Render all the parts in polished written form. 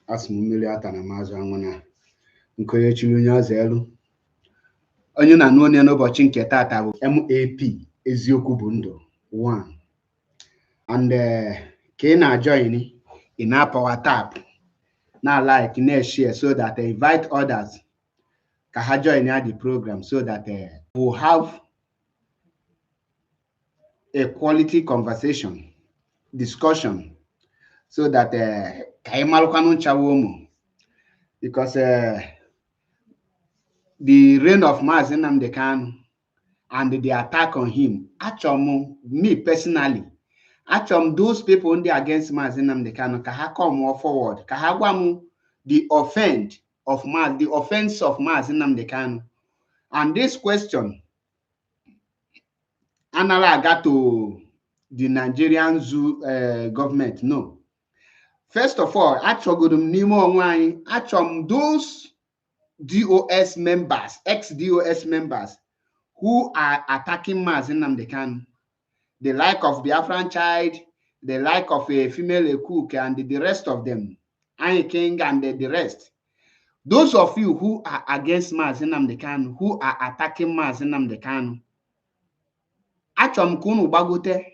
asụmumili ata na mazụ anwụ na nkonye chiri onye ọzọ elu onye na-anụ onye n'ụbọchị nke tata bụ MAP eziokwu bụ ndụ 1 and ka ị na-ajoin ị na-power tap na like na-share so that invite others ka ha join the program so that we'll have a quality conversation discussion so that ka ị malụkwanụ nchawa ụmụ because the reign of Mazi Nnamdi Kanu and the attack on him, actually, me personally, actually, those people against Mazi Nnamdi Kanu, can ha come more forward, can ha gwamu the offense of Mazi Nnamdi Kanu. And this question, Anala got to the Nigerian government, no. First of all, actually, those DOS members, ex-DOS members, who are attacking Mazi Nnamdi Kanu, the like of Biafran Child, the like of a female cook, and the rest of them, Annie King and the rest. Those of you who are against Mazi Nnamdi Kanu, who are attacking Mazi Nnamdi Kanu, Achomkunu Bagote,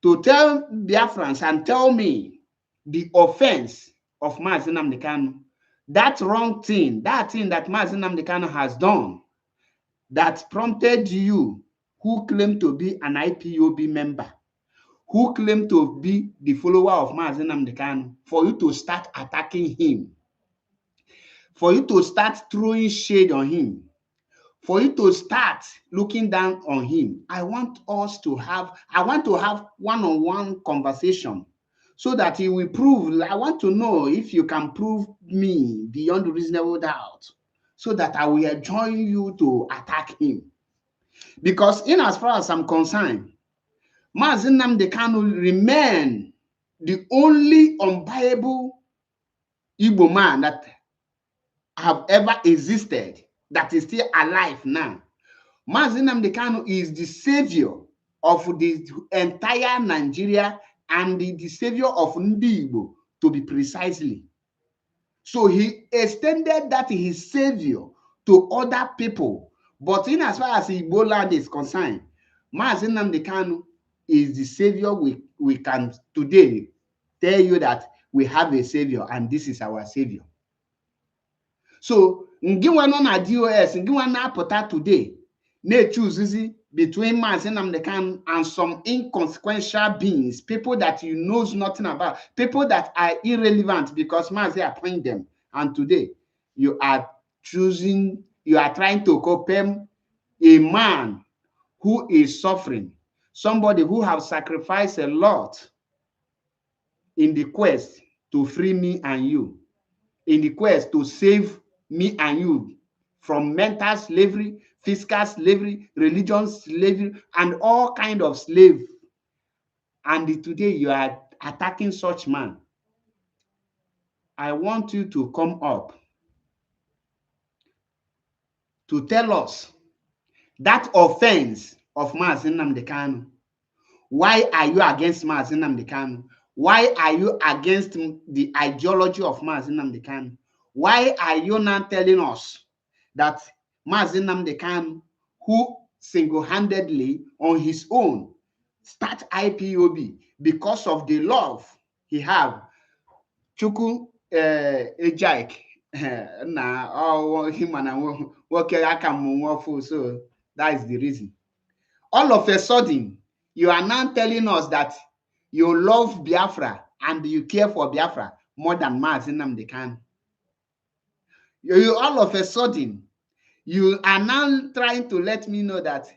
to tell Biafrans and tell me the offense of Mazi Nnamdi Kanu, that wrong thing, that thing that Mazi Nnamdi Kanu has done, that prompted you, who claim to be an IPOB member, who claim to be the follower of Mazi Nnamdi Kanu, for you to start attacking him, for you to start throwing shade on him, for you to start looking down on him. I want to have one-on-one conversation so that he will prove. I want to know if you can prove me beyond reasonable doubt, so that I will join you to attack him. Because in as far as I'm concerned, Mazi Nnamdi Kanu remain the only unbuyable Igbo man that have ever existed, that is still alive now. Mazi Nnamdi Kanu is the savior of the entire Nigeria and the savior of Ndi Igbo, to be precisely. So he extended that his savior to other people. But in as far as Igbo land is concerned, Mazi Nnamdi Kanu is the savior. We can today tell you that we have a savior, and this is our savior. So ngiwana na DOS, ngiwana pota today, ne choose between Mazi Nnamdi Kanu and some inconsequential beings, people that you knows nothing about, people that are irrelevant because Mazi appoint them. And today you are trying to compare a man who is suffering, somebody who has sacrificed a lot in the quest to free me and you, in the quest to save me and you from mental slavery, physical slavery, religion slavery, and all kind of slave. And today you are attacking such man. I want you to come up to tell us that offense of Mazi Nnamdi Kanu. Why are you against Mazi Nnamdi Kanu? Why are you against the ideology of Mazi Nnamdi Kanu? Why are you not telling us that Mazi Nnamdi Kanu, who single-handedly on his own start IPOB because of the love he have, Chuku Ejaik, him and so that is the reason. All of a sudden, you are now telling us that you love Biafra and you care for Biafra more than Mazi Nnamdi Kanu. You all of a sudden, you are now trying to let me know that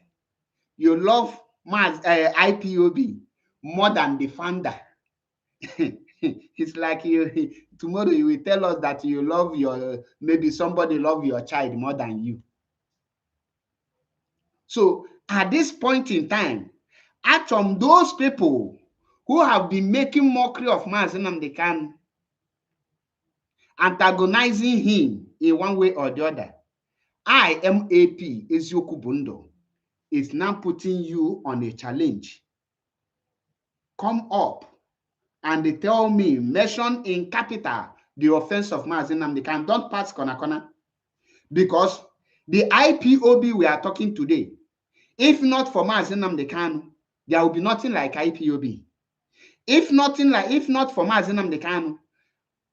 you love IPOB more than the founder. It's like tomorrow you will tell us that you love maybe somebody love your child more than you. So at this point in time, from those people who have been making mockery of Mazi Nnamdi Kanu, antagonizing him in one way or the other, MAP Eziokwu Bundo is now putting you on a challenge. Come up and tell me, mention in capital the offense of Mazi Nnamdi Kanu. Don't pass corner, because the IPOB we are talking today, if not for Mazi Nnamdi Kanu, there will be nothing like IPOB. If not for Mazi Nnamdi Kanu,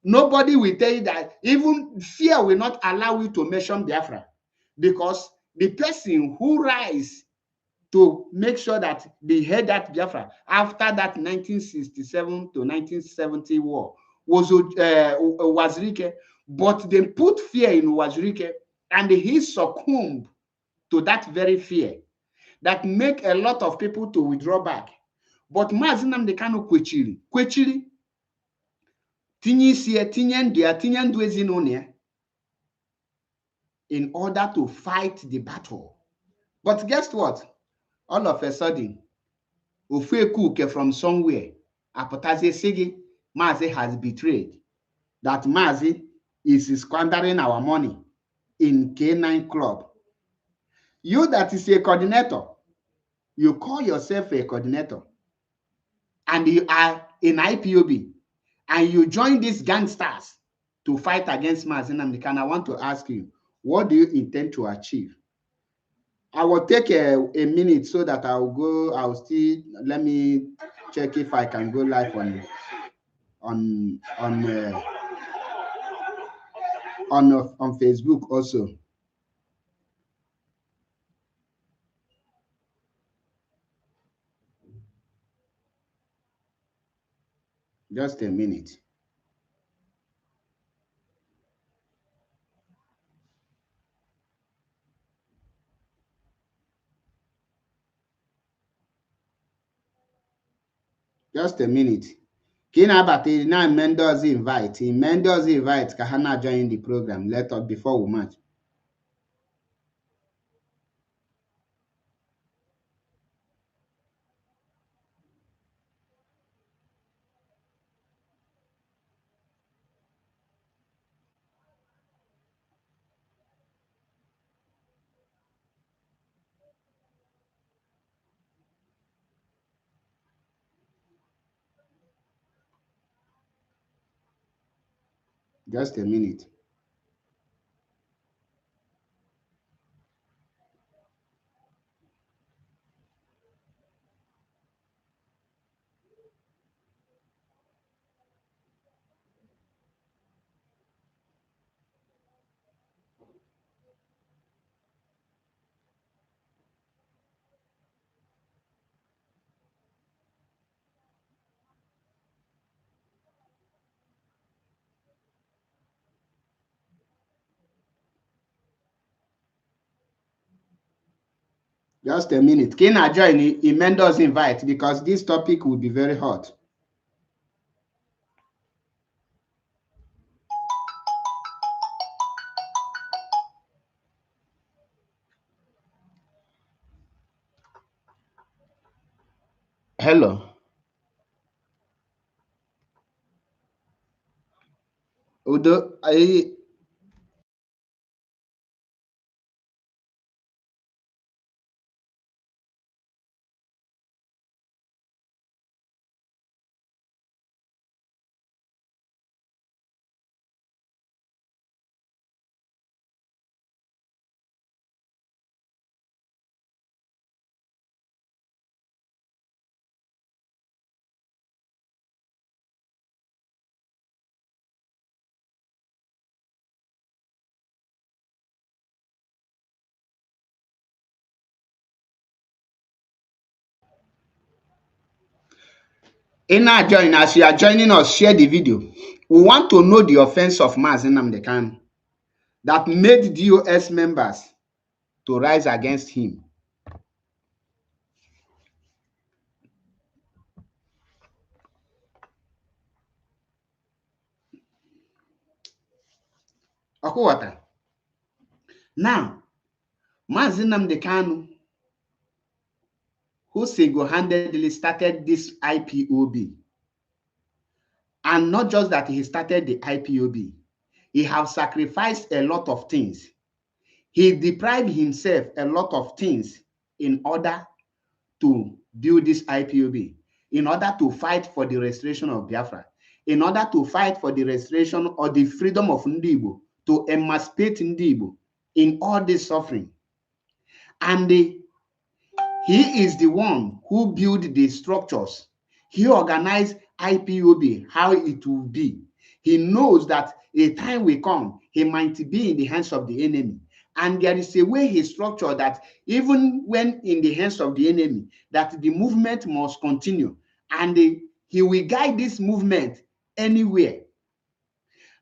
nobody will tell you that. Even fear will not allow you to mention Biafra, because the person who rise to make sure that they had that Biafra after that 1967 to 1970 war was Wazirike, but they put fear in Wazirike, and he succumbed to that very fear that make a lot of people to withdraw back. But Mazi Nnamdi Kanu kwechiri tinye isi ya, tinye ndụ ezinụlọ ya in order to fight the battle. But guess what? All of a sudden, ofu ekuke from somewhere apụtazie sị gị Mazi has betrayed, that Mazi is squandering our money in K9 club. You that is a coordinator, you call yourself a coordinator, and you are in IPOB, and you join these gangsters to fight against Mazi Nnamdi Kanu. I want to ask you, what do you intend to achieve? I will take a minute so that I'll still, let me check if I can go live on Facebook also. Just a minute. Just a minute. Kinabati now Mendoza invite. Mendoza invite Kahana join the program. Let us before we match. Just a minute. Just a minute. Kina join in Mendoza invite, because this topic will be very hot. Hello. Udo, join, as you are joining us, share the video. We want to know the offense of Mazi Nnamdi Kanu that made DOS members to rise against him. Now, Mazi Nnamdi Kanu, who single-handedly started this IPOB, and not just that he started the IPOB, he has sacrificed a lot of things. He deprived himself a lot of things in order to build this IPOB, in order to fight for the restoration of Biafra, in order to fight for the restoration or the freedom of Ndi Igbo, to emancipate Ndi Igbo in all this suffering. And he is the one who built the structures. He organized IPOB, how it will be. He knows that a time will come, he might be in the hands of the enemy. And there is a way he structured that even when in the hands of the enemy, that the movement must continue. And he will guide this movement anywhere.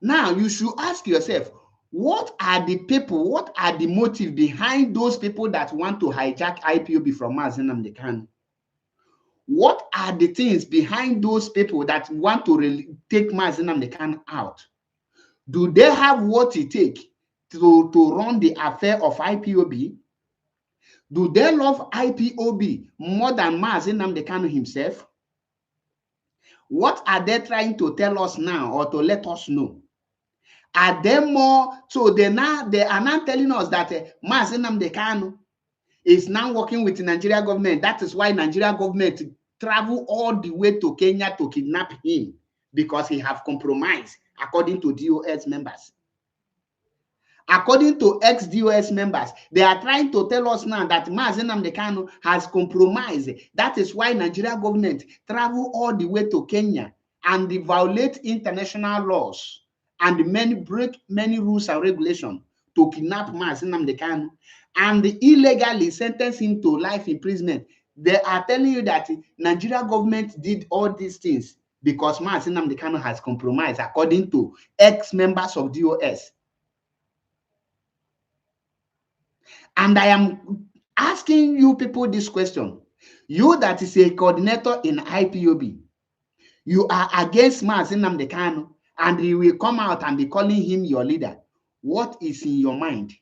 Now, you should ask yourself, what are the people, what are the motive behind those people that want to hijack IPOB from Mazi Nnamdi Kanu? What are the things behind those people that want to really take Mazi Nnamdi Kanu out? Do they have what it takes to run the affair of IPOB? Do they love IPOB more than Mazi Nnamdi Kanu himself? What are they trying to tell us now or to let us know? Are they more, so they are now telling us that Mazi Nnamdi Kanu is now working with the Nigeria government. That is why Nigeria government travel all the way to Kenya to kidnap him, because he have compromised, according to DOS members. According to ex-DOS members, they are trying to tell us now that Mazi Nnamdi Kanu has compromised. That is why Nigeria government travel all the way to Kenya and they violate international laws and break many rules and regulations to kidnap Mazi Nnamdi Kanu and illegally sentence him to life imprisonment. They are telling you that Nigeria government did all these things because Mazi Nnamdi Kanu has compromised, according to ex-members of DOS. And I am asking you people this question. You that is a coordinator in IPOB, you are against Mazi Nnamdi Kanu, and you will come out and be calling him your leader. What is in your mind?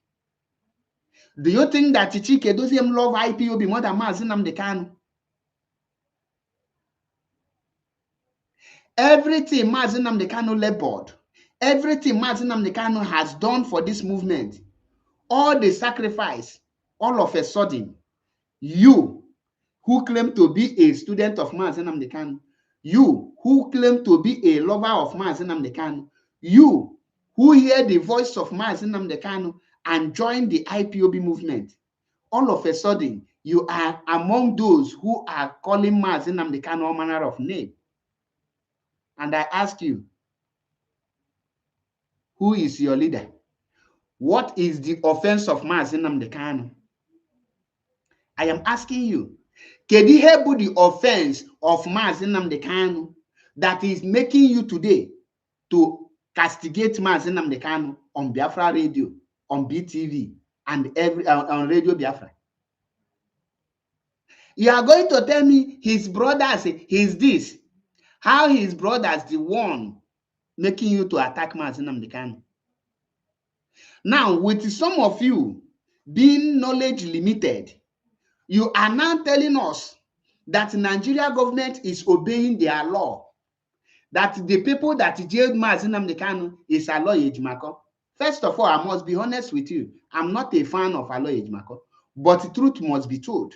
Do you think that Chike doesn't love IPOB more than Mazi Nnamdi Kanu? Everything Mazi Nnamdi Kanu labored, everything Mazi Nnamdi Kanu has done for this movement, all the sacrifice, all of a sudden, you who claim to be a student of Mazi Nnamdi Kanu, you who claim to be a lover of Mazi Nnamdi Kanu, you who hear the voice of Mazi Nnamdi Kanu and join the IPOB movement, all of a sudden, you are among those who are calling Mazi Nnamdi Kanu all manner of name. And I ask you, who is your leader? What is the offense of Mazi Nnamdi Kanu? I am asking you, can you help the offense of Mazi Nnamdi Kanu that is making you today to castigate Mazi Nnamdi Kanu on Biafra Radio, on BTV, and on Radio Biafra? You are going to tell me his brothers, he's this. How his brothers the one making you to attack Mazi Nnamdi Kanu? Now, with some of you being knowledge limited, you are now telling us that Nigeria government is obeying their law, that the people that jailed Mazi Nnamdi Kanu is Aloy Ejimako. First of all, I must be honest with you. I'm not a fan of Aloy Ejimako, but the truth must be told.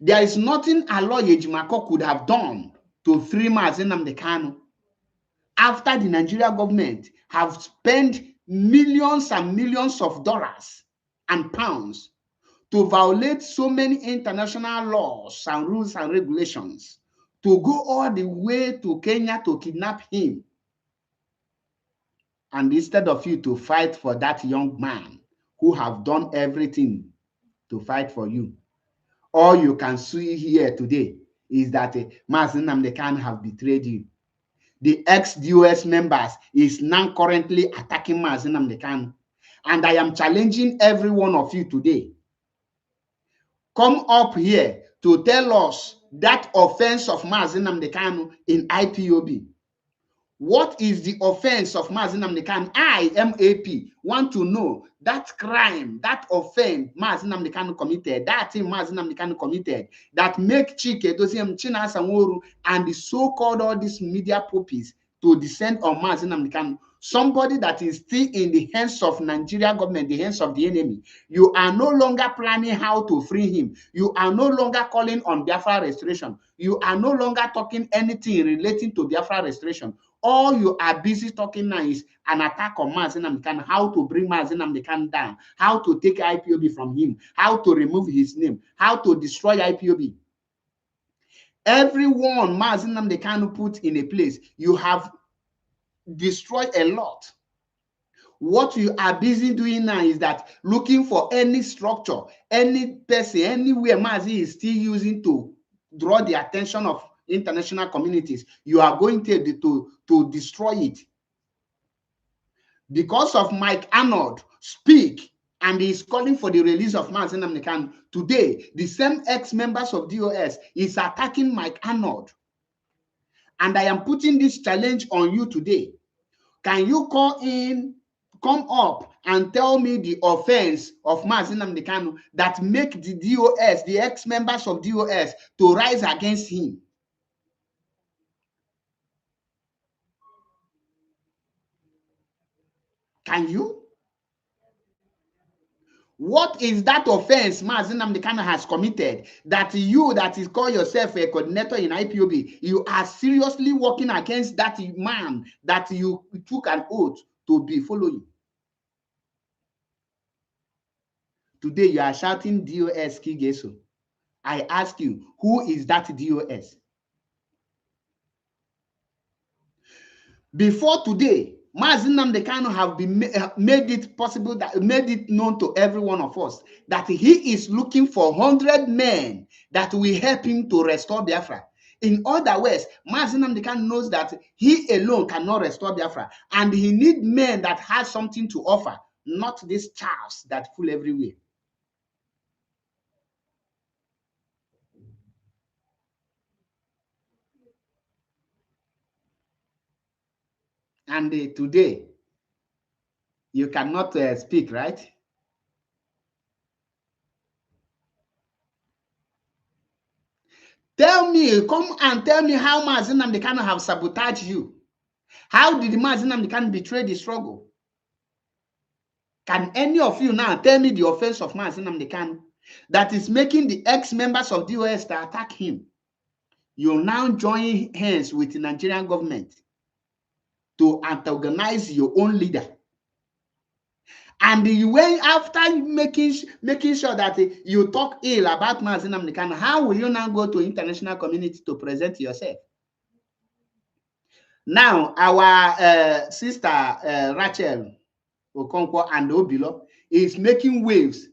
There is nothing Aloy Ejimako could have done to free Mazi Nnamdi Kanu after the Nigeria government have spent millions and millions of dollars and pounds to violate so many international laws and rules and regulations, to go all the way to Kenya to kidnap him. And instead of you to fight for that young man who have done everything to fight for you, all you can see here today is that Mazi Nnamdi Kanu have betrayed you. The ex-DOS members is now currently attacking Mazi Nnamdi Kanu. And I am challenging every one of you today. Come up here to tell us that offense of Mazi Nnamdi Kanu in IPOB. What is the offense of Mazi Nnamdi Kanu? I, MAP, want to know that crime, that offense Mazi Nnamdi Kanu committed, that thing Mazi Nnamdi Kanu committed, that make Chike Doziem, Chinasa Nworu, and the so-called all these media puppies to descend on Mazi Nnamdi Kanu, somebody that is still in the hands of Nigeria government, the hands of the enemy. You are no longer planning how to free him. You are no longer calling on Biafra restoration. You are no longer talking anything relating to Biafra restoration. All you are busy talking now is an attack on Mazi Nnamdi Kanu, how to bring Mazi Nnamdi Kanu down, how to take IPOB from him, how to remove his name, how to destroy IPOB. Everyone Mazi Nnamdi Kanu put in a place, you have destroyed a lot. What you are busy doing now is that looking for any structure, any person, anywhere Mazi is still using to draw the attention of international communities. You are going to destroy it. Because of Mike Arnold speak and he is calling for the release of Mazi Nnamdi Kanu. Today, the same ex-members of DOS is attacking Mike Arnold. And I am putting this challenge on you today. Can you come up and tell me the offense of Mazi Nnamdi Kanu that make the DOS, the ex-members of DOS, to rise against him? Can you? What is that offense Mazi Nnamdi Kanu has committed that you that is call yourself a coordinator in IPOB, you are seriously working against that man that you took an oath to be following? Today you are shouting DOS Kigeso. I ask you, who is that DOS? Before today, Mazi Nnamdi Kanu have been made it possible, that made it known to every one of us that he is looking for 100 men that will help him to restore Biafra. In other words, Mazi Nnamdi Kanu knows that he alone cannot restore Biafra, and he needs men that has something to offer, not these chaos that fool everywhere. And today, you cannot speak, right? Tell me, come and tell me how Mazi Nnamdi Kanu have sabotaged you. How did Mazi Nnamdi Kanu betray the struggle? Can any of you now tell me the offense of Mazi Nnamdi Kanu that is making the ex-members of DOS to attack him? You now join hands with the Nigerian government to antagonize your own leader. And you went after making sure that you talk ill about Mazi Nnamdi Kanu. How will you now go to international community to present yourself? Now, our sister Rachel Okonkwo and Obilo is making waves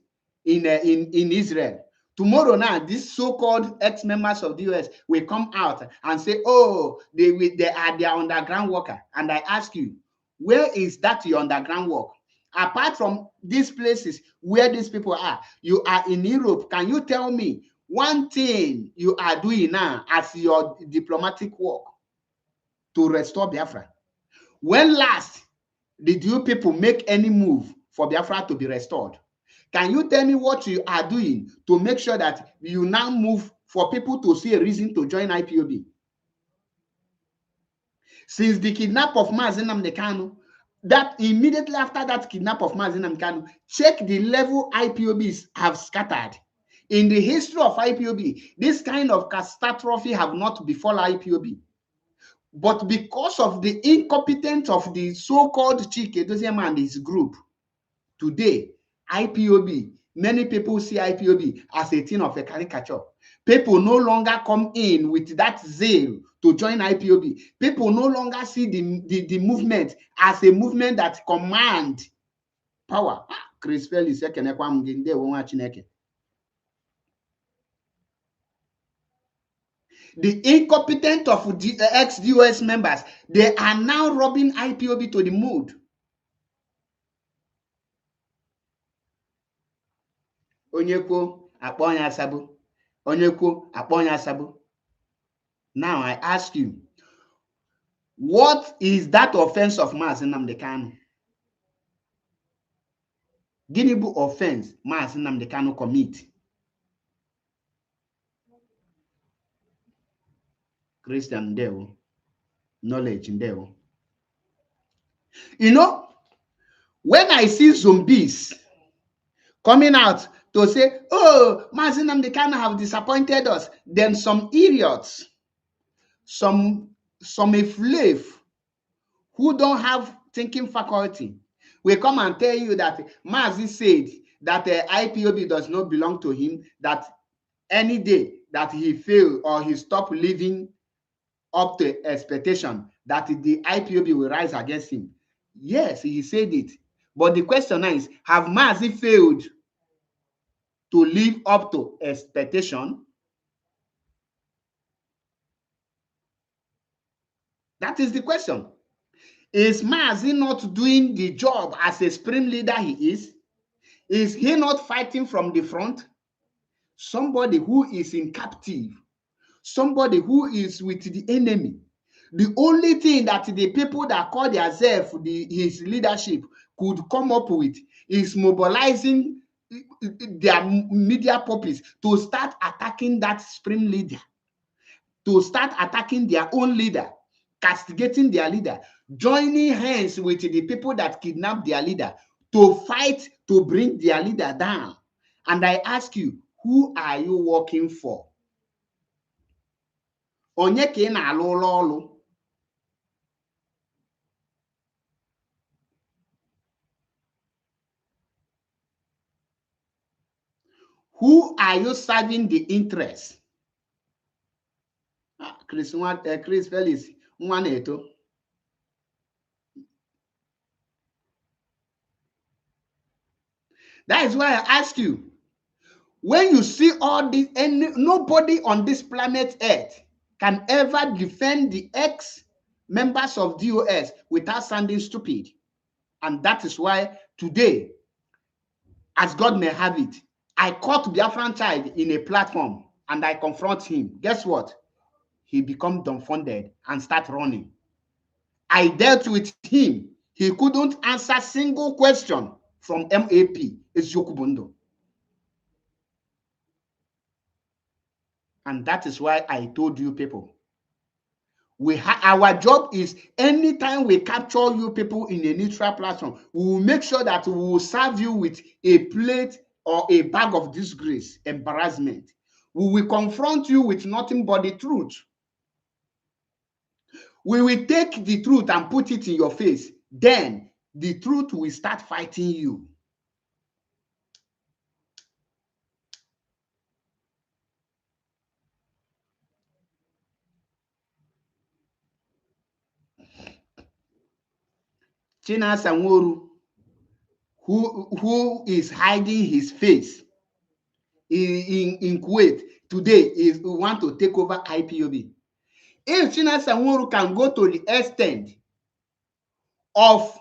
in Israel. Tomorrow now, these so-called ex-members of the US will come out and say, oh, they are their underground worker. And I ask you, where is that your underground work? Apart from these places where these people are, you are in Europe. Can you tell me one thing you are doing now as your diplomatic work to restore Biafra? When last did you people make any move for Biafra to be restored? Can you tell me what you are doing to make sure that you now move for people to see a reason to join IPOB? Since the kidnap of Mazi Nnamdi Kanu, that immediately after that kidnap of Mazi Nnamdi Kanu, check the level IPOBs have scattered. In the history of IPOB, this kind of catastrophe have not befallen IPOB. But because of the incompetence of the so-called Chike Edoziema and his group, today, IPOB, many people see IPOB as a thing of a caricature. People no longer come in with that zeal to join IPOB. People no longer see the movement as a movement that commands power. Chris Felix, the incompetent of the ex-DOS members, they are now robbing IPOB to the mood. Onyeko akponya asabu. Onyeko akponya asabu. Now I ask you, what is that offense of Mazi Nnamdi Kanu? Gịnị bụ offense Mazi Nnamdi Kanu commit? Christian ndewo, knowledge ndewo. You know, when I see zombies coming out to say, oh, Mazi Nnamdi Kanu have disappointed us, then some idiots, some a slave who don't have thinking faculty will come and tell you that Mazi said that IPOB does not belong to him, that any day that he fail or he stop living up to expectation, that the IPOB will rise against him. Yes, he said it. But the question now is, have Mazi failed to live up to expectation? That is the question. Is Mazi not doing the job as a supreme leader he is? Is he not fighting from the front? Somebody who is in captive, somebody who is with the enemy. The only thing that the people that call themselves his leadership could come up with is mobilizing their media purpose to start attacking that supreme leader, to start attacking their own leader, castigating their leader, joining hands with the people that kidnapped their leader to fight to bring their leader down. And I ask you, who are you working for? Onye ka ị na-alụ ụlọ ọrụ? Who are you serving the interest? Chris Felix nwa na-eto. That is why I ask you, when you see all this, and nobody on this planet Earth can ever defend the ex-members of DOS without sounding stupid. And that is why today, as God may have it, I caught Biafran child in a platform and I confront him. Guess what? He become dumbfounded and start running. I dealt with him. He couldn't answer a single question from MAP, Eziokubundo. And that is why I told you people, our job is anytime we capture you people in a neutral platform, we will make sure that we will serve you with a plate or a bag of disgrace, embarrassment. We will confront you with nothing but the truth. We will take the truth and put it in your face. Then the truth will start fighting you. Chinasa Nworu, who is hiding his face in Kuwait today, is want to take over IPOB. If Chinasa Nworu can go to the extent of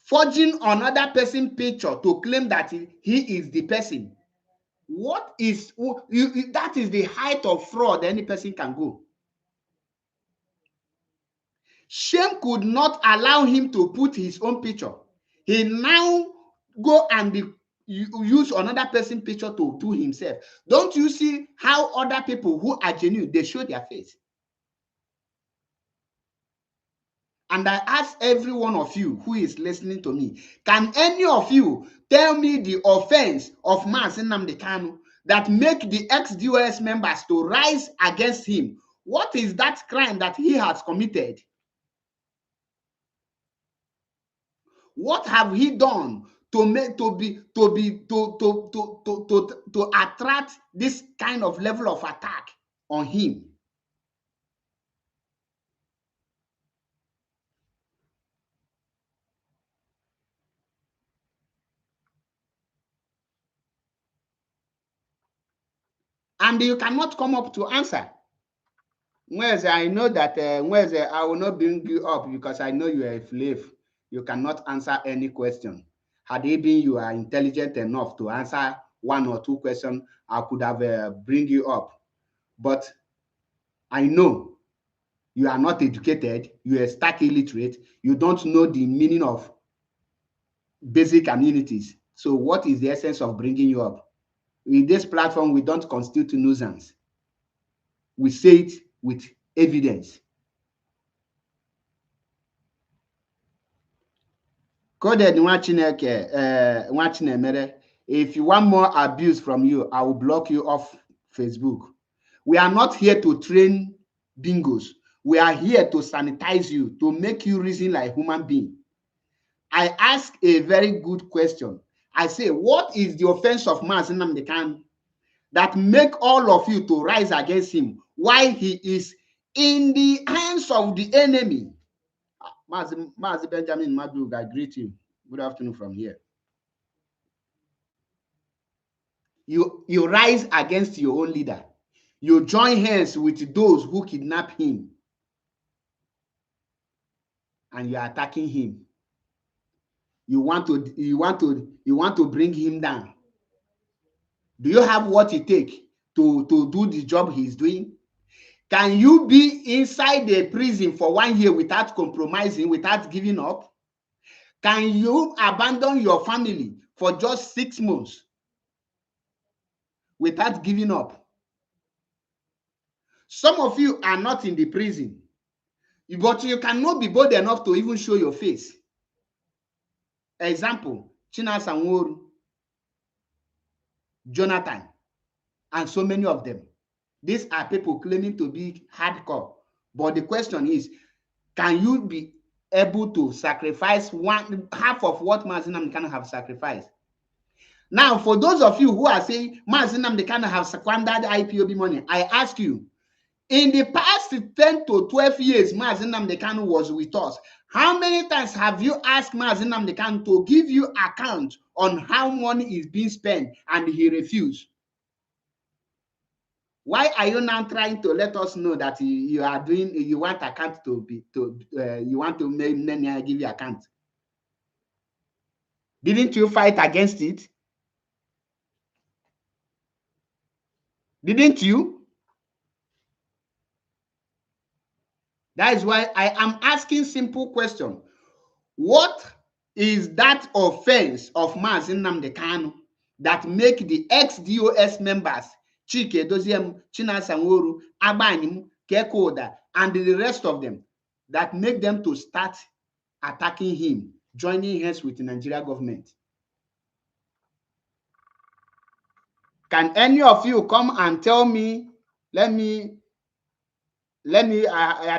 forging another person's picture to claim that he is the person, what is that is the height of fraud any person can go. Shame could not allow him to put his own picture. He now go and use another person's picture to do himself. Don't you see how other people who are genuine, they show their face? And I ask every one of you who is listening to me, can any of you tell me the offense of Mazi Nnamdi Kanu that make the ex-DOS members to rise against him? What is that crime that he has committed? What have he done to attract this kind of level of attack on him? And you cannot come up to answer. Mweze, I know that Mweze, I will not bring you up because I know you are a slave. You cannot answer any question. Had it been you are intelligent enough to answer one or two questions, I could have bring you up. But I know you are not educated, you are stark illiterate, you don't know the meaning of basic amenities. So what is the essence of bringing you up? In this platform, we don't constitute nuisance. We say it with evidence. Coded if you want more abuse from you, I will block you off Facebook. We are not here to train bingos. We are here to sanitize you, to make you reason like human being. I ask a very good question. I say, what is the offense of Mazi Nnamdi Kanu that make all of you to rise against him while he is in the hands of the enemy? Mazi Benjamin Madug, I greet you. Good afternoon from here. You rise against your own leader. You join hands with those who kidnap him, and you are attacking him. You want to bring him down. Do you have what it takes to do the job he's doing? Can you be inside the prison for 1 year without compromising, without giving up? Can you abandon your family for just 6 months without giving up? Some of you are not in the prison, but you cannot be bold enough to even show your face. Example, Chinasa Nworu, Jonathan, and so many of them. These are people claiming to be hardcore. But the question is, can you be able to sacrifice half of what Mazi Nnamdi Kanu have sacrificed? Now, for those of you who are saying Mazi Nnamdi Kanu have squandered IPOB money, I ask you, in the past 10 to 12 years Mazi Nnamdi Kanu was with us, how many times have you asked Mazi Nnamdi Kanu to give you account on how money is being spent and he refused? Why are you now trying to let us know that you are doing, you want account to be, you want to give you account? Didn't you fight against it? Didn't you? That is why I am asking simple question. What is that offense of Mazi Nnamdi Kanu that make the ex-DOS members, Chike Doziem, Chinasa Nworu, Agbanim, Kekoda, and the rest of them, that make them to start attacking him, joining hands with the Nigeria government? Can any of you come and tell me? I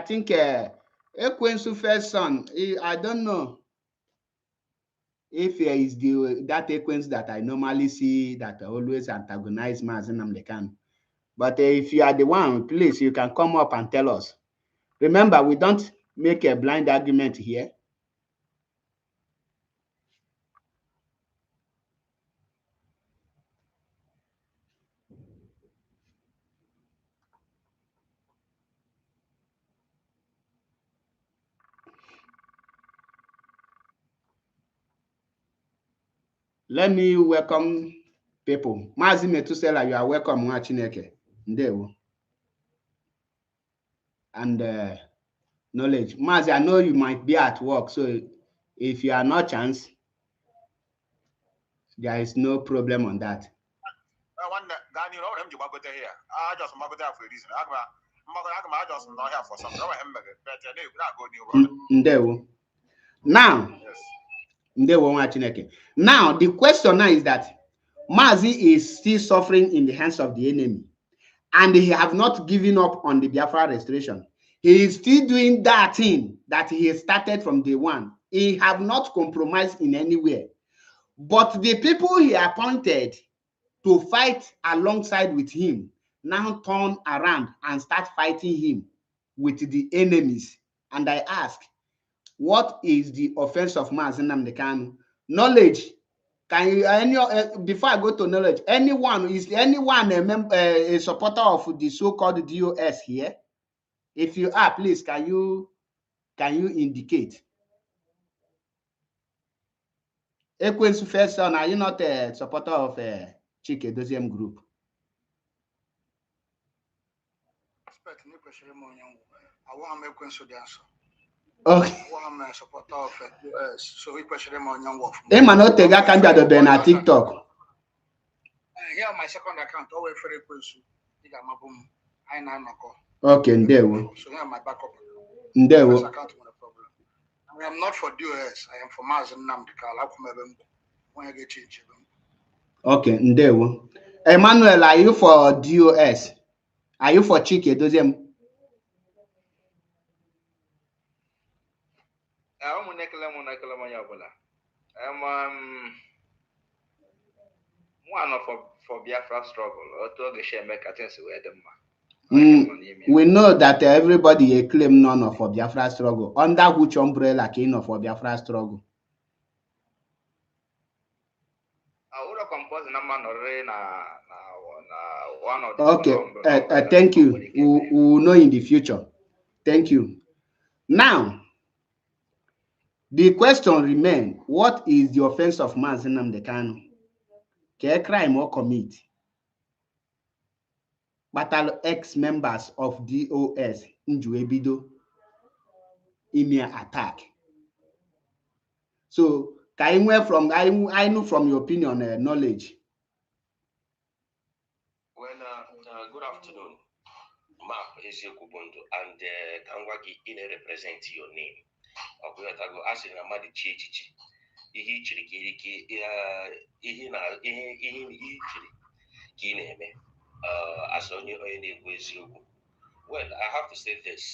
think Ekwensu first son, I don't know if there is that Ekwensu that I normally see that always antagonize Mazi Nnamdi Kanu. But if you are the one, please, you can come up and tell us. Remember, we don't make a blind argument here. Let me welcome people. Mazi Metusela, you are welcome, Chineke. Ndewo. And knowledge. Mazi, I know you might be at work, so if you are not chance, there is no problem on that. Now, the question now is that Mazi is still suffering in the hands of the enemy, and he have not given up on the Biafra restoration. He is still doing that thing that he started from day one. He have not compromised in any way. But the people he appointed to fight alongside with him now turn around and start fighting him with the enemies. And I ask, what is the offense of Mazi Nnamdi Kanu? Knowledge. Can you, before I go to knowledge, is anyone a supporter of the so-called DOS here? If you are, please, can you indicate? Ekwensu first son, are you not a supporter of Chike Doziem group? Okay. Na TikTok. Here my second account, always for Ekwensu. Okay, ndewo. So here my backup. Ndewo. Account, no problem. am not for DOS. I am for Mazi Nnamdi Kanu. When I get change. Okay, ndewo. Emmanuel, are you for DOS? Are you for Chike Doziem? One for Biafra struggle or to share make things where them. We know that everybody claim none of for Biafra struggle. Under which umbrella came of for Biafra struggle? Okay, thank you. We will know in the future. Thank you. Now, the question remains, what is the offense of Mazi Nnamdi Kanu? Can crime or commit? Battle ex-members of DOS Njuebido email attack. So, I know from your opinion, knowledge. Well, good afternoon, Ma Ezekubundu, and Kangwagi in represent your name. Okwetago asị na mmadụ chi echichi ihe ichiri ka ihe ichiri ka ị na-eme as onye na-ekwu eziokwu. Well, I have to say this.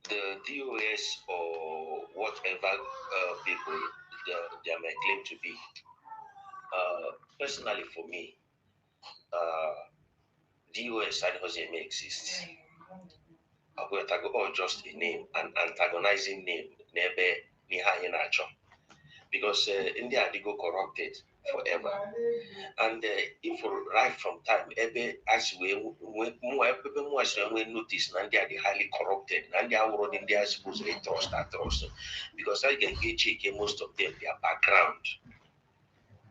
The DOS or whatever people they may claim to be, personally for me, DOS doesn't exist. Or just a name, an antagonizing name, because India they go corrupted forever. And if right from time, as we notice, India they highly corrupted, India world India supposed to trust, because I can check most of them their background.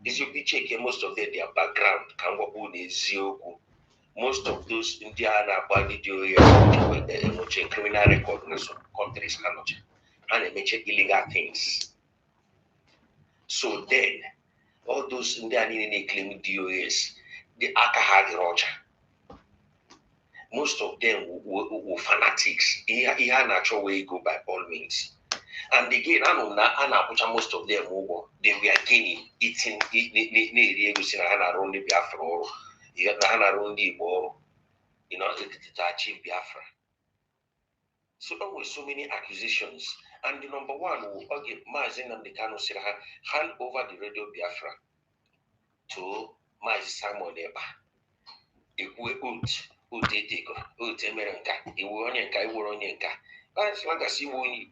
Is you check most of them their background, can what most of those Indian criminal record in some countries cannot, and they make illegal things. So then, all those Indian claim DOS, the Akahadi Roger. Most of them were fanatics. He had natural way go by all means. And again, most of them they were gaining, eating, to achieve Biafra. So always so many accusations. And the number one will Mazi Nnamdi Kanu hand over the radio Biafra to Mazi Simon Eba. Ikwe Utego, Utemerenka, Iwonyenka. As long as you won't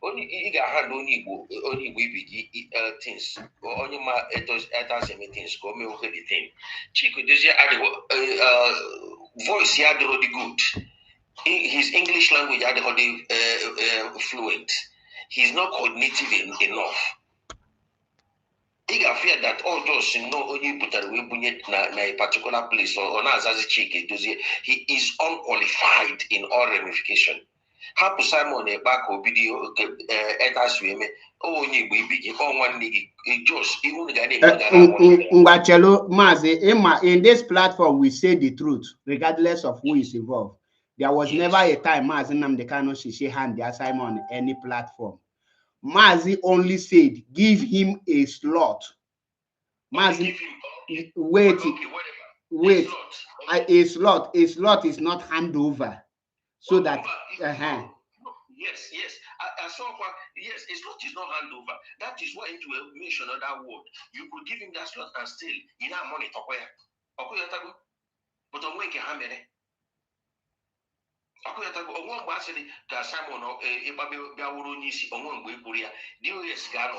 only you hand only we things or only my things come over the thing. Chico does voice he had already good. His English language had already fluent. He's not cognitive enough. He got fear that all those only put a particular place or he is unqualified in all ramification. Hapu Simon back video in this platform we say the truth regardless of who is involved. There was never a time Mazi Nnamdi Kanu she hand the assignment on any platform. Mazi only said give him a slot. Mazi, wait, a slot is not handover. So that yes. I saw yes, a slot is not handover. That is why into a mention of that word. You could give him that slot and still you know money to where. But on when can hammer it. Simon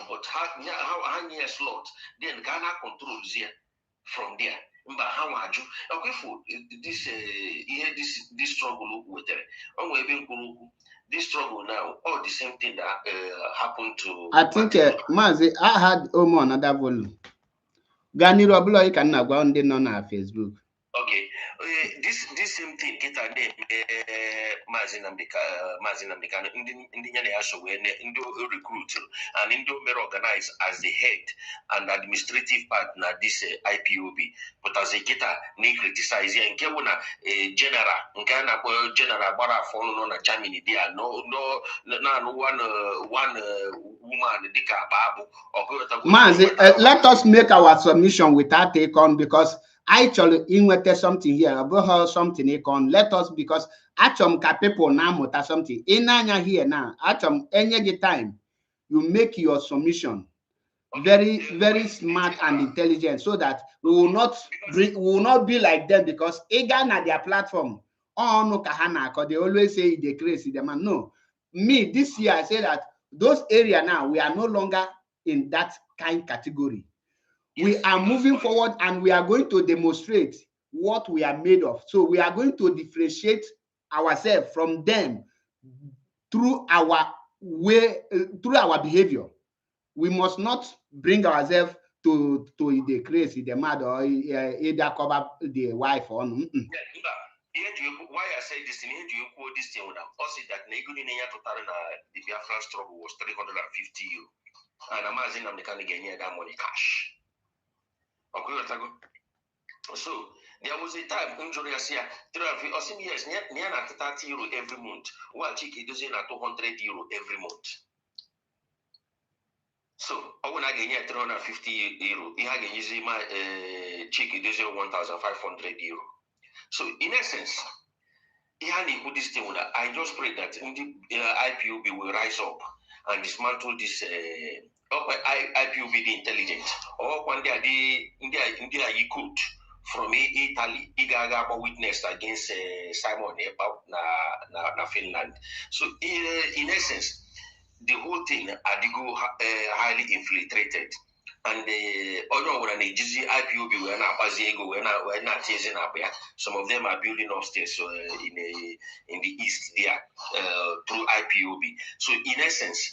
but how slot then Ghana controls here from there. But how are you? Okay, for this struggle with this struggle now, all the same thing that happened to. I think Mazi, I had another volume. Gani Roblo, you can now go on the on our Facebook. Okay, this same thing get a name Mazi Nnamdi Kanu ndi nyane yaso we ndo recruit and ndo mere organize as the head and administrative partner this IPOB, but as a geta ni criticize ya nke wona general nke na general bara for no na Germany there no one woman dika babu. Mazi, let us make our submission without take on, because actually in something here about something econ. Let us, because actually people now something in here now any time you make your submission very smart and intelligent, so that we will not be like them, because again at their platform no kahana, because they always say they crazy the man. No, me this year I say that those area now we are no longer in that kind category. We are moving forward and we are going to demonstrate what we are made of. So we are going to differentiate ourselves from them through our way, through our behavior. We must not bring ourselves to the crazy, the mad, or either cover the wife or no. Why I say this thing, here do you quote this thing with them? Also, that the Biafran struggle was 350 euro. And I'm asking them, they can't get near that money cash. So there was a time injury as here, 350 years, near 30 euro every month. What chicken does at 200 euro every month. So I want to get 350 euro. He had a using my chicken does 1,500 euro. So in essence, this thing, I just pray that the IPOB will rise up and dismantle this IPOB the intelligent. Or one day India you could from Italy, Igaga witness against Simon na Finland. So in essence, the whole thing Adigo highly infiltrated. And the other one, the IPOB, we're not chasing up here. Some of them are building upstairs in the east there through IPOB. So, in essence,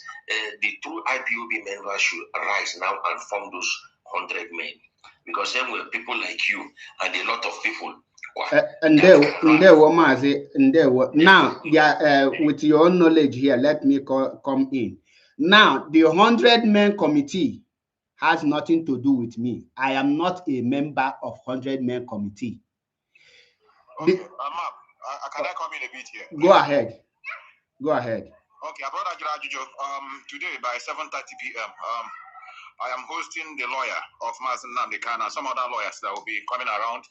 the true IPOB members should rise now and form those 100 men, because then were people like you and a lot of people. And there were Mazi, and there were now. Yeah, with your own knowledge here, let me come in. Now, the 100 men committee has nothing to do with me. I am not a member of 100 men committee. Okay, can I come in a bit here? Go ahead. Go ahead. Okay, today by 7:30 p.m. I am hosting the lawyer of Mazi Nnamdi Kanu and some other lawyers that will be coming around.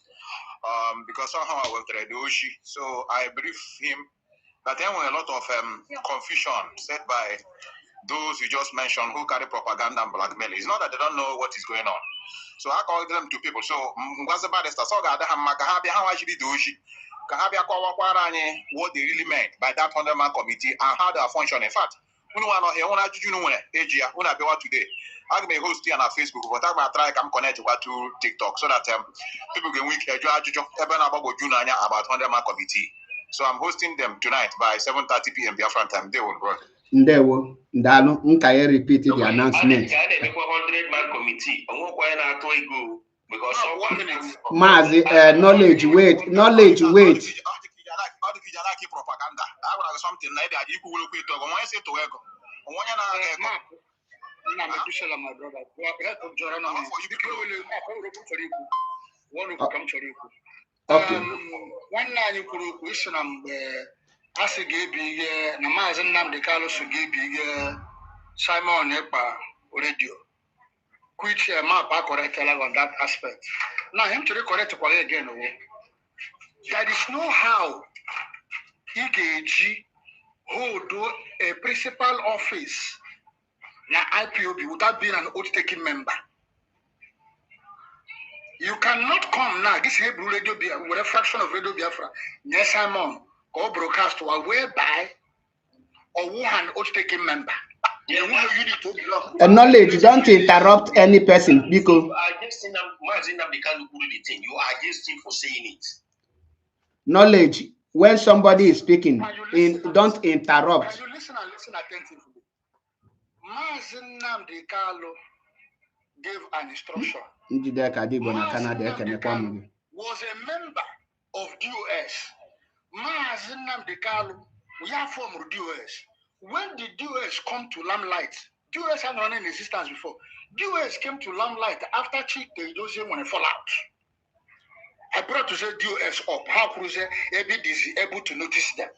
Because somehow I was the Oshi, so I brief him that there were a lot of confusion said by those you just mentioned who carry propaganda and blackmail. It's not that they don't know what is going on. So I call them to people. So what they really meant by that 100-man committee and how they are functioning. In fact, today I'm going to host it on our Facebook, but I'm going to try to connect to TikTok so that people can about 100-man committee. So I'm hosting them tonight by 7:30 p.m. Biafran time. They will, bro. Ndewo, Ndalo, Nkaye repeated the announcement. 100-man committee. Because Mazi, knowledge, wait. Propaganda. I would have something like that. You will quit to go. When I say to go, one night you could question as a gay na Mazi Nnamdi Kanu should give Simon Epa radio, which map are correct on that aspect. Now, him to correct again. There is no how EKG hold a principal office na IPOB without being an oath-taking member. You cannot come now. This Hebrew radio, with a fraction of Radio Biafra, yes, Simon, or broadcast or whereby or one oath-taking member. Knowledge, don't interrupt any person because you are against him. Mazi Nnamdi Kanu you are against him for saying it. Knowledge, when somebody is speaking, don't interrupt. Can you listen and listen attentively? Mazi Nnamdi Kanu gave an instruction. Mazi Nnamdi Kanu was a member of DOS. Mazi Nnamdi Kanu, we have formed DOS. When did DOS come to limelight? DOS had run in existence before. DOS came to limelight after Chike Jose when fall out. I brought to say DOS up. How could say able to notice them?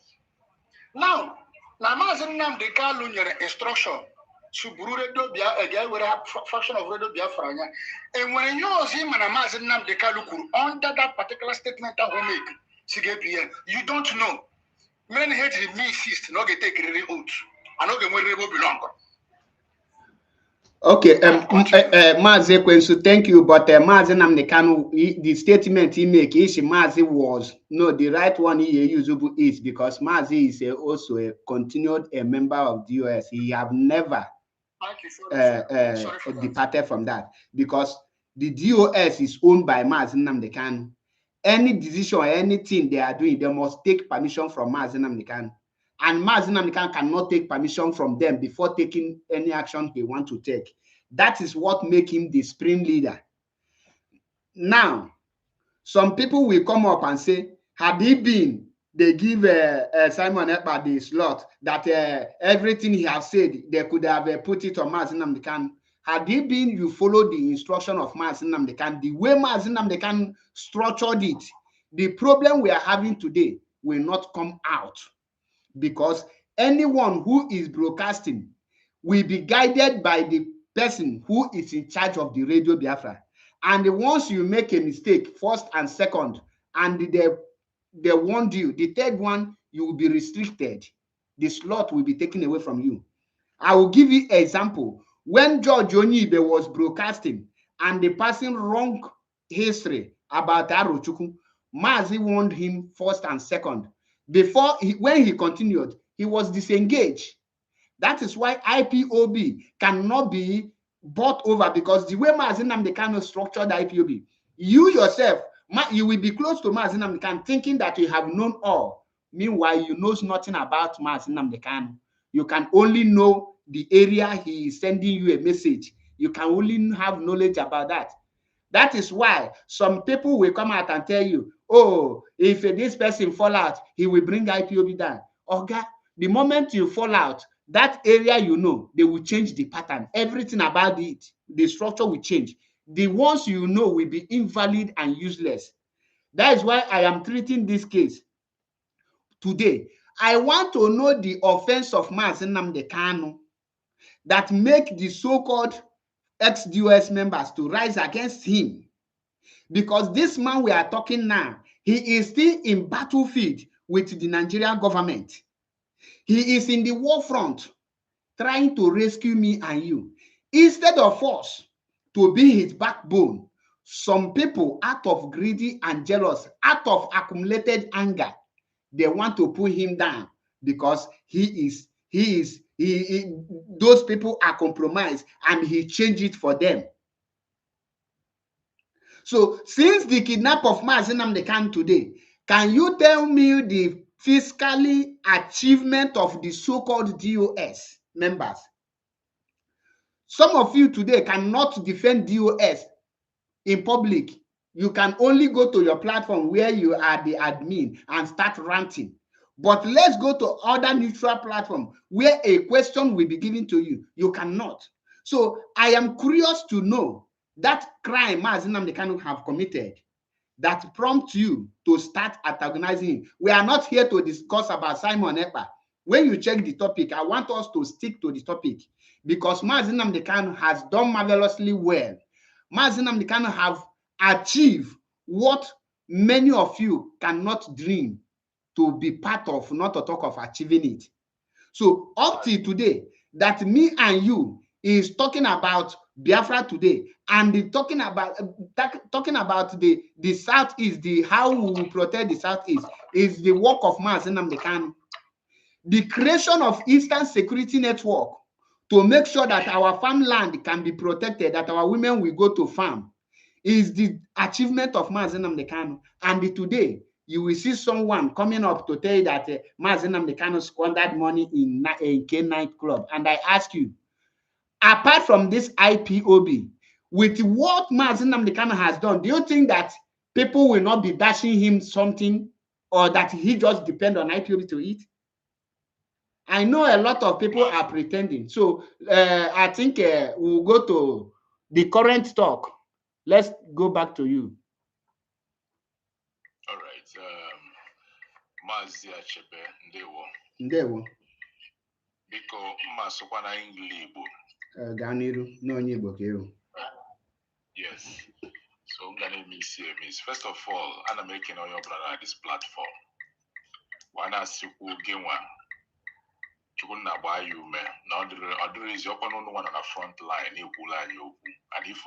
Now Mazi Nnamdi Kanu instruction. Suburu do bia again with a faction of Radio Biafra. And when you see Mazi Nnamdi Kanu under that particular statement that we make, you don't know. Men hate me insist not get take really out. I know where they belong. Okay, Mazi Kwensu, thank you. But Mazi Nnamdi Kanu, the statement he make, Mazi was no, the right one he usable is because Mazi is also a continued a member of DOS. He have never departed from that because the DOS is owned by Mazi Nnamdi Kanu. Any decision or anything they are doing, they must take permission from Mazi Nnamdi Kanu. And Mazi Nnamdi Kanu cannot take permission from them before taking any action he want to take. That is what makes him the supreme leader. Now, some people will come up and say, had he been, they give Simon Ekpa the slot that everything he has said, they could have put it on Mazi Nnamdi Kanu. Had he been, you follow the instruction of Mazi Nnamdi Kanu, the way Mazi Nnamdi Kanu structured it, the problem we are having today will not come out because anyone who is broadcasting will be guided by the person who is in charge of the Radio Biafra. And once you make a mistake, first and second, and they warned you, the third one, you will be restricted. The slot will be taken away from you. I will give you an example. When George Onyibe was broadcasting and the person wrong history about Arochukwu, Mazi warned him first and second. When he continued, he was disengaged. That is why IPOB cannot be bought over because the way Mazi Nnamdi Kanu structured IPOB, you yourself, you will be close to Mazi Nnamdi Kanu thinking that you have known all. Meanwhile, you know nothing about Mazi Nnamdi Kanu. You can only know the area he is sending you a message. You can only have knowledge about that. That is why some people will come out and tell you, oh, if this person fall out, he will bring IPOB down. Okay, the moment you fall out, that area you know, they will change the pattern. Everything about it, the structure will change. The ones you know will be invalid and useless. That is why I am treating this case today. I want to know the offense of Mazi Nnamdi Kanu that make the so-called ex-DOS members to rise against him. Because this man we are talking now, he is still in battlefield with the Nigerian government. He is in the war front trying to rescue me and you. Instead of us to be his backbone, some people out of greedy and jealous, out of accumulated anger, they want to put him down because those people are compromised and he changed it for them. So since the kidnap of Mazi Nnamdi Kanu today, can you tell me the fiscally achievement of the so-called DOS members? Some of you today cannot defend DOS in public. You can only go to your platform where you are the admin and start ranting. But let's go to other neutral platform where a question will be given to you. You cannot. So I am curious to know that crime Mazi Nnamdi Kanu have committed that prompts you to start antagonizing him. We are not here to discuss about Simon Ekpa. When you check the topic, I want us to stick to the topic because Mazi Nnamdi Kanu has done marvelously well. Mazi Nnamdi Kanu have achieved what many of you cannot dream to be part of, not to talk of achieving it. So up till today, that me and you is talking about Biafra today and talking about the Southeast, how we will protect the Southeast is the work of Mazi Nnamdi Kanu. The creation of Eastern Security Network to make sure that our farmland can be protected, that our women will go to farm, is the achievement of Mazi Nnamdi Kanu. And today, you will see someone coming up to tell you that Mazi Nnamdi Kanu squandered money in K nightclub. And I ask you, apart from this IPOB, with what Mazi Nnamdi Kanu has done, do you think that people will not be dashing him something, or that he just depend on IPOB to eat? I know a lot of people are pretending. So I think we'll go to the current talk. Let's go back to you. All right. Mazi Achebe, ndewo. Ndewo. Biko mma sokwa na Igbo. Ganiru, no Igbo kero. Yes. So I'm gonna miss you, miss. First of all, I'm making all your brother at this platform. Wana siku genwa. Chukuna buy you man. Now the is your one on the front line, you and if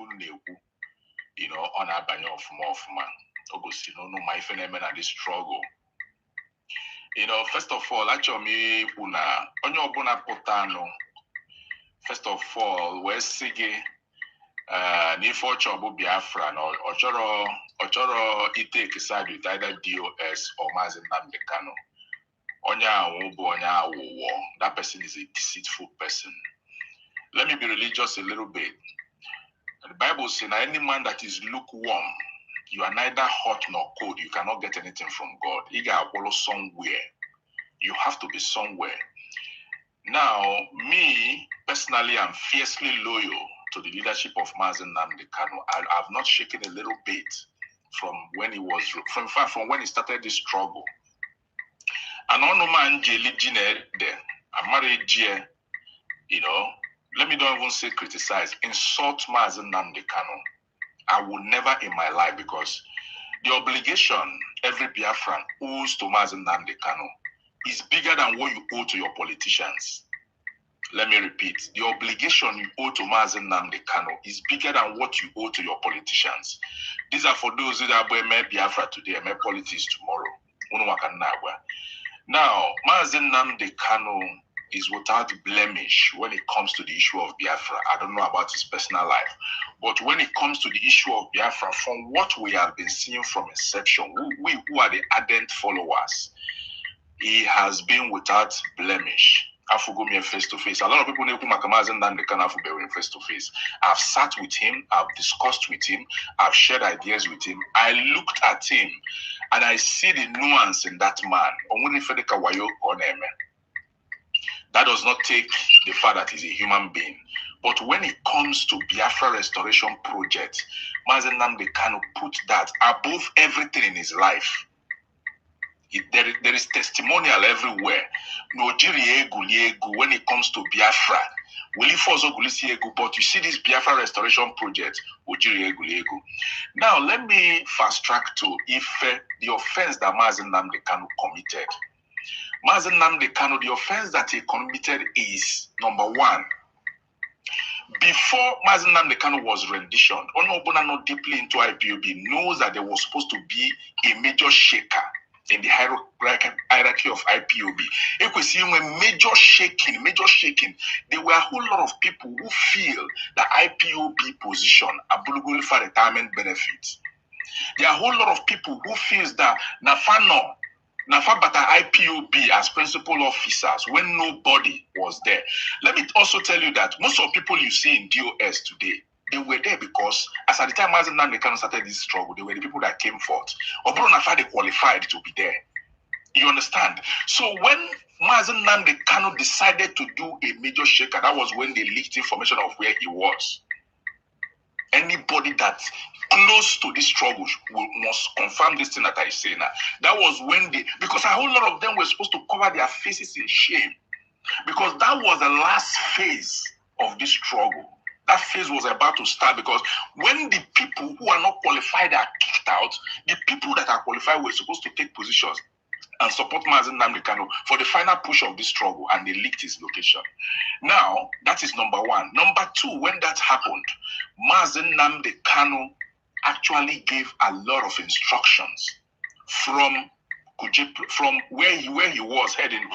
you know, on a banyo of more of man. August, no my phenomenon at this struggle. You know, first of all, actually, una onyo bona potano. First of all, where's Sige? N'ifo chobu Biafra no ochoro take side with either DOS or Mazi Nnamdi Kanu. That person is a deceitful person. Let me be religious a little bit. The Bible says that any man that is lukewarm, you are neither hot nor cold. You cannot get anything from God. You got to follow somewhere. You have to be somewhere. Now, me personally, I'm fiercely loyal to the leadership of Mazi Nnamdi Kanu. I've not shaken a little bit from when he was from when he started this struggle. And on man you know, let me don't even say criticize, insult Mazi Nnamdi Kanu. I would never in my life, because the obligation every Biafran owes to Mazi Nnamdi Kanu is bigger than what you owe to your politicians. Let me repeat, the obligation you owe to Mazi Nnamdi Kanu is bigger than what you owe to your politicians. These are for those that are may Biafra today, may politics tomorrow. Now, Mazi Nnamdi Kanu is without blemish when it comes to the issue of Biafra. I don't know about his personal life, but when it comes to the issue of Biafra, from what we have been seeing from inception, we who are the ardent followers, he has been without blemish. Afugumi face to face. A lot of people know Mazi Nnamdi Kanu face to face. I've sat with him, I've discussed with him, I've shared ideas with him. I looked at him and I see the nuance in that man. That does not take the fact that he's a human being. But when it comes to Biafra Restoration Project, Mazi Nnamdi Kanu put that above everything in his life. There is testimonial everywhere. When it comes to Biafra, but you see this Biafra Restoration Project. Now let me fast track to the offense that Mazi Nnamdi Kanu committed. Mazi Nnamdi Kanu, the offense that he committed is number one. Before Mazi Nnamdi Kanu was renditioned, Onobona not deeply into IPOB knows that there was supposed to be a major shaker in the hierarchy of IPOB. If we see when major shaking, there were a whole lot of people who feel the IPOB position a bulugul for retirement benefits. There are a whole lot of people who feels that Nafa Bata IPOB as principal officers when nobody was there. Let me also tell you that most of the people you see in DOS today, they were there because as at the time Mazi Nnamdi Kanu started this struggle, they were the people that came forth. Obro Nafa, they qualified to be there. You understand? So when Mazi Nnamdi Kanu decided to do a major shaker, that was when they leaked information of where he was. Anybody that's close to this struggle must confirm this thing that I say now. That was when because a whole lot of them were supposed to cover their faces in shame, because that was the last phase of this struggle. That phase was about to start, because when the people who are not qualified are kicked out, the people that are qualified were supposed to take positions and support Mazi Nnamdi Kanu for the final push of this struggle, and they leaked his location. Now, that is number one. Number two, when that happened, Mazi Nnamdi Kanu actually gave a lot of instructions from where he was heading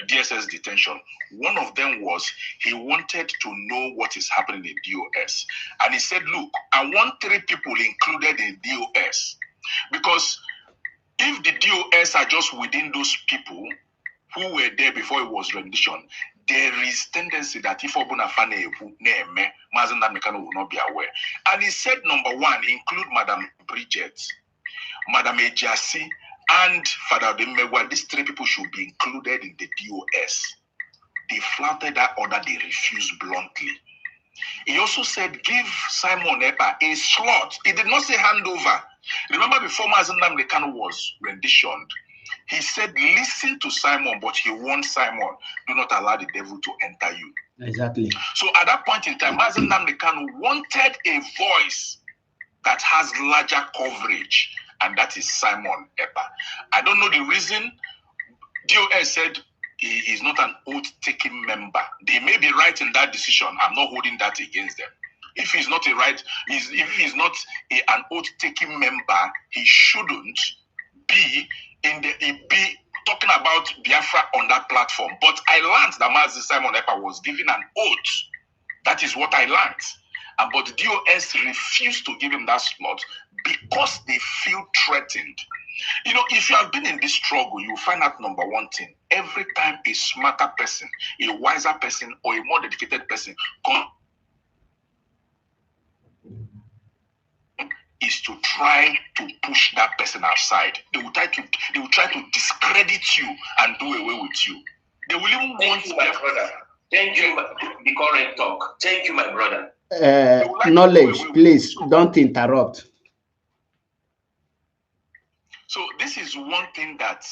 DSS detention. One of them was he wanted to know what is happening in DOS. And he said, look, I want 3 people included in DOS, because if the DOS are just within those people who were there before it was rendition, there is tendency that if Obuna Fane name, Mazi Nnamdi Kanu will not be aware. And he said, number one, include Madam Bridget, Madam Ejasi, and Father Odemegwa. These three people should be included in the DOS. They flouted that order, they refused bluntly. He also said, give Simon Ekpa a slot. He did not say handover. Remember, before Mazi Nnamdi Kanu was renditioned, he said, listen to Simon, but he warned Simon, do not allow the devil to enter you. Exactly. So at that point in time, Mazi Nnamdi Kanu wanted a voice that has larger coverage, and that is Simon Ekpa. I don't know the reason. DOS said he is not an oath-taking member. They may be right in that decision. I'm not holding that against them. If he's not an oath-taking member, he shouldn't be talking about Biafra on that platform. But I learned that Mazi Simon Ekpa was given an oath. That is what I learned. But the DOS refused to give him that slot because they feel threatened. You know, if you have been in this struggle, you will find out number one thing. Every time a smarter person, a wiser person, or a more dedicated person is to try to push that person aside. They will try to discredit you and do away with you. They will even Thank you, my brother. Thank you, the current talk. Thank you, my brother. Knowledge, please don't interrupt. So this is one thing that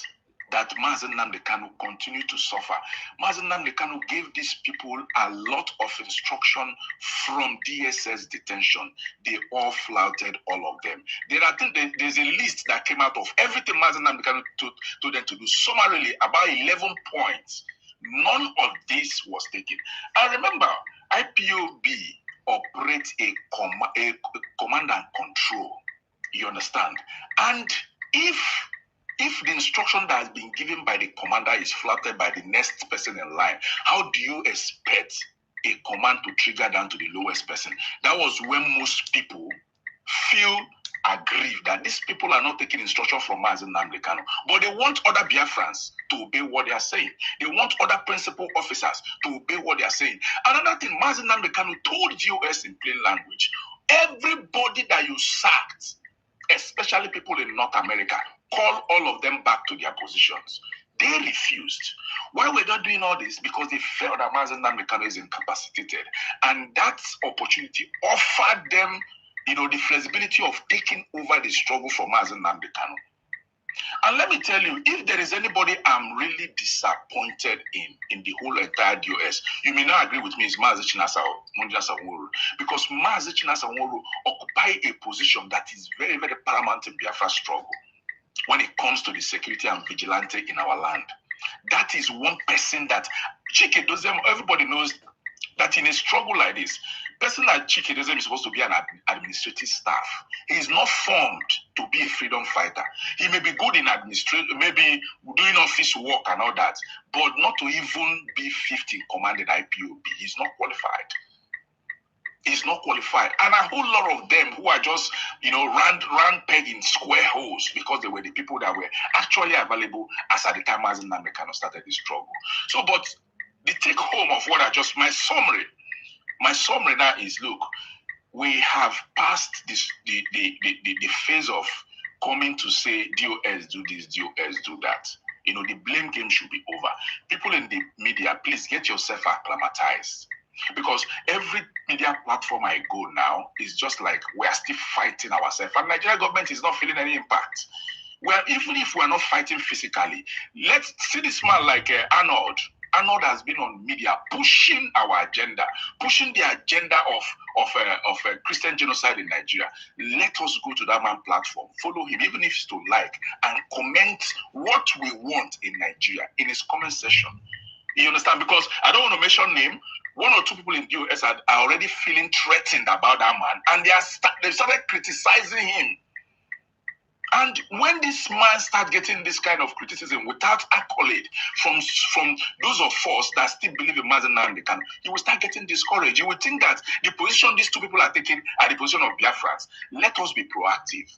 Mazi Nnamdi Kanu continued to suffer. Mazi Nnamdi Kanu gave these people a lot of instruction from DSS detention. They all flouted all of them. There's a list that came out of everything Mazi Nnamdi Kanu told them to do. Summarily, about 11 points. None of this was taken. And remember, IPOB operates a command and control. You understand? And if the instruction that has been given by the commander is flouted by the next person in line, how do you expect a command to trigger down to the lowest person? That was when most people feel aggrieved that these people are not taking instruction from Mazi Nnamdi Kanu, but they want other Biafrans to obey what they are saying. They want other principal officers to obey what they are saying. Another thing, Mazi Nnamdi Kanu told US in plain language, everybody that you sacked, especially people in North America, call all of them back to their positions. They refused. Why were they doing all this? Because they felt that Mazi Nnamdi Kanu is incapacitated. And that opportunity offered them, the flexibility of taking over the struggle for Mazi Nnamdi Kanu. And let me tell you, if there is anybody I'm really disappointed in the whole entire DOS, you may not agree with me, it's Mazi Nnamdi Kanu, because Mazi Nnamdi Kanu occupy a position that is very, very paramount in Biafra struggle when it comes to the security and vigilante in our land. That is one person that Chike Dozem, everybody knows that in a struggle like this, person like Chike Dozem is supposed to be an administrative staff. He is not formed to be a freedom fighter. He may be good in administration, maybe doing office work and all that, but not to even be 50 in command in IPOB. He's not qualified. He's not qualified. And a whole lot of them who are just, round peg in square holes because they were the people that were actually available as at the time Mazi Nnamdi Kanu started the struggle. So, but the take home of what my summary now is, look, we have passed the phase of coming to say DOS do this, DOS do that. The blame game should be over. People in the media, please get yourself acclimatized. Because every media platform I go now is just like we're still fighting ourselves. And Nigeria government is not feeling any impact. Well, even if we're not fighting physically, let's see this man like Arnold. Arnold has been on media pushing our agenda, pushing the agenda of Christian genocide in Nigeria. Let us go to that man platform, follow him, even if it's to like, and comment what we want in Nigeria in his comment section. You understand? Because I don't want to mention name. One or two people in the US are already feeling threatened about that man, and they've started criticizing him. And when this man starts getting this kind of criticism without accolade from those of us that still believe in Mazi Nnamdi Kanu, you will start getting discouraged. You will think that the position these two people are taking are the position of Biafrans. Let us be proactive.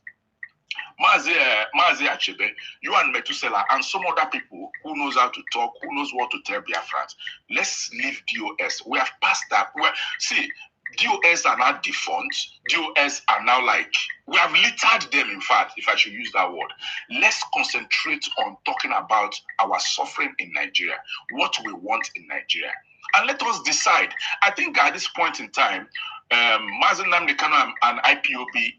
Mazi Achebe, you and Methuselah, and some other people who knows how to talk, who knows what to tell Biafrans. Let's leave DOS. We have passed that. See, DOS are now defunct. DOS are now like, we have littered them, in fact, if I should use that word. Let's concentrate on talking about our suffering in Nigeria, what we want in Nigeria. And let us decide. I think at this point in time, Mazi Nnamdi Kanu and IPOB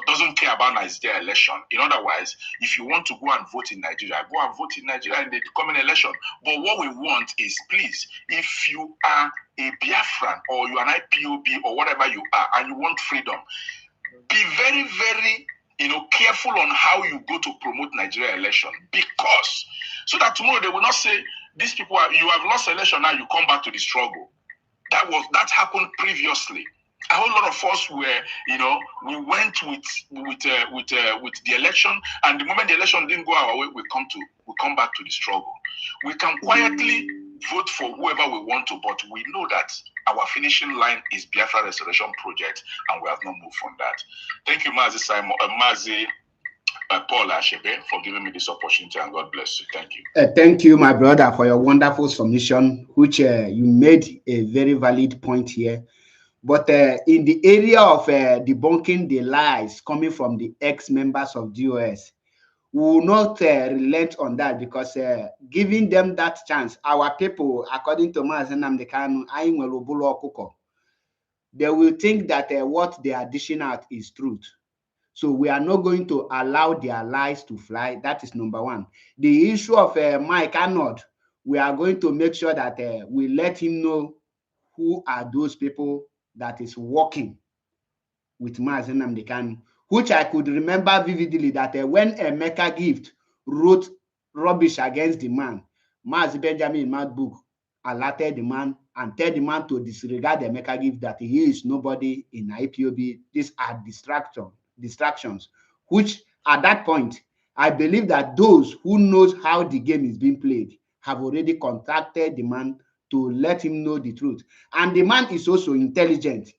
doesn't care about Nigeria election. In other words, if you want to go and vote in Nigeria, go and vote in Nigeria in the coming election. But what we want is, please, if you are a Biafran or you are an IPOB or whatever you are, and you want freedom, be very, very careful on how you go to promote Nigeria election, because so that tomorrow they will not say these people you have lost election, now you come back to the struggle. That happened previously. A whole lot of us were, we went with the election, and the moment the election didn't go our way, we come back to the struggle. We can quietly vote for whoever we want to, but we know that our finishing line is Biafra Restoration Project, and we have not moved from that. Thank you, Mazi Paul Achebe, for giving me this opportunity, and God bless you. Thank you. Thank you, my brother, for your wonderful submission, which you made a very valid point here. But in the area of debunking the lies coming from the ex-members of DOS, we will not relent on that, because giving them that chance, our people, according to Mazi Nnamdi Kanu, they will think that what they are dishing out is truth. So we are not going to allow their lies to fly. That is number one. The issue of Mike Arnold, we are going to make sure that we let him know who are those people that is working with Mazi Nnamdi Kanu, which I could remember vividly that when Emeka Gift wrote rubbish against the man, Mazi Benjamin Madbook alerted the man and tell the man to disregard Emeka Gift, that he is nobody in IPOB. These are distractions, which at that point, I believe that those who knows how the game is being played have already contacted the man to let him know the truth. And the man is also intelligent,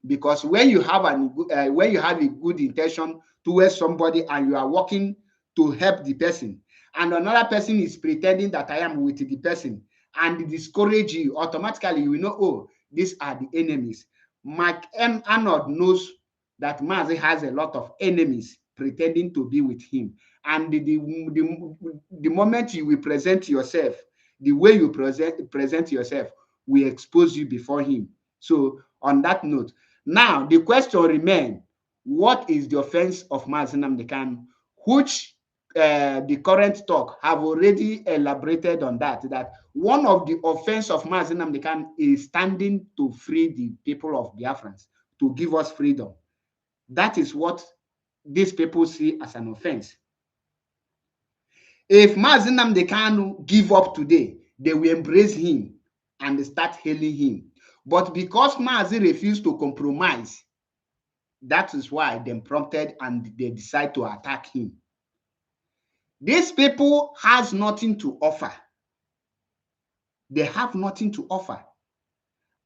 because when you have a good intention towards somebody and you are working to help the person, and another person is pretending that I am with the person and discourage you, automatically you will know, oh, these are the enemies. Mike M. Arnold knows that Mazi has a lot of enemies pretending to be with him. And the moment you will present yourself, the way you present yourself will expose you before him. So on that note, now the question remains, what is the offense of Mazi Nnamdi Kanu, which the current talk have already elaborated on that one of the offense of Mazi Nnamdi Kanu is standing to free the people of Biafrans, to give us freedom. That is what these people see as an offense. If Mazi Nnamdi Kanu give up today, they will embrace him and start hailing him. But because Mazi refused to compromise, that is why they prompted and they decide to attack him. These people has nothing to offer. They have nothing to offer.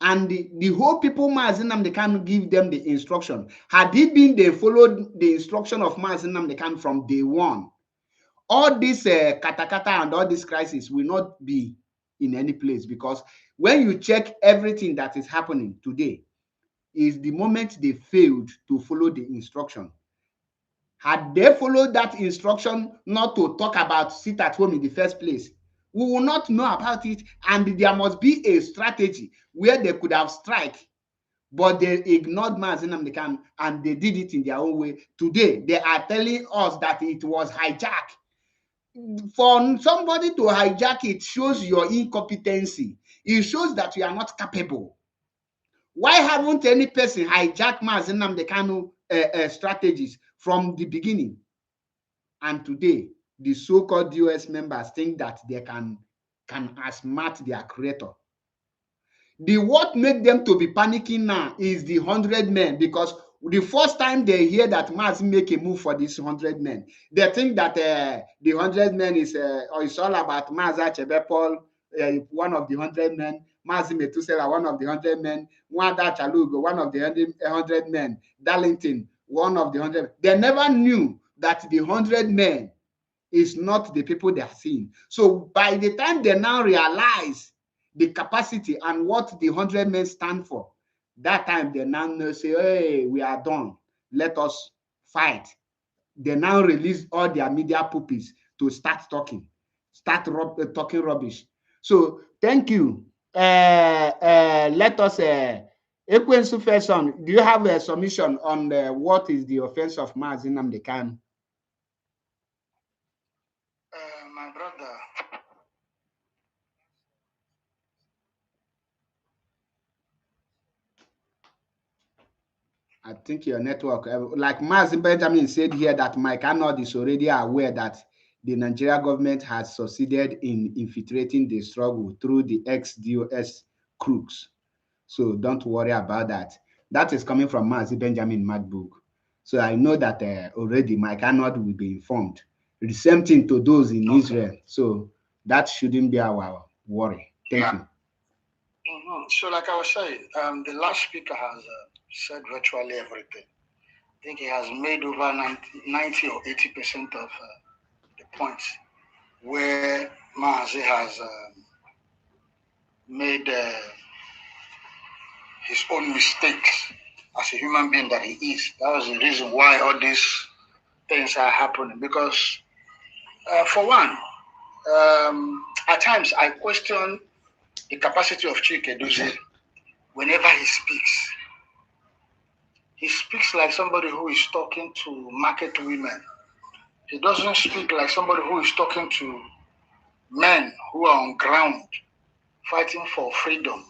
And the whole people Mazi Nnamdi Kanu give them the instruction. Had it been they followed the instruction of Mazi Nnamdi Kanu from day one, all this katakata and all this crisis will not be in any place, because when you check everything that is happening today, is the moment they failed to follow the instruction. Had they followed that instruction not to talk about sit at home in the first place, we will not know about it, and there must be a strategy where they could have strike, but they ignored Mazi Nnamdi Kanu and they did it in their own way. Today, they are telling us that it was hijacked. For somebody to hijack it shows your incompetency. It shows that you are not capable. Why haven't any person hijacked Mazi Nnamdi Kanu strategies from the beginning? And today, the so-called US members think that they can outsmart their creator. What made them to be panicking now is the 100 men, because the first time they hear that Mazi make a move for these 100 men, they think that the 100 men is all about Mazi Achebe Paul, one of the 100 men, Mazi Methuselah, one of the 100 men, Nwada Chalugo, one of the 100 men, Darlington, one of the 100. They never knew that the 100 men is not the people they are seeing. So by the time they now realize the capacity and what the 100 men stand for, that time they now say, hey, we are done. Let us fight. They now release all their media puppies to start talking, talking rubbish. So thank you. Let us Ekwensu first on. Do you have a submission on what is the offense of Mazi Nnamdi Kanu? My brother, I think your network, like Mazi Benjamin said here, that Mike Arnold is already aware that the Nigeria government has succeeded in infiltrating the struggle through the ex-DOS crooks. So don't worry about that. That is coming from Mazi Benjamin MacBook. So I know that already Mike Arnold will be informed. The same thing to those in Israel. So that shouldn't be our worry. Thank you. So like I was saying, the last speaker has said virtually everything. I think he has made over 90 or 80% of the points where Mazi has made his own mistakes as a human being that he is. That was the reason why all these things are happening. Because, for one, at times I question the capacity of Chike Dozie whenever he speaks. He speaks like somebody who is talking to market women. He doesn't speak like somebody who is talking to men who are on ground fighting for freedom.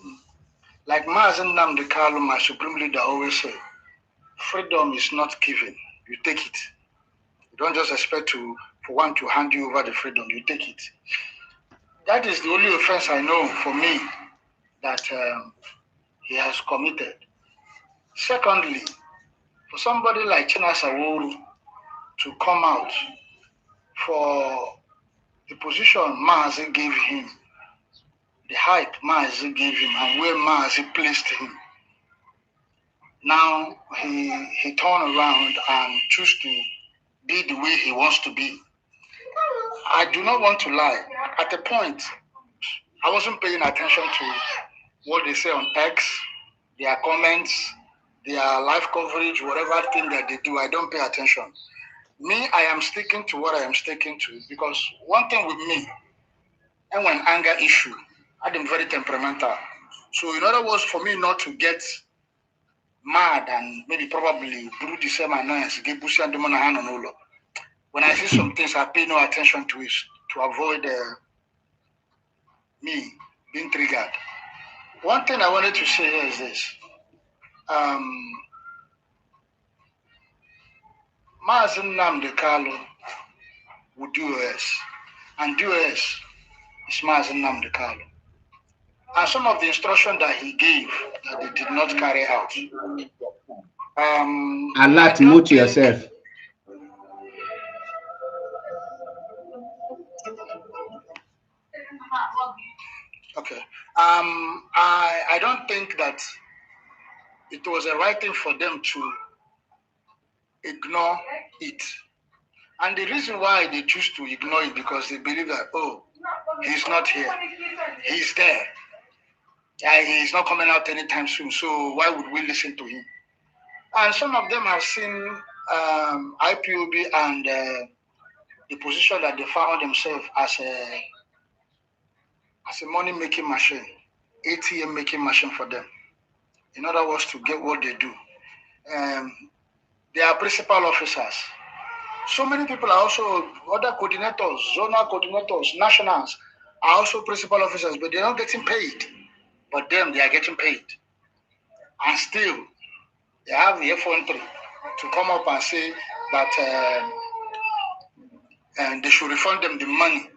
Like Mazi Nnamdi Kanu, my supreme leader, always say, freedom is not given. You take it. You don't just expect for one to hand you over the freedom. You take it. That is the only offense I know for me that he has committed. Secondly, for somebody like Chinasa Woru to come out for the position Mazi gave him, the height Mazi gave him, and where Mazi placed him. Now he turned around and choose to be the way he wants to be. I do not want to lie. At a point, I wasn't paying attention to what they say on X, their comments, their live coverage, whatever thing that they do. I don't pay attention. Me, I am sticking to what I am sticking to, because one thing with me, and when anger issue, I am very temperamental. So in other words, for me not to get mad and maybe probably do the same annoyance, when I see some things, I pay no attention to it to avoid me being triggered. One thing I wanted to say here is this. Mazi Nnamdi Kanu would do us, and do us is Mazi Nnamdi Kanu. And some of the instruction that he gave that they did not carry out. Allah, mute yourself. Okay. I don't think that it was a right thing for them to ignore it. And the reason why they choose to ignore it, because they believe that, oh, he's not here. He's there. He's not coming out anytime soon. So why would we listen to him? And some of them have seen IPOB and the position that they found themselves as a money-making machine, ATM making machine for them. In other words, to get what they do. They are principal officers. So many people are also other coordinators, zonal coordinators, nationals are also principal officers, but they're not getting paid. But them, they are getting paid. And still, they have the effrontery to come up and say that they should refund them the money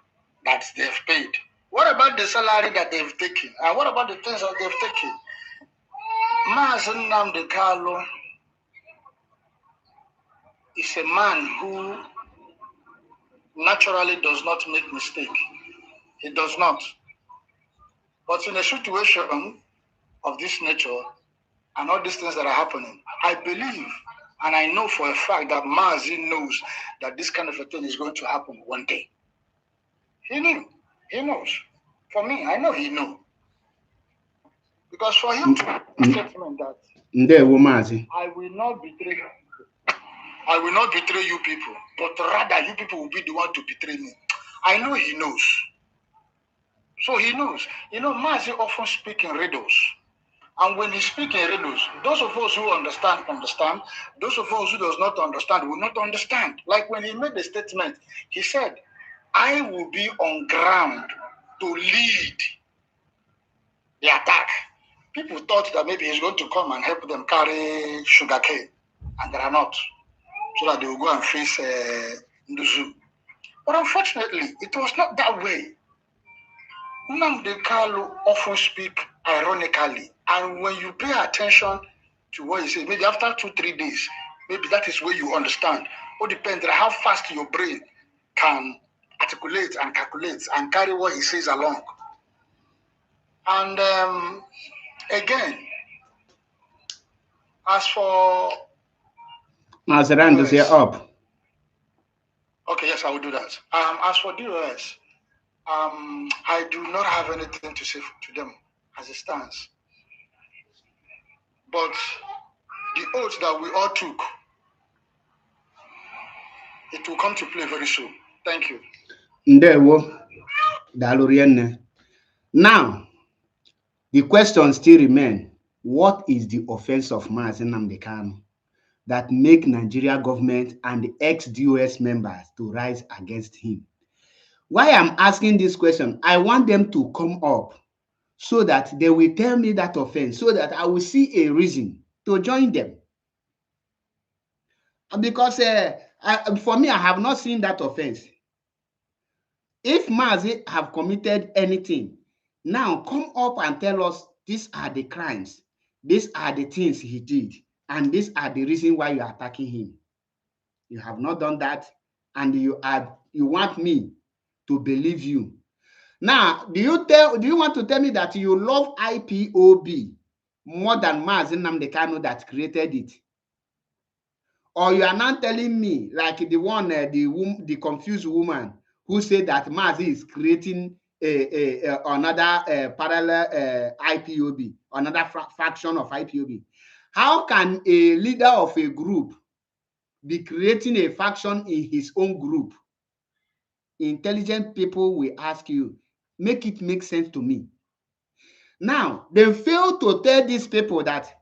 that they've paid. What about the salary that they've taken? And what about the things that they've taken? Mazi Nnamdi Kanu is a man who naturally does not make mistake. He does not. But in a situation of this nature and all these things that are happening, I believe And I know for a fact that Mazi knows that this kind of a thing is going to happen one day. He knew. He knows. For me, I know he knew. Because for him to make a statement that I will not betray you. I will not betray you people, but rather you people will be the one to betray me. I know he knows. So he knows. You know, Mazi often speaks in riddles. And when he speaks in riddles, those of us who understand, understand. Those of us who does not understand will not understand. Like when he made the statement, he said, I will be on ground to lead the attack. People thought that maybe he's going to come and help them carry sugarcane, and they are not, so that they will go and face Nduzu. But unfortunately, it was not that way. Nnamdi Kanu often speak ironically, and when you pay attention to what he says, maybe after 2-3 days, maybe that is where you understand. It depends on how fast your brain can articulate and calculate and carry what he says along. And again, as for Mazeran to say up. Okay, yes, I will do that. As for DOS, I do not have anything to say to them as it stands. But the oath that we all took, it will come to play very soon. Thank you. Now, the question still remains: what is the offense of Mazi Nnamdi Kanu that make Nigeria government and the ex-DOS members to rise against him? Why I'm asking this question, I want them to come up so that they will tell me that offense, so that I will see a reason to join them. Because for me, I have not seen that offense. If Mazi have committed anything, now come up and tell us these are the crimes, these are the things he did, and these are the reasons why you are attacking him. You have not done that, and you want me to believe you. Now, do you want to tell me that you love IPOB more than Mazi Nnamdi Kanu that created it? Or you are not telling me, like the one, the confused woman who said that Mazi is creating another parallel IPOB, another faction of IPOB. How can a leader of a group be creating a faction in his own group? Intelligent people will ask you, make it make sense to me. Now, they fail to tell these people that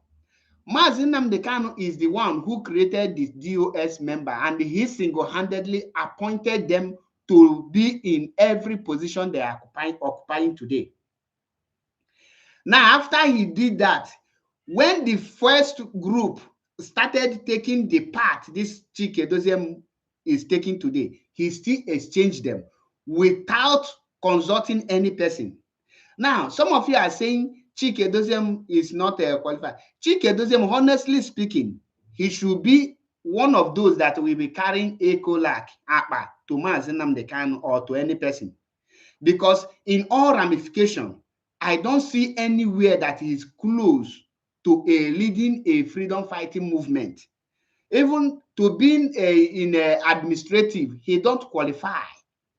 Mazi Nnamdi Kanu is the one who created this DOS member, and he single-handedly appointed them to be in every position they are occupying today. Now, after he did that, when the first group started taking the path this Chike Doziem is taking today, he still exchanged them without consulting any person. Now, some of you are saying Chike Doziem is not qualified. Chike Doziem, honestly speaking, he should be one of those that will be carrying ECOLAC to Mazi Nnamdi Kanu or to any person. Because in all ramifications, I don't see anywhere that he is close to leading a freedom fighting movement. Even to being in administrative, he don't qualify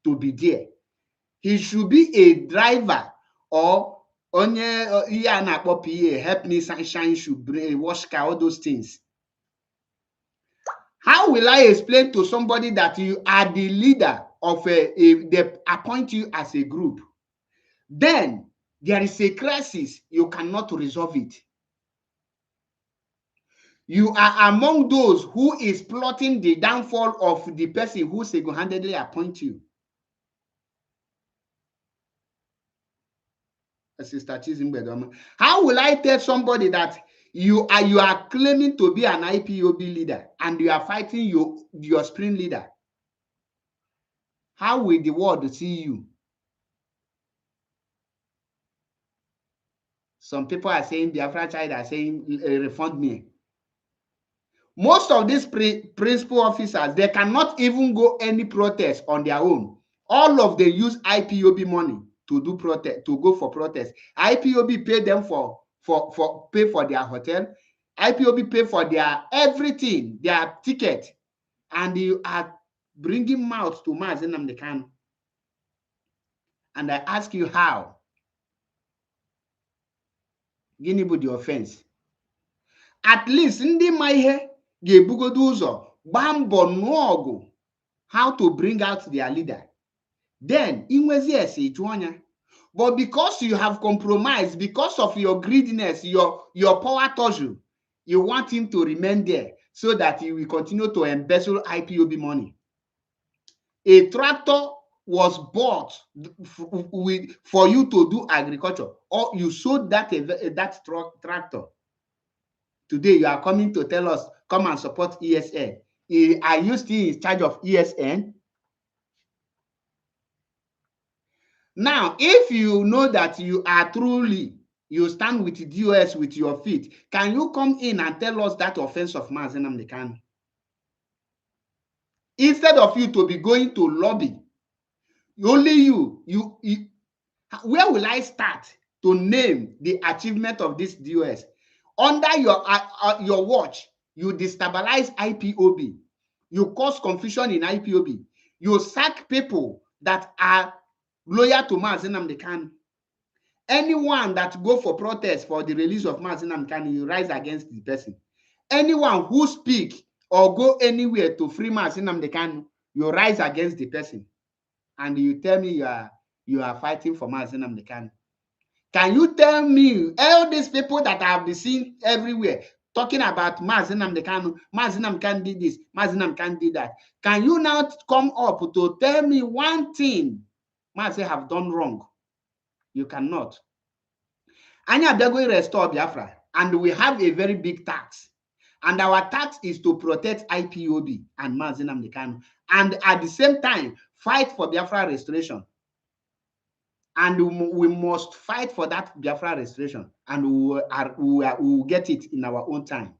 to be there. He should be a driver or onye PA, help me sunshine, should wash car, all those things. How will I explain to somebody that you are the leader of they appoint you as a group? Then there is a crisis, you cannot resolve it. You are among those who is plotting the downfall of the person who single-handedly appoint you. Sister Chizimbedoma, how will I tell somebody that you are claiming to be an IPOB leader and you are fighting your spring leader? How will the world see you? Some people are saying, Biafra child are saying, refund me. Most of these principal officers, they cannot even go any protest on their own. All of them use IPOB money to do protest, to go for protest. IPOB pay them pay for their hotel. IPOB pay for their everything, their ticket, and you are bringing mouth to Mazi Nnamdi Kanu. And I ask you how? Gịnị bụ the offense? At least ndị ma ihe ga-ebugodo ụzọ gbaa mbọ nụọ ọgụ how to bring out their leader. Then inwezi ese ịjụ ọnya. But because you have compromised, because of your greediness, your power torture, you want him to remain there so that he will continue to embezzle IPOB money. A tractor was bought for you to do agriculture, or you sold that tractor. Today you are coming to tell us, come and support ESN. Are you still in charge of ESN? Now, if you know that you are truly, you stand with the DOS with your feet, can you come in and tell us that offense of Mazi Nnamdi Kanu? Instead of you to be going to lobby, only you, where will I start to name the achievement of this DOS? Under your watch, you destabilize IPOB. You cause confusion in IPOB. You sack people that are loyal to Mazi Nnamdi Kanu. Anyone that go for protest for the release of Mazi Nnamdi Kanu, you rise against the person. Anyone who speak or go anywhere to free Mazi Nnamdi Kanu, you rise against the person. And you tell me you are fighting for Mazi Nnamdi Kanu. Can you tell me all these people that I have been seeing everywhere talking about Mazi Nnamdi Kanu, Mazi Nnamdi Kanu did this, Mazi Nnamdi Kanu did that? Can you now come up to tell me one thing Mazi have done wrong? You cannot. Anya Abia restore Biafra, and we have a very big tax. And our tax is to protect IPOB and Mazi Nnamdi Kanu, and at the same time fight for Biafra restoration. And we must fight for that Biafra restoration, and we will get it in our own time.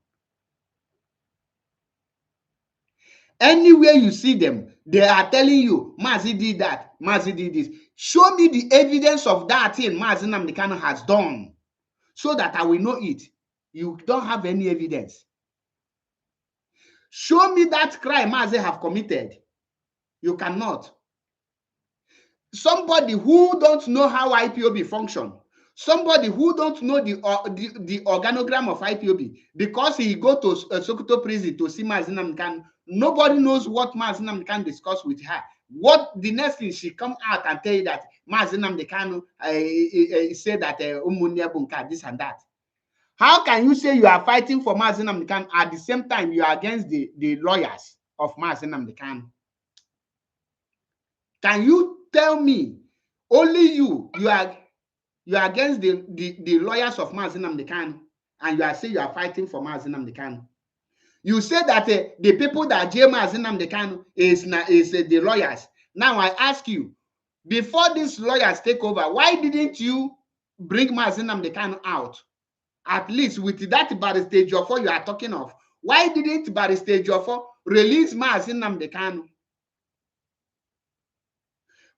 Anywhere you see them, they are telling you, Mazi did that, Mazi did this. Show me the evidence of that thing Mazi Nnamdi Kanu has done, so that I will know it. You don't have any evidence. Show me that crime Mazi have committed. You cannot. Somebody who don't know how IPOB function, somebody who don't know the organogram of IPOB, because he go to Sokoto prison to see Mazi Nnamdi Kanu, nobody knows what Mazi Nnamdi Kanu discuss with her. What the next thing she come out and tell you that Mazi Nnamdi Kanu say that bunka this and that. How can you say you are fighting for Mazi Nnamdi Kanu at the same time you are against the lawyers of Mazi Nnamdi Kanu? Can you tell me only you are against the lawyers of Mazi Nnamdi Kanu, and you are saying you are fighting for Mazi Nnamdi Kanu? You say that the people that jail Mazi Nnamdi Kanu is the lawyers. Now I ask you, before these lawyers take over, why didn't you bring Mazi Nnamdi Kanu out? At least with that Barrister Jofo you are talking of. Why didn't Barrister Jofo release Mazi Nnamdi Kanu?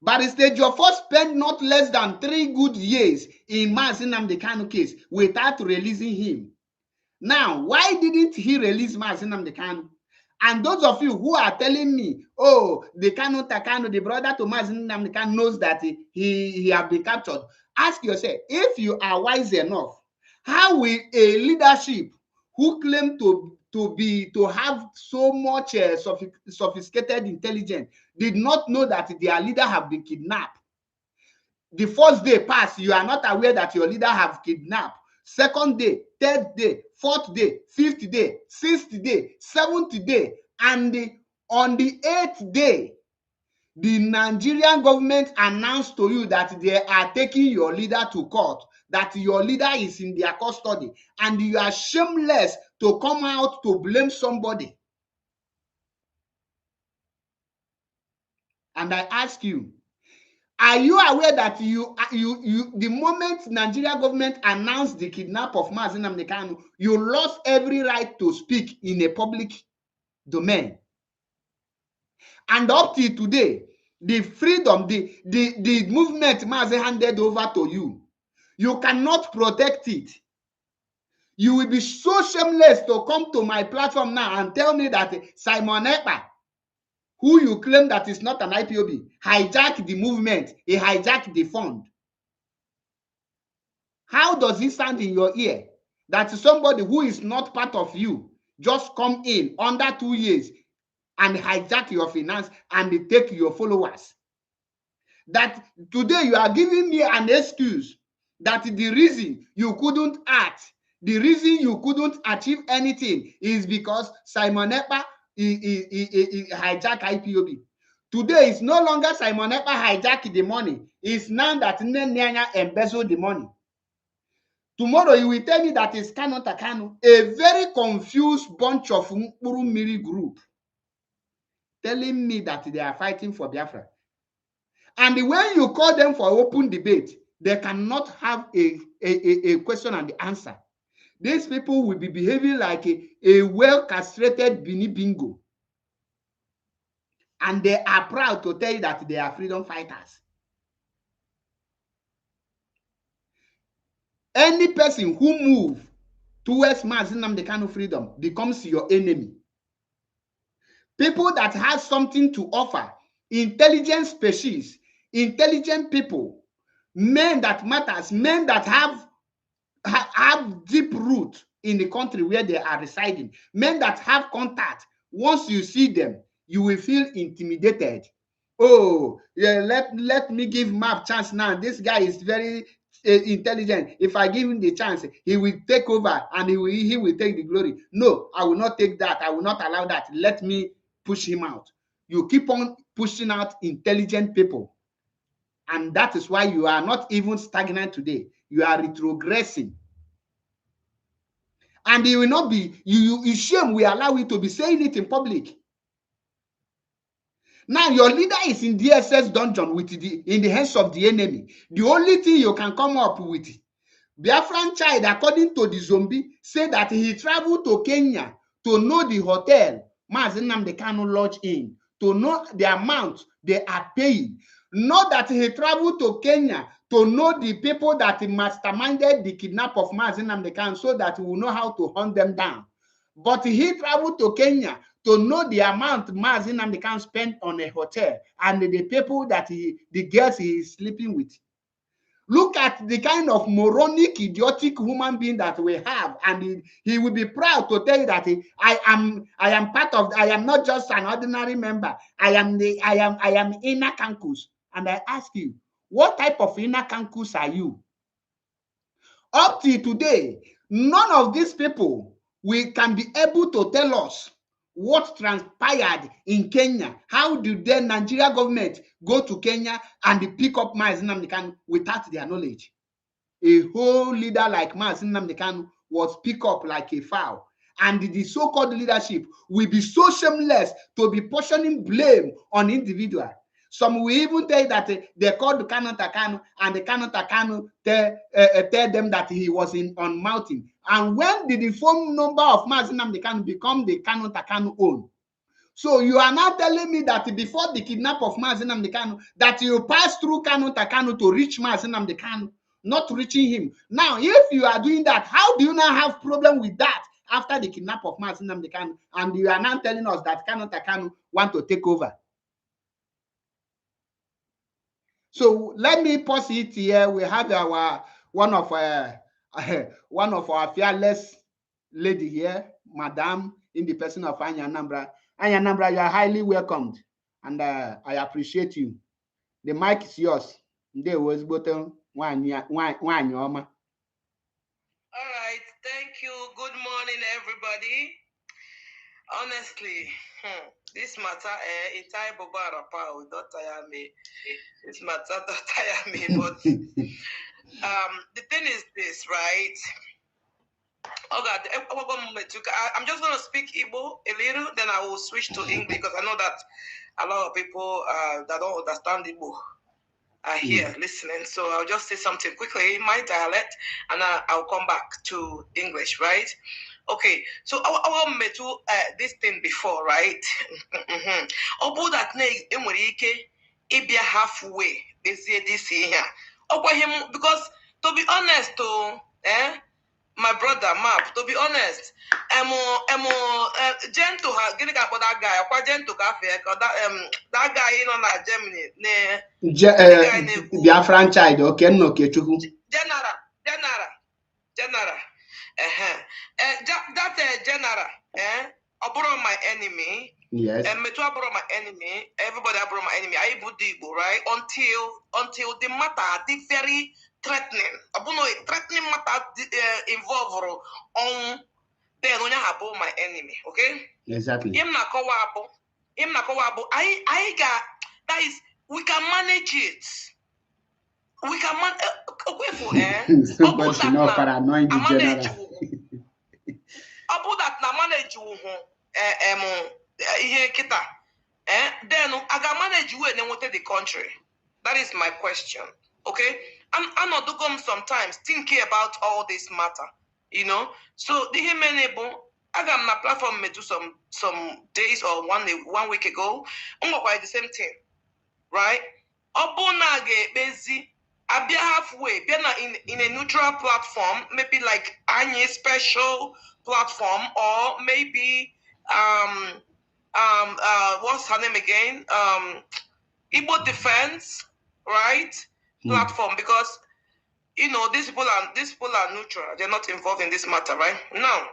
Barrister Jofo spent not less than 3 good years in Mazi Nnamdi Kanu case without releasing him. Now, why didn't he release Mazi Nnamdi Kanu? And those of you who are telling me, oh, the Kanu Takano, the brother to Mazi Nnamdi Kanu, knows that he have been captured, ask yourself, if you are wise enough, how will a leadership who claim to have so much sophisticated intelligence did not know that their leader have been kidnapped? The first day passed, you are not aware that your leader have kidnapped. Second day, third day, fourth day, fifth day, sixth day, seventh day, and on the 8th day, the Nigerian government announced to you that they are taking your leader to court, that your leader is in their custody, and you are shameless to come out to blame somebody. And I ask you, are you aware that the moment Nigeria government announced the kidnap of Mazi Nnamdi Kanu, you lost every right to speak in a public domain? And up till today, the freedom, the movement Mazi handed over to you, you cannot protect it. You will be so shameless to come to my platform now and tell me that Simon Ekpa, who you claim that is not an IPOB, hijacked the movement, he hijacked the fund. How does it sound in your ear that somebody who is not part of you just come in under 2 years and hijack your finance and take your followers? That today you are giving me an excuse that the reason you couldn't act, the reason you couldn't achieve anything is because Simon Ekpa hijack IPOB. Today it's no longer Simon Ekpa hijack the money. It's now that Nnenya embezzled the money. Tomorrow you will tell me that it's Kanu Takanu, a very confused bunch of Mkpuru group, telling me that they are fighting for Biafra. And when you call them for open debate, they cannot have a question and the answer. These people will be behaving like a well-castrated Bini Bingo. And they are proud to tell you that they are freedom fighters. Any person who moves towards Mazi Nnamdi Kanu freedom becomes your enemy. People that have something to offer, intelligent species, intelligent people, men that matters, men that have deep root in the country where they are residing, men that have contact. Once you see them, you will feel intimidated. Oh, yeah, let me give Map chance now. This guy is very intelligent. If I give him the chance, he will take over and he will take the glory. No, I will not take that. I will not allow that. Let me push him out. You keep on pushing out intelligent people. And that is why you are not even stagnant today. You are retrogressing. And you will not be, you shame we allow you to be saying it in public. Now your leader is in DSS dungeon in the hands of the enemy. The only thing you can come up with, Biafran child, according to the zombie, said that he traveled to Kenya to know the hotel Mazi Nnamdi Kanu lodge in, to know the amount they are paying. Not that he traveled to Kenya to know the people that masterminded the kidnap of Mazi Nnamdi Kanu so that we will know how to hunt them down. But he traveled to Kenya to know the amount Mazi Nnamdi Kanu spent on a hotel and the people that the girls he is sleeping with. Look at the kind of moronic, idiotic human being that we have, and he will be proud to tell you that I am part of. I am not just an ordinary member. I am inner cankus. And I ask you, what type of inner cankus are you? Up till today, none of these people can be able to tell us what transpired in Kenya. How did the Nigeria government go to Kenya and pick up Mazi Nnamdi Kanu without their knowledge? A whole leader like Mazi Nnamdi Kanu was picked up like a fowl. And the so-called leadership will be so shameless to be portioning blame on individual. Some will even tell that they called Kanu Takanu, and the Kanu Takanu tell them that he was on mountain. And when did the phone number of Mazi Nnamdi Kanu become the Kanu Takanu own? So you are now telling me that before the kidnap of Mazi Nnamdi Kanu, that you passed through Kanu Takanu to reach Mazi Nnamdi Kanu, not reaching him. Now, if you are doing that, how do you now have problem with that after the kidnap of Mazi Nnamdi Kanu, and you are now telling us that Kanu Takanu want to take over? So let me pause it here. We have one of our fearless lady here, Madam, in the person of Anya Nambra. Anya Nambra, you are highly welcomed, and I appreciate you. The mic is yours. There was button one. All right, thank you. Good morning, everybody. Honestly, this matter, Itai Bobarapa will not tire me. This matter don't tire me, but the thing is this, right? Oh God, I'm just gonna speak Igbo a little, then I will switch to English because I know that a lot of people that don't understand Igbo are here listening. So I'll just say something quickly in my dialect, and I'll come back to English, right? Okay, so I met to this thing before, right? About that name, halfway. This here. Because to be honest, my brother Map, to be honest, gentle getting up that guy, quite gentle cafe, that guy in on Germany, their franchise, okay, no, General. That general, I borrow my enemy. Yes. And me too, I borrow my enemy. Everybody, I borrow my enemy. I put Igbo, right? Until the matter, the very threatening. I don't know, threatening matter involved on then when I have my enemy. Okay. Exactly. I got that is we can manage it. We can manage. Somebody should not paranoid the general. About that, na manage you here kita. Then I can manage you and then what the country. That is my question. Okay, I'm not doing sometimes thinking about all this matter. You know, so the humanable. I got my platform me do some days or 1 week ago. I'm quite the same thing, right? Obonage busy. I be halfway, be in a neutral platform, maybe like any special platform, or maybe what's her name again? Igbo Defense, right? Platform, because you know these people are neutral, they're not involved in this matter, right? Now,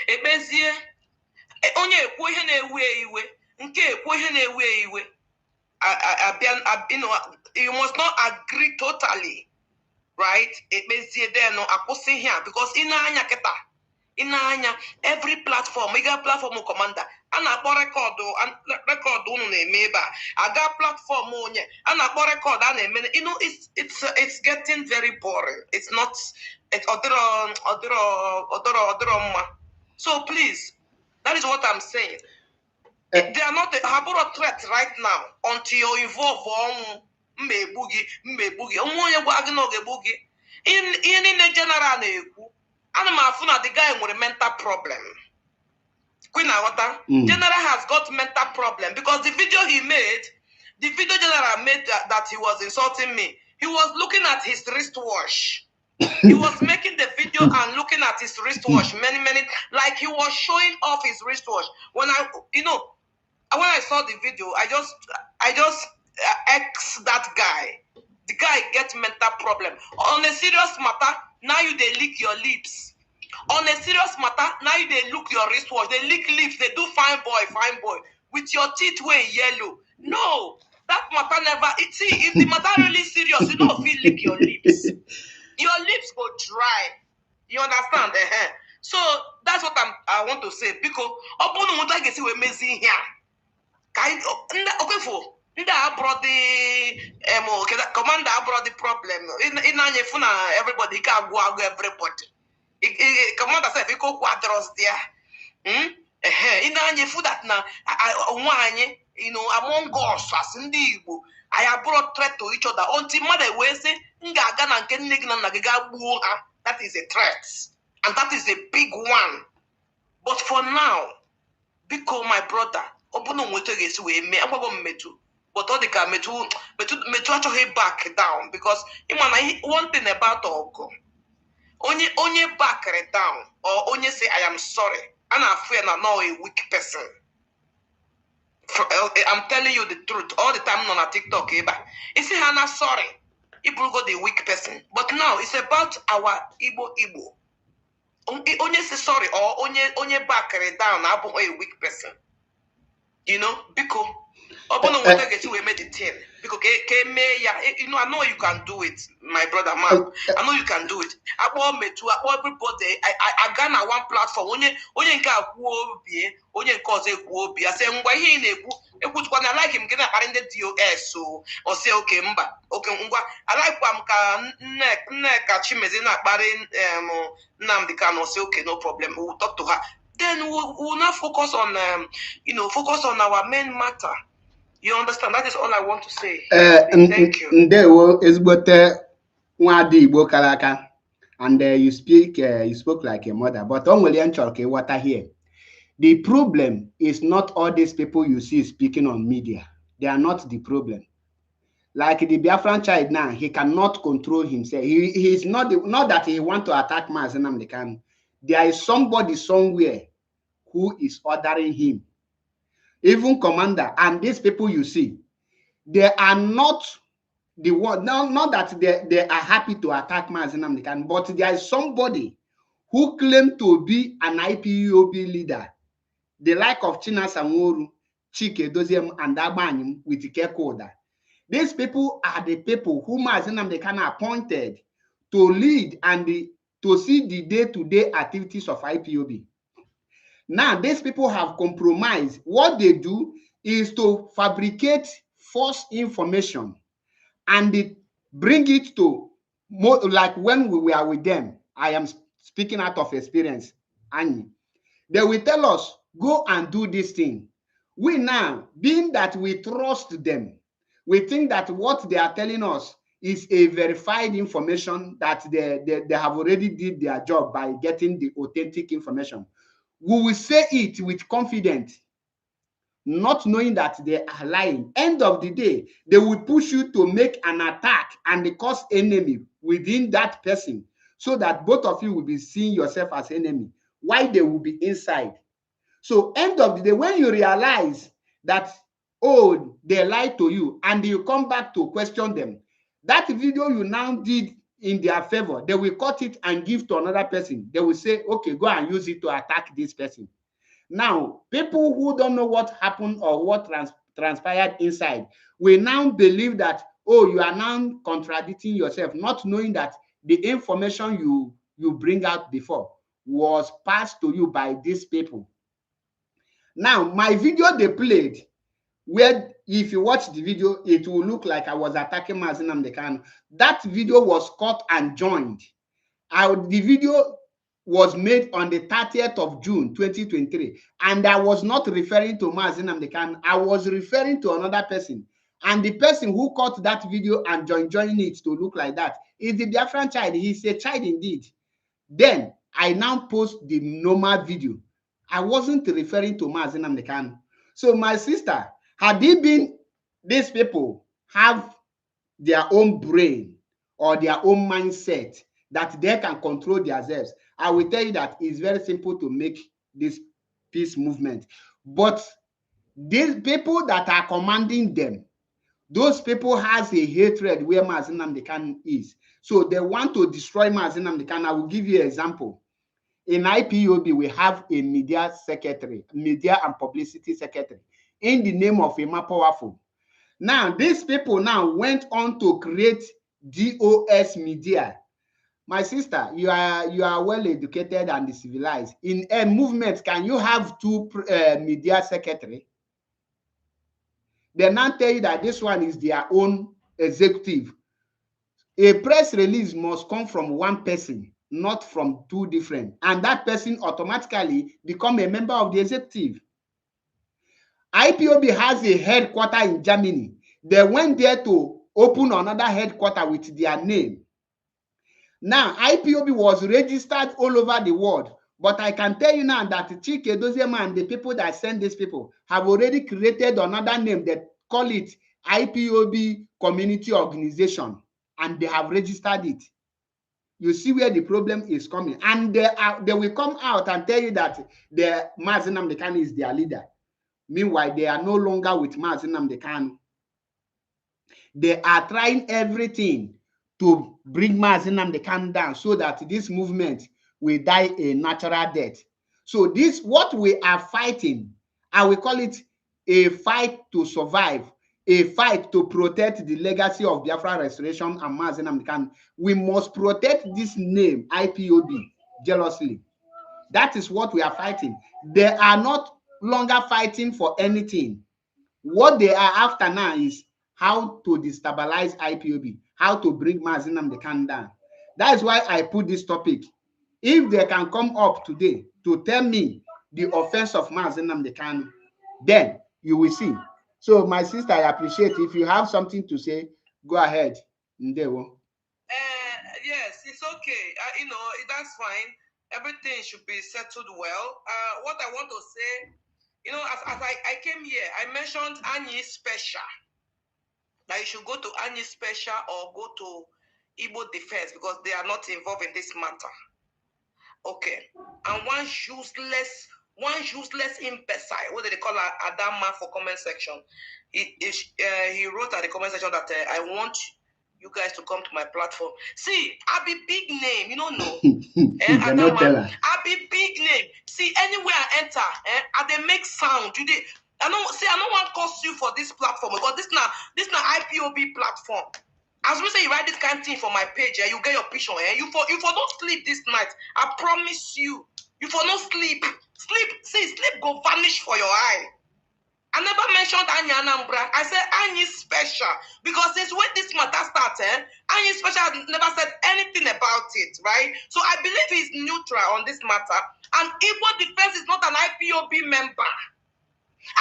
ebezie onye ekwu ihe na-ewe iwe, nke ekwu ihe na-ewe iwe. You know, you must not agree totally, right? It means there no akosi here because in anya every platform, we got platform commander. And I record on maybe I got platform on and I record and you know it's getting very boring. It's not it's other. So please, that is what I'm saying. They are not a threat right now until you involve on mmebugi. In general, the guy with a mental problem. Queen Awata, General has got mental problem because the video General made that he was insulting me. He was looking at his wristwatch. He was making the video and looking at his wristwatch many, like he was showing off his wristwatch. When I saw the video, I just X that guy. The guy gets mental problem. On a serious matter, now they lick your lips. On a serious matter, now they look your wristwatch. They lick lips. They do fine boy, with your teeth way yellow. No, that matter never. See, if the matter really serious, you don't feel lick your lips. Your lips go dry. You understand? So that's what I want to say. Because Obono want to see we Mazi here. Okay, for that brought the commander brought the problem. In everybody can go everybody. Commander said we go quadros there. In that now you know among us as in the I have brought threat to each other until mother will say that is a threat and that is a big one. But for now, because my brother obono nwete gesi we me agbabo mmetu but all the can metu actually back down because one thing about Ogo onye back down or onye say I am sorry and I feel not a weak person. I'm telling you the truth all the time on a TikTok. You see, Hannah, sorry, Igbo got the weak person, but now it's about our Igbo. Onye say sorry or onye back down, I'm a weak person. You know, because you know, I know you can do it, my brother man. I know you can do it. I want me to everybody. I got on one platform. Onye cause a I say, why he when I like him, get a DOS so or say okay, I like neck Chimezina Barin Nnamdi Kanu say okay, no problem. We'll talk to her. Then we'll now focus on focus on our main matter. You understand? That is all I want to say. Thank you. And you spoke like a mother, but only water here. The problem is not all these people you see speaking on media. They are not the problem. Like the Biafran child now, he cannot control himself. He is not that he want to attack Mazi Nnamdi Kanu. There is somebody somewhere who is ordering him. Even commander and these people you see, they are not the one. Not that they are happy to attack Mazi Nnamdi Kanu, but there is somebody who claim to be an IPOB leader, the like of Chinasa Nworu, Chike Doziem, and Agbanyim with Ikekoda. These people are the people who Mazi Nnamdi Kanu appointed to lead and to see the day-to-day activities of IPOB. Now, these people have compromised. What they do is to fabricate false information and they bring it to, like when we were with them. I am speaking out of experience, Annie. They will tell us, go and do this thing. We now, being that we trust them, we think that what they are telling us is a verified information, that they have already did their job by getting the authentic information. We will say it with confidence, not knowing that they are lying. End of the day, they will push you to make an attack and they cause enemy within that person, so that both of you will be seeing yourself as enemy, while they will be inside. So end of the day, when you realize that, oh, they lied to you, and you come back to question them, that video you now did in their favor, they will cut it and give to another person. They will say, okay, go and use it to attack this person. Now, people who don't know what happened or what transpired inside will now believe that, oh, you are now contradicting yourself, not knowing that the information you bring out before was passed to you by these people. Now, my video they played, where if you watch the video, it will look like I was attacking Mazi Nnamdi Kanu. That video was cut and joined. The video was made on the 30th of June 2023, and I was not referring to Mazi Nnamdi Kanu. I was referring to another person. And the person who cut that video and joined it to look like that is the Biafran child. He's a child indeed. Then I now post the normal video. I wasn't referring to Mazi Nnamdi Kanu. So my sister, had it been these people have their own brain or their own mindset that they can control themselves, I will tell you that it's very simple to make this peace movement. But these people that are commanding them, those people has a hatred where Mazi Nnamdi Kanu is. So they want to destroy Mazi Nnamdi Kanu. I will give you an example. In IPOB, we have a media secretary, media and publicity secretary, in the name of Emma Powerful. Now, these people now went on to create DOS Media. My sister, you are well educated and civilized. In a movement, can you have two media secretary? They now tell you that this one is their own executive. A press release must come from one person, not from two different. And that person automatically become a member of the executive. IPOB has a headquarter in Germany. They went there to open another headquarter with their name. Now, IPOB was registered all over the world. But I can tell you now that Chike Dozema and the people that send these people have already created another name. They call it IPOB Community Organization. And they have registered it. You see where the problem is coming. And they will come out and tell you that the Mazi Nnamdi Kanu is their leader. Meanwhile, they are no longer with Mazi Nnamdi Kanu. They are trying everything to bring Mazi Nnamdi Kanu down so that this movement will die a natural death. So this, what we are fighting, I will call it a fight to survive, a fight to protect the legacy of Biafra Restoration and Mazi Nnamdi Kanu. We must protect this name, IPOB, jealously. That is what we are fighting. They are not longer fighting for anything. What they are after now is how to destabilize IPOB, how to bring Mazi Nnamdi Kanu down. That is why I put this topic. If they can come up today to tell me the offense of Mazi Nnamdi Kanu, then you will see. So, my sister, I appreciate if you have something to say, go ahead. Ndewo. Yes, it's okay. That's fine. Everything should be settled well. What I want to say, as I came here, I mentioned Annie Special. that you should go to Anyi Special or go to Igbo Defense because they are not involved in this matter. Okay. And one useless imbecile, what do they call Adama for comment section? He wrote at the comment section that I want you guys to come to my platform. See, I be big name, you don't know. Adama, I be big name. See, anywhere I enter, I they make sound. I don't want to cost you for this platform because this not IPOB platform. As we say, you write this kind of thing for my page, you get your picture, you for don't sleep this night. I promise you, you for no sleep. Sleep go vanish for your eye. I never mentioned Anya Anambra. I said Anya Special because since when this matter started, Anya Special never said anything about it, right? So I believe he's neutral on this matter. And Igbo Defense is not an IPOB member.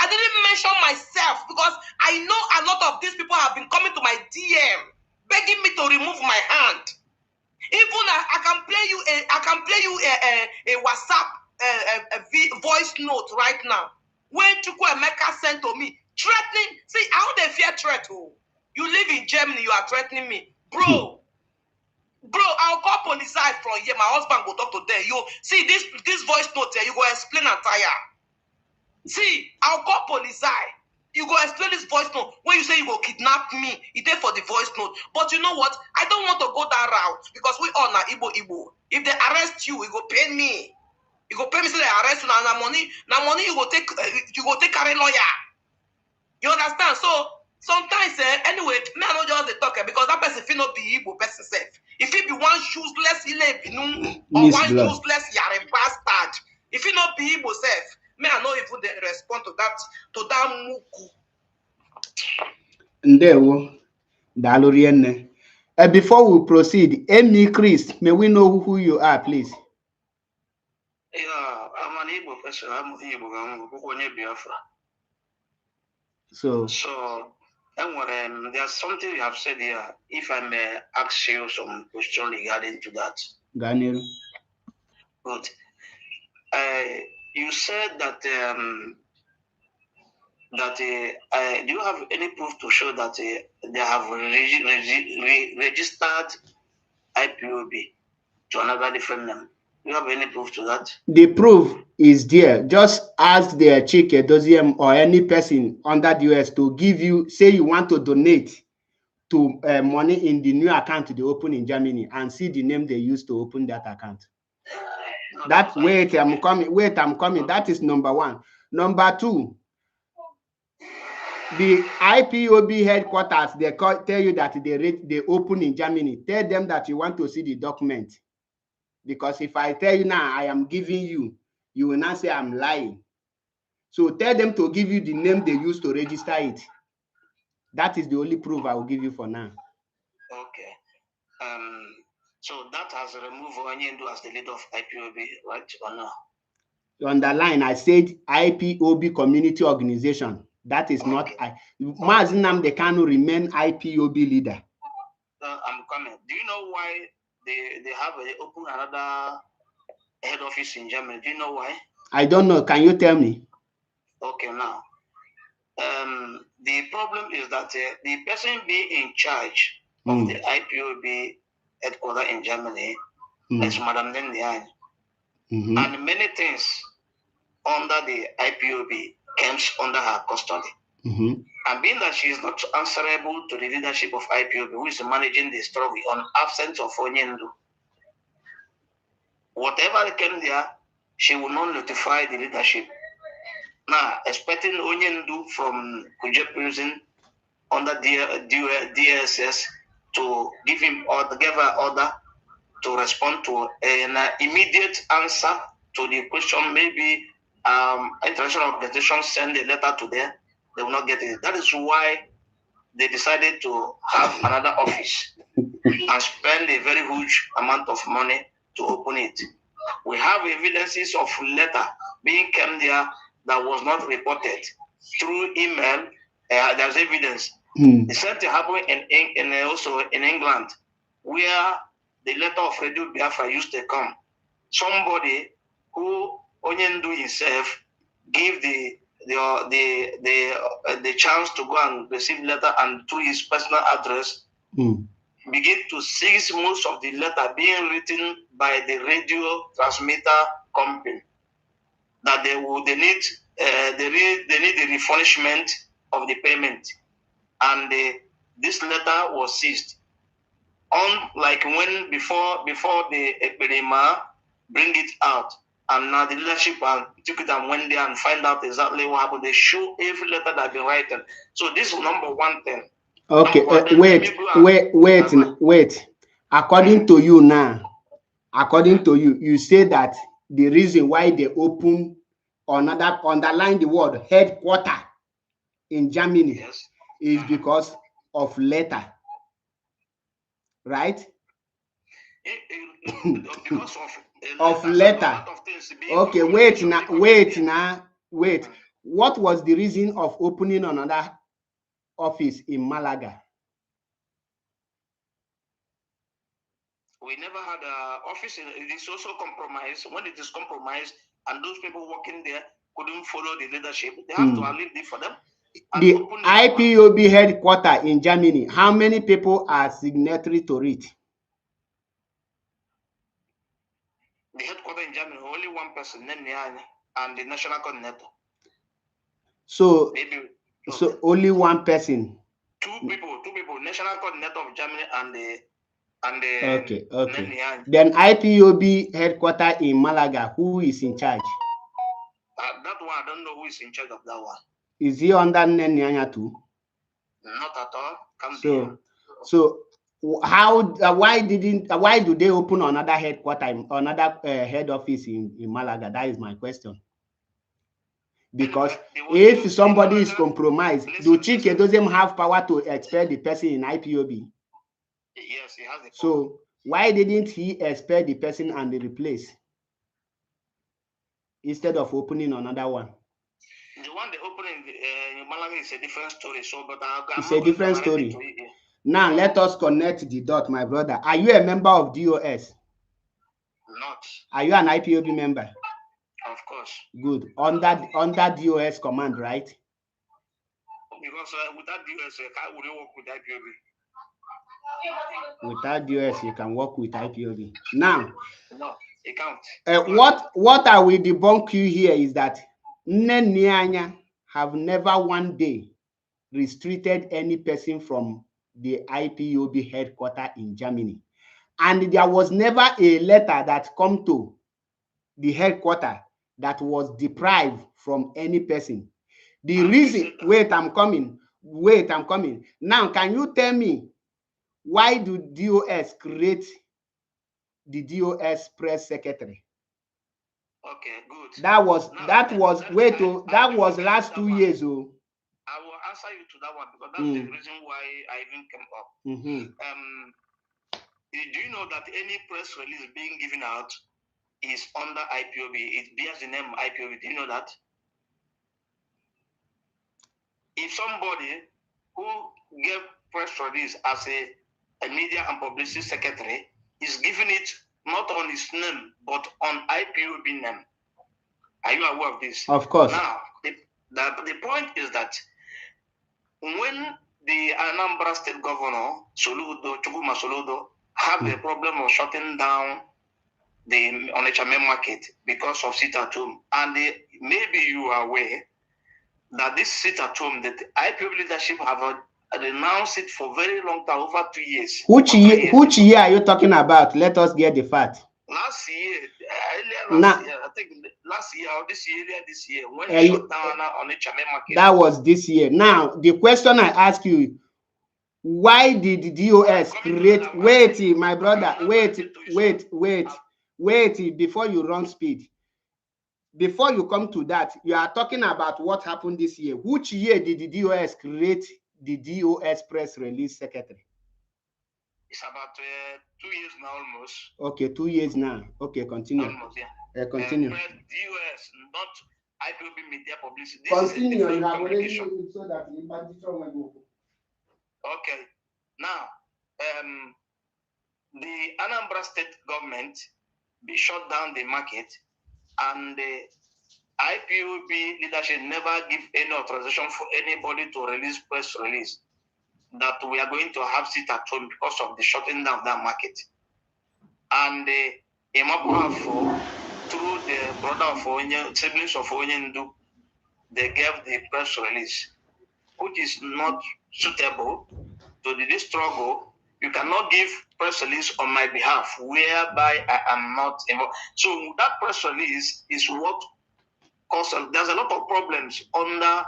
I didn't mention myself because I know a lot of these people have been coming to my DM begging me to remove my hand. Even I can play you a WhatsApp voice note right now. When Chukwuemeka sent to me, threatening. See, how they fear threat. Oh. You live in Germany, you are threatening me. Bro, I'll call police from here. My husband will talk to them. You see this voice note here, you go explain and tire. See, I'll call police. You go explain this voice note. When you say you go kidnap me, it's there for the voice note. But you know what? I don't want to go that route because we all are Igbo. If they arrest you, it go pay me. You go pay me, say they arrest you now money. Now money you go take carry lawyer. You understand? So sometimes anyway, me I know just talk because that person feel not be Igbo person self. If it be one useless or one useless yare bastard, if it not be Igbo self, me I know if they respond to that muku. Ndewo, Dalorienne. Before we proceed, Amy Chris, may we know who you are, please? Yeah, I'm an Igbo person. I'm Igbo Biafra. So and there's something you have said here. If I may ask you some question regarding to that. Ganil. Good. You said that do you have any proof to show that they have registered IPOB to another different name? Do you have any proof to that? The proof is there. Just ask their Chike Doziem or any person under the US to give you, say you want to donate to money in the new account they open in Germany and see the name they used to open that account. Wait, I'm coming. That is number one. Number two, the IPOB headquarters, they tell you that they open in Germany. Tell them that you want to see the document. Because if I tell you now, I am giving you, you will not say I'm lying. So tell them to give you the name they used to register it. That is the only proof I will give you for now. Okay. So that has removed Onyendu as the leader of IPOB, right or no? On the line, I said IPOB community organization. That is not Mazi Nnamdi Kanu remain IPOB leader. I'm coming. Do you know why they have open another head office in Germany? Do you know why? I don't know. Can you tell me? Okay, now. The problem is that the person being in charge of the IPOB headquarters in Germany is Madame Nendian. And many things under the IPOB comes under her custody. And being that she is not answerable to the leadership of IPOB, who is managing the struggle on absence of Onyendu, whatever came there, she will not notify the leadership. Now, expecting Onyendu from Kuje prison under DSS to give her order to respond to an immediate answer to the question, maybe international organizations send a letter to them, they will not get it. That is why they decided to have another office and spend a very huge amount of money to open it. We have evidences of letter being came there that was not reported through email. There's evidence. The same thing happened also in England, where the letter of Radio Biafra used to come. Somebody who Onyendu himself gave the the chance to go and receive letter and through his personal address begin to seize most of the letter being written by the radio transmitter company that they need the refurnishment of the payment, and this letter was seized. Like when before the Eperima bring it out, and now the leadership took it and went there and find out exactly what happened. They show every letter that been written. So this is number one thing. Okay, wait. According to you now, you say that the reason why they open underline the word headquarter in Germany is because of letter, right? Because of letter. Okay, wait. What was the reason of opening another office in Malaga? We never had an office. It is also compromised. When it is compromised and those people working there couldn't follow the leadership, they have to leave it for them. The IPOB headquarters in Germany, how many people are signatory to it? The headquarters in Germany, only one person, and the national coordinator. So only one person. Two people, national coordinator of Germany and the okay. Then IPOB headquarters in Malaga, who is in charge? That one, I don't know who is in charge of that one. Is he under Nenyanya too? Not at all. So why do they open another headquarters, another head office in Malaga? That is my question. Because if somebody is compromised, do Chike doesn't have power to expel the person in IPOB? Yes, he has the power. So why didn't he expel the person and replace instead of opening another one? The one they open in Malaga is a different story. So, but it's a different story. Now let us connect the dot, my brother. Are you a member of DOS? Not. Are you an IPOB member? Of course. Good. Under DOS command, right? Because without DOS, how would you work with IPOB? Without DOS, you can work with IPOB. Now, no, it can't. What I will debunk you here is that Nyanya have never one day restricted any person from the IPOB headquarters in Germany. And there was never a letter that come to the headquarters that was deprived from any person. The reason, wait, I'm coming. Now, can you tell me why do DOS create the DOS press secretary? Okay, good. That was last 2 years. Oh. I will answer you to that one because that's the reason why I even came up. Do you know that any press release being given out is under IPOB? It bears the name IPOB. Do you know that? If somebody who gave press release as a media and publicity secretary is giving it not on his name but on IPOB name, are you aware of this? Of course. Now, the point is that when the Anambra State Governor Chukwuma Soludo have a problem of shutting down the Onitsha main market because of sit-at-home, and maybe you are aware that this sit-at-home, that IPOB leadership have renounced it for very long time, over 2 years. Which year are you talking about? Let us get the fact. Last year, I think last year or earlier this year, when they shut down Onitsha main market. That was this year. Now, the question I ask you, why did the DOS create? Wait, my brother, wait, before you run speed. Before you come to that, you are talking about what happened this year. Which year did the DOS create the DOS press release secretary? It's about 2 years now almost. Okay, 2 years now. Okay, continue. Almost, yeah. Continue. DOS, not IPOB media publicity. Continue. You have already so that you okay. Now, the Anambra State government shut down the market, and IPOB leadership never give any authorization for anybody to release press release that we are going to have sit at home because of the shutting down of that market. And through the brother of Onye, siblings of Onyendu, they gave the press release, which is not suitable to this struggle. You cannot give press release on my behalf, whereby I am not involved. So that press release is what caused. There's a lot of problems under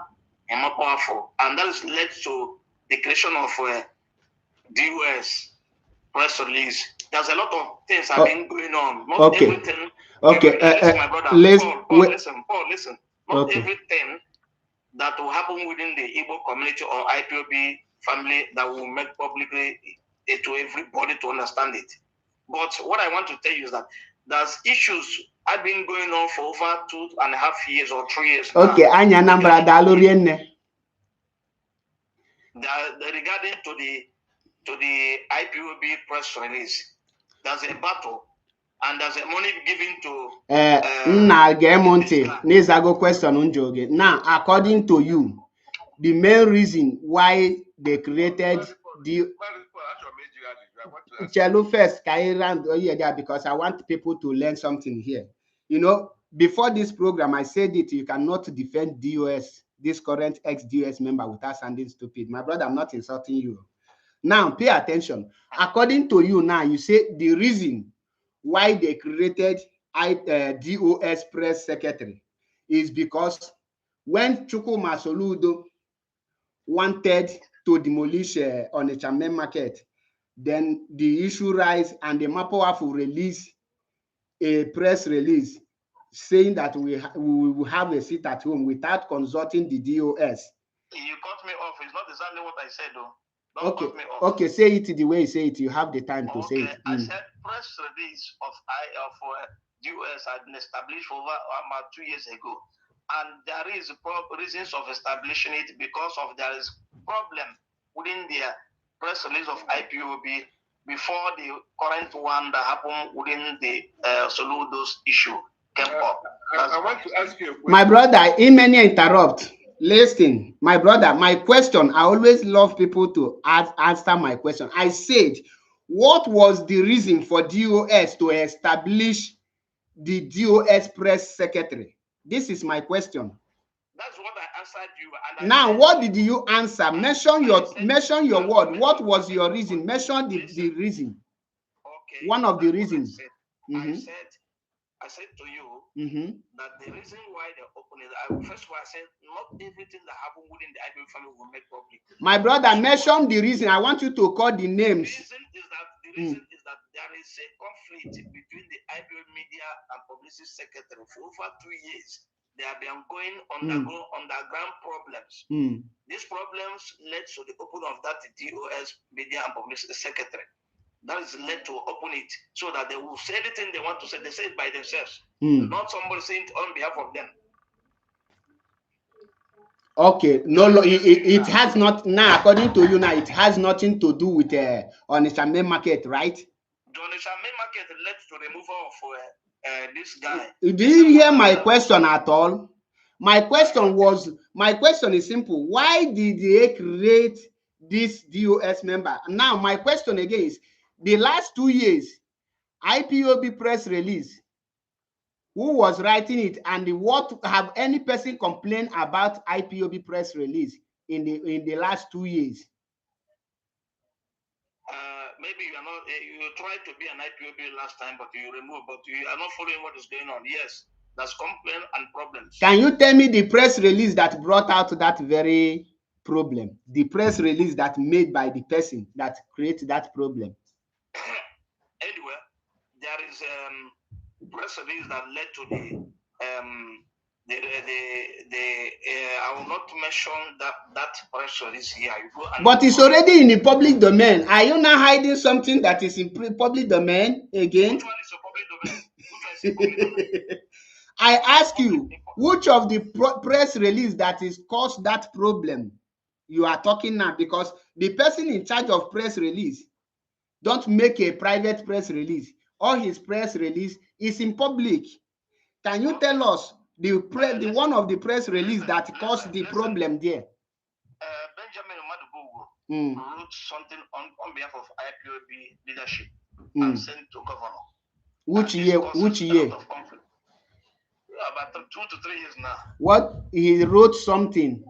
Emopoafo, and that has led to the creation of DOS press release. There's a lot of things have been going on. Not everything. Okay. Listen, my brother. Paul, listen. Not everything that will happen within the Igbo community or IPOB family that will make publicly to everybody to understand it. But what I want to tell you is that there's issues have been going on for over 2.5 years or 3 years. Okay, Anya Nambra Dalurienne. Regarding to the IPOB press release, there's a battle and there's a money given to Nizago question unjoge. Now, according to you, the main reason why they created the Chelo first because I want people to learn something here. You know, before this program, I said it, you cannot defend DOS, this current ex-DOS member, without sounding stupid. My brother, I'm not insulting you. Now, pay attention. According to you now, you say the reason why they created DOS press secretary is because when Chukwuma Soludo wanted to demolish Onitsha main market, then the issue rise and the Mapoafu release a press release saying that we will have a seat at home without consulting the DOS. You cut me off. It's not exactly what I said, though. Okay. Okay, say it the way you say it. You have the time to say it. I said press release of DOS had been established over about 2 years ago, and there is reasons of establishing it because of there is problem within the press release of IPOB before the current one that happened within the Soludo's issue came up. I want to ask you a question. My brother, many interrupt. Listen, my brother, my question, I always love people to answer my question. I said, what was the reason for DOS to establish the DOS press secretary? This is my question. That's what I answered you. And now, what did you answer? Mention your word. What was your reason? Mention the reason. Okay. One of the reasons. I said to you that the reason why they opened it, first of all, I said not everything that happened within the IBM family will make public. My brother, mention the reason. I want you to call the names. The reason is that there is a conflict between the IBM media and publicity secretary for over 2 years. They have been going underground problems. These problems led to the opening of that DOS media and publicity secretary. That is led to open it so that they will say anything they want to say. They say it by themselves, not somebody saying it on behalf of them. Okay, no, it has not now. According to you, now it has nothing to do with Onitsha main market, right? The Onitsha main market led to the removal of this guy. Did you hear my question at all? My question is simple. Why did they create this DOS member? Now, my question again is, the last 2 years, IPOB press release, who was writing it, and what have any person complained about IPOB press release in the last 2 years? Maybe you are not. You tried to be an IPOB last time, but you removed. But you are not following what is going on. Yes, that's complaint and problems. Can you tell me the press release that brought out that very problem? The press release that made by the person that created that problem. Anyway, there is press release that led to I will not mention that press release here. But it's already in the public domain. Are you now hiding something that is in public domain again? Which one is a public domain? Which one is a public domain? I ask you, which of the press release that is caused that problem you are talking now? Because the person in charge of press release don't make a private press release. All his press release is in public. Can you tell us the one of the press release that caused the problem there. Benjamin Madubugu wrote something on behalf of IPOB leadership and sent to governor. Which year? Which year? About 2 to 3 years now. What he wrote something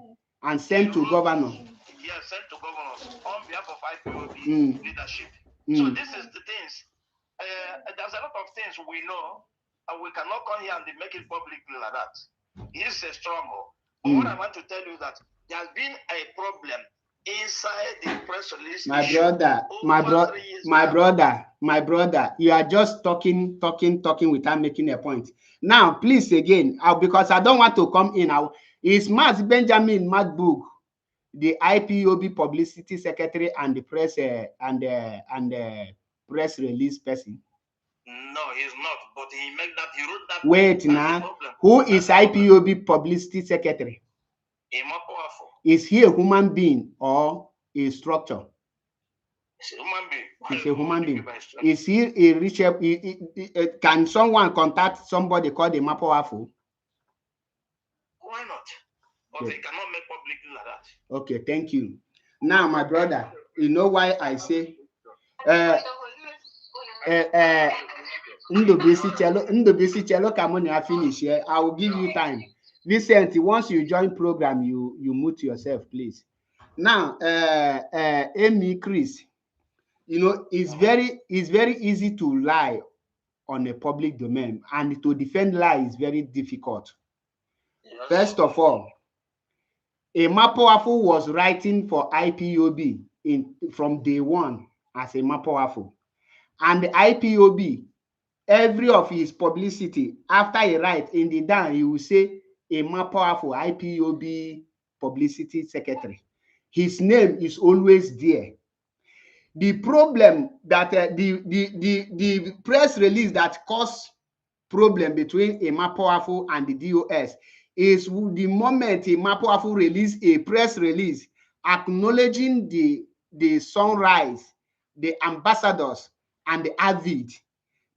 and sent to governor. Yeah, sent to governors on behalf of IPOB leadership. So this is the things. There's a lot of things we know, and we cannot come here and make it publicly like that. It's a struggle. But what I want to tell you that there has been a problem inside the press release. My brother, you are just talking without making a point. Now, please again, because I don't want to come in now. Is Mazi Benjamin Madbug the IPOB publicity secretary and the press press release person? No, he's not. But he wrote that. Wait now. Who is IPOB publicity secretary? Is he a human being or a structure? It's a human being. It's a human being. Is he a rich? Can someone contact somebody called a Mapoafo? Why not? But they cannot make publicly like that. Okay, thank you. Now, my brother, you know why I say Ndobisi Chelo Kamoni finish here. I will give you time. Vincent, once you join program, you mute yourself, please. Now, Amy Chris, you know, it's very easy to lie on a public domain, and to defend lie is very difficult. Yes. First of all, a Mapoafo was writing for IPOB from day one as a Mapoafo, and the IPOB, every of his publicity after he write in the down, he will say a Mapoafo IPOB publicity secretary. His name is always there. The problem that the press release that caused problem between a Mapoafo and the DOS is the moment a Mapoafo release a press release acknowledging the sunrise, the ambassadors, and the avid.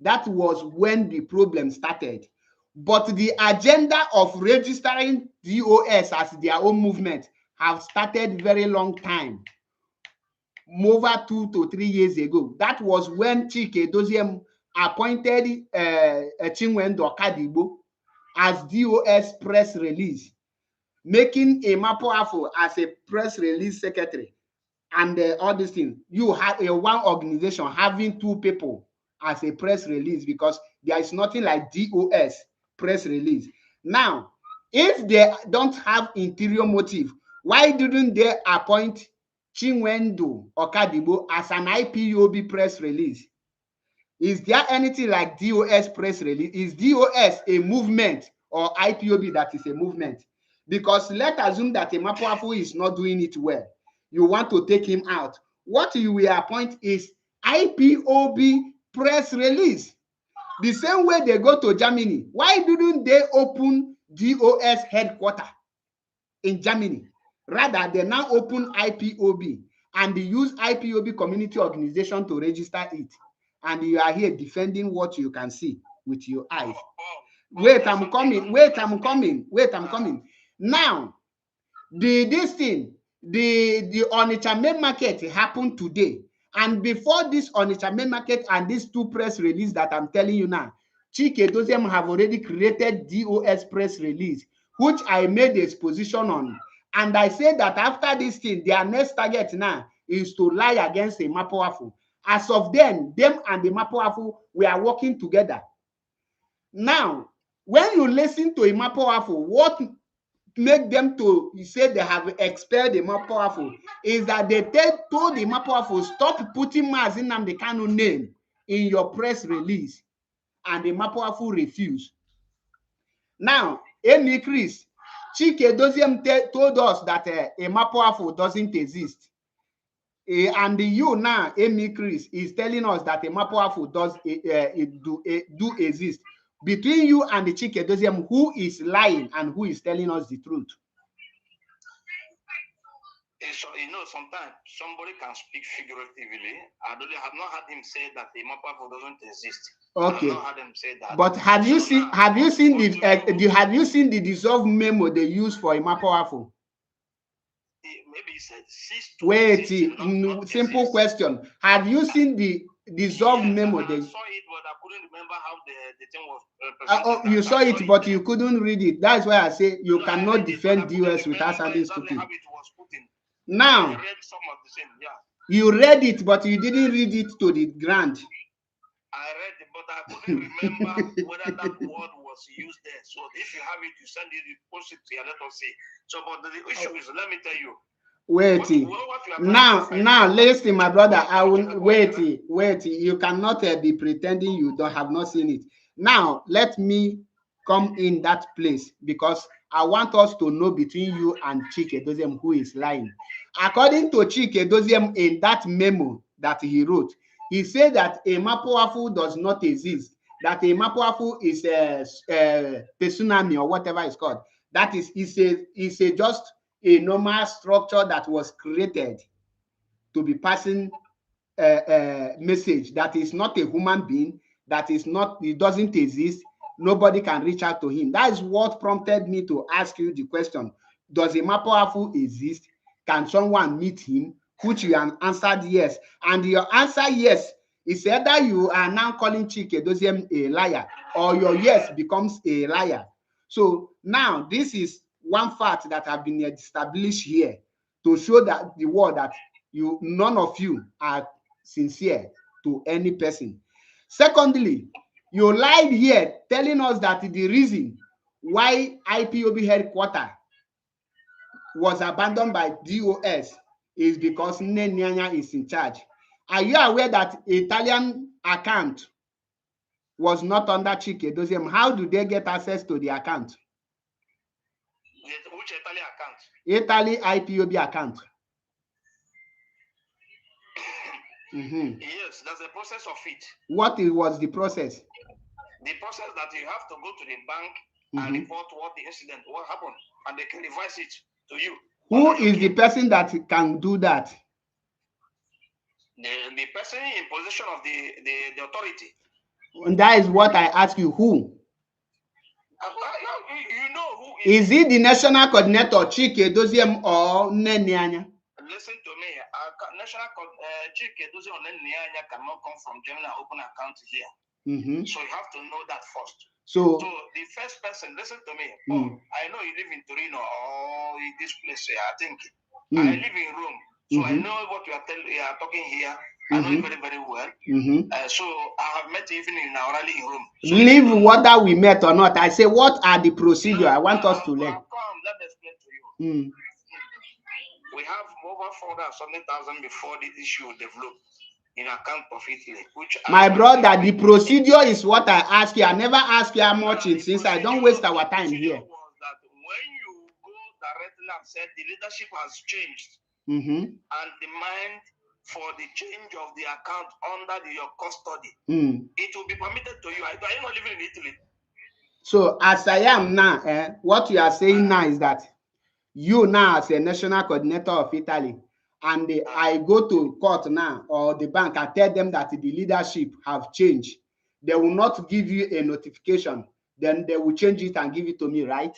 That was when the problem started. But the agenda of registering DOS as their own movement have started very long time, over 2 to 3 years ago. That was when Chike Doziem appointed Chinwendo Kadibo as DOS press release, making a Mapoafo as a press release secretary, and all these things. You have one organization having 2 people as a press release, because there is nothing like DOS press release. Now, if they don't have interior motive, why didn't they appoint Chinwendu Okadibo as an IPOB press release? Is there anything like DOS press release? Is DOS a movement or IPOB that is a movement? Because let's assume that a Mapoafo is not doing it well. You want to take him out. What you will appoint is IPOB press release. The same way they go to Germany. Why didn't they open DOS headquarters in Germany? Rather, they now open IPOB, and they use IPOB community organization to register it. And you are here defending what you can see with your eyes. Wait, I'm coming. Now, the Onitsha main market happened today. And before this Onitsha main market and these 2 press release that I'm telling you now, Chike Doziem have already created DOS press release, which I made a position on. And I said that after this thing, their next target now is to lie against a Mapoafo. As of then, them and the Mapoafo were working together. Now, when you listen to a Mapoafo, what make them to say they have expelled the Mapoafo is that they told the Mapoafo, stop putting Mazi Nnamdi Kanu name in your press release, and the Mapoafo refused. Now, Amy Chris, Chike Doziem told us that a Mapoafo doesn't exist. And you now, Amy Chris, is telling us that a Mapoafo do exist. Between you and the Chike Doziem, who is lying and who is telling us the truth? So, sometimes somebody can speak figuratively. I have not heard him say that the Mapafu doesn't exist. Okay. I have not heard him say that. But have you seen the dissolved memo they use for Imapoafu? Maybe he said cease to Wait, exist, not simple exist. question. Have you seen the dissolved memo? I saw it, but I couldn't remember how the thing was presented. You saw it, but you couldn't read it. That's why I say you cannot defend US without sounding stupid. How it was put in. Now, I read some of the same, yeah. You read it, but you didn't read it to the ground. I read it, but I couldn't remember whether that word was used there. So if you have it, you send it, you post it here, let us see. So, but the issue is, let me tell you. Wait. Now, listen, my brother. I will wait. You cannot be pretending you have not seen it. Now, let me come in that place because I want us to know between you and Chike Doziem who is lying. According to Chike Doziem, in that memo that he wrote, he said that a Mapoafu does not exist. That a Mapoafu is a tsunami or whatever it's called. That is, it's a just a normal structure that was created to be passing a message that is not a human being, that is not, it doesn't exist. Nobody can reach out to him. That is what prompted me to ask you the question. Does a Mapoafu exist? Can someone meet him? Which you answered yes. And your answer yes is either you are now calling Chike Doziem a liar or your yes becomes a liar. So now this is one fact that have been established here to show that the world that none of you are sincere to any person. Secondly, you lied here telling us that the reason why IPOB headquarters was abandoned by DOS is because Nnenyanya is in charge. Are you aware that Italian account was not under Chike Doziem? How do they get access to the account? Which Italian account? Italy IPOB account. Yes, there's a process of it. What was the process? The process that you have to go to the bank and report what the incident, what happened, and they can revise it to you. Who is the person that can do that? The person in possession of the authority. And that is what I ask you. Who? You know who is it? The national coordinator Chike Doziem or Nnenyanya? Listen to me. National Chike Doziem or Nnenyanya cannot come from Germany and open an account here. So you have to know that first. So the first person, listen to me. I know you live in Torino or in this place here. I think I live in Rome, so I know what you are talking here. I know it very, very well. So I have met even in our rally in Rome. So leave whether we met or not. I say, what are the procedure? I want us to learn. Come, let me explain to you. We have over 400,000 before the issue developed in account of Italy. Which my brother, the procedure is what I ask you. I never ask you how much since I don't waste our time here. Was that when you go directly and said the leadership has changed and demand for the change of the account under your custody, it will be permitted to you. Are you not living in Italy? So as I am now, what you are saying now is that you now as a national coordinator of Italy, and I go to court now or the bank, I tell them that the leadership have changed. They will not give you a notification. Then they will change it and give it to me, right?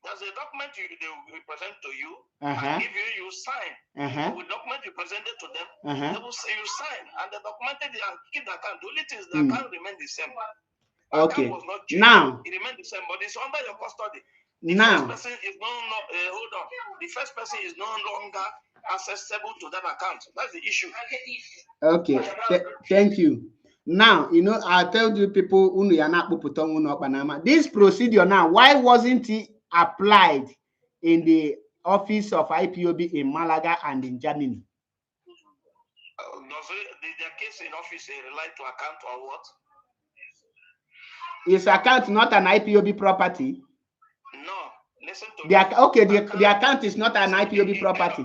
There's a document they will present to you and give you sign. With document you presented to them, they will say you sign and they documented it and keep the account. The only thing is the account remain the same. Okay. Was not changed. Now it remained the same, but it's under your custody. The first person is hold on. The first person is no longer accessible to that account. That's the issue. Okay. Thank you. Now, I tell you people, this procedure now, why wasn't it applied in the office of IPOB in Malaga and in Germany? Does the case in office relate to account or what? Is account not an IPOB property? No. Listen to me. The account is not an IPOB property.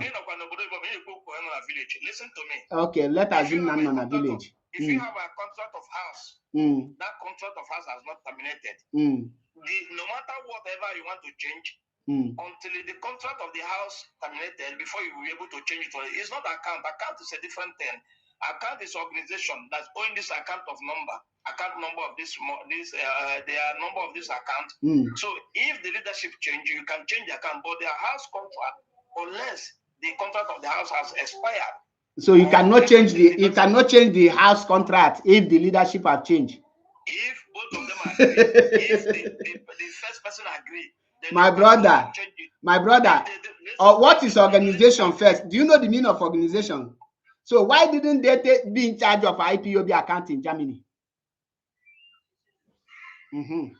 Listen to me. Okay, let us zoom in on a village. If you have a contract of house, that contract of house has not terminated. No matter whatever you want to change, until the contract of the house terminated before you will be able to change it. It's not account. Account is a different thing. Account is organization that's owing this account of number, account number of this, their number of this account. So if the leadership change, you can change the account, but their house contract, unless the contract of the house has expired. So you cannot change the house contract if the leadership have changed. If both of them agree, if the first person agree, then my brother, what is organization first? Do you know the meaning of organization? So why didn't they be in charge of IPOB account in Germany? You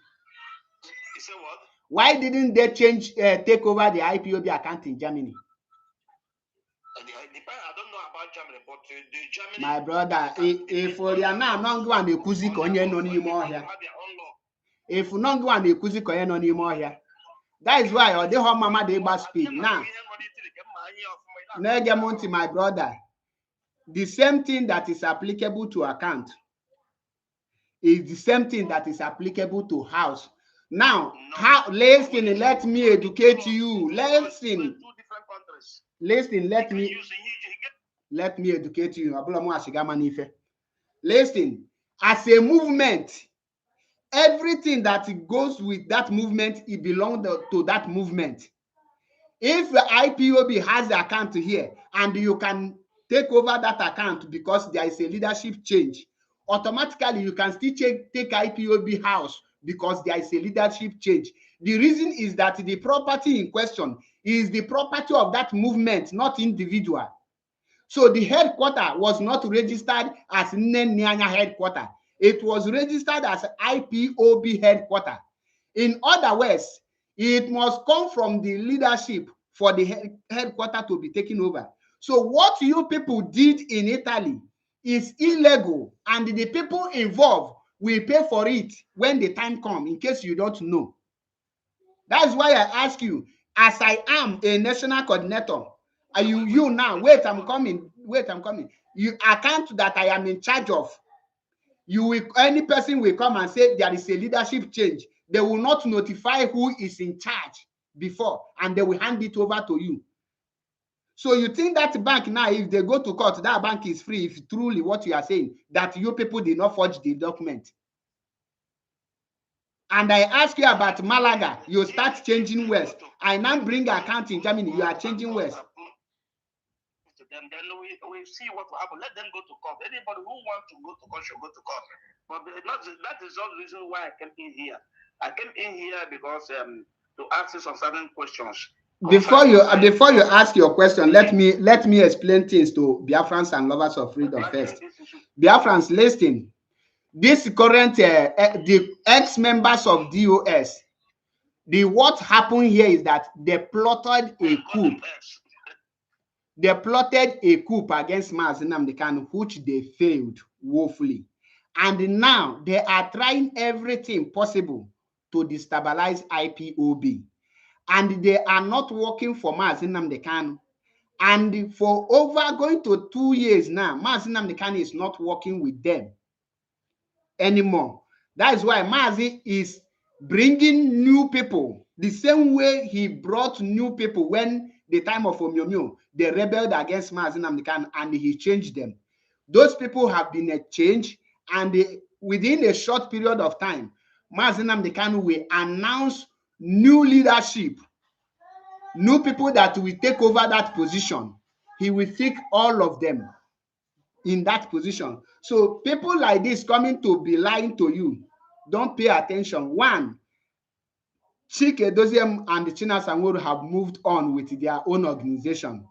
say what? Why didn't they take over the IPOB account in Germany? I don't know about Germany, but the Germany. My brother, if you are now not going to kuzi konye no n'ime ohia, if not going to kuzi konye no n'ime ohia, that is why the whole mama dey gba speed now. Negemonti, my brother, the same thing that is applicable to account is the same thing that is applicable to house. Now, listen, let me educate you. Listen, let me educate you. Listen, as a movement, everything that goes with that movement, it belongs to that movement. If the IPOB has the account here and you can take over that account because there is a leadership change, automatically you can still take IPOB house because there is a leadership change. The reason is that the property in question is the property of that movement, not individual. So the headquarter was not registered as Nyanya headquarter. It was registered as IPOB headquarter. In other words, it must come from the leadership for the headquarter to be taken over. So what you people did in Italy is illegal, and the people involved will pay for it when the time comes, in case you don't know. That's why I ask you, as I am a national coordinator, are you now, wait, I'm coming. You account that I am in charge of. Any person will come and say there is a leadership change. They will not notify who is in charge before, and they will hand it over to you. So you think that bank now, if they go to court, that bank is free, if truly what you are saying, that you people did not forge the document. And I ask you about Malaga, you start changing words. I now bring account in Germany, you are changing words. Then we see what will happen. Let them go to court. Anybody who wants to go to court should go to court. But that is not the reason why I came in here. I came in here because to ask you some certain questions. Before you ask your question, let me explain things to Biafrans and lovers of freedom first. Biafrans, listen. This current the ex-members of DOS, what happened here is that they plotted a coup. They plotted a coup against Mazi Nnamdi Kanu, which they failed woefully. And now they are trying everything possible to destabilize IPOB. And they are not working for Mazi Nnamdi Kanu. And for over going to 2 years now, Mazi Nnamdi Kanu is not working with them anymore. That is why Mazi is bringing new people the same way he brought new people when the time of Omyomyo, they rebelled against Mazi Nnamdi Kanu and he changed them. Those people have been changed, and within a short period of time, Mazi Nnamdi Kanu will announce new leadership, new people that will take over that position. He will take all of them in that position. So people like this coming to be lying to you, don't pay attention. One, Chike Doziem and China Sanworu have moved on with their own organization,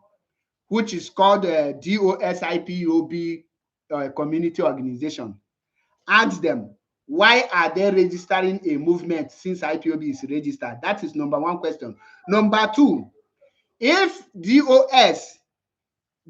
which is called DOSIPOB Community Organization. Ask them, why are they registering a movement since IPOB is registered? That is number one question. Number two, if DOS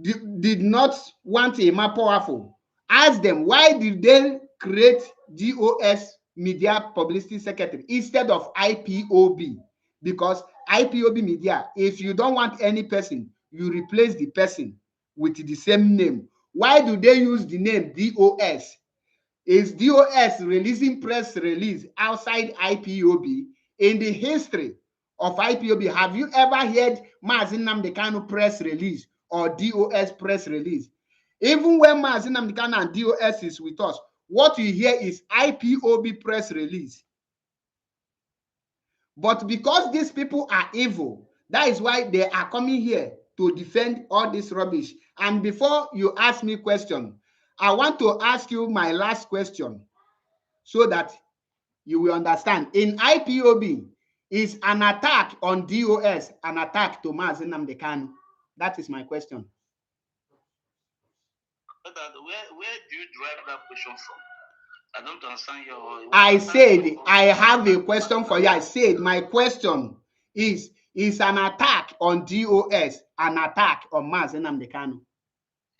did not want a more powerful, ask them, why did they create DOS Media Publicity Secretary instead of IPOB? Because IPOB Media, if you don't want any person, you replace the person with the same name. Why do they use the name DOS? Is DOS releasing press release outside IPOB? In the history of IPOB, have you ever heard Mazi Nnamdi Kanu press release or DOS press release? Even when Mazi Nnamdi Kanu and DOS is with us, what you hear is IPOB press release. But because these people are evil, that is why they are coming here to defend all this rubbish. And before you ask me question, I want to ask you my last question so that you will understand. In IPOB, is an attack on DOS an attack to Mazi Nnamdi Kanu? That is my question. Where do you derive that question from? I don't understand your. I said I have a question for you. I said my question is an attack on DOS an attack on Mazi Nnamdi Kanu?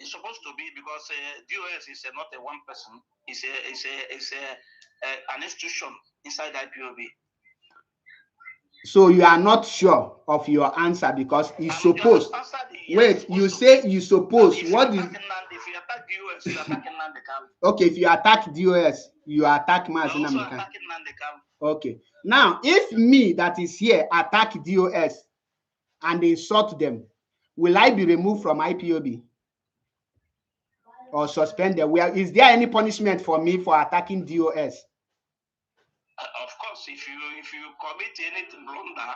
It's supposed to be, because DOS is not a one person. It's an institution inside IPOB. So you are not sure of your answer because it's supposed. Wait, you say you suppose. What is? If you attack DOS, you attack Nnamdi Kanu. Okay, if you attack DOS, you attack Mazi Nnamdi Kanu. Okay. Now, if me that is here attack DOS and insult them, will I be removed from IPOB or suspended? Is there any punishment for me for attacking DOS? Of course, if you commit any blunder,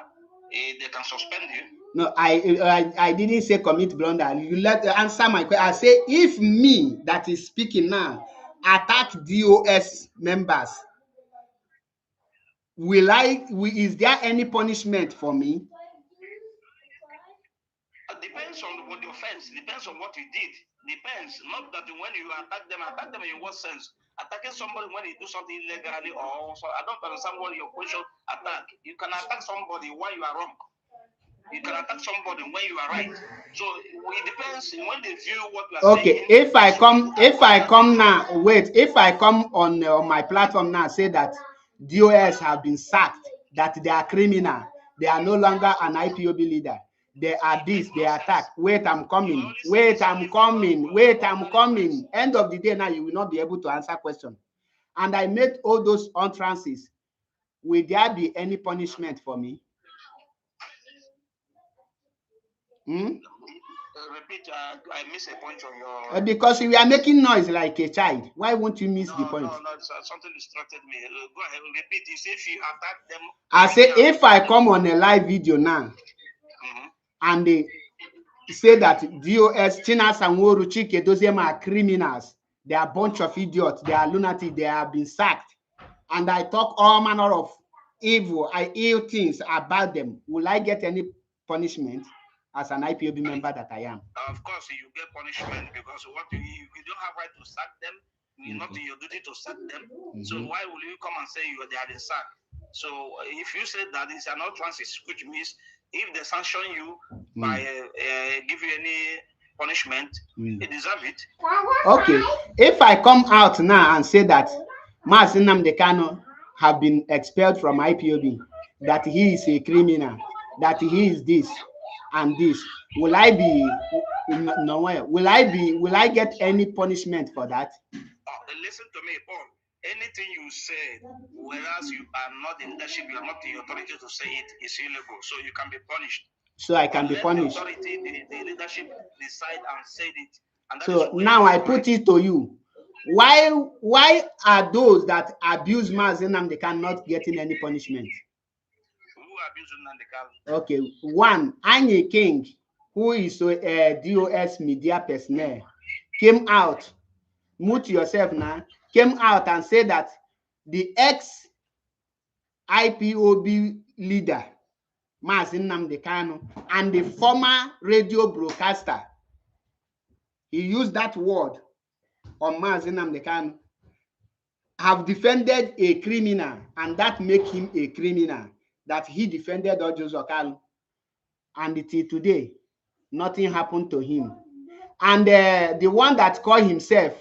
they can suspend you. No, I didn't say commit blunder. You let answer my question. I say if me that is speaking now attack DOS members, is there any punishment for me? Depends on what the offense. Depends on what you did. Depends. Not that when you attack them in what sense? Attacking somebody when you do something illegally or so. I don't understand what your question attack. You can attack somebody when you are wrong. You can attack somebody when you are right. So it depends when they view what you are saying. Okay, if I come now, wait, if I come on my platform now, say that DOS have been sacked, that they are criminal, they are no longer an IPOB leader, they are this, they attack. Wait, I'm coming. End of the day now, you will not be able to answer question. And I made all those utterances. Will there be any punishment for me? Repeat, I miss a point on your. Because we are making noise like a child. Why won't you miss the point? No, something distracted me. Go ahead, repeat. You say if you attack them. I say if I come on a live video now, and they say that DOS, Chinas and Woru Chike, those are criminals. They are a bunch of idiots. They are lunatics. They have been sacked. And I talk all manner of ill things about them. Will I get any punishment as an IPOB member that I am? Of course, you get punishment because what you don't have right to sack them. You're not in your duty to sack them. So why will you come and say they are in sack? So if you say that it's an utterance, which means if they sanction you by give you any punishment, they deserve it. Okay. If I come out now and say that Mazi Nnamdi Kanu have been expelled from IPOB, that he is a criminal, that he is this and this, will I get any punishment for that? Listen to me, Paul. Anything you say, whereas you are not in leadership, you are not the authority to say it, is illegal. So you can be punished. So I can be punished. The authority, the leadership decide and say it. And so now I put it to you. Why are those that abuse Mazi Nnamdi Kanu not getting any punishment? Who abuse Nnamdi Kanu? Okay, one, Anyi King, who is a DOS media personnel, came out. Mute yourself now. Came out and said that the ex-IPOB leader, Mazi Nnamdi Kanu, and the former radio broadcaster, he used that word on Mazi Nnamdi Kanu, have defended a criminal, and that make him a criminal, that he defended Ojo Zokalu. And until today, nothing happened to him. And the one that called himself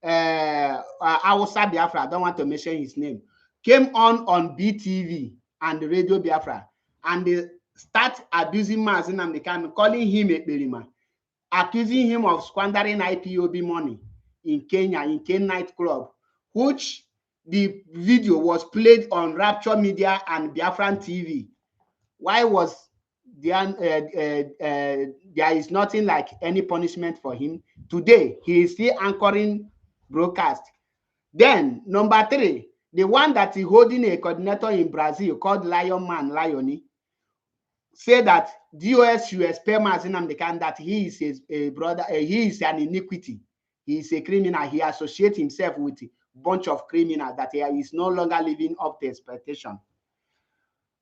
Awusa Biafra, I don't want to mention his name, came on BTV and Radio Biafra, and they start abusing Mazi Nnamdi Kanu, calling him a Berima, accusing him of squandering IPOB money in Kenya, in Kenya nightclub, which the video was played on Rapture Media and Biafran TV, Why was there is nothing like any punishment for him? Today, he is still anchoring broadcast. Then, number 3, the one that is holding a coordinator in Brazil called Lion Man Lioni, say that DOS should expel Mazi Nnamdi Kanu, that he is a brother, he is an iniquity. He is a criminal. He associates himself with a bunch of criminals, that he is no longer living up to expectation.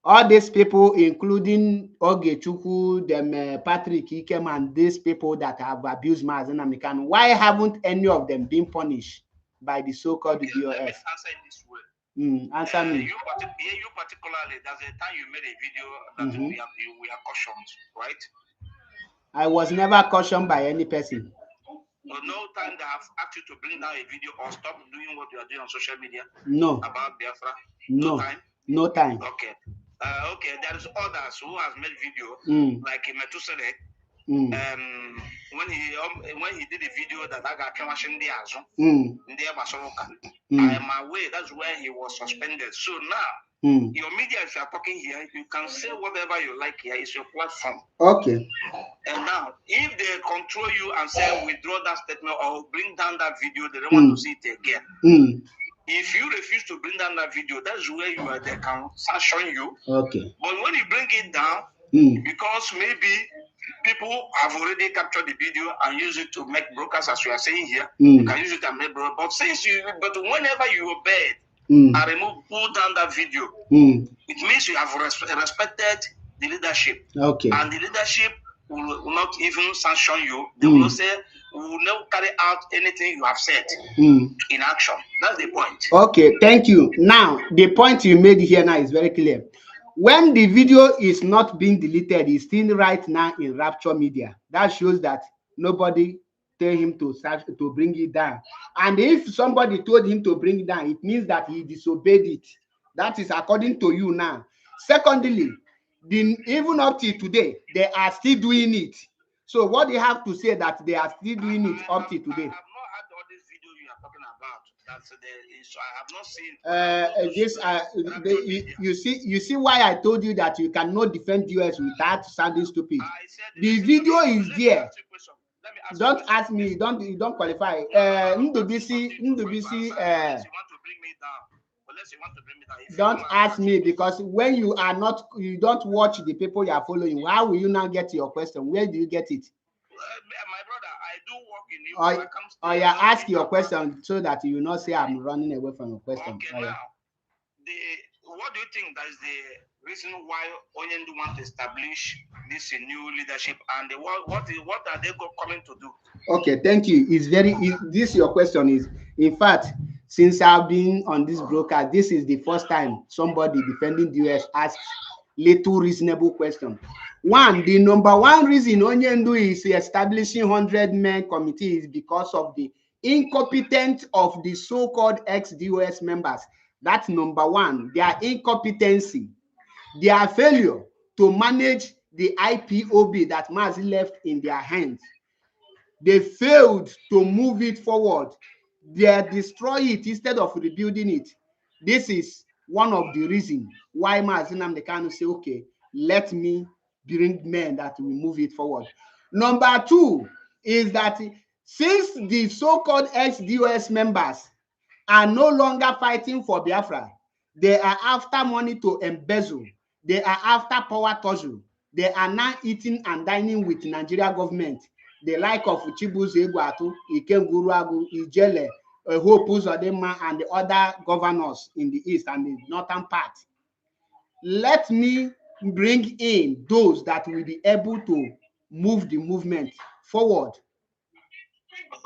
All these people, including Ogechukwu, them Patrick Ikem, and these people that have abused Mazi Nnamdi Kanu, why haven't any of them been punished by the so-called DOS? Let me answer in this way. Answer me. You particularly, there's a time you made a video that we are cautioned, right? I was never cautioned by any person. But no time they have asked you to bring down a video or stop doing what you are doing on social media? No. About Biafra? No. No time? No time. Okay. Okay, there is others who has made video, like Metusele. When he did a video that I got I am aware that's where he was suspended. So now your media, if you are talking here, you can say whatever you like here. It's your platform. Okay. And now, if they control you and say withdraw that statement or bring down that video, they don't want to see it again. If you refuse to bring down that video, that's where you are. They can sanction you. Okay. But when you bring it down, because maybe people have already captured the video and use it to make broadcasts, as you are saying here, you can use it and make broadcasts. But whenever you obey and pull down that video, it means you have respected the leadership. Okay. And the leadership will not even sanction you. They will say, we will not carry out anything you have said in action. That's the point. Okay, thank you. Now, the point you made here now is very clear. When the video is not being deleted, it's still right now in Rapture Media. That shows that nobody tell him to bring it down. And if somebody told him to bring it down, it means that he disobeyed it. That is according to you now. Secondly, even up to today, they are still doing it. So what do you have to say that they are still doing it up to today? I have not had all this video you are talking about. That's I have not seen. You see why I told you that you cannot defend US without sounding stupid. The video is there. Don't ask me. You don't qualify. Don't ask me, because when you don't watch the people you are following, how will you now get your question? Where do you get it? My brother, I do work in you. Oh yeah, ask your question so that you will not say I'm running away from your question. Okay, now, what do you think that is the reason why Onyendu want to establish this new leadership, and what are they coming to do? Okay, thank you. This your question is, in fact, since I've been on this broadcast, this is the first time somebody defending the US asks little reasonable question. One, the number one reason Onyendu is establishing 100-man committee is because of the incompetence of the so-called ex-DOS members. That's number one. Their incompetency, their failure to manage the IPOB that Mazi left in their hands. They failed to move it forward. They destroy it instead of rebuilding it. This is one of the reasons why Mazi Nnamdi Kanu say, okay, let me bring men that will move it forward. Number two is that since the so-called ex-DOS members are no longer fighting for Biafra, they are after money to embezzle. They are after power torture. They are now eating and dining with Nigeria government. The like of Chibuzo Egwatu, Ikem Guruagu, Ijele, Hope Uzodinma, and the other governors in the east and the northern part. Let me bring in those that will be able to move the movement forward.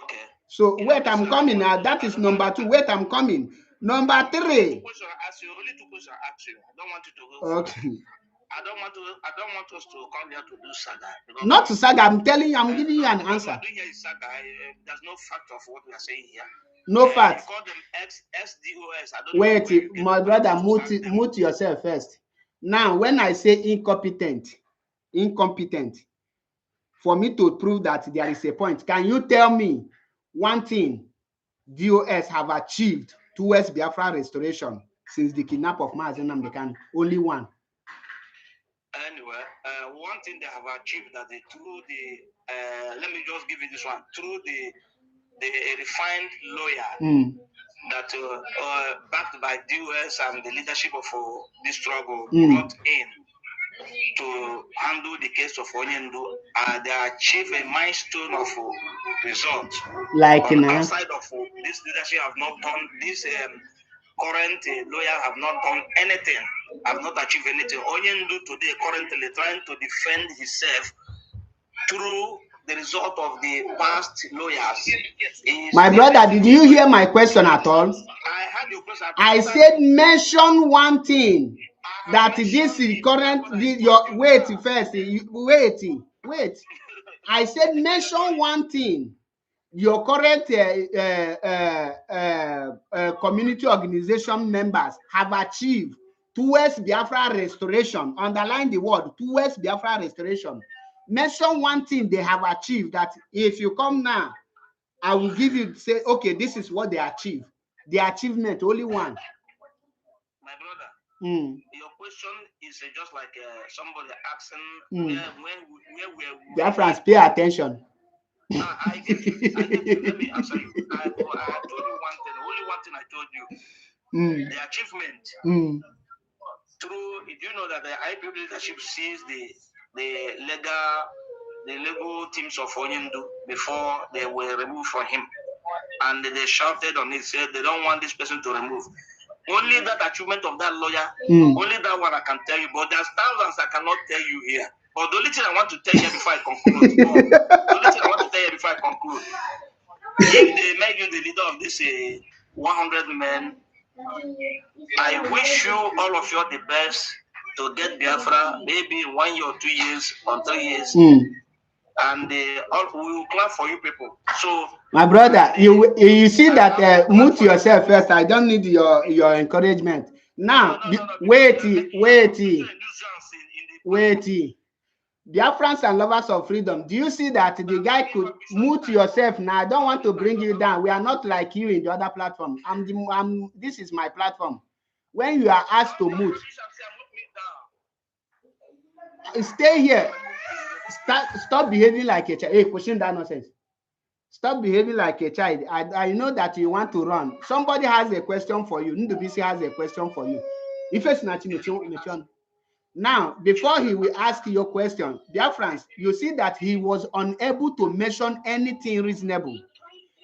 Okay. So wait, I'm coming now. That is number two. Wait, I'm coming. Number three. Only two questions I ask you. I don't want you to go. Okay. I don't want us to come here to do saga. Not to saga. I'm telling you. I'm giving you an answer. What we're doing here is saga. There's no fact of what we are saying here. No fact. You call them ex-DOS. Wait, my brother, mute yourself first. Now, when I say incompetent, for me to prove that there is a point, can you tell me one thing DOS have achieved towards Biafra restoration since the kidnap of Mazi Nnamdi Kanu? Only one. one thing they have achieved that they through the let me just give you this one through the refined lawyer that backed by DOS and the leadership of this struggle brought in to handle the case of Onyendu, they achieved a milestone of result. Like outside of this leadership have not done this. Current lawyer have not done anything, have not achieved anything. Onyendu today currently trying to defend himself through the result of the past lawyers. My brother, did you hear my question at all? I had your question. I said mention one thing that this is current. Your wait first. Wait. I said mention one thing your current community organization members have achieved towards Biafra restoration. Underline the word towards Biafra restoration. Mention one thing they have achieved that if you come now, I will give you, say, okay, this is what they achieved. The achievement, only one. My brother, your question is just like somebody asking where Biafrans, pay attention. I get you. Let me answer you. I told you one thing. Only one thing I told you. The achievement. Through, do you know that the IPOB leadership sees the legal teams of Onyendu before they were removed from him, and they shouted on it, said they don't want this person to remove. Only that achievement of that lawyer, only that one I can tell you. But there's thousands I cannot tell you here. But the only thing I want to tell you before I conclude, if they make you the leader of this 100 men, I wish you all of you the best to get Biafra, maybe in 1 year or 2 years or 3 years. And we will clap for you people. So my brother, you see that mute yourself first. I don't need your encouragement. Now, wait. Biafrans and lovers of freedom, do you see that the guy could mute yourself now? I don't want to bring you down. We are not like you in the other platform. This is my platform. When you are asked to mute, stay here. Stop behaving like a child. Hey, pushing that nonsense. Stop behaving like a child. I know that you want to run. Somebody has a question for you. Ndubisi has a question for you. If it's not now, before he will ask your question, dear friends, you see that he was unable to mention anything reasonable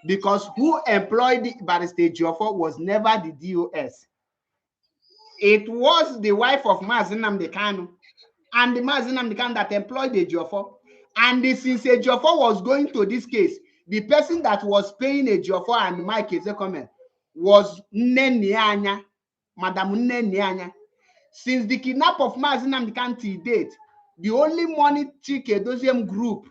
because who employed Barrister Jofo was never the DOS. It was the wife of Mazi Nnamdi Kanu and the Mazi Nnamdi Kanu that employed the Jofo. And since a Jofo was going to this case, the person that was paying a Jofo and Mike Ezekomen was Nnenianya, Madam Nnenianya. Since the kidnap of Mazi Nnamdi Kanu till date, the only money Chike Doziem group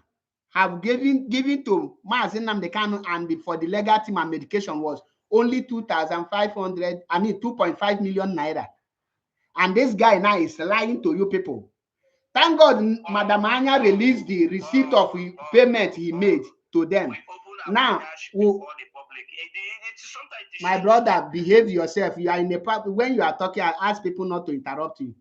have given to Mazi Nnamdi Kanu and for the legal team and medication was only 2,500, 2.5 million naira. And this guy now is lying to you people. Thank God Madam Anya released the receipt of payment he made to them. Now, my brother, behave yourself. You are in a part when you are talking, I ask people not to interrupt you.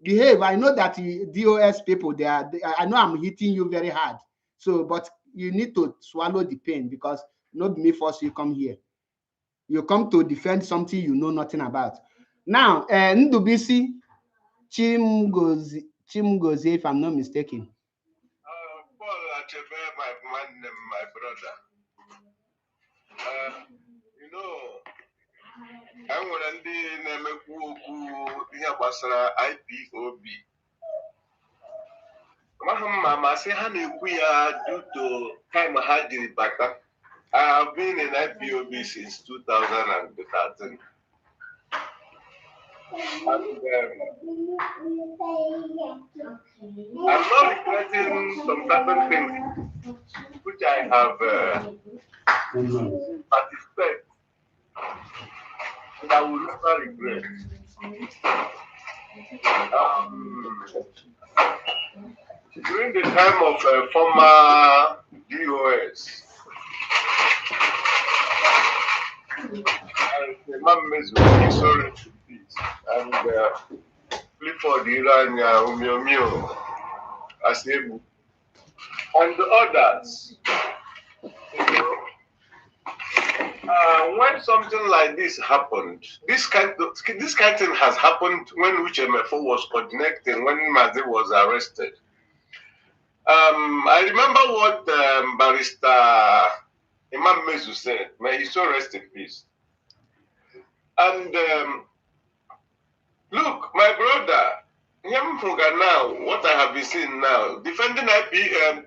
Behave. I know that DOS people, I know I'm hitting you very hard. So, but you need to swallow the pain because not me force you come here. You come to defend something you know nothing about. Now, Ndubisi Chimgozi, if I'm not mistaken. Paul Achebe, my brother. You know, I want to hear about IPOB. Mama say due to time I had the back. I have been in IPOB since 2013. And, I'm not regretting some certain things which I have participated, and I will never regret. During the time of former DOS, Imam Mezu, sorry to peace, and Clifford Iran, Umio. Asebu, and others. When something like this happened, this kind of thing has happened when Uchemefo was coordinating when Mazi was arrested. I remember what Barrister Imam Mezu said. May he so rest in peace. And look, my brother, now, what I have been seeing now, defending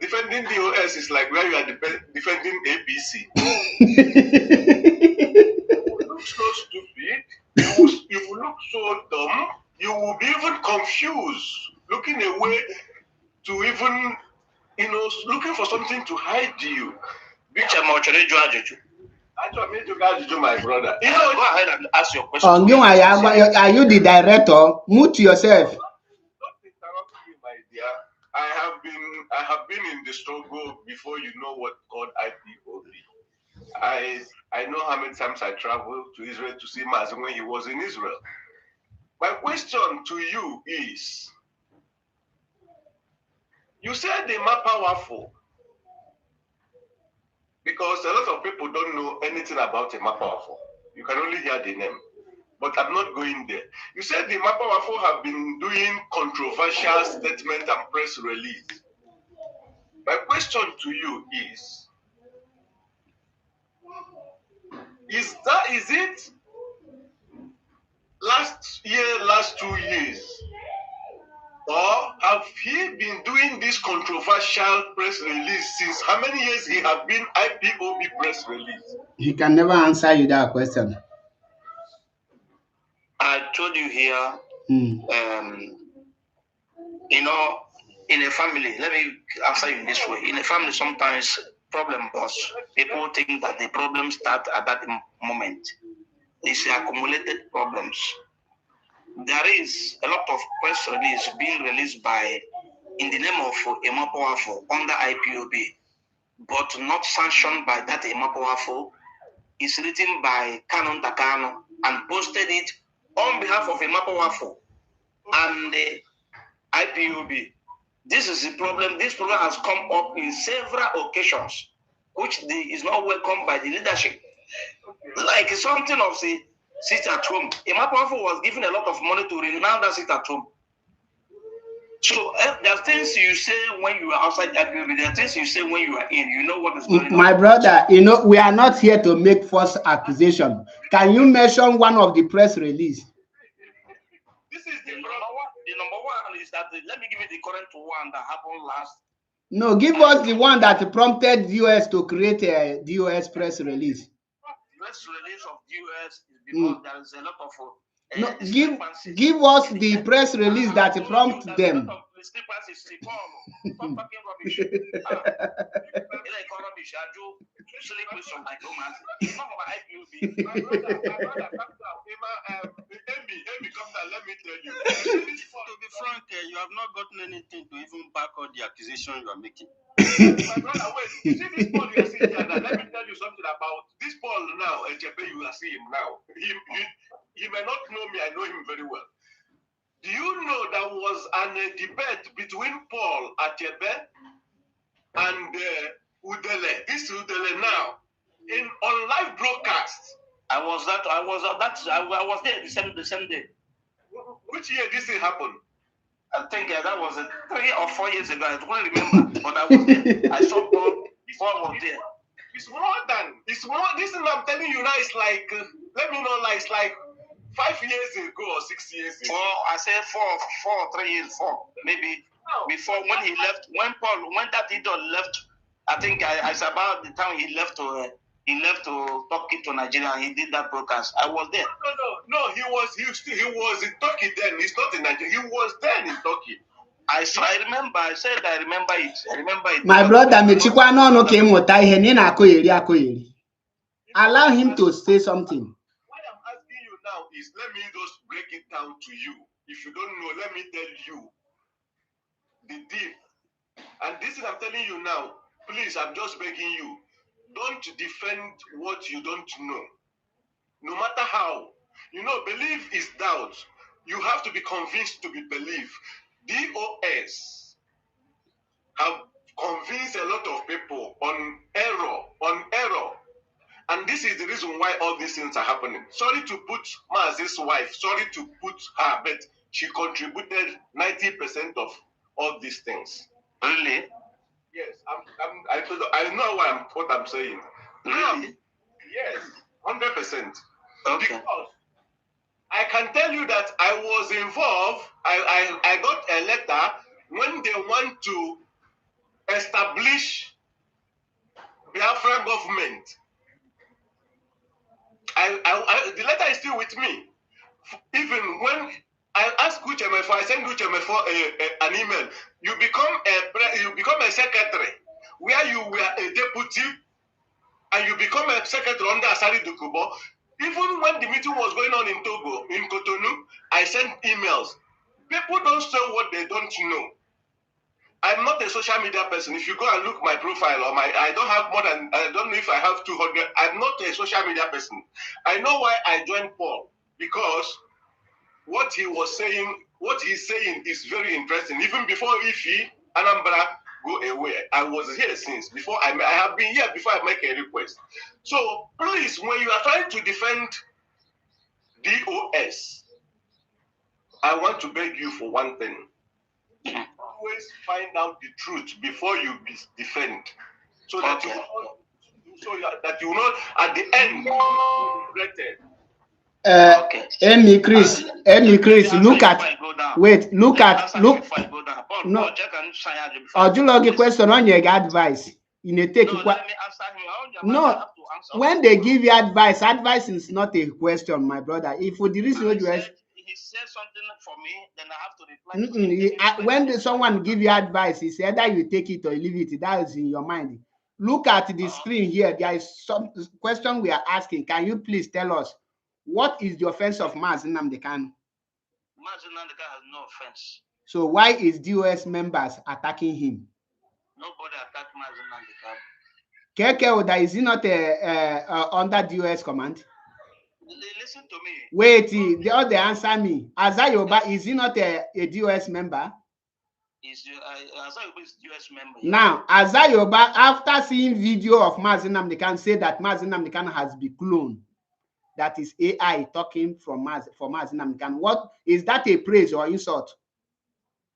defending DOS is like where you are defending APC. You look so stupid. You will look so dumb. You will be even confused, looking away to even, looking for something to hide you. My brother. Go ahead and ask your question. Are you the director? Mute yourself. Don't interrupt me, my dear. I have been in the struggle before you know what called IPOB. I know how many times I traveled to Israel to see Mazi when he was in Israel. My question to you is, you said they are powerful because a lot of people don't know anything about Emma Powerful. You can only hear the name. But I'm not going there. You said the Emma Powerful have been doing controversial statement and press release. My question to you is it last 2 years? Or have he been doing this controversial press release since how many years he have been IPOB press release? He can never answer you that question. I told you here, in a family, let me answer you in this way. In a family, sometimes problem bursts. People think that the problem starts at that moment. It's accumulated problems. There is a lot of press release being released in the name of Emma Powerful under IPOB, but not sanctioned by that Emma Powerful. It's written by Kanu Kanu and posted it on behalf of Emma Powerful and the IPOB. This is the problem. This problem has come up in several occasions, which is not welcomed by the leadership. Like something of the sit at home. Emma Powerful was given a lot of money to renounce that sit at home. So there are things you say when you are outside that building. There are things you say when you are in. You know what is going on. My brother, we are not here to make false accusation. Can you mention one of the press release? This is the number one is that let me give you the current one that happened last. No, give us the one that prompted US to create a DOS press release. Press release of US is because there is a lot of give us the press release that prompted them. Discrepancies. Stop talking rubbish. Rubbish. I do sleep with some like it's not about IPOB. My brother, Amy, come down. Let me tell you. To be frank, you have not gotten anything to even back up the accusation you are making. My brother, wait. You see this Paul you are seeing here now? Let me tell you something about this Paul now. Echepe, you are seeing him now. He may not know me. I know him very well. Do you know there was a debate between Paul Achebe and Udele? This Udele now on live broadcast. I was there the same day. Which year this thing happened? I think that was 3 or 4 years ago. I don't remember, but I was there. I saw Paul was there. It's more. This thing I'm telling you now is like, let me know, like it's like 5 years ago or 6 years ago. I said 4 or 3 years, 4 maybe. Before when he left, when that idiot left, I think it's about the time he left to Turkey to Nigeria. He did that broadcast. I was there. No. He was in Turkey then. He's not in Nigeria. He was then in Turkey. I remember. I said I remember it. My brother, allow him to say something. What I'm asking you now is, let me just break it down to you. If you don't know, let me tell you the deal. And this is I'm telling you now. Please, I'm just begging you. Don't defend what you don't know. No matter how. Belief is doubt. You have to be convinced to be belief. DOS have convinced a lot of people on error. And this is the reason why all these things are happening. Sorry to put Mazi's wife, sorry to put her, but she contributed 90% of all these things. Really? Yes, I know what I'm saying. Really? Yes, 100%. Okay. Because I can tell you that I was involved. I got a letter when they want to establish Biafra government. The letter is still with me. Even when I asked Uchemefo, I sent Uchemefo an email. You become a secretary where you were a deputy, and you become a secretary under Asari Dukubo. Even when the meeting was going on in Togo, in Cotonou, I sent emails. People don't say what they don't know. I'm not a social media person. If you go and look my profile or I don't have more than, I don't know if I have 200. I'm not a social media person. I know why I joined Paul, because what he's saying is very interesting. Even before Ifi, Anambra go away, I was here since before. I have been here before I make a request. So please, when you are trying to defend DOS, I want to beg you for one thing. Always find out the truth before you defend, so that you will not at the end be regretted. Any Chris, look at. No, Ojulogi question on your advice. In a take. No, let me answer him. No, when they give you advice is not a question, my brother. If for the reason he said something for me, then I have to reply. When someone give you advice, it's either you take it or you leave it. That is in your mind. Look at the screen here. There is some question we are asking. Can you please tell us what is the offense of Mazi Nnamdi Kanu? Mazi Nnamdi Kanu has no offense. So why is DOS members attacking him? Nobody attacked Mazi Nnamdi Kanu. Keke, is he not under DOS command? Listen to me. Wait, they answer me. Azayoba, is he not a DOS member? Azayoba is DOS member. Now, Azayoba, after seeing video of Mazi Nnamdi Kanu, say that Mazi Nnamdi Kanu has been cloned. That is AI talking for Mazi Nnamdi Kanu. What is that, a praise or insult?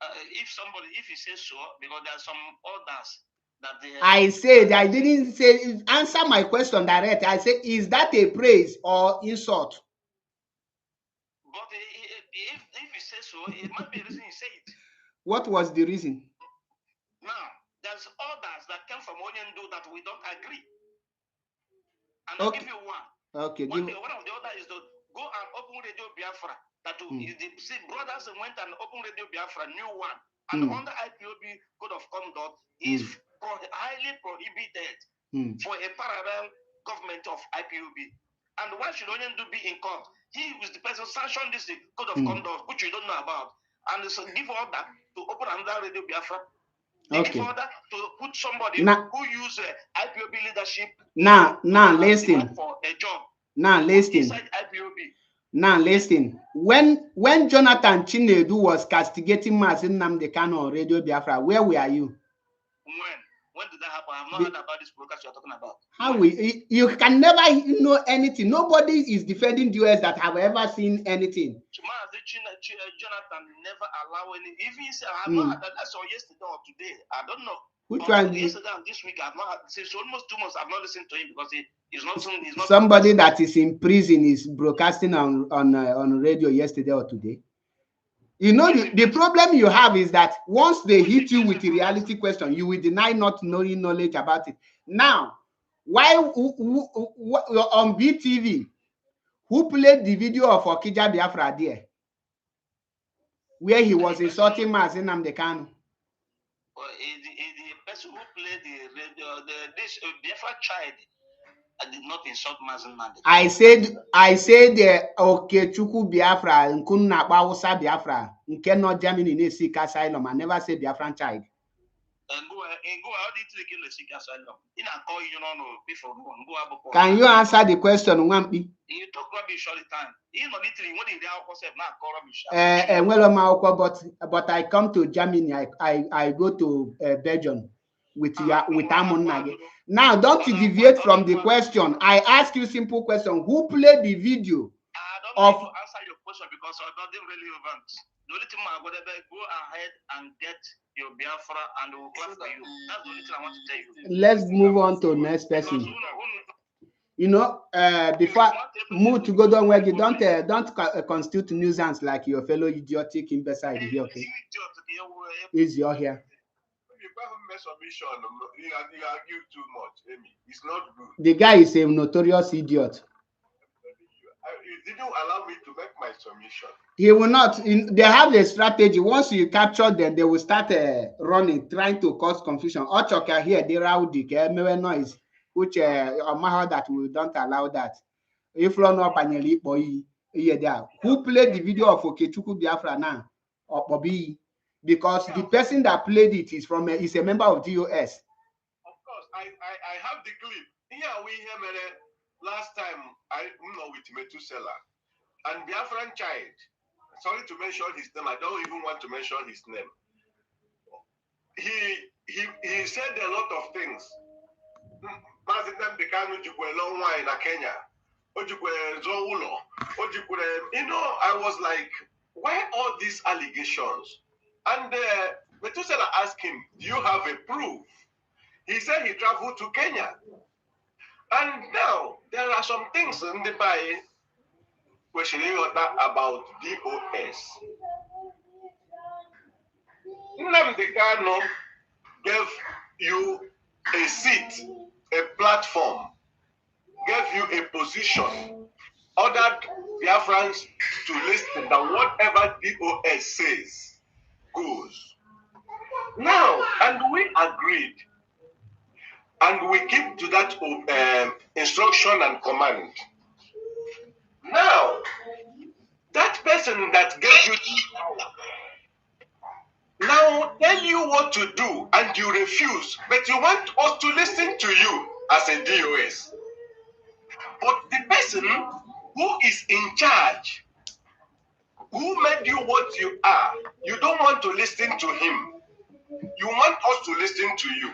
If he says so, because there are some others that they. I said, I didn't say, answer my question direct. I said, is that a praise or insult? But if he says so, it might be a reason he said it. What was the reason? Now, there's others that came from Onyendu that we don't agree. And I'll give you one. Okay. One of the others is to go and open Radio Biafra. That the brothers went and opened Radio Biafra, new one. And under IPOB Code of Conduct is highly prohibited for a parallel government of IPOB. And why should Onyendu be in court? He was the person sanctioned this Code of Conduct, which you don't know about. And so give order to open another Radio Biafra. Give order to put somebody who use IPOB leadership listen. For a job. Now listen. Inside IPOB. Now listen. When Jonathan Chinedu was castigating Mazi Nnamdi Kanu on Radio Biafra, where were you? When did that happen? I've not heard about this broadcast you're talking about. You can never know anything. Nobody is defending the US that have ever seen anything. Jonathan never allow any. If he said, I've not heard that, or yesterday or today. I don't know. Which one? Yesterday and this week, I've not. Since almost 2 months, I've not listened to him because he's not. Somebody that is in prison is broadcasting on radio yesterday or today. You know, the problem you have is that once they hit you with a reality question, you will deny not knowing knowledge about it. Now, why on BTV, who played the video of Okija Biafra there, where he was insulting Mazi Nnamdi Kanu? The person who played the radio, this Biafra child, I did not insult Mazi Nnamdi. I said okay, Chuku Biafra, Nkunna Bawusa Biafra, Nkeno Germany ne seek asylum. I never said Biafran child. Can you answer the question, Wampi? You talk rubbish all the time. You know, literally, what in the concept now call rubbish. But I come to Germany. I go to Belgium with Amon Nage. Now, don't you deviate from the question. I ask you simple question. Who played the video? I don't need to answer your question because I don't really relevant. The only thing I'm going to go ahead and get your Biafra and we'll clap for you. That's the only thing I want to tell you. Let's move on to next person. You know, before move to go down where you don't constitute nuisance like your fellow idiotic imbecile here, okay? Is your here? You argue too much, Amy. It's not good. The guy is a notorious idiot. You didn't allow me to make my submission. He will not. They have a strategy. Once you capture them, they will start running, trying to cause confusion. Ochoka here, they rowdy, noise, which Omaha that we don't allow that. If you're not Banyali boy, who played the video of Okechukwu Biafra now? Or Bobby? Because the person that played it is from is a member of DOS. Of course, I have the clip. Here we hear last time I know with Methuselah and Biafran child. Sorry to mention his name. I don't even want to mention his name. He said a lot of things. Mazi Nnamdi Kanu jikwe long wine in Kenya. You know, I was like, why all these allegations? And Methuselah asked him, do you have a proof? He said he traveled to Kenya. And now, there are some things in the Bible about DOS. Nnamdi Kanu gave you a seat, a platform, gave you a position, ordered Biafrans to listen that whatever DOS says goes. Now, and we agreed, and we keep to that instruction and command. Now, that person that gave you power now tell you what to do and you refuse, but you want us to listen to you as a DOS. But the person who is in charge, who made you what you are, you don't want to listen to him. You want us to listen to you.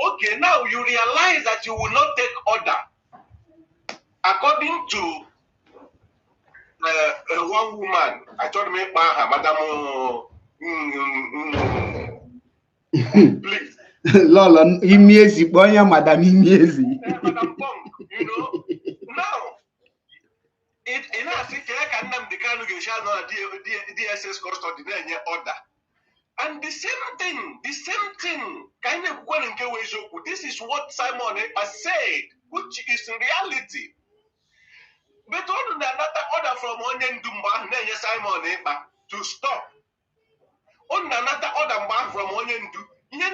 Okay, now you realize that you will not take order. According to one woman, I told me, Madam, please. Lola, Imiezi, Boya, Madam Imiezi. Madam Pong, you know, now, in a city, I can name the Kanu DSS custody order. And the same thing, this is what Simon has said, which is in reality. But on another order from Onyen Simon to stop. On another order from Onyen Du. And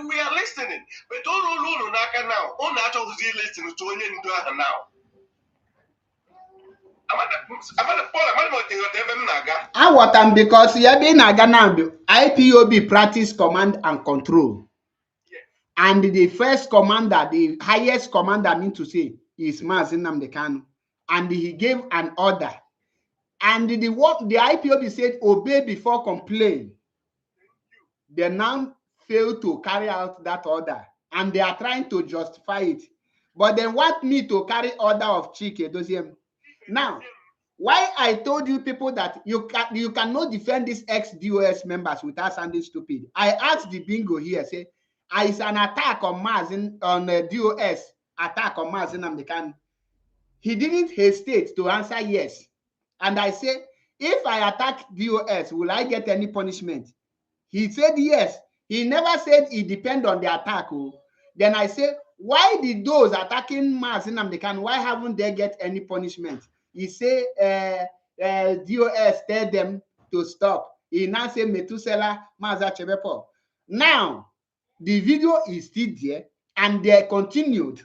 we are listening. But all now, on listening to Onyen Du now. I want them because you have been now. IPOB practice command and control. Yes. And the first commander, the highest commander, I mean to say, is Mazi Nnamdi Kanu. And he gave an order. And the IPOB said, obey before complain. They now fail to carry out that order. And they are trying to justify it. But they want me to carry order of Chike Doziem. Now, why I told you people that you cannot defend these ex-DOS members without sounding stupid. I asked the bingo here, say, it's an attack on DOS, attack on Mazi Nnamdi Kanu. He didn't hesitate to answer yes. And I said, if I attack DOS, will I get any punishment? He said yes. He never said it depends on the attack. Then I said, why did those attacking Mazi Nnamdi Kanu, why haven't they get any punishment? He say DOS tell them to stop. He now say Methuselah Maza Chebepo. Now, the video is still there and they continued,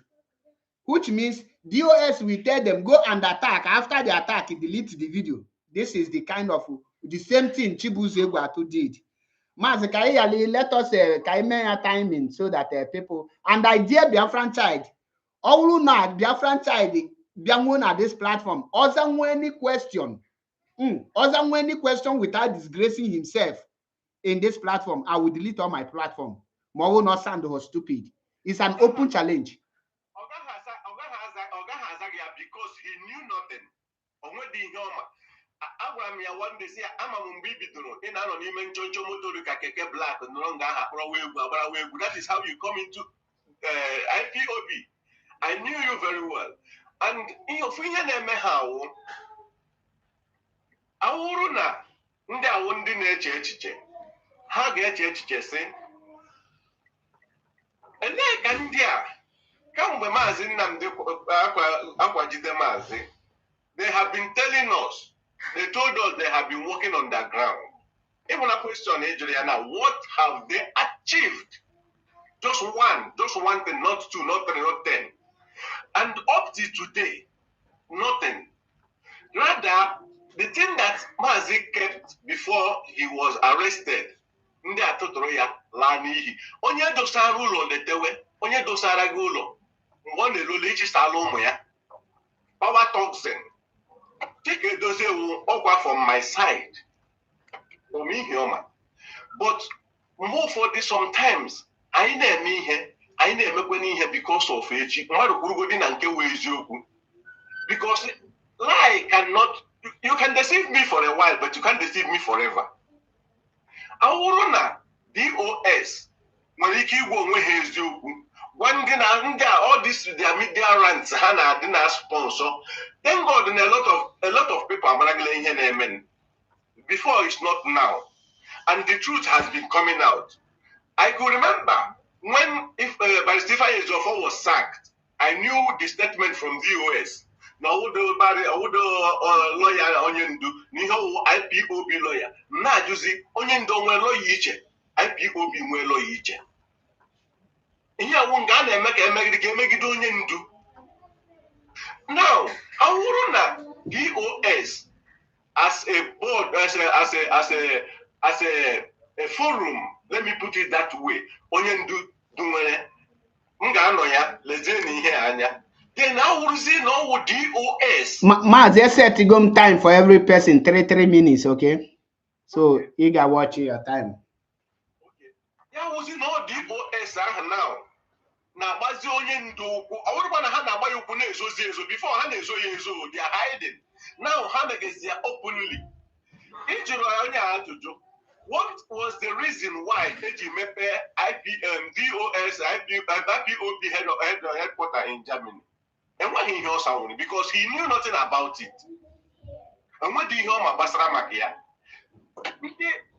which means DOS will tell them go and attack. After the attack, delete the video. This is the kind of the same thing Chibuzo Egwuatu did. Mazi, let us timing so that people, and I dear Biafran child, all not Biafran child, Biamon at this platform, also any question, without disgracing himself in this platform, I will delete all my platform. More will not sound stupid. It's an open challenge. Because he knew nothing. One day say black that is how you come into IPOB. I knew you very well. And in your finger name how Auruna ndị awụ ndị na-eche echiche ha ga-eche echiche sị elee ka ndị a kamgbe Mazi Nnamdi akwajide Mazi, they have been telling us, they told us they have been working on the ground. Even a question, Adriana, what have they achieved? Just one thing, not two, not three, not 10. And up to today, nothing. Rather, the thing that Mazi kept before he was arrested, ndị atụtụrụ ya laa n'iyi. Onye dosara ụlọ letewe, onye dosara gị ụlọ, mgbe ọ na-elole ichisala ụmụ ya. Power toxin. Take a dose over from my side. For me, human. But more for this sometimes, I never mean here, I never went in here because of age. Because lie cannot, you can deceive me for a while, but you can't deceive me forever. Aurona, DOS, Maliki won't his you. One thing, all this their media rants, Hannah didn't sponsor. Thank God, and a lot of people are bragging here. Before it's not now, and the truth has been coming out. I could remember when Barrister Ejiofor was sacked. I knew the statement from DOS. Now, the lawyer Onyendu, Niho IPOB lawyer. Now, you see, Onyendu lawyer IPOB lawyer. Now, Aurona DOS as a board, as a forum, let me put it that way. Onyendu dumere ngano ya lezeni ihe anya. Then now we see no DOS. Mazi, I set to go time for every person 3 minutes, okay? So you got watching your time. Okay. Yeah, we see no DOS now. Now, Mazi Onyendu, I would want to have a you before they are hiding. Now, they are openly. What was the reason why Mepe DOS IPOB headquarters in Germany? And why he knows someone? Because he knew nothing about it. And what did he know about Basramakia?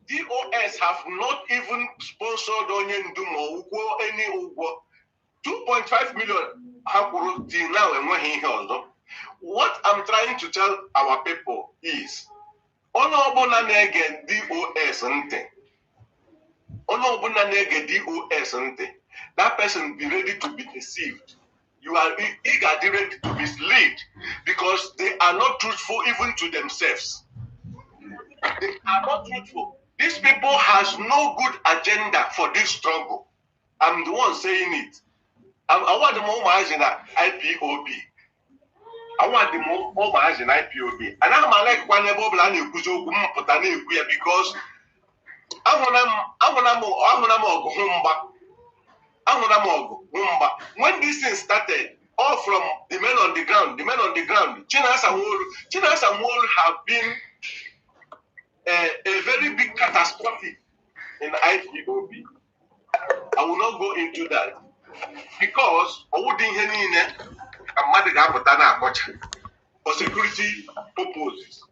DOS have not even sponsored Onyendu or any Ugo. 2.5 million till now and when he held. What I'm trying to tell our people is Onobuna nege DOS nte. Onobuna nege DOS nte. That person be ready to be deceived. You are eager ready to mislead because they are not truthful even to themselves. They are not truthful. These people has no good agenda for this struggle. I'm the one saying it. I want the more margin IPOB. I want the more margin IPOB. And I'm like one level because when this thing started, all from the men on the ground, China Samuel have been a very big catastrophe in IPOB. I will not go into that. Because for security purposes.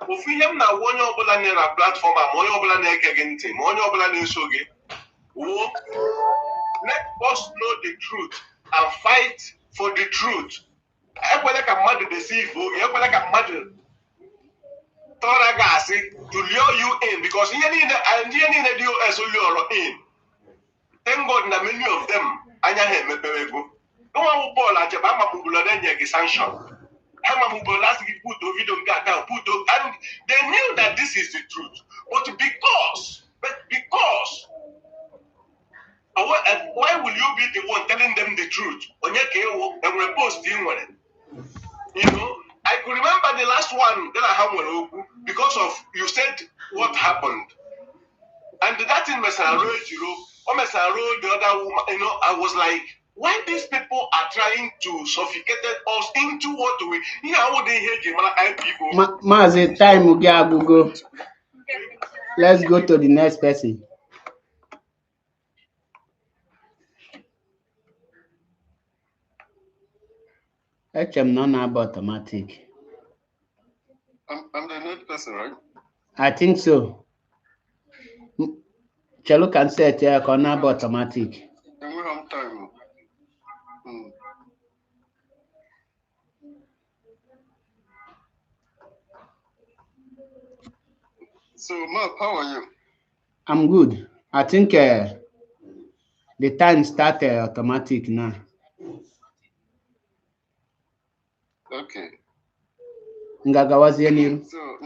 If we have now one platform, let us know the truth and fight for the truth. I like a mother deceive you, like a mother to lure you in because you need a DOS in. Thank God that many of them anya hemepewego. No one ball at Jabama Mubula then sanction. Hama Mubula last put video and They knew that this is the truth, but because why will you be the one telling them the truth? You know, I could remember the last one that I had because of you said what happened. And that in Mesaro, or Mesaro, the other woman, you know, I was like, why these people are trying to suffocate us into what we, you know, how they hate people. Mazi, time will go. Let's go to the next person. HM non automatic. I'm the next person, right? I think so. Chalo can say it here, automatic. And we have time. So, Mark, how are you? I'm good. I think the time started automatic now. Okay. Ngagawazi So,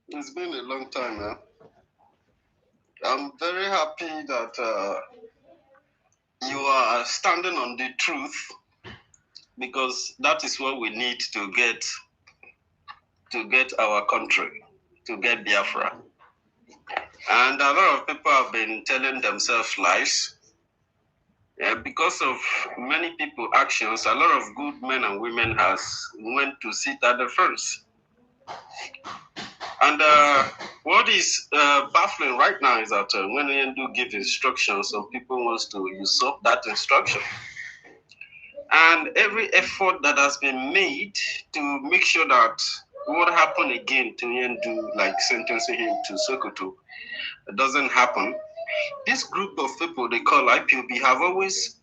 it's been a long time now. I'm very happy that you are standing on the truth, because that is what we need to get our country, to get Biafra. And a lot of people have been telling themselves lies. Because of many people actions, a lot of good men and women has went to sit at the fence. And what is baffling right now is that when they do give instructions, some people wants to usurp that instruction. And every effort that has been made to make sure that what happened again to Yendu, like sentencing him to Sokoto, doesn't happen. This group of people they call IPOB have always,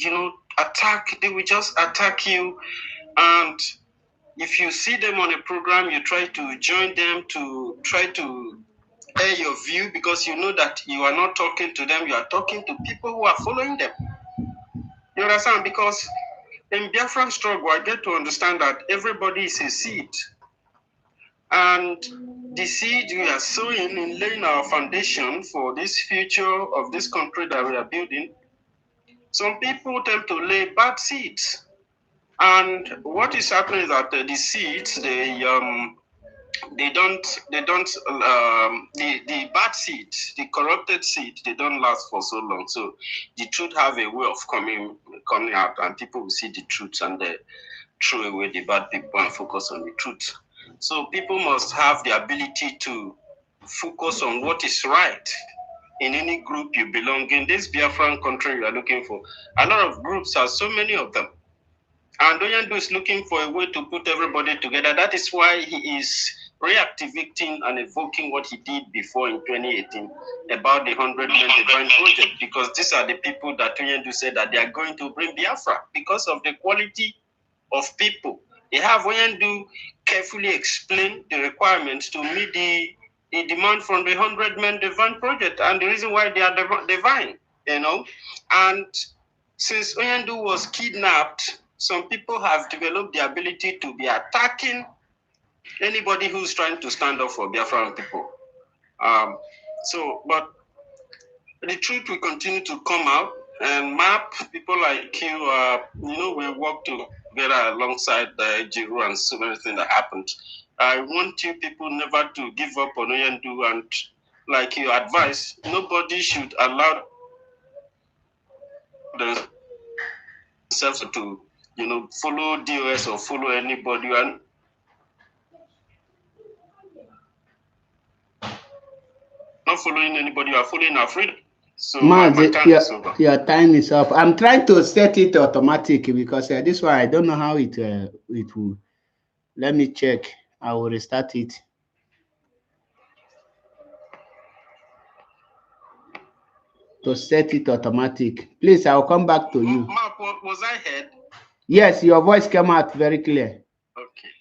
they will just attack you. And if you see them on a program, you try to join them to try to air your view, because you know that you are not talking to them, you are talking to people who are following them. You understand? Because in Biafran struggle, I get to understand that everybody is a seed. And the seed we are sowing in laying our foundation for this future of this country that we are building, some people tend to lay bad seeds. And what is happening is that the seeds, the bad seed, the corrupted seed, they don't last for so long. So the truth have a way of coming out, and people will see the truth and they throw away the bad people and focus on the truth. So people must have the ability to focus on what is right in any group you belong in. This Biafran country you are looking for, a lot of groups are so many of them. And Oyandu is looking for a way to put everybody together. That is why he is reactivating and evoking what he did before in 2018 about the 100-men divine project, because these are the people that Oyandu said that they are going to bring Biafra because of the quality of people. They have Oyandu carefully explain the requirements to meet the demand from the 100-men divine project and the reason why they are divine, And since Oyandu was kidnapped, some people have developed the ability to be attacking anybody who's trying to stand up for Biafran people. But the truth will continue to come out, and map people like you. We work together alongside Jiru and so many things that happened. I want you people never to give up on Oyandu, and like you advise, nobody should allow themselves to follow DOS or follow anybody, and not following anybody, you are following our freedom. So your time is up. I'm trying to set it automatic because this one I don't know how it will. Let me check. I will restart it. To set it automatic. Please, I'll come back to you. Mark, was I heard? Yes, your voice came out very clear. Okay.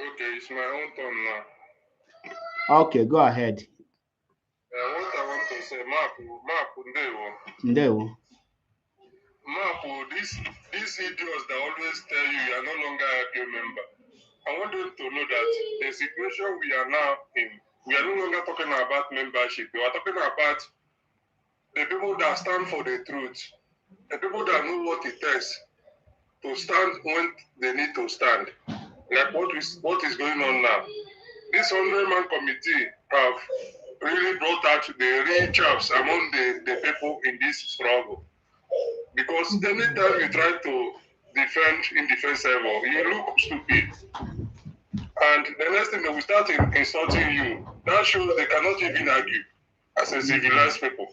Okay, it's my own turn now. Okay, go ahead. What I want to say, Mark, Ndewo. Mark, these idiots that always tell you are no longer a IPO member. I want them to know that the situation we are now in, we are no longer talking about membership. We are talking about the people that stand for the truth, the people that know what it takes to stand when they need to stand. Like what is going on now. This 100-man committee have really brought out the real chaps among the people in this struggle. Because anytime you try to defend indefensible, you look stupid. And the next thing they will start insulting you. That shows they cannot even argue as a civilized people.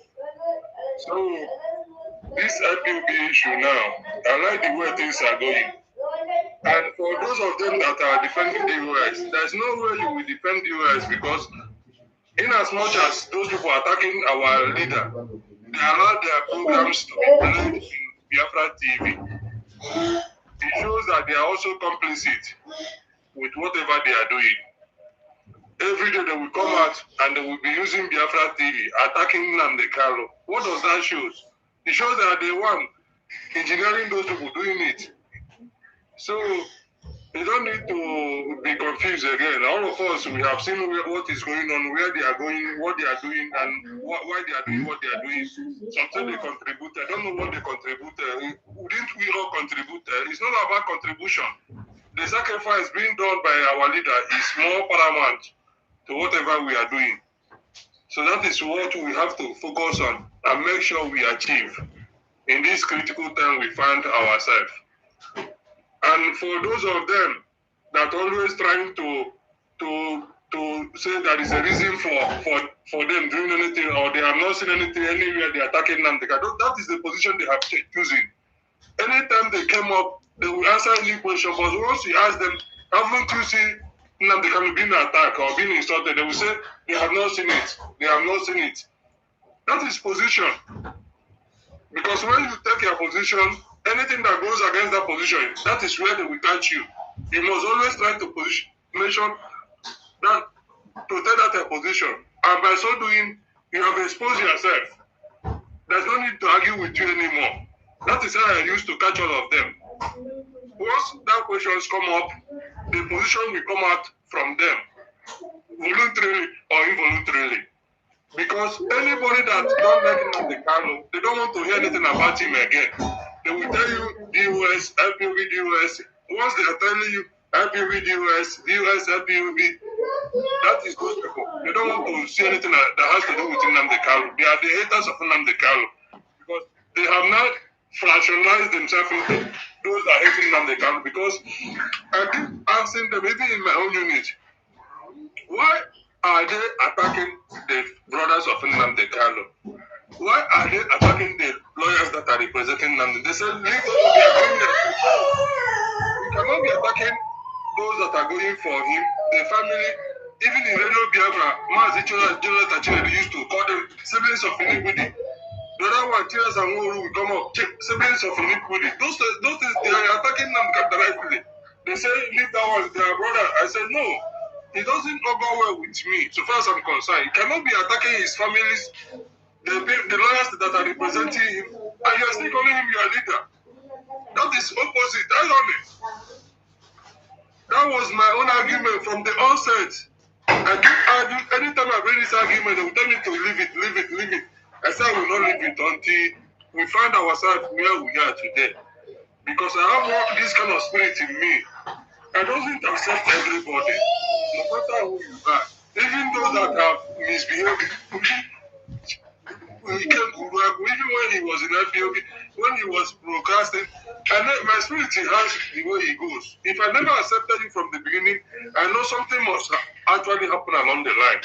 So this IPOB issue now, I like the way things are going. And for those of them that are defending the US, there's no way you will defend the US because in as much as those people are attacking our leader, they allow their programs to be played in Biafra TV. It shows that they are also complicit with whatever they are doing. Every day they will come out and they will be using Biafra TV, attacking Nnamdi Kanu. What does that show? It shows that they want engineering those people doing it. So you don't need to be confused again. All of us, we have seen what is going on, where they are going, what they are doing, and why they are doing what they are doing. Something they contributed. I don't know what they contributed. Didn't we all contribute? It's not about contribution. The sacrifice being done by our leader is more paramount to whatever we are doing. So that is what we have to focus on and make sure we achieve in this critical time we find ourselves. And for those of them that always trying to say there is a reason for them doing anything or they have not seen anything anywhere they are attacking Nnamdi Kanu, that is the position they have chosen. Anytime they came up, they will answer any question. But once you ask them, haven't you seen Nnamdi Kanu being attacked or being insulted, they will say they have not seen it. They have not seen it. That is position. Because when you take your position, anything that goes against that position, that is where they will touch you. You must always try to mention that, protect that your position. And by so doing, you have exposed yourself. There's no need to argue with you anymore. That is how I used to catch all of them. Once that questions come up, the position will come out from them, voluntarily or involuntarily. Because anybody that don't like Nnamdi Kanu, they don't want to hear anything about him again. They will tell you DUS, IPOB, DUS. Once they are telling you IPOB, DUS, IPOB, that is those people. They don't want to see anything that has to do with Nnamdi Kanu. They are the haters of Nnamdi Kanu. Because they have not fractionalized themselves into those that hate Nnamdi Kanu. Because I keep asking them, even in my own unit, why are they attacking the brothers of Nnamdi Kanu? Why are they attacking the lawyers that are representing Nnamdi? They say, leave those to be agreement. We cannot be attacking those that are going for him, the family. Even in Radio Biafra, Mazi Nnamdi used to call them siblings of iniquity. The other one, Tiras and Wuru will come up, siblings of iniquity. Those things, they are attacking Nnamdi directly. They say, leave that one, their brother. I said, no. He doesn't go well with me, so far as I'm concerned. He cannot be attacking his families, the lawyers that are representing him, and you are still calling him your leader. That is opposite, irony. That was my own argument from the onset. I keep arguing, anytime I bring this argument, they will tell me to leave it. I said I will not leave it until we find ourselves where we are today. Because I have this kind of spirit in me. I don't accept everybody, no matter who you are. Even those that have misbehaved, even when he was in IPOB, when he was broadcasting, my spirit has the way he goes. If I never accepted you from the beginning, I know something must actually happen along the line.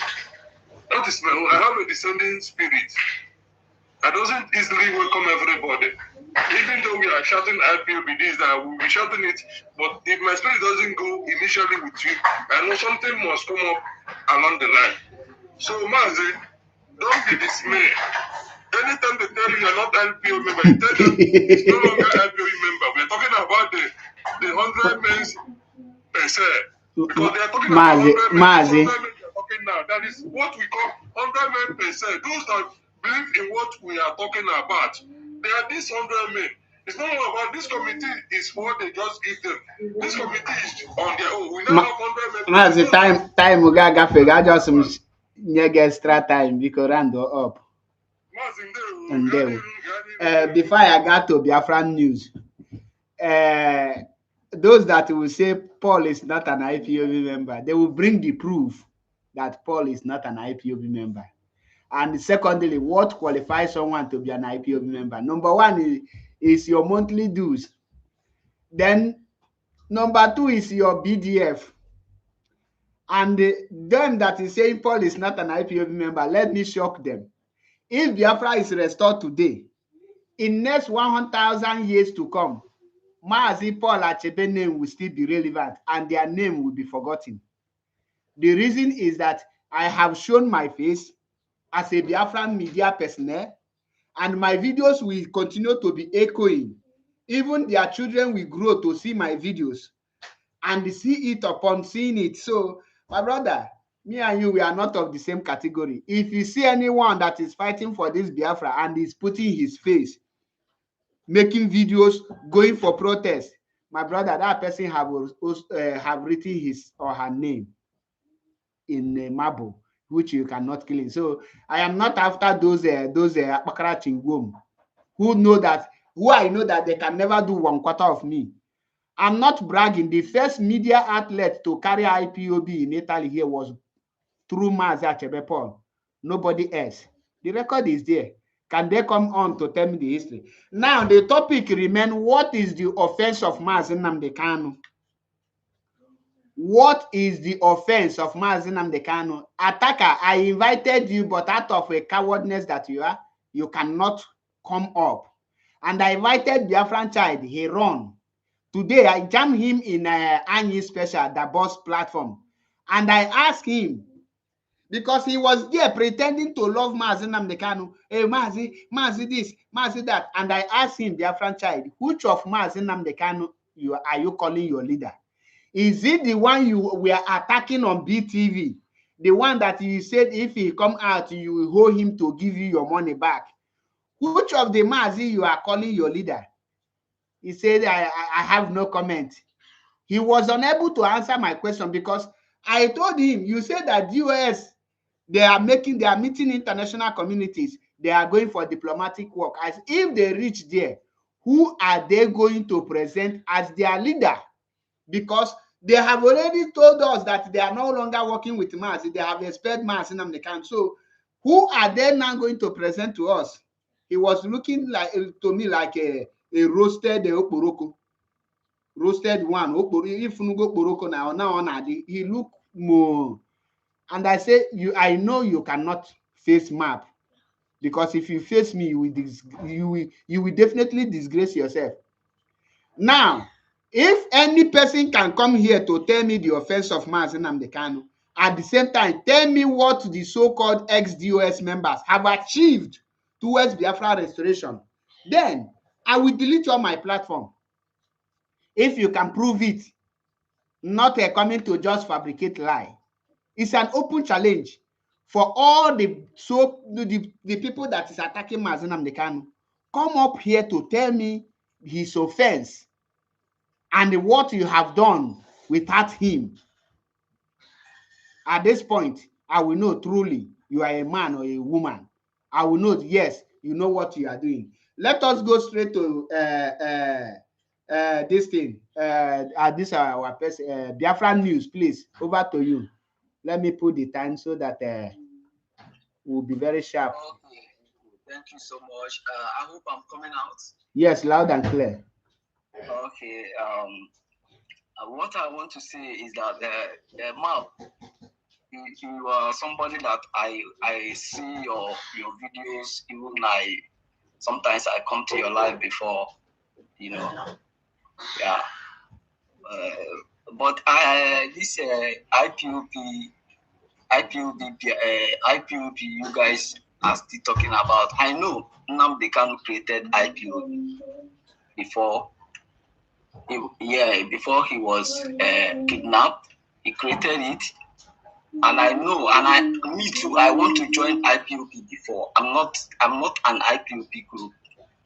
That is my own. I have a descending spirit. I doesn't easily welcome everybody. Even though we are shouting IPOB this, that we will be shouting it, but if my spirit doesn't go initially with you, I know something must come up along the line. So Mazi, don't be dismayed. Anytime they tell you you're not IPOB member, you tell them it's no longer IPOB member. We're talking about the 100 men per se. Because they are talking about 100 men. 100 men they are talking now. That is what we call 100 men per se. Those that believe in what we are talking about. They are these 100 men. It's not all about this committee. Is what they just give them. This committee is on their own. We now have 100 members. Mazi, time Ugaga Fega just some extra time because round up. And before I got to Biafran news, those that will say Paul is not an IPOB member, they will bring the proof that Paul is not an IPOB member. And secondly, what qualifies someone to be an IPOB member? Number one is your monthly dues. Then number two is your BDF. And them that is saying Paul is not an IPOB member, let me shock them. If Biafra is restored today, in next 100,000 years to come, Mazi Paul Achebe name will still be relevant and their name will be forgotten. The reason is that I have shown my face as a Biafran media personnel, and my videos will continue to be echoing. Even their children will grow to see my videos and see it upon seeing it. So, my brother, me and you, we are not of the same category. If you see anyone that is fighting for this Biafra and is putting his face, making videos, going for protest, my brother, that person have written his or her name in a marble, which you cannot kill. So I am not after those Akbakara Chingwom who I know that they can never do 1/4 of me. I'm not bragging. The first media outlet to carry IPOB in Italy here was through Mazi Achebe Paul. Nobody else. The record is there. Can they come on to tell me the history? Now, the topic remains, what is the offense of Mazi Nnamdi Kanu? What is the offense of Mazi Nnamdi Kanu? Attacker, I invited you, but out of a cowardness that you are, you cannot come up. And I invited Biafran child, he run. Today, I jammed him in Anyi Special, the boss platform. And I asked him, because he was there pretending to love Mazi Nnamdi Kanu. Hey, Mazi this, Mazi that. And I asked him, Biafran child, which of Mazi Nnamdi Kanu are you calling your leader? Is it the one you were attacking on BTV? The one that you said if he come out, you will hold him to give you your money back? Which of the Mazi you are calling your leader? He said, I have no comment. He was unable to answer my question because I told him, you said that US, they are meeting international communities. They are going for diplomatic work. As if they reach there, who are they going to present as their leader? Because they have already told us that they are no longer working with Mazi. They have expelled Mazi Nnamdi Kanu. So who are they now going to present to us? He was looking like to me like a roasted okporoko. Roasted one. If you go okporoko now, he look more. And I say, I know you cannot face map, because if you face me, you will definitely disgrace yourself. Now, if any person can come here to tell me the offense of Mazi Nnamdi Kanu, at the same time, tell me what the so-called ex-DOS members have achieved towards Biafra restoration, then I will delete you on my platform. If you can prove it, not coming to just fabricate lie. It's an open challenge for all the people that is attacking Mazi Nnamdi Kanu. Come up here to tell me his offense and what you have done without him. At this point, I will know truly you are a man or a woman. I will know, yes, you know what you are doing. Let us go straight to this thing. This our person, Biafran news, please. Over to you. Let me put the time so that we'll be very sharp. Okay. Thank you so much. I hope I'm coming out. Yes, loud and clear. Okay. What I want to say is that Mal, you are somebody that I see your videos. Even sometimes I come to your live before, yeah. But this IPOB, you guys are still talking about. I know Nnamdi Kanu created IPOB before. Before he was kidnapped, he created it, and I know, and me too. I want to join IPOB before. I'm not an IPOB group.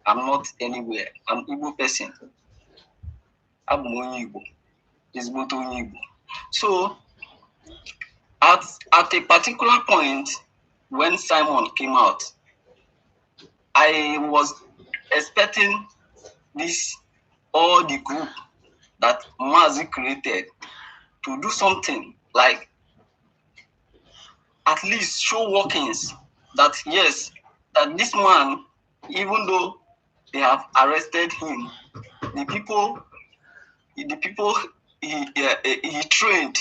I'm not anywhere. I'm Igbo person. I'm Igbo. It's both Igbo. So at a particular point when Simon came out, I was expecting all the group that Mazi created to do something like at least show workings that yes, that this man, even though they have arrested him, the people he trained,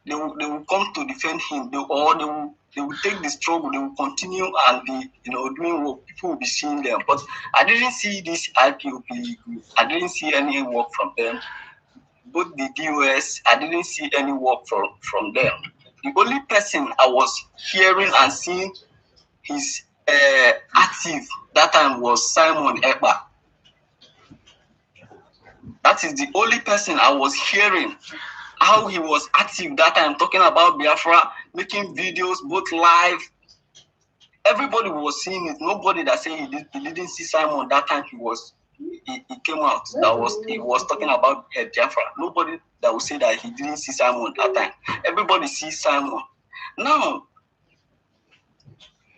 they will come to defend him. They will take the struggle. They will continue and be doing work. People will be seeing them. But I didn't see this IPOP group. I didn't see any work from them. Both the DOS, I didn't see any work from them. The only person I was hearing and seeing his active that time was Simon Ekpa. That is the only person I was hearing how he was active that time, talking about Biafra, making videos both live. Everybody was seeing it. Nobody that said he didn't see Simon that time he came out he was talking about Biafra. Nobody that would say that he didn't see Simon that time. Everybody sees Simon. Now,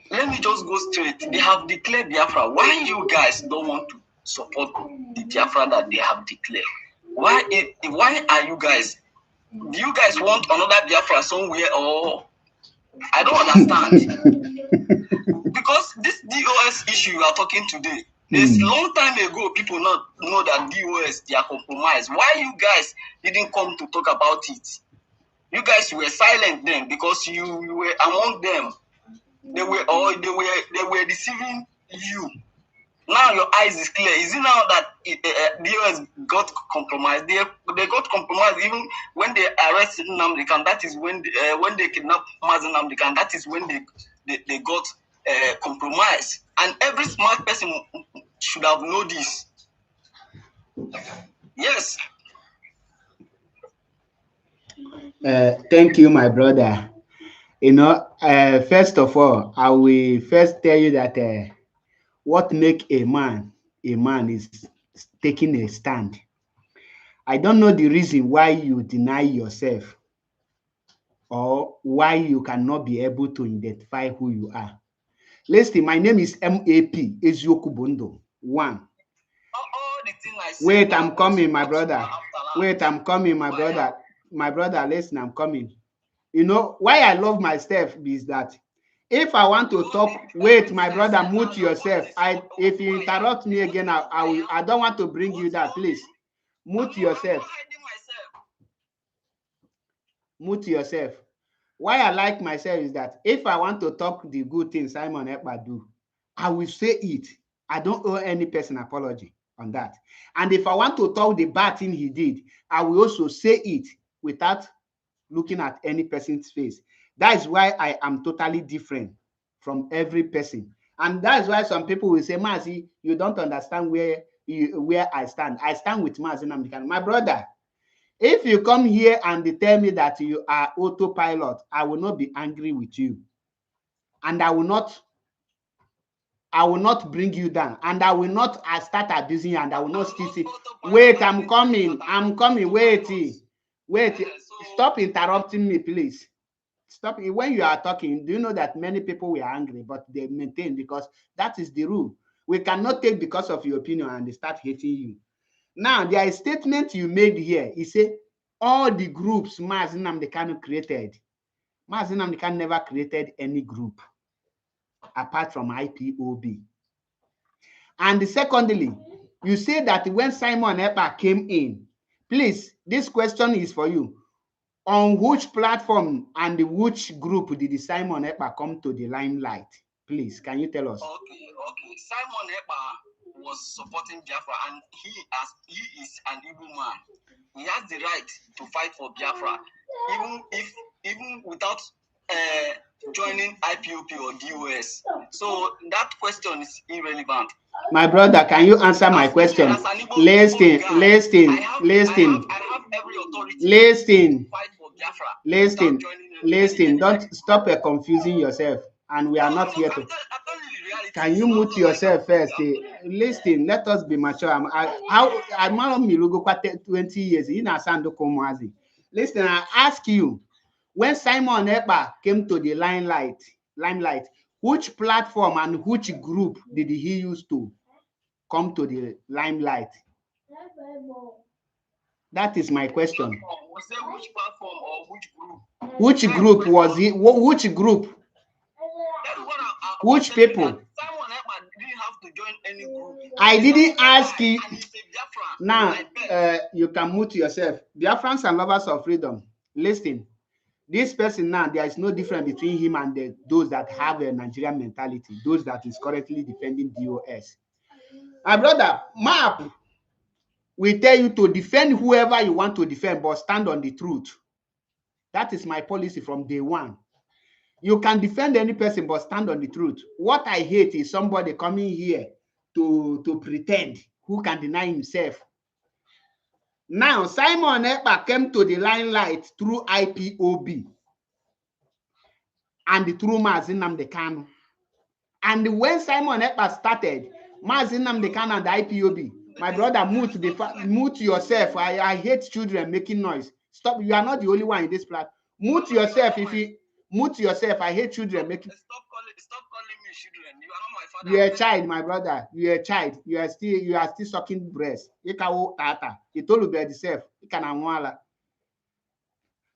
let me just go straight. They have declared Biafra. Why you guys don't want to support the Biafra that they have declared? Why are you guys? Do you guys want another Biafra somewhere, or I don't understand? Because this DOS issue you are talking today, there's long time ago people not know that DOS they are compromised. Why you guys didn't come to talk about it? You guys were silent then because you were among them. They were deceiving you. Now your eyes is clear. Is it now that the US got compromised? They got compromised even when they arrested Nnamdi Kanu. That is when they kidnapped Mazi Nnamdi Kanu. That is when they got compromised. And every smart person should have known this. Yes. Thank you, my brother. First of all, I will first tell you that what make a man is taking a stand. I don't know the reason why you deny yourself or why you cannot be able to identify who you are. Listen, my name is MAP Ezioku Bondo. One. Wait, I'm coming, my brother. Wait, I'm coming, my brother. My brother, listen, I'm coming. You know, why I love myself is that if I want to talk, wait, my brother, mute yourself. If you interrupt me again, I don't want to bring you that, please. Mute yourself. Mute yourself. Why I like myself is that if I want to talk the good things Simon Ekpa do, I will say it. I don't owe any person apology on that. And if I want to talk the bad thing he did, I will also say it without looking at any person's face. That is why I am totally different from every person. And that's why some people will say, Mazi, you don't understand where I stand. I stand with Mazi Nnamdi Kanu. My brother, if you come here and tell me that you are autopilot, I will not be angry with you. And I will not bring you down. And I will not start abusing you, and I will not still say, wait, I'm coming, wait, stop interrupting me, please. Stop. When you are talking, do you know that many people were angry, but they maintain because that is the rule. We cannot take because of your opinion and they start hating you. Now, there is a statement you made here. You say all the groups Mazi Nnamdi Kanu created. Mazi Nnamdi Kanu never created any group apart from IPOB. And secondly, you say that when Simon Ekpa came in, please, this question is for you. On which platform and which group did Simon Ekpa come to the limelight? Please, can you tell us? Okay. Simon Ekpa was supporting Biafra, and he is an Igbo man. He has the right to fight for Biafra, even without joining IPOP or DOS. So that question is irrelevant. My brother, can you answer my question? Listen. Don't stop confusing yourself. And we are not here to. Can you mute yourself first? Listen, let us be mature. I'm 20 years. Listen, I ask you, when Simon Ekpa came to the limelight, which platform and which group did he use to come to the limelight? That is my question. Was there which platform or which group? Which group was he? Which group? Which people? Simon Ekpa didn't have to join any group. I didn't ask you. Now, you can mute yourself. Biafrans and lovers of freedom, listen. This person now, there is no difference between him and those that have a Nigerian mentality, those that is currently defending DOS. My brother, MAP will tell you to defend whoever you want to defend, but stand on the truth. That is my policy from day one. You can defend any person, but stand on the truth. What I hate is somebody coming here to pretend, who can deny himself. Now, Simon Ekpa came to the limelight through IPOB and through Mazi Nnamdi Kanu. And when Simon Ekpa started, Mazi Nnamdi Kanu and the IPOB, my brother, mute yourself. I hate children making noise. Stop. You are not the only one in this platform. Mute yourself. If you mute yourself, I hate children making. Stop calling me children. You are not my father. You are a child, my brother. You are a child. You are still sucking breast. You told you by yourself.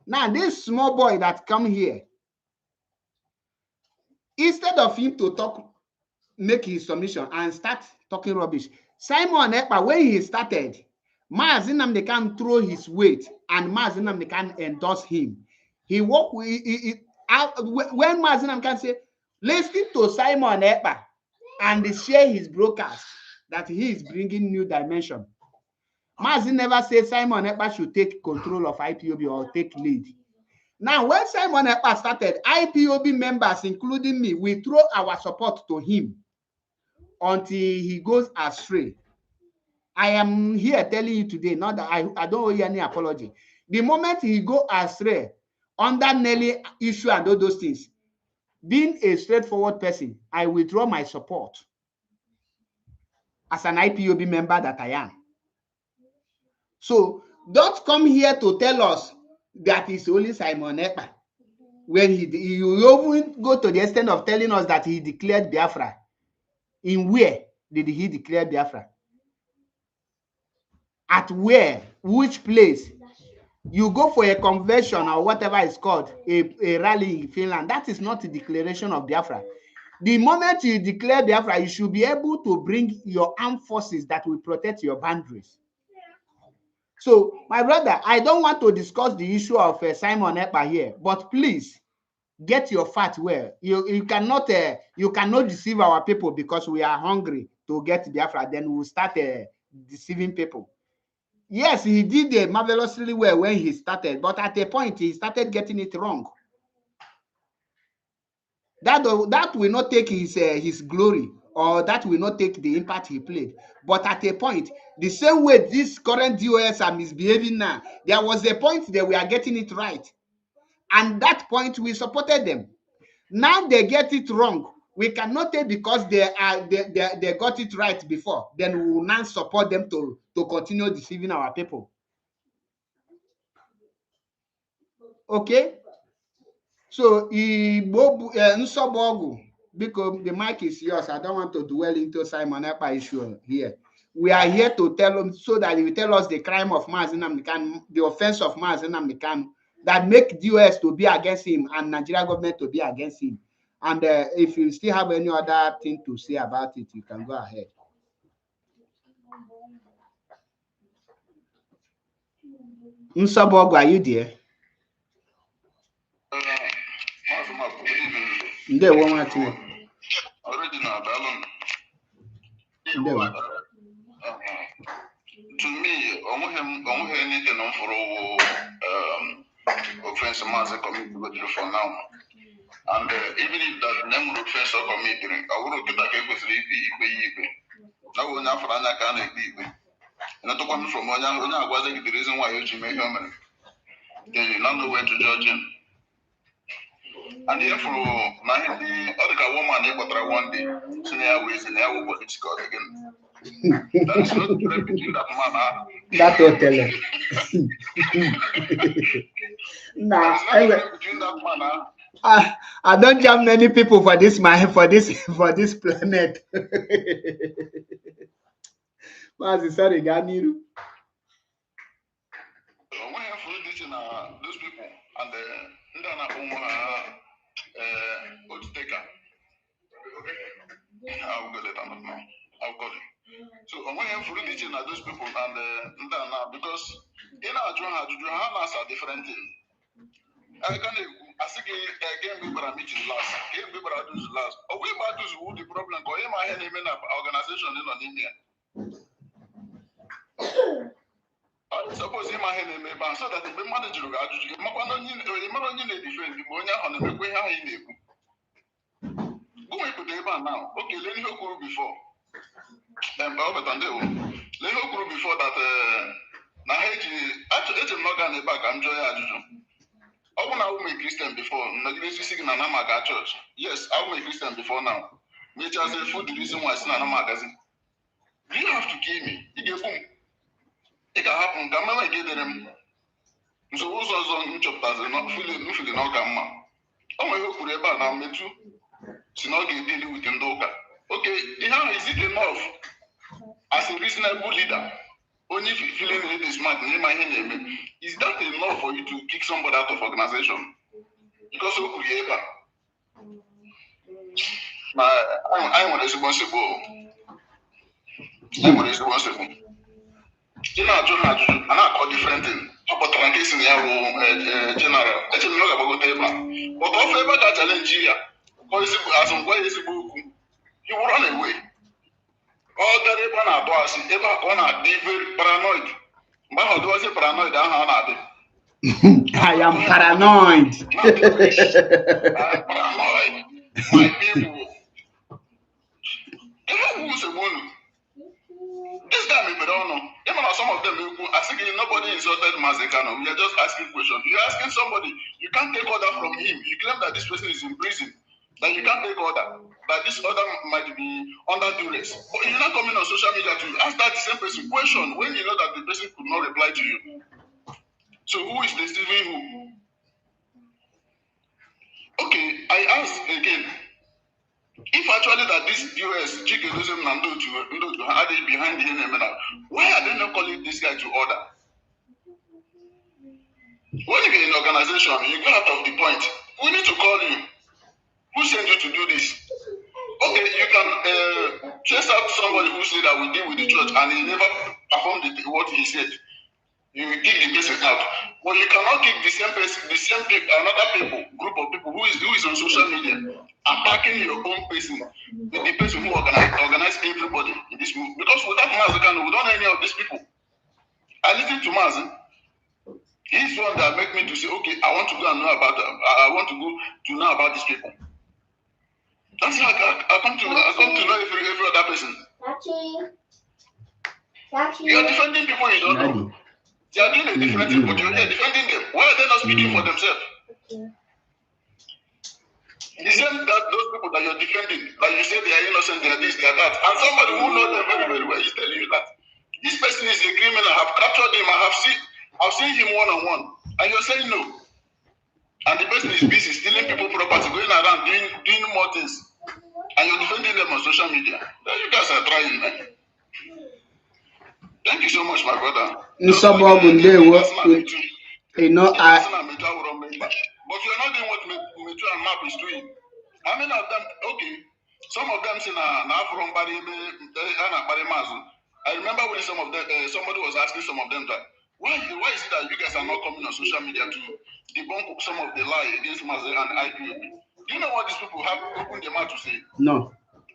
Now, this small boy that come here, instead of him to talk, make his submission and start talking rubbish, Simon Ekpa, when he started, Mazi Nnamdi Kanu throw his weight and Mazi Nnamdi Kanu endorse him. He walk with when Mazi Nnamdi Kanu say, listen to Simon Ekpa and share his broadcast that he is bringing new dimension. Mazi never said Simon Ekpa should take control of IPOB or take lead. Now, when Simon Ekpa started, IPOB members, including me, we throw our support to him until he goes astray. I am here telling you today, not that I don't owe you any apology. The moment he go astray, under Nelly issue and all those things, being a straightforward person, I withdraw my support as an IPOB member that I am. So don't come here to tell us that it's only Simon Ekpa. When you even go to the extent of telling us that he declared Biafra. In where did he declare Biafra? At where? Which place? You go for a convention or whatever it's called, a rally in Finland. That is not a declaration of Biafra. The moment you declare Biafra, you should be able to bring your armed forces that will protect your boundaries. So, my brother, I don't want to discuss the issue of Simon Ekpa here, but please get your facts well. You cannot deceive our people because we are hungry to get Biafra. Then we will start deceiving people. Yes, he did marvelously well when he started, but at a point he started getting it wrong. That will not take his glory, or that will not take the impact he played. But at a point, the same way this current DOS are misbehaving now, there was a point that we are getting it right. And that point we supported them. Now they get it wrong. We cannot take because they got it right before. Then we will now support them to continue deceiving our people. Okay? So because the mic is yours, I don't want to dwell into Simon Ekpa issue here. We are here to tell them so that he will tell us the crime of Mazi Nnamdi Kanu, the offense of Mazi Nnamdi Kanu, that make DOS to be against him and Nigeria government to be against him. And if you still have any other thing to say about it, you can go ahead. Nsobogu, are you there? To me, anything for offense Mazi committee go through for now. And even if that name offense committee, I would get a cable sleep. Now we're not for an account. And I took one from one wasn't the reason why you make him. Then you don't know where to judge him. And therefore, now the other woman they got one day, so now we say now we political again. That is not different between that man. That hotel. Nah, anyway. Between that man. I don't jam many people for this planet. Mazi, sorry, Ganiru. When you follow this in those people and I'll go later now. I'll call you. So when you follow this in those people and because in our journal are different things. I can I think again we better meet last. Again we better do last. Or we better do the problem. Because my hand in organization in India. Suppose in my hand in so that the manager will add you. You defend the money on the way how you live. Who we put the now? Okay, let me go before. Let me go before that. Now, actually, it's not going to back. I'm joy. I will be a Christian before. Church. Yes, I will be a Christian before now. Which has a food reason why it's not a magazine. You have to kill me. It can happen. Come on, I get them. So who's also in chapters not feeling no gamma. Oh my hope for now, me too. She's not dealing with Ndoka. Okay, is it enough as a reasonable leader? Only feeling really smart, name my name. Is that enough for you to kick somebody out of organization? Because who could ever? I'm responsible. I'm responsible. You know, I'm not different thing. But I'm guessing you have general. It's not about the but if ever that challenge here, as on why is it you will run away. All the ever na boss, ever on be very paranoid. But how do I say paranoid? I am paranoid. I'm paranoid. My people. This guy we don't know. Even some of them, I think nobody insulted Mazi Kanu. We are just asking questions. You're asking somebody, you can't take order from him. You claim that this person is in prison, that you can't take order, that this order might be under duress. But you're not coming on social media to ask that the same person question when you know that the person could not reply to you. So who is deceiving who? Okay, I ask again. If actually that this US Chikedosim Nando had it behind the name, why are they not calling this guy to order? When you're in an organization, you go out of the point. We need to call you. Who sent you to do this? Okay, you can chase out somebody who said that we deal with the church and he never performed what he said. You will kick the person out. But you cannot kick the same person, another people, group of people who is on social media, attacking your own person, with the person who organize everybody in this movement. Because without Mazi Kanu, we don't know any of these people. I listen to Mazi. He's one that make me to say, okay, I want to go and know about them. I want to go to know about these people. That's how I come to know every other person. You are defending people you don't know. They are doing a different thing, but you are defending them. Why are they not speaking for themselves? You said that those people that you're defending, like you say they are innocent, they are this, they are that, and somebody who knows them very, very well is telling you that this person is a criminal. I have captured him. I've seen him one-on-one, and you're saying no. And the person is busy stealing people property, going around doing more things, and you're defending them on social media. You guys are trying, man. Thank you so much, my brother. But you're not doing what Metu and Map is doing. How many of them? Okay, some of them say na from Bari Mazu. I remember when some of them somebody was asking some of them that why is it that you guys are not coming on social media to debunk some of the lie against Mazi and IPOB? Do you know what these people have opened their mouth to say? No.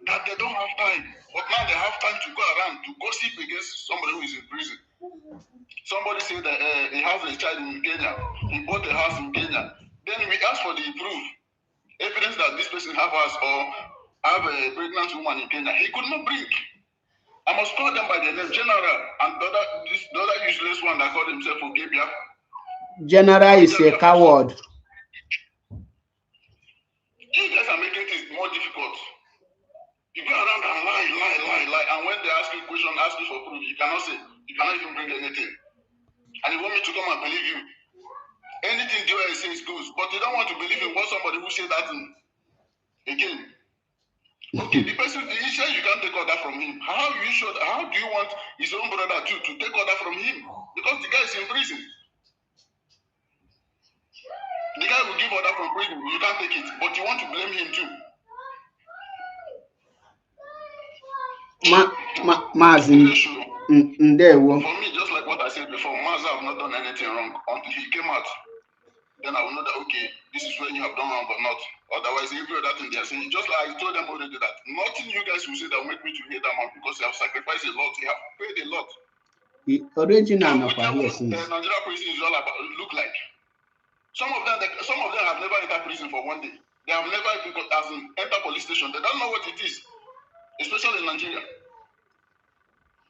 That they don't have time, but now they have time to go around to gossip against somebody who is in prison. Somebody said that he has a child in Kenya, he bought a house in Kenya. Then we ask for the proof, evidence that this person have us or have a pregnant woman in Kenya. He could not bring. I must call them by their name, General, and the other useless one that called himself Ogebia. General is a coward. question, ask me for proof. You cannot say. You cannot even bring anything. And you want me to come and believe you. Anything DOS says goes, but you don't want to believe in what somebody who said that again. Okay, the person he said you can't take order from him. How do you want his own brother to take order from him? Because the guy is in prison. The guy will give order from prison. You can't take it, but you want to blame him too. Mazi Ndewo. For me, just like what I said before, Mazi have not done anything wrong until he came out. Then I will know that, okay, this is when you have done wrong or not. Otherwise, every other thing they are saying, just like I told them already that nothing you guys will say that will make me to hate that man because you have sacrificed a lot, you have paid a lot. The original So of here since. Nigeria prison is all about look like. Some of them have never entered prison for one day. They have never even entered police station. They don't know what it is, especially in Nigeria.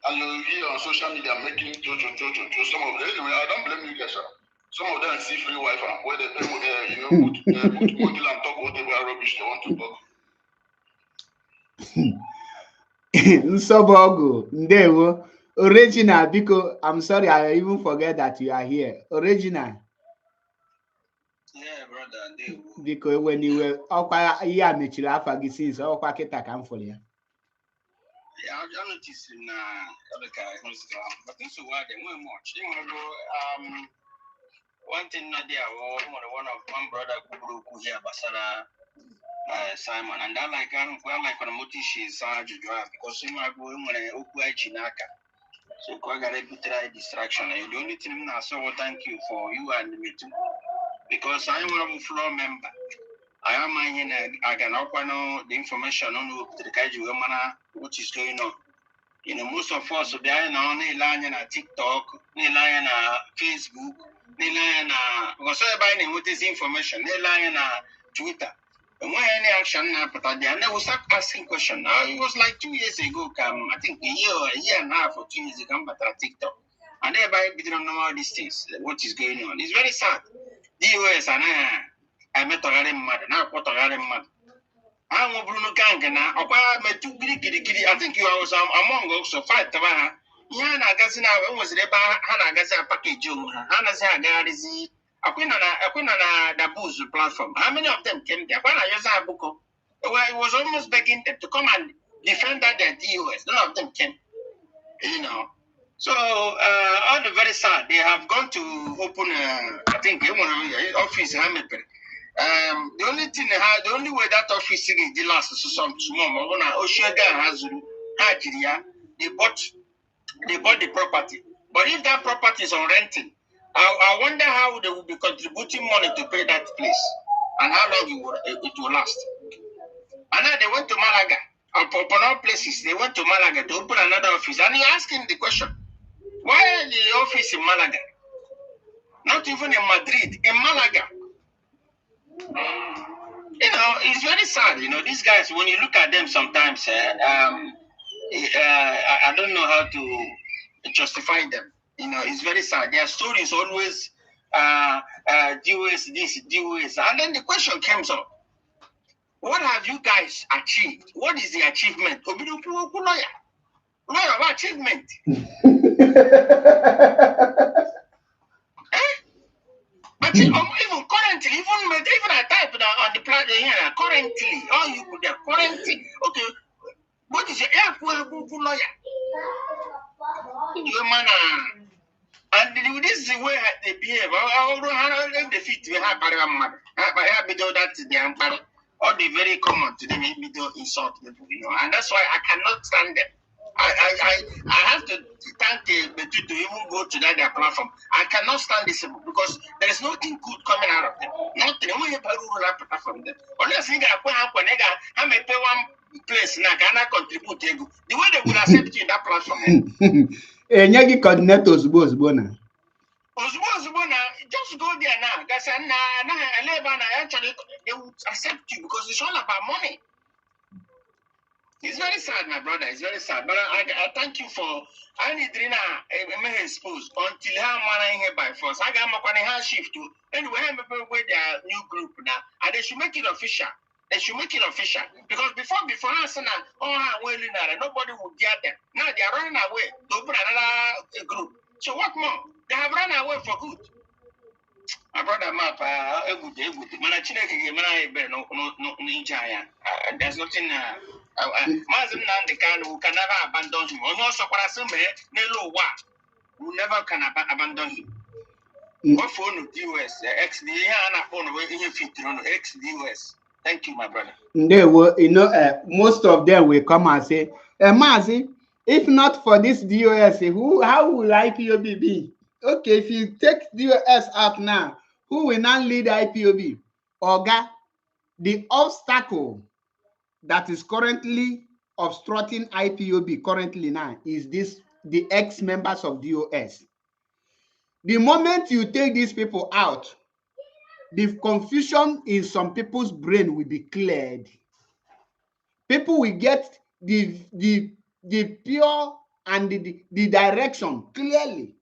And you hear on social media making some of them. Anyway, I don't blame you guys. Some of them see free Wi-Fi where they put monkey and talk whatever rubbish they want to talk. Nsobogo Ndewo. Original, because I'm sorry, I even forget that you are here. Original. Yeah, brother. Because when you were since yeah, I noticed in other guys, but this is why they went much. You want to go, one thing not there, one brother who here, Basara Simon, and that like on the motive she's because you might go when I Oku Chinaka. So I got a good distraction. And the only thing I saw, thank you for you and me too. Because I am one floor member. I am I can open the information on the Kaiju what is going on. You know, most of us are on TikTok, Facebook, because everybody with this information, Twitter. And when any action happened, and they will start asking questions. It was like 2 years ago, I think a year and a half or 2 years ago, but TikTok. And everybody don't know all these things, what is going on. It's very sad. DOS and I met a mad, now what a mad. I'm a Bruno Gang now. I think you was among also 5 Tavana. Yana Gazina was the Hana Gaza package. Hana Zagarizi. The Booz platform. How many of them came there? When I use a book, where I was almost begging them to come and defend that their DOS. None of them came. You know. So all the very sad. They have gone to open I think office in Hamilton. The only way that office is the last so some small Oshiaga has they bought the property. But if that property is on renting, I wonder how they will be contributing money to pay that place and how long it will last. And now they went to Malaga. Upon all places, they went to Malaga to open another office. And you're asking the question, why the office in Malaga? Not even in Madrid, in Malaga. You know, it's very sad. You know, these guys, when you look at them sometimes, I don't know how to justify them. You know, it's very sad. Their story is always DOS this, DOS. And then the question comes up. What have you guys achieved? What is the achievement? Lawyer, what achievement? Even currently, even I type on the platform here, currently, all you could have currently. Okay, what is your lawyer? You man, and this is the way they behave. I don't know the fit we have, but I have to do that to the all the very common to them, maybe don't insult people, you know, and that's why I cannot stand them. I have to thank the two to even go to their platform. I cannot stand this because there is nothing good coming out of them. Nothing. Only a people from them. Unless you I may pay one place now, cannot contribute. The way they will accept you in that platform. Nyagi coordinators both bona. Just go there now. Actually, they will accept you because it's all about money. It's very sad, my brother. It's very sad. But I thank you for I need Rina exposed until I'm here by force. I got my shift to anyway, I'm with their new group now, and they should make it official. They should make it official. Because before us, nobody would get them. Now they are running away to open another group. So what more? They have run away for good. My brother Map, there's nothing. Mazi Nnamdi Kanu can never abandon him. Will never can abandon him. What phone US? X the X US. Thank you, my brother. They will, you know, most of them will come and say, Mazi, if not for this DOS, how will IPOB be? Okay, if you take DOS out now, who will now lead IPOB? Oga, the obstacle that is currently obstructing IPOB currently now is the ex-members of DOS. The moment you take these people out, the confusion in some people's brain will be cleared. People will get the pure and the direction clearly.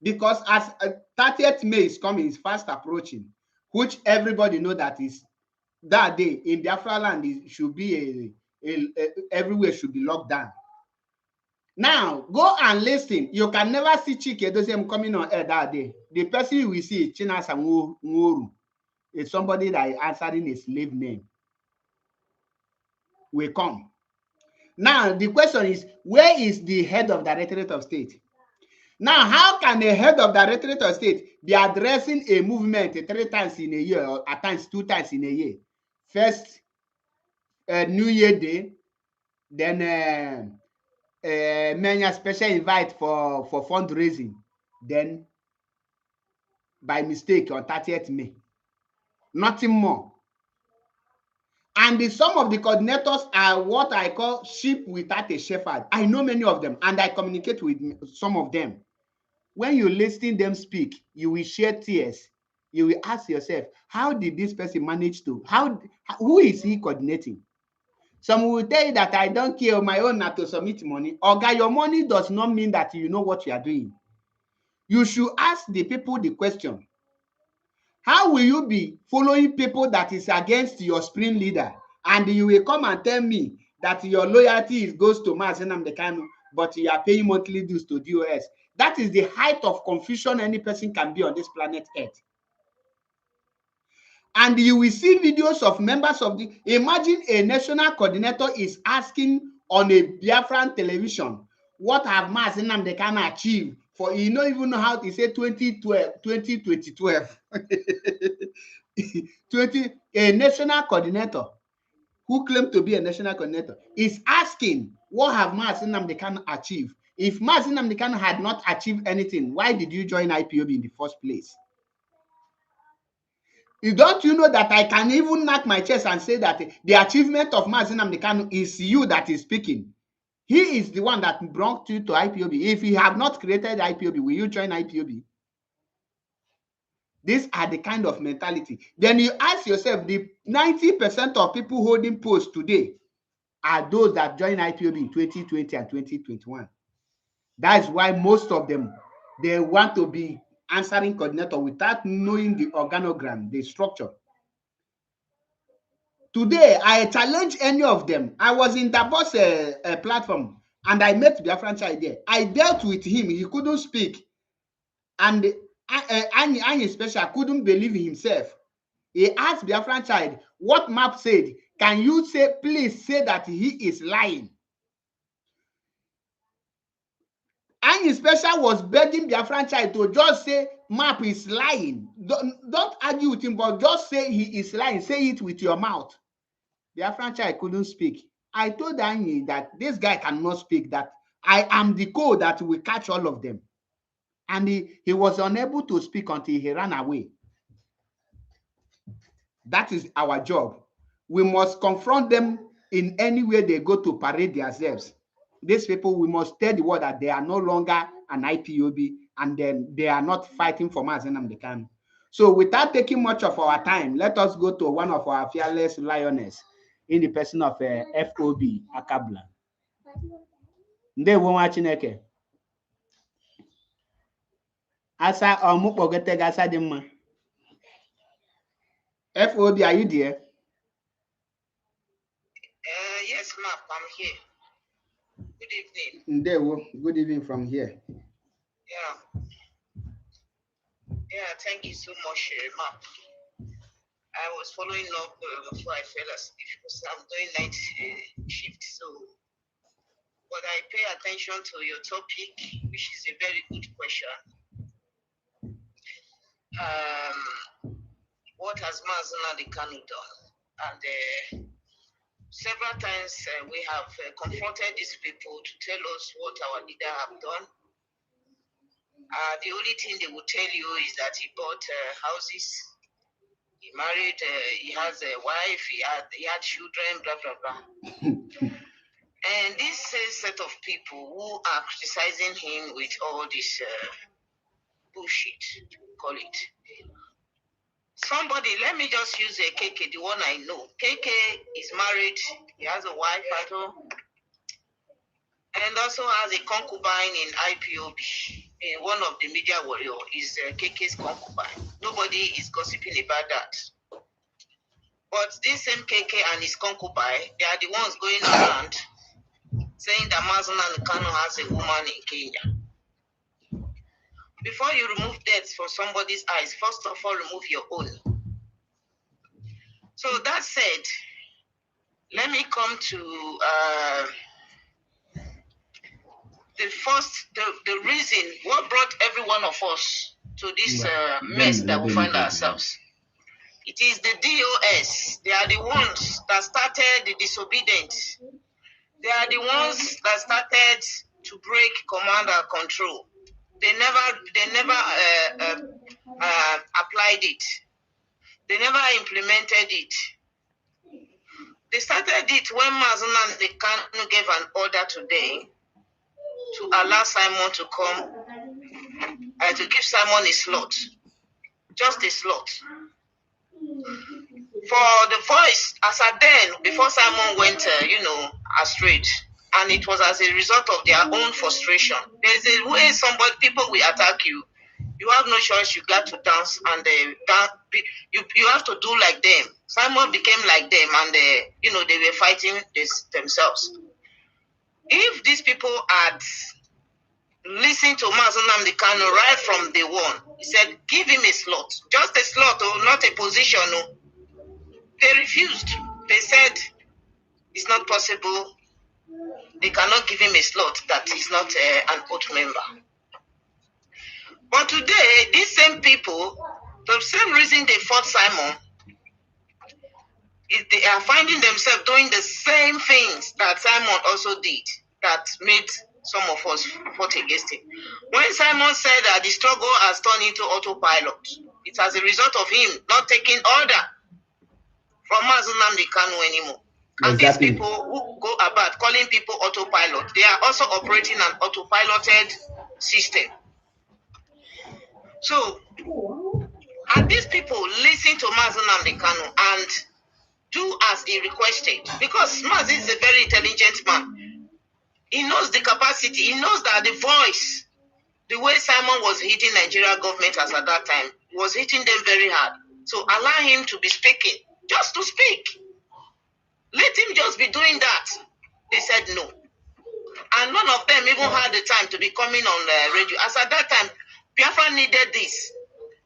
Because as 30th May is coming, is fast approaching, which everybody know that is that day in Biafra land, it should be everywhere should be locked down. Now, go and listen. You can never see Chike Doziem coming on air that day. The person you will see is Chinasa Nworu. It's somebody that is answering a slave name. Will come. Now, the question is, where is the head of Directorate of State? Now, how can a head of Directorate of State be addressing a movement 3 times in a year, or at times 2 times in a year? First, New Year Day, then many special invite for fundraising, then by mistake on 30th May. Nothing more. And some of the coordinators are what I call sheep without a shepherd. I know many of them, and I communicate with some of them. When you listen them speak, you will shed tears. You will ask yourself, how did this person manage to, who is he coordinating? Some will tell you that I don't care, my own not to submit money. Oga, your money does not mean that you know what you are doing. You should ask the people the question. How will you be following people that is against your spring leader, and you will come and tell me that your loyalty goes to Mazi Nnamdi Kanu, but you are paying monthly dues to DOS? That is the height of confusion any person can be on this planet Earth. And you will see videos of members of the, imagine a national coordinator is asking on a Biafran television, what have Mazi Nnamdi Kanu achieved for, you don't even know how to say 2012. A national coordinator who claimed to be a national coordinator is asking, what have Mazi Nnamdi Kanu achieved? If Mazi Nnamdi Kanu had not achieved anything, why did you join IPOB in the first place? Don't you know that I can even knock my chest and say that the achievement of Mazi Nnamdi Kanu is you that is speaking? He is the one that brought you to IPOB. If you have not created IPOB, will you join IPOB? These are the kind of mentality. Then you ask yourself, the 90% of people holding posts today are those that joined IPOB in 2020 and 2021. That's why most of them, they want to be answering coordinator without knowing the organogram, the structure. Today, I challenge any of them. I was in Davos platform, and I met Biafran child there. I dealt with him. He couldn't speak. And Anyi Special couldn't believe himself. He asked Biafran child, what Map said, can you say, please say that he is lying? Anyi Special was begging Biafran child to just say Map is lying. Don't argue with him, but just say he is lying. Say it with your mouth. Biafran child couldn't speak. I told Anyi that this guy cannot speak, that I am the code that will catch all of them. And he was unable to speak until he ran away. That is our job. We must confront them in any way they go to parade themselves. These people, we must tell the world that they are no longer an IPOB, and then they are not fighting for Mazi Nnamdi Kanu. So without taking much of our time, let us go to one of our fearless lioness in the person of FOB Akabla. Ndewo nwa Chineke. Asa omukpogete gasa di mma. FOB, are you there? Yes, ma'am, I'm here. Good evening. Good evening from here. Yeah. Yeah, thank you so much, ma'am. I was following up before I fell asleep because I'm doing night shift, so. But I pay attention to your topic, which is a very good question. What has Mazi Nnamdi Kanu done? And several times we have confronted these people to tell us what our leader have done. The only thing they will tell you is that he bought houses, he married, he has a wife, he had children, blah, blah, blah. And this set of people who are criticizing him with all this bullshit, call it. Somebody, let me just use a KK, the one I know. KK is married, he has a wife at home, and also has a concubine in IPOB. One of the media warrior is KK's concubine. Nobody is gossiping about that. But this same KK and his concubine, they are the ones going around saying that Mazi Nnamdi Kanu has a woman in Kenya. Before you remove death from somebody's eyes, first of all, remove your own. So that said, let me come to the reason, what brought every one of us to this mess that we find ourselves. It is the DOS. They are the ones that started the disobedience. They are the ones that started to break command and control. They never applied it. They never implemented it. They started it when Mazi Nnamdi Kanu gave an order today to allow Simon to come, to give Simon a slot, just a slot. For the voice, as at then, before Simon went, astray, and it was as a result of their own frustration. There's a way people will attack you. You have no choice. You got to dance, and you have to do like them. Simon became like them, and they were fighting themselves. If these people had listened to Mazi Nnamdi Kanu right from day one, he said, "Give him a slot, just a slot, or not a position." Oh. They refused. They said it's not possible. They cannot give him a slot that is not an oath member. But today, these same people, the same reason they fought Simon, is they are finding themselves doing the same things that Simon also did that made some of us fought against him. When Simon said that the struggle has turned into autopilot, it's as a result of him not taking order from Mazi Nnamdi Kanu anymore. And Exactly. these people who go about calling people autopilot, they are also operating an autopiloted system. So, and these people listen to Mazi Nnamdi Kanu and do as he requested, because Mazi is a very intelligent man. He knows the capacity. He knows that the voice, the way Simon was hitting Nigeria government as at that time, was hitting them very hard. So allow him to be speaking, just to speak. Let him just be doing that. They said no. And none of them even had the time to be coming on the radio. As at that time, Biafra needed this.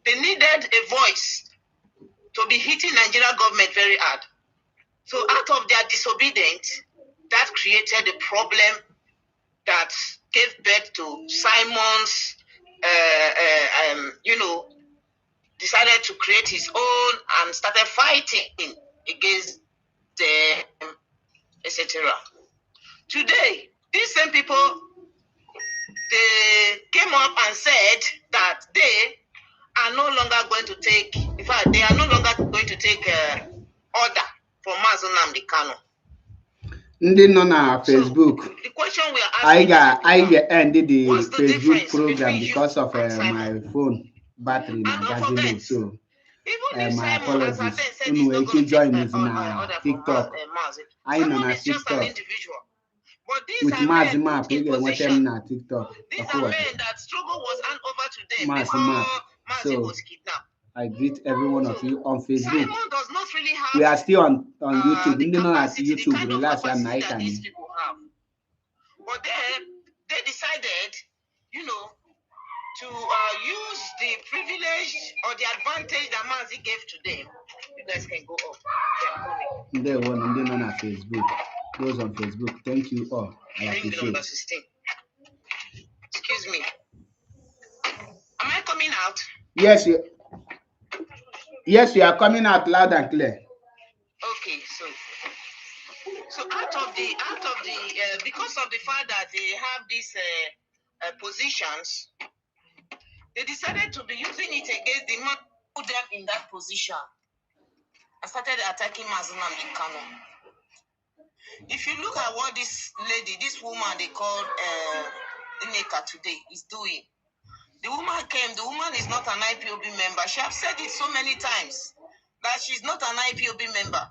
They needed a voice to be hitting Nigeria government very hard. So out of their disobedience, that created a problem that gave birth to Simon's, decided to create his own and started fighting against them, etc. Today, these same people, they came up and said that they are no longer going to take, in fact, they are no longer going to take order from Mazi Nnamdi Kanu. Ndị nọ na Facebook, So, the question we are asking I ended the what's the Facebook difference program between because you of and Simon? my phone battery na And don't gazi low. forget, So even if my Simon, as I apologies. said, Unu he's wee not ike going to join take us na order from TikTok. Mazi. Anyị nọ Simon na is just an TikTok individual. But these with are Mazi men Map. put in Ị ga-enweta position. m na TikTok. These are men that struggle was handed over to them Mazi before Map. Mazi So was kidnapped. I greet every one of you on Facebook. Simon does not really have. We are still on YouTube. The Not at capacity, the YouTube. kind of Relax and capacity night that and these people have. But they decided, you know, to use the privilege or the advantage that Mazi gave to them. You guys can go up. They one and then on Facebook. Those on Facebook. Thank you all. I appreciate number 16. Excuse me. Am I coming out? Yes, you are coming out loud and clear. Okay, so out of the because of the fact that they have these positions, they decided to be using it against the man who put them in that position. I started attacking Mazi Nnamdi Kanu. If you look at what this woman they called Ineka today is doing, the woman is not an IPOB member. She has said it so many times that she's not an IPOB member.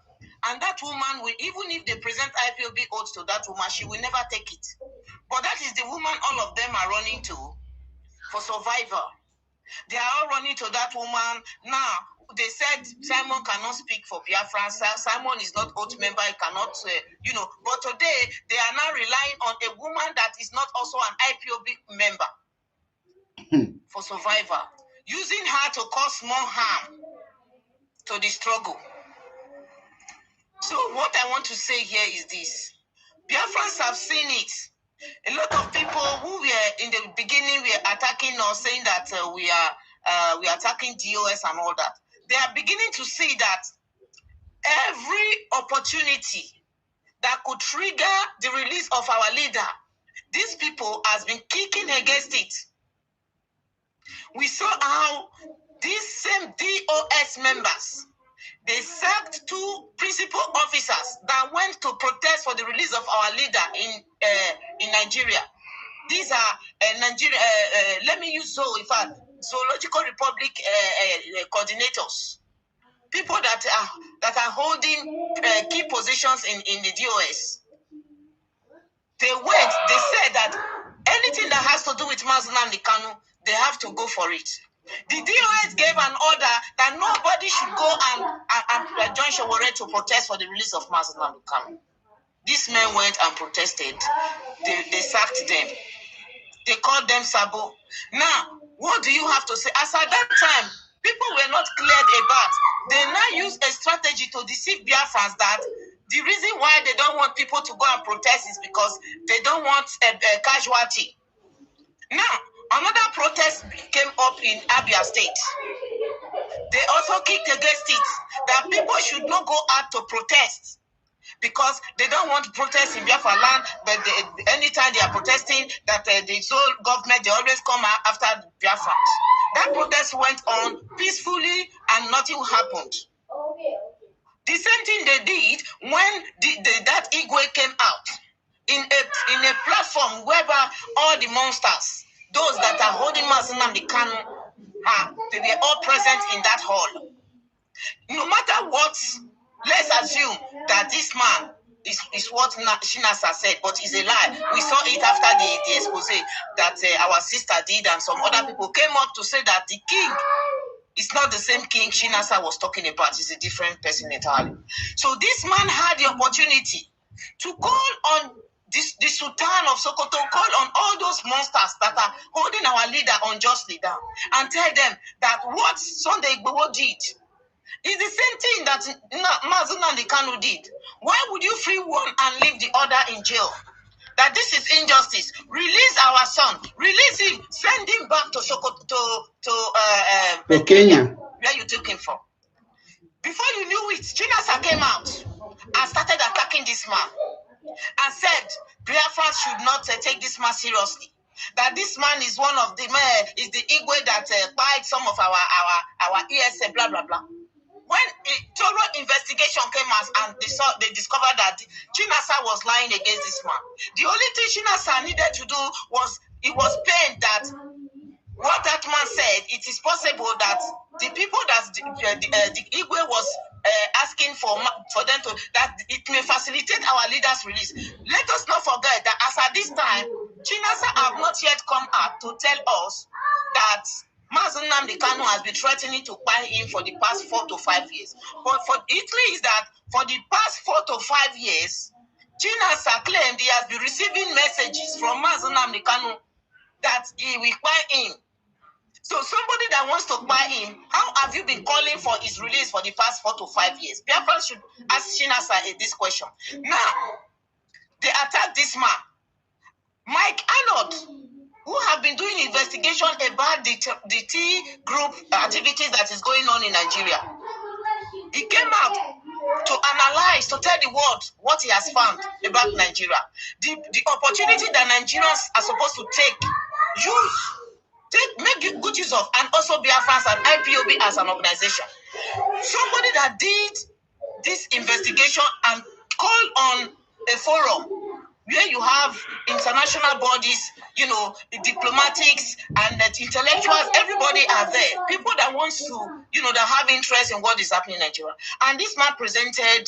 And that woman will, even if they present IPOB oaths to that woman, she will never take it. But that is the woman all of them are running to for survival. They are all running to that woman. Now, they said Simon cannot speak for Biafra. Simon is not oath member. He cannot, But today, they are now relying on a woman that is not also an IPOB member for survival, using her to cause more harm to the struggle. So what I want to say here is this. Biafrans have seen it. A lot of people who were in the beginning were attacking or saying that we are attacking DOS and all that. They are beginning to see that every opportunity that could trigger the release of our leader, these people has been kicking against it. We saw how these same DOS members, they sacked 2 principal officers that went to protest for the release of our leader in Nigeria. These are Nigeria. Let me use Zoological Republic coordinators, people that are holding key positions in the DOS. They said that anything that has to do with Mazi Nnamdi Kanu, they have to go for it. The DOS gave an order that nobody should go and join Shawore to protest for the release of Mazi Nnamdi Kanu. These men went and protested. They sacked them. They called them Sabo. Now, what do you have to say? As at that time, people were not cleared about. They now use a strategy to deceive Biafrans that the reason why they don't want people to go and protest is because they don't want a casualty. Now, another protest came up in Abia State. They also kicked against it, that people should not go out to protest because they don't want protests in Biafra land, but anytime they are protesting, that the Zol government, they always come out after Biafra. That protest went on peacefully and nothing happened. The same thing they did when that Igwe came out in a platform whereby all the monsters, those that are holding Mazi Nnamdi Kanu, they were all present in that hall. No matter what, let's assume that this man is what Shinasa said, but it's a lie. We saw it after the expose that our sister did, and some other people came up to say that the king is not the same king Shinasa was talking about. It's a different person entirely. So this man had the opportunity to call on the Sultan of Sokoto, call on all those monsters that are holding our leader unjustly down, and tell them that what Sunday Igboho did is the same thing that Mazi Nnamdi Kanu did. Why would you free one and leave the other in jail? That this is injustice. Release our son. Release him. Send him back to Sokoto, to Kenya, where you took him from. Before you knew it, Chinasa came out and started attacking this man and said Biafrans should not take this man seriously. That this man is one of the is the Igwe that bite some of our ESA, blah blah blah. When a thorough investigation came out and they discovered that Chinasa was lying against this man, the only thing Chinasa needed to do was pained that what that man said, it is possible that the people that the Igwe was asking for them to, that it may facilitate our leaders' release. Let us not forget that as at this time, Chinasa have not yet come out to tell us that Mazi Nnamdi Kanu has been threatening to buy him for the past 4 to 5 years. But for Italy is that for the past 4 to 5 years, Chinasa claimed he has been receiving messages from Mazi Nnamdi Kanu that he will buy him. So somebody that wants to buy him, how have you been calling for his release for the past 4 to 5 years? Biafra should ask Chinasa this question. Now, they attacked this man, Mike Arnold, who have been doing investigation about the T group activities that is going on in Nigeria. He came out to analyze, to tell the world what he has found about Nigeria. The opportunity that Nigerians are supposed to make good use of, and also Biafrans and IPOB as an organization. Somebody that did this investigation and called on a forum where you have international bodies, you know, the diplomatics and the intellectuals, everybody are there. People that wants to, you know, that have interest in what is happening in Nigeria. And this man presented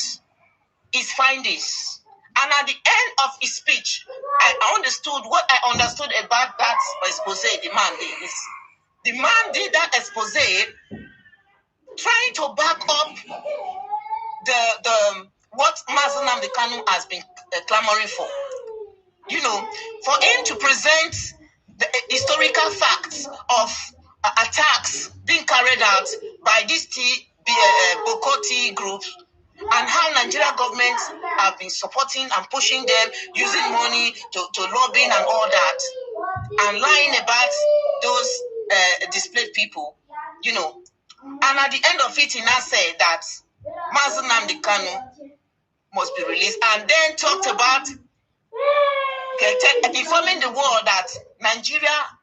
his findings. And at the end of his speech, I understood what I understood about that expose the man did. The man did that expose trying to back up the what Mazi Nnamdi Kanu has been clamoring for. You know, for him to present the historical facts of attacks being carried out by these Boko groups, and how Nigeria government have been supporting and pushing them, using money to lobbying and all that, and lying about those displaced people, you know. And at the end of it, he now said that Mazi Nnamdi Kanu must be released, and then talked about informing the world that Nigeria,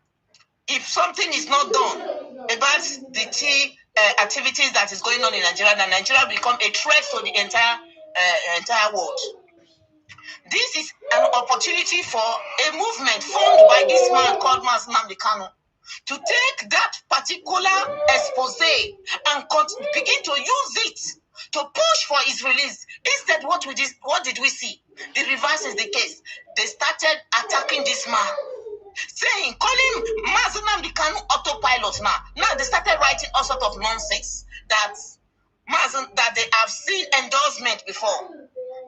if something is not done about the activities that is going on in Nigeria, then Nigeria will become a threat to the entire world. This is an opportunity for a movement formed by this man called Mazi Nnamdi Kanu to take that particular expose and begin to use it to push for his release. Instead, what did we see? The reverse is the case. They started attacking this man, saying, calling Mazi Nnamdi Kanu autopilot now. Now they started writing all sorts of nonsense that they have seen endorsement before.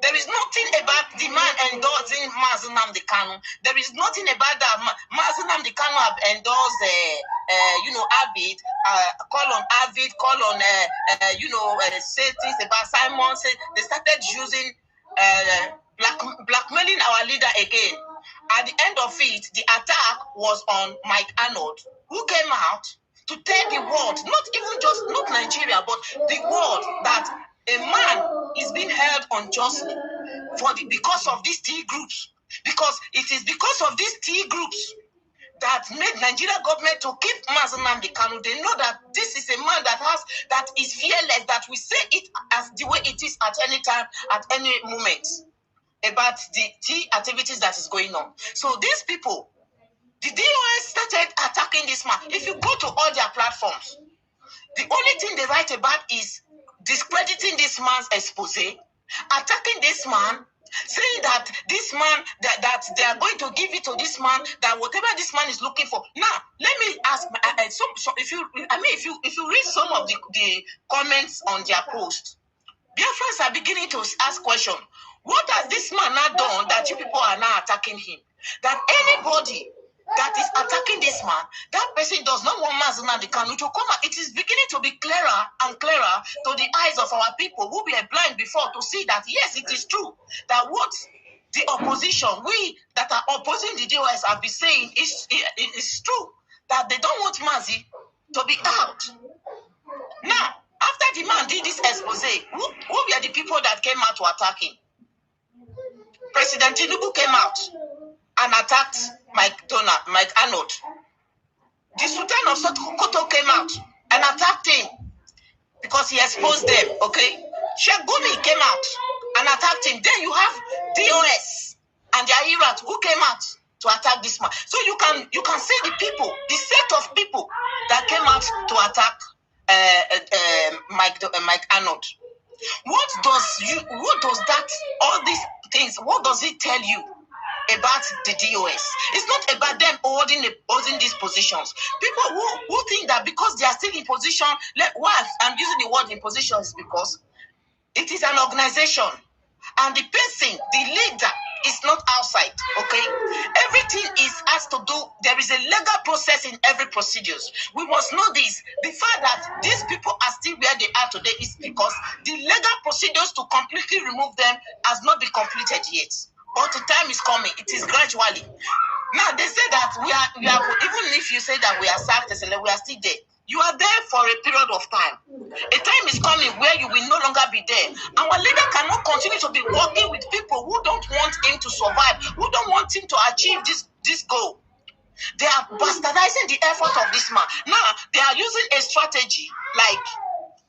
There is nothing about the man endorsing Mazi Nnamdi Kanu. There is nothing about that. Mazi Nnamdi Kanu have endorsed, Avid, call on Avid, call on, say things about Simon. Say they started using blackmailing our leader again. At the end of it, the attack was on Mike Arnold, who came out to tell the world, not Nigeria, but the world, that a man is being held unjustly because of these T groups. Because it is because of these T groups that made Nigeria government to keep Mazi Nnamdi Kanu. They know that this is a man that is fearless, that we say it as the way it is at any time, at any moment, about the T activities that is going on. So these people, the DOS started attacking this man. If you go to all their platforms, the only thing they write about is discrediting this man's expose, attacking this man, saying that this man, that they are going to give it to this man, that whatever this man is looking for. Now, let me ask, if you read some of the comments on their post, Biafrans are beginning to ask questions. What has this man now done that you people are now attacking him? That anybody that is attacking this man, that person does not want Mazi Nnamdi Kanu to come out. It is beginning to be clearer and clearer to the eyes of our people who were blind before to see that, yes, it is true, that what the opposition, we that are opposing the DOS have been saying is true, that they don't want Mazi to be out. Now, after the man did this expose, who were the people that came out to attack him? President Tinubu came out and attacked Mike Arnold. The Sultan of Sokoto came out and attacked him because he exposed them, okay? Sheikh Gumi came out and attacked him. Then you have DOS and the Iraq who came out to attack this man. So you can see the people, the set of people that came out to attack Mike Arnold. What does that, all these things, what does it tell you? about the DOS. It's not about them holding these positions. People who think that because they are still in position, why I'm using the word in position is because it is an organization, and the person, the leader, is not outside. Okay, everything has to do. There is a legal process in every procedures. We must know this. The fact that these people are still where they are today is because the legal procedures to completely remove them has not been completed yet. But the time is coming. It is gradually. Now they say that we are even if you say that we are sacked, we are still there. You are there for a period of time. A time is coming where you will no longer be there. Our leader cannot continue to be working with people who don't want him to survive, who don't want him to achieve this goal. They are bastardizing the effort of this man. Now, they are using a strategy like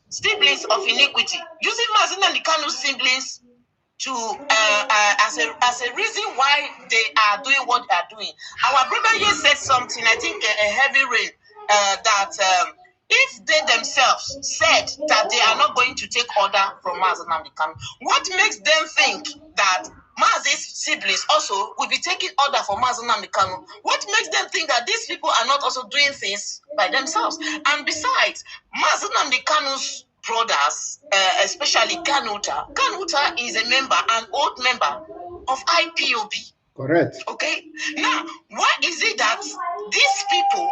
siblings of iniquity, using Mazi Nnamdi Kanu's siblings to as a reason why they are doing what they are doing. Our brother here said something, I think a heavy rain, that if they themselves said that they are not going to take order from Mazi Nnamdi Kanu, what makes them think that Mazi's siblings also will be taking order for Mazi Nnamdi Kanu? What makes them think that these people are not also doing things by themselves? And besides, Mazi Nnamdi Kanu's brothers, especially Kanuta is a member, an old member of IPOB. Correct. Okay. Now, why is it that these people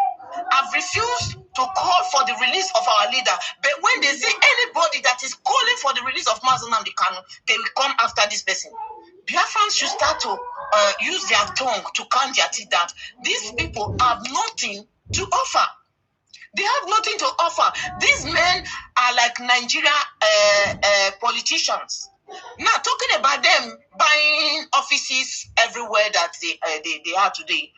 have refused to call for the release of our leader, but when they see anybody that is calling for the release of Mazi Nnamdi Kanu, they will come after this person? Biafrans should start to use their tongue to count their teeth that these people have nothing to offer. They have nothing to offer. These men are like Nigeria politicians. Now, talking about them buying offices everywhere that they are today,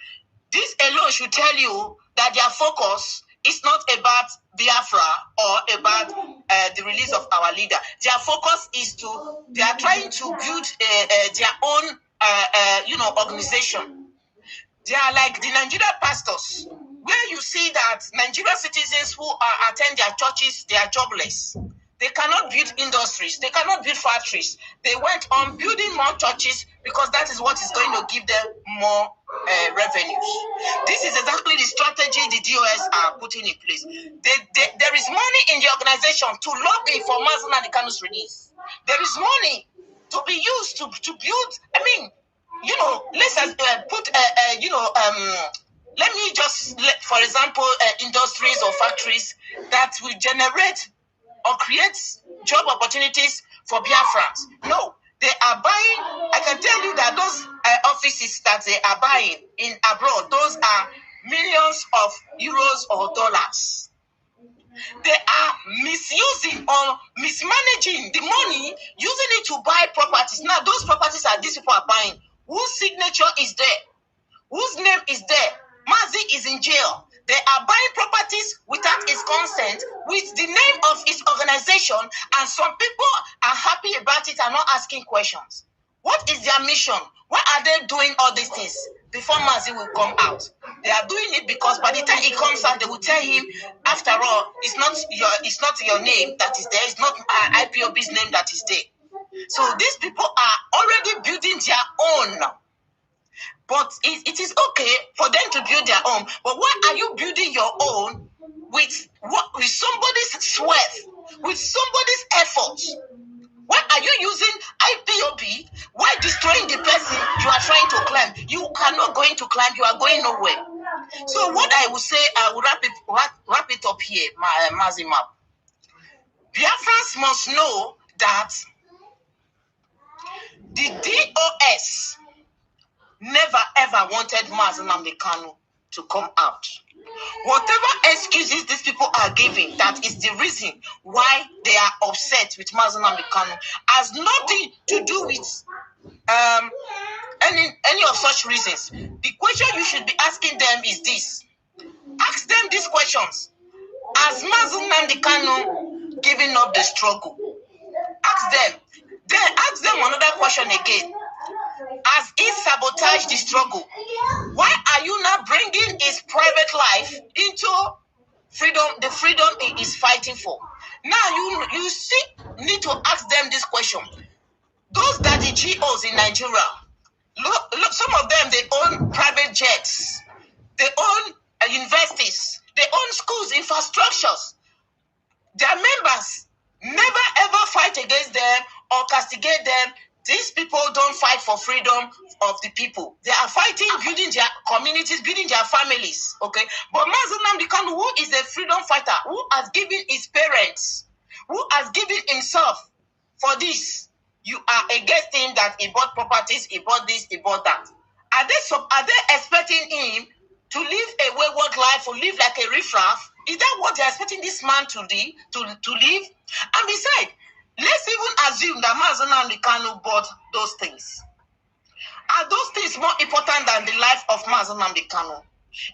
this alone should tell you that their focus is not about Biafra or about the release of our leader. Their focus is they are trying to build their own, organization. They are like the Nigeria pastors, where you see that Nigerian citizens who attend their churches, they are jobless. They cannot build industries. They cannot build factories. They went on building more churches because that is what is going to give them more revenues. This is exactly the strategy the DOS are putting in place. There is money in the organization to lobby for Mazi Nnamdi Kanu's release. There is money to be used to build. I mean, let's put let me just for example, industries or factories that will generate or create job opportunities for Biafrans. No, they are buying. I can tell you that those offices that they are buying in abroad, those are millions of euros or dollars. They are misusing or mismanaging the money, using it to buy properties. Now, those properties that these people are buying, whose signature is there? Whose name is there? Mazi is in jail. They are buying properties without his consent, with the name of his organization, and some people are happy about it and not asking questions. What is their mission? Why are they doing all these things before Mazi will come out? They are doing it because by the time he comes out, they will tell him, after all, it's not your name that is there, it's not IPOB's name that is there. So these people are already building their own. But it is okay for them to build their own. But why are you building your own with somebody's sweat, with somebody's effort? Why are you using IPOB? Why destroying the person you are trying to climb? You are not going to climb. You are going nowhere. So what I will say, I will wrap it up here, Mazi Map. Biafrans must know that the DOS never ever wanted Mazi Nnamdi Kanu to come out. Whatever excuses these people are giving, that is the reason why they are upset with Mazi Nnamdi Kanu, has nothing to do with any of such reasons. The question you should be asking them is this. Ask them these questions. Has Mazi Nnamdi Kanu given up the struggle? Ask them. Then ask them another question again. Has he sabotaged the struggle? Why are you now bringing his private life into freedom, the freedom he is fighting for? Now you need to ask them this question. Those that the GOs in Nigeria, Look, some of them, they own private jets. They own universities. They own schools, infrastructures. Their members never ever fight against them or castigate them. These people don't fight for freedom of the people. They are fighting, building their communities, building their families. Okay, but Mazi Nnamdi Kanu, who is a freedom fighter, who has given his parents, who has given himself for this, you are against him that he bought properties, he bought this, he bought that. Are they expecting him to live a wayward life or live like a riffraff? Is that what they're expecting this man to live? And besides, let's even assume that Mazi Nnamdi Kanu bought those things. Are those things more important than the life of Mazi Nnamdi Kanu?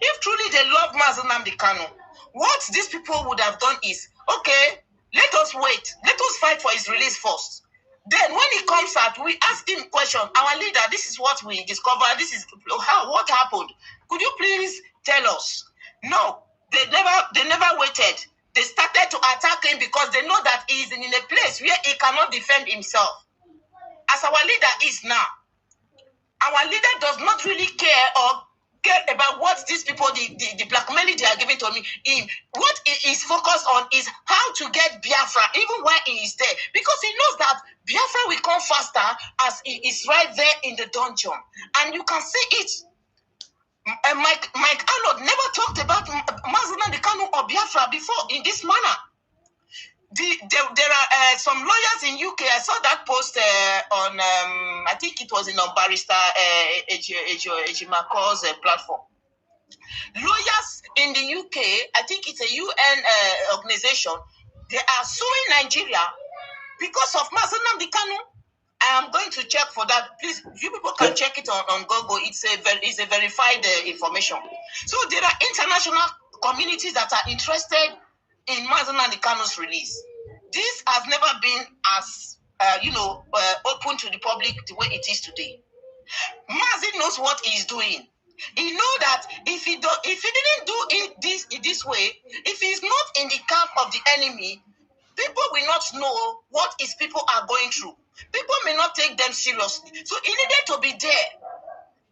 If truly they love Mazi Nnamdi Kanu, what these people would have done is, okay, let us wait. Let us fight for his release first. Then when he comes out, we ask him question. Our leader, this is what we discovered. This is what happened. Could you please tell us? No, they never waited. They started to attack him because they know that he is in a place where he cannot defend himself. As our leader is now, our leader does not really care about what these people, the blackmailing they are giving to him. What he is focused on is how to get Biafra, even while he is there. Because he knows that Biafra will come faster as he is right there in the dungeon. And you can see it. Mike Arnold never talked about Mazi Nnamdi Kanu or Biafra before in this manner. There are some lawyers in UK. I saw that post on, I think it was in on Barrister Ejimako's platform. Lawyers in the UK, I think it's a UN organization, they are suing Nigeria because of Mazi Nnamdi Kanu. I am going to check for that. Please, you people can check it on Google. It's a verified information. So there are international communities that are interested in Mazi Nnamdi Kanu's release. This has never been as open to the public the way it is today. Mazi knows what he is doing. He knows that if he didn't do it this way, if he's not in the camp of the enemy, people will not know what his people are going through. People may not take them seriously. So he needed to be there.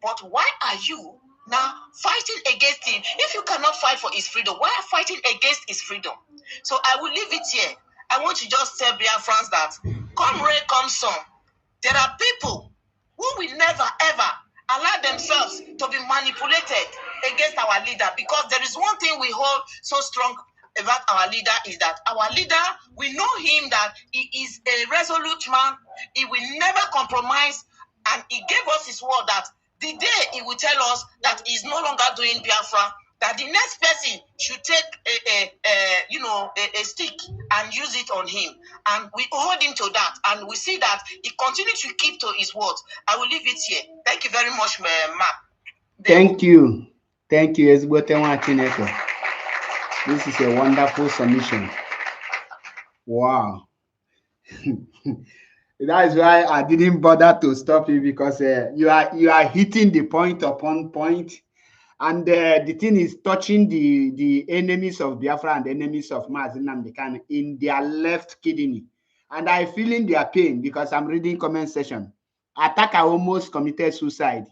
But why are you now fighting against him? If you cannot fight for his freedom, why are you fighting against his freedom? So I will leave it here. I want to just tell Biafrans that come rain, come sun, there are people who will never ever allow themselves to be manipulated against our leader, because there is one thing we hold so strong about our leader is that our leader, we know him that he is a resolute man. He will never compromise, and he gave us his word that the day he will tell us that he's no longer doing Biafra, that the next person should take a stick and use it on him. And we hold him to that. And we see that he continues to keep to his words. I will leave it here. Thank you very much, Mark. Thank you. Thank you, Esbotewa Chineke. This is a wonderful submission. Wow. That is why I didn't bother to stop you, because you are hitting the point upon point. And the thing is touching the enemies of Biafra and the enemies of Mazi Nnamdi Kanu in their left kidney. And I feeling their pain, because I'm reading comment section. Attacker almost committed suicide.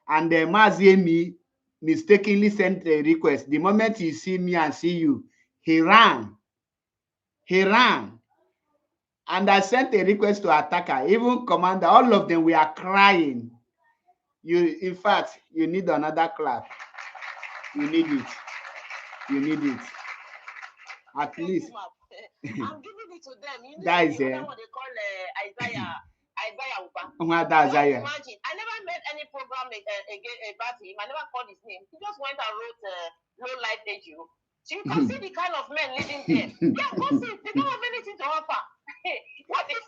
And Mazi Emi mistakenly sent a request. The moment he see me and see you, he ran. He ran. And I sent a request to Attacker, even Commander, all of them were crying. In fact, you need another clap. You need it. You need it. At least. I'm giving it to them. You know, that is what they call Isaiah. Isaiah. Imagine, I never made any program about him. I never called his name. He just went and wrote Low Life Edu. So you can see the kind of men living there. Yeah, go see. They don't have anything to offer. What is,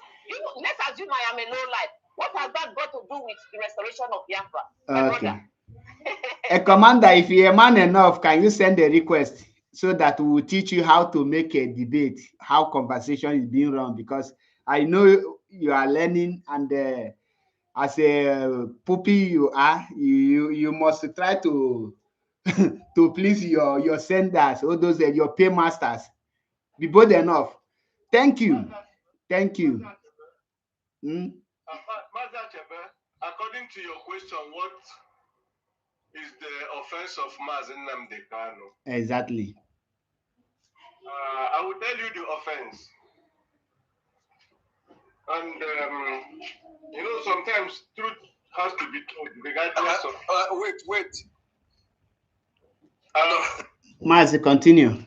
let's assume I am a low life. What has that got to do with the restoration of Biafra? Okay. A commander, if you're a man enough, can you send a request so that we will teach you how to make a debate, how conversation is being run? Because I know you are learning, and as a puppy you are, you must try to to please your senders, all those your paymasters. Be bold enough. Thank you. Thank you. According Coming to your question, what is the offense of Mazi Nnamdi Kanu? Exactly. I will tell you the offense. And you know, sometimes truth has to be told, regardless of. Wait. Mazi, continue.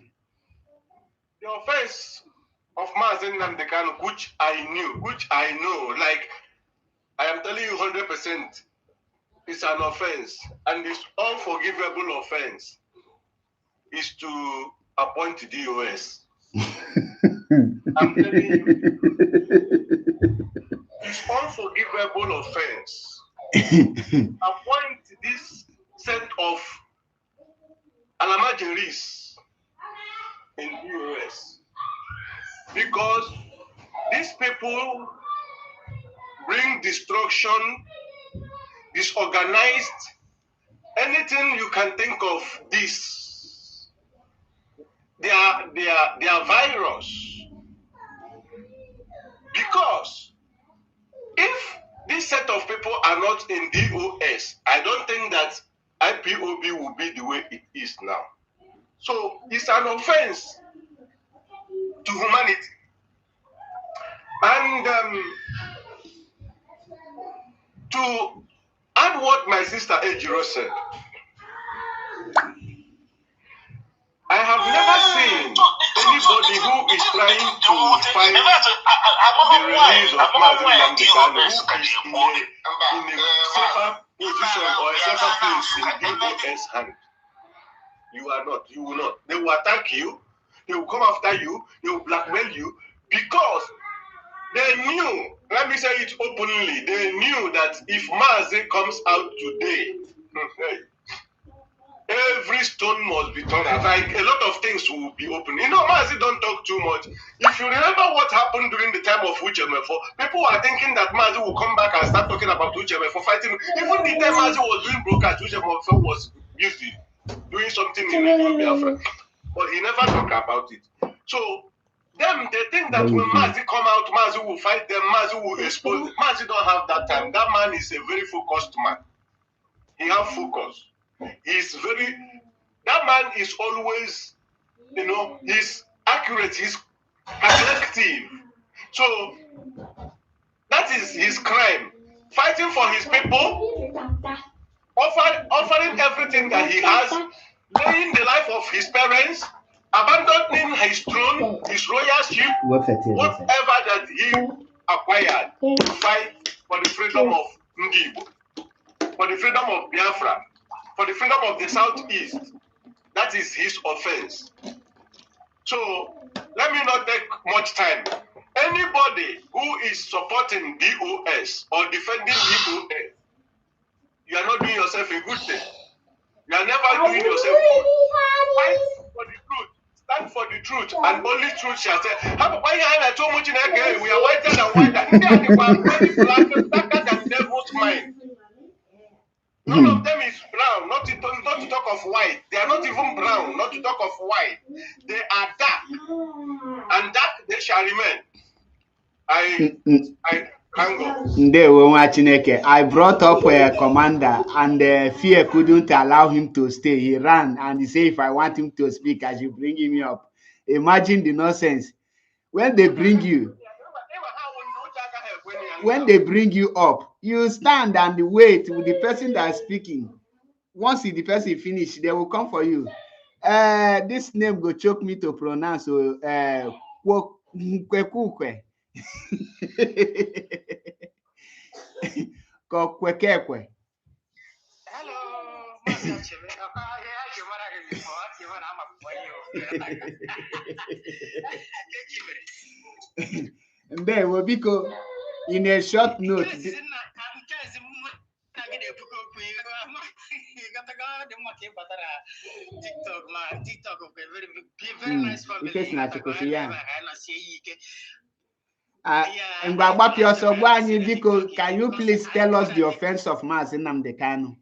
The offense of Mazi Nnamdi Kanu, which I know, like I am telling you 100%, it's an offense, and it's unforgivable offense, is to appoint DOS. I'm telling you, it's unforgivable offense. Appoint this set of Alamajeris in DOS because these people bring destruction, disorganized, anything you can think of. This, they are virus. Because if this set of people are not in DOS, I don't think that IPOB will be the way it is now. So it's an offense to humanity. And to add what my sister Ejiro said, I have never seen anybody who is trying to find the release of Mazi Nnamdi Kanu who is in a safer position or a safer place in DOS hand. You are not. You will not. They will attack you. They will come after you. They will blackmail you because they knew, let me say it openly, they knew that if Mazi comes out today, every stone must be turned out. Like a lot of things will be open. You know, Mazi don't talk too much. If you remember what happened during the time of Uchemefo, people were thinking that Mazi will come back and start talking about Uchemefo fighting. Even the time Mazi was doing broadcast, Uchemefo was busy doing something in Radio Biafra. But he never talked about it. So them, they think that when Mazi come out, Mazi will fight them, Mazi will expose them. Mazi don't have that time. That man is a very focused man. He have focus. That man is always, you know, he's accurate, he's collective. So that is his crime. Fighting for his people, offering everything that he has, laying the life of his parents, abandoning his throne, his royalship, whatever that he acquired to fight for the freedom of Ndibo, for the freedom of Biafra, for the freedom of the Southeast. That is his offense. So let me not take much time. Anybody who is supporting DOS or defending DOS, you are not doing yourself a good thing. You are never doing yourself good. Fight for the truth. Stand for the truth, and only truth shall say. Why are so much in again? We are whiter than whiter. Darker than devil's mind. None of them is brown, not to talk of white. They are not even brown, not to talk of white. They are dark, and dark they shall remain. I can't go. I brought up a commander, and fear couldn't allow him to stay. He ran, and he said, if I want him to speak, I should bring him up. Imagine the nonsense. When they bring you up, you stand and wait with the person that is speaking. Once the person finish, they will come for you. This name go choke me to pronounce. Kokwekekwe. There will be in a short note. Can you please tell us the offense of Mazi Nnamdi Kanu?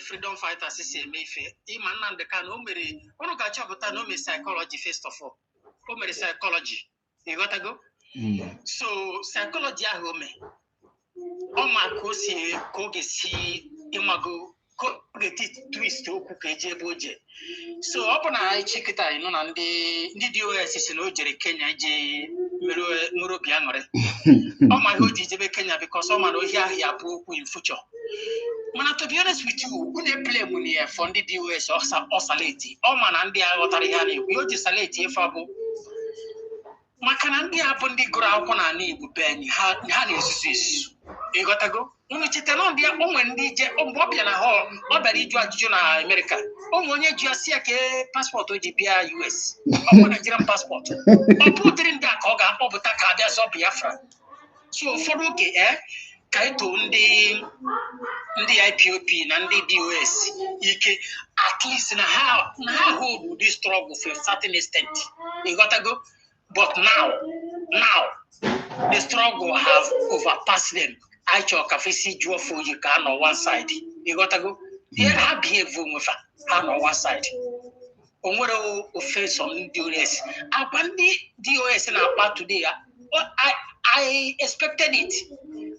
Freedom fighters is a Mayfair. Nnamdi Kanu, psychology first of all. omere psychology. You got to go? So psychology ahome. Oma kosi kogesi imago kogeti twist oku keje boje. So opona chikita ino na ndi DOS si no jere Kenya je mero bianore. Oma ho jebe Kenya because oma no here bu in future. Man, to be honest with you, we don't play money for the DOS or salati. Oh man, and they are Otariani. We are just salati if I go. Makanandi upon the ground on a knee with Benny. Honey is you got to go. Only chicken on the woman DJ on Bobby and a hall, or by the America. Oh, when you just see a passport to GPR US, or Nigerian passport, or put it in that Koga, or Butaka, there's up Biafra. So for okay, Kaito the IPOP and the DOS, at least how hold this struggle for a certain extent. You gotta go. But now the struggle have overpassed them. I talk of see Joe for you can on one side. You gotta go. Here I behave with on one side. On what offense on DOS. I want the DOS in our part today. I expected it.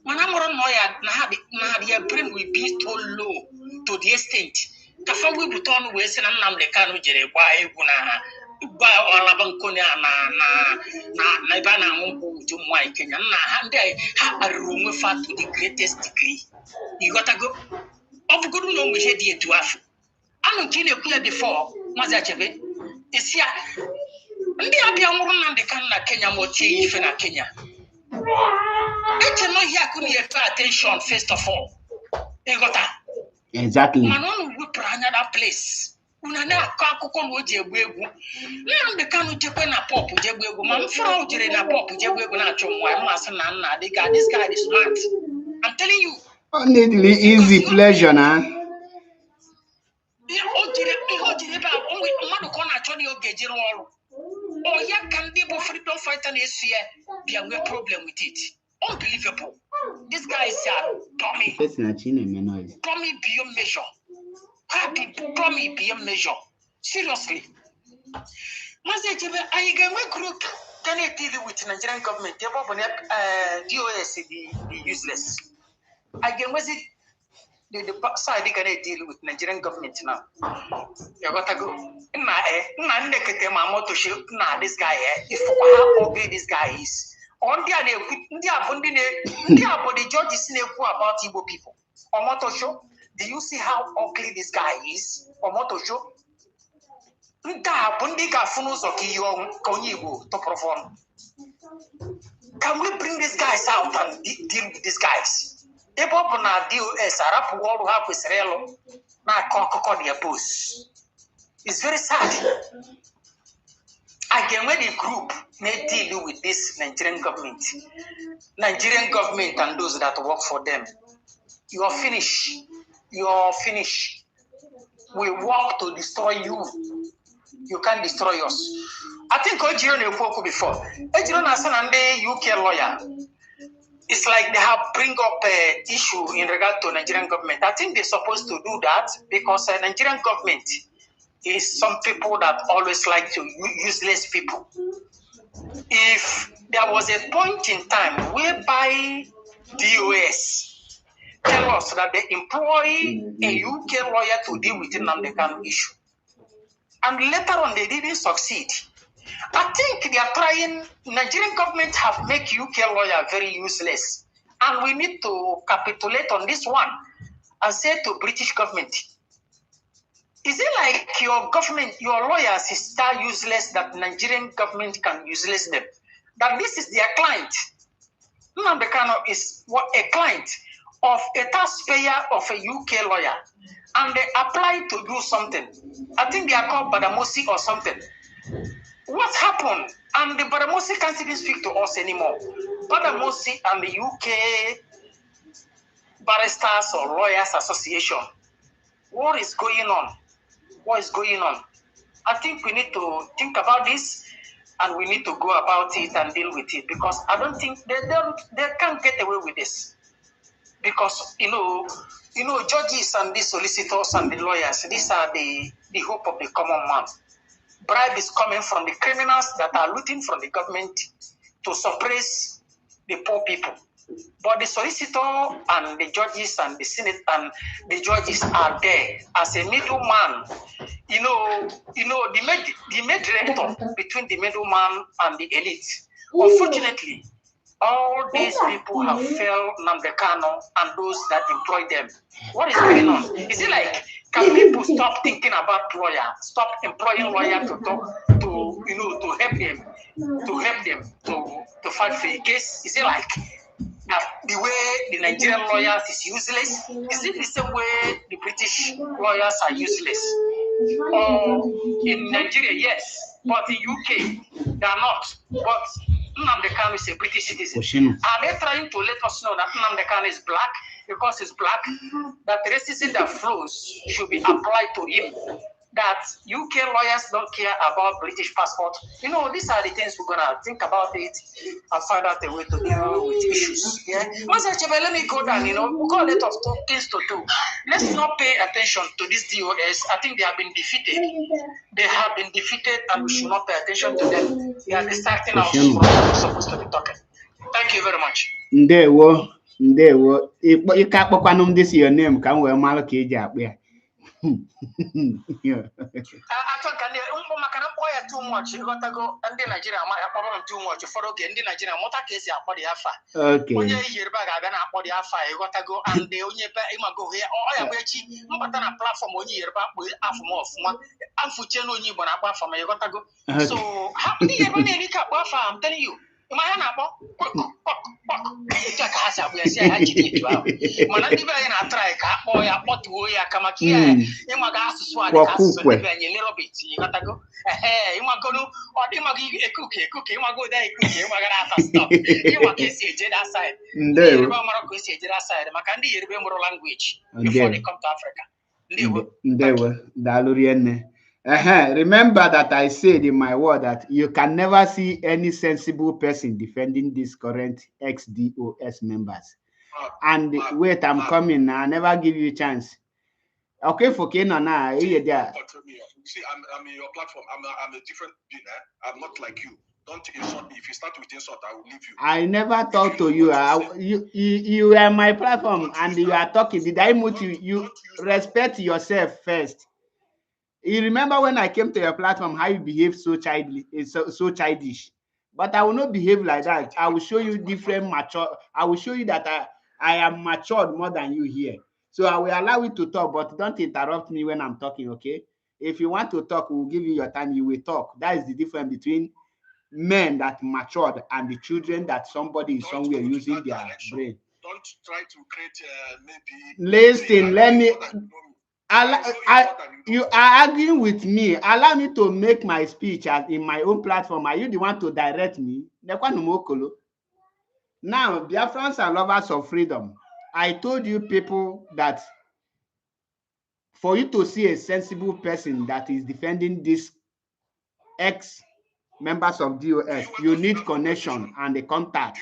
When I'm on my brain will be too low to the extent. Kafa we buton we say Nnamdi Kanu jere kwa eguna ba olabankonya na ibana mungu jumwa Kenya na hande ha arumu fa to the greatest degree. You gotta go. Of good no we head here to afu. Anu kine kuya before Mazi achebe. Isia ndi abia nwuru Nnamdi Kanu na Kenya mo tie ife na Kenya. It's not here could you pay attention first of all. Exactly. Manon will put another place. Unana kakukon wojebwegu. Nnamdi Kanu jekwe na pop jebwegu. Mamfra ujire na pop jebwegu na chomwa. Masana na this guy is smart. I'm telling you. Only easy pleasure na. Ojire ba onwe madu kona choni ogejiro oru. Oh yeah, can be freedom fighter is here. Be a problem with it. Unbelievable. This guy is Tommy. Tommy beyond measure. Happy Tommy beyond measure. Seriously. Mazi Jebe, I can make group. Can you deal with Nigerian government? DOS be useless. I can visit the side they can deal with Nigerian government now. You got to go. This guy, if how ugly this guy is. On the judges about Igbo people. Omoto show. Do you see how ugly this guy is? Omoto show. Can we bring these guys out and deal with these guys? It's very sad. Again, when the group may deal with this Nigerian government and those that work for them, you are finished. You are finished. We work to destroy you. You can't destroy us. I think Ojiro Nepoku before. Ojiro Nasan and the UK lawyer. It's like they have bring up an issue in regard to Nigerian government. I think they're supposed to do that because Nigerian government is some people that always like to useless people. If there was a point in time whereby DOS tell us that they employ a UK lawyer to deal with the Nnamdi Kanu issue, and later on they didn't succeed, I think they are trying. Nigerian government have made UK lawyer very useless, and we need to capitulate on this one and say to British government, is it like your government, your lawyers is that useless that Nigerian government can useless them? That this is their client. Nnamdi Kanu is a client of a taxpayer of a UK lawyer, and they apply to do something. I think they are called Badamosi or something. What happened? And the Badamosi can't even speak to us anymore. Badamosi and the UK Barristers or Lawyers Association. What is going on? What is going on? I think we need to think about this, and we need to go about it and deal with it, because I don't think they can't get away with this. Because you know, judges and the solicitors and the lawyers, these are the hope of the common man. bribe is coming from the criminals that are looting from the government to suppress the poor people. But the solicitor and the judges and the senate and the judges are there as a middleman. The mediator between the middleman and the elite. Unfortunately, all these people have failed Nnamdi Kanu and those that employ them. What is going on? Is it like, can people stop thinking about lawyer, stop employing lawyer to talk to help them to fight for a case? Is it like that the way the Nigerian lawyers is useless? Is it the same way the British lawyers are useless? Or in Nigeria, yes, but in UK, they are not. But Nnamdi Kanu is a British citizen. Are they trying to let us know that Nnamdi Kanu is black because he's black? That the racism that flows should be applied to him. That UK lawyers don't care about British passport. These are the things we're gonna think about it and find out a way to deal with issues. Yeah, Mazi Nnamdi, let me go down. We've got a lot of things to do. Let's not pay attention to this DOS. I think they have been defeated. They have been defeated, and we should not pay attention to them. They are distracting us from what we're supposed to be talking. Thank you very much. Ndewo. You can't put on this your name. Can we malak ya? I think too much. You got to go and then Nigeria problem too much for okay. And then Nigeria motor case okay. When you hear back, I gonna you got to go and the only go here. I am waiting. But on a platform when you hear back with half more. I'm for channel you but apart from you got to go. So how many I'm telling you. I'm before they come to Africa. Remember that I said in my word that you can never see any sensible person defending these current ex-DOS members. And wait, I'm coming now. I never give you a chance. Okay, for Kena now. See, I'm in your platform. I'm a different being. I'm not like you. Don't insult me. If you start with insult, I will leave you. I never talk to you. You are my platform and you are talking. Did I mute you? You respect yourself first. You remember when I came to your platform, how you behave so childish. But I will not behave like that. I will show you different mature. I will show you that I am matured more than you here. So I will allow you to talk, but don't interrupt me when I'm talking, okay? If you want to talk, we'll give you your time. You will talk. That is the difference between men that matured and the children that somebody is somewhere using their brain. Don't try to create maybe. Listen, let me. You are arguing with me. Allow me to make my speech as in my own platform. Are you the one to direct me? Now, Biafrans are lovers of freedom. I told you people that for you to see a sensible person that is defending these ex-members of DOS, you need connection and a contact.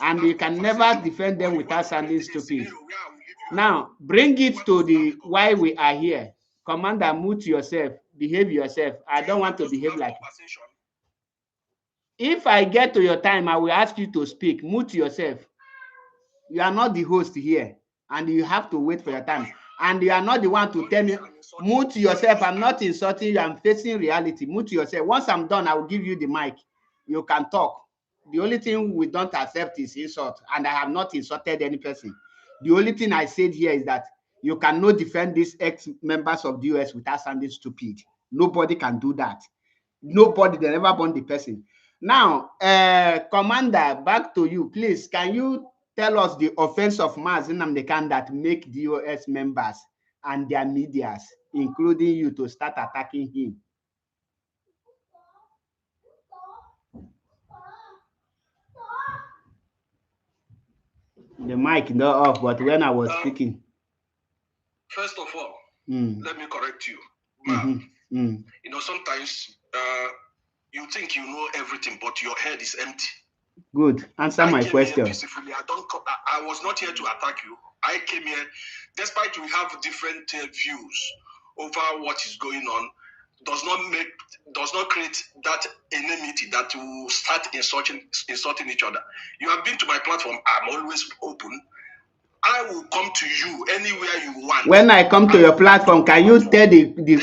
And you can never defend them without sounding stupid. Now, bring it to the why we are here. Commander, mute yourself. Behave yourself. I don't want to behave like it. If I get to your time, I will ask you to speak. Mute yourself. You are not the host here. And you have to wait for your time. And you are not the one to tell me, mute yourself. I'm not insulting you. I'm facing reality. Mute yourself. Once I'm done, I will give you the mic. You can talk. The only thing we don't accept is insult. And I have not insulted any person. The only thing I said here is that you cannot defend these ex-members of the US without sounding stupid. Nobody can do that. Nobody, they never born the person. Now, Commander, back to you. Please, can you tell us the offense of Mazi Nnamdi Kanu that make DOS members and their medias, including you, to start attacking him? The mic not off, but when I was speaking. First of all, let me correct you. Sometimes you think you know everything, but your head is empty. Good. Answer my question. I was not here to attack you. I came here, despite we have different views over what is going on. does not create that enmity that will start insulting each other. You have been to my platform. I'm always open. I will come to you anywhere you want. When I come to your platform, can you tell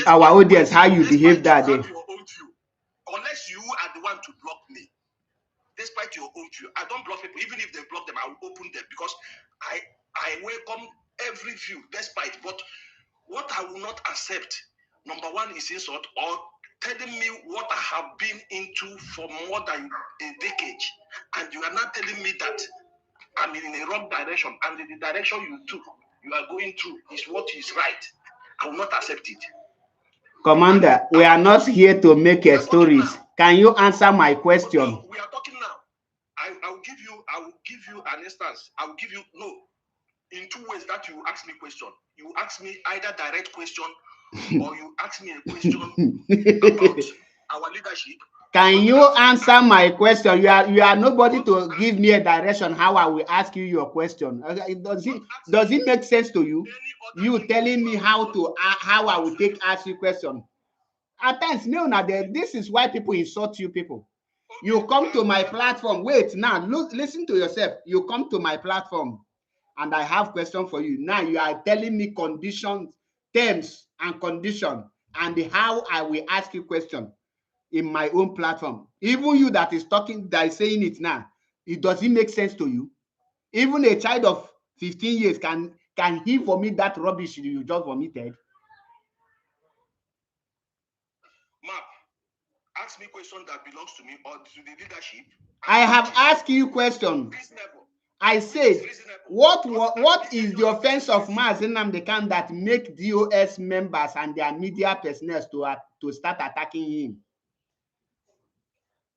our audience how you behave that day? Your own view. Unless you are the one to block me. Despite your own view, I don't block people. Even if they block them, I will open them because I welcome every view, despite. But what I will not accept, number one, is insult or telling me what I have been into for more than a decade, and you are not telling me that I'm in a wrong direction, and the direction you are going through is what is right. I will not accept it. Commander, we are not here to make stories. Can you answer my question? No, we are talking now. I will give you an instance. I will give you in two ways that you ask me question. You ask me either direct question or you ask me a question about our leadership. Can you answer my question? You are nobody to give me a direction how I will ask you your question. Does it make sense to you? You telling me how I will ask you question. At times, this is why people insult you people. You come to my platform. Wait, now listen to yourself. You come to my platform and I have question for you. Now you are telling me conditions, terms and condition, and how I will ask you question in my own platform. Even you that is talking, that is saying it now, it doesn't make sense to you. Even a child of 15 years can he vomit that rubbish you just vomited? Map, ask me question that belongs to me or to the leadership. I have asked you question. I said, what is the offense of Mazi Nnamdi Kanu that make DOS members and their media personnel to start attacking him?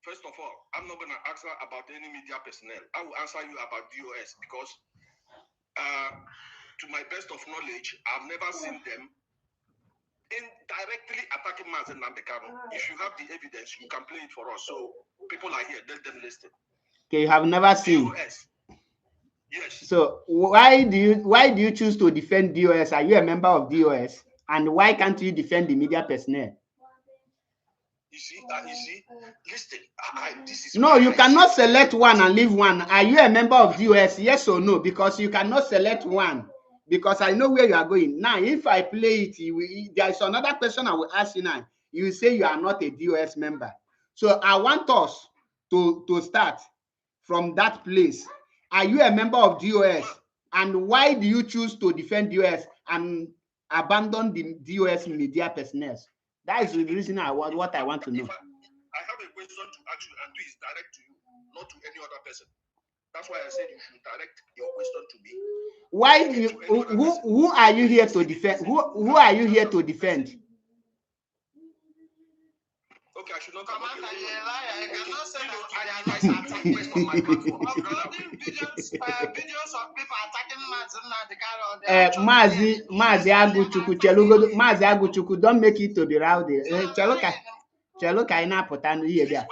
First of all, I'm not going to answer about any media personnel. I will answer you about DOS because, to my best of knowledge, I've never seen them indirectly attacking Mazi Nnamdi Kanu. If you have the evidence, you can play it for us. So people are here, let them listen. Okay, you have never seen. DOS. Yes. So why do you choose to defend DOS? Are you a member of DOS? And why can't you defend the media personnel? You see, listen. This is no, you cannot select one and leave one. Are you a member of DOS? Yes or no? Because you cannot select one. Because I know where you are going. Now, if I play it, there is another question I will ask you now. You say you are not a DOS member. So I want us to start from that place. Are you a member of DOS? And why do you choose to defend DOS and abandon the DOS media personnel? That is the reason what I want to know. I have a question to ask you, and this is direct to you, not to any other person. That's why I said you should direct your question to me. Why do you, who are you here to defend? Who are you here to defend? Okay, I should not come out. I cannot say videos of people attacking Mazi Aguchukwu, don't make it to be rowdy. Cheluka ina putanu here there.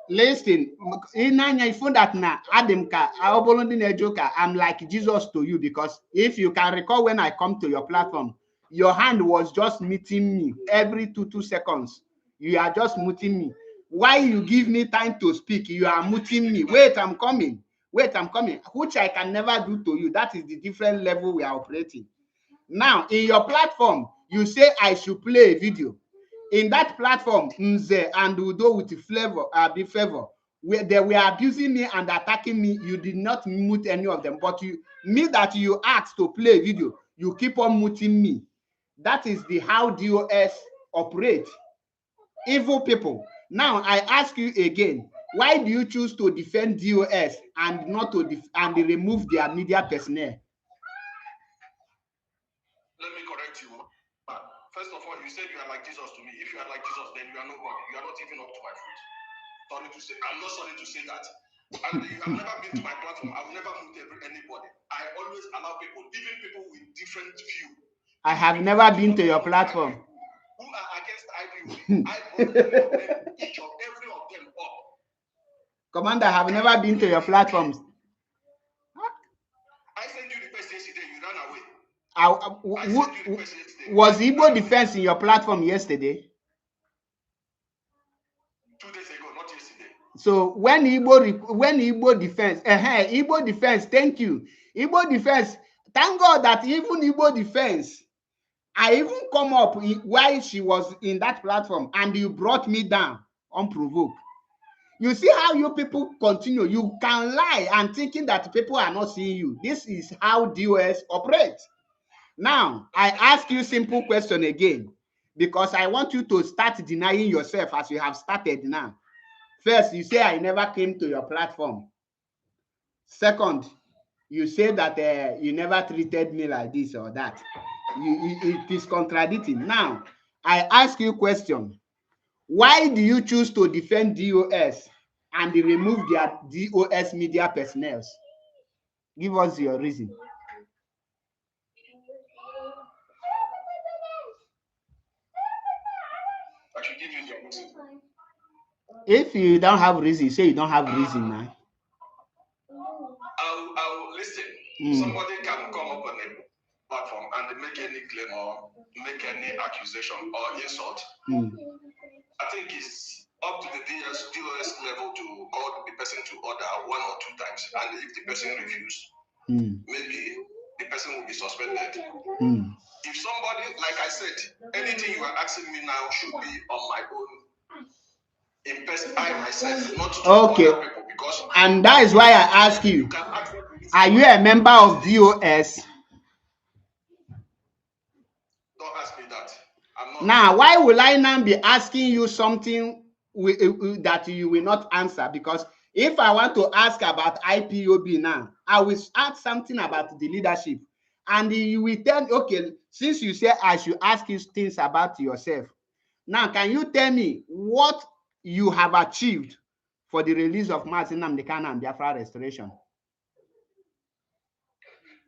Listen, if that now, Adamka, I'm like Jesus to you, because if you can recall when I come to your platform, your hand was just meeting me every two seconds. You are just muting me. Why you give me time to speak? You are muting me. Wait, I'm coming. Which I can never do to you. That is the different level we are operating. Now, in your platform, you say I should play a video. In that platform, Nze and Udo with flavor, where they were abusing me and attacking me. You did not mute any of them, but that you asked to play a video, you keep on muting me. That is how DOS operate. Evil people. Now I ask you again, why do you choose to defend DOS and not to remove their media personnel? Let me correct you. First of all, you said you are like Jesus to me. If you are like Jesus, then you are not God. You are not even up to my foot. Sorry to say, I'm not sorry to say that. And you have never been to my platform. I will never mute anybody. I always allow people, even people with different view. I have never been to your platform. Who are against IPOB? I brought every of them up. Commander, I have never been to your platforms. I sent you the request yesterday. You ran away. Was Igbo Defense in your platform yesterday? 2 days ago, not yesterday. So when Igbo Defense, thank you. Igbo Defense, thank God that even Igbo Defense, I even come up while she was in that platform and you brought me down unprovoked. You see how you people continue. You can lie and thinking that people are not seeing you. This is how DOS operates. Now, I ask you simple question again, because I want you to start denying yourself as you have started now. First, you say I never came to your platform. Second, you say that you never treated me like this or that. It is contradicting. Now, I ask you a question. Why do you choose to defend DOS and remove their DOS media personnel? Give us your reason. I should give you the reason. If you don't have reason, say you don't have reason now. I'll listen. Somebody can come up on a platform and make any claim or make any accusation or insult. I think it's up to the DOS level to call the person to order 1 or 2 times, and if the person refuses, maybe the person will be suspended. If somebody, like I said, anything you are asking me now should be on my own. In person, I myself, not to other people, because and that is why I ask you, are you a member of DOS? Don't ask me that. I'm not. Now, why will I now be asking you something that you will not answer? Because if I want to ask about IPOB now, I will ask something about the leadership. And you will tell, okay, since you say I should ask you things about yourself. Now, can you tell me what you have achieved for the release of Mazi Nnamdi Kanu and Biafra restoration?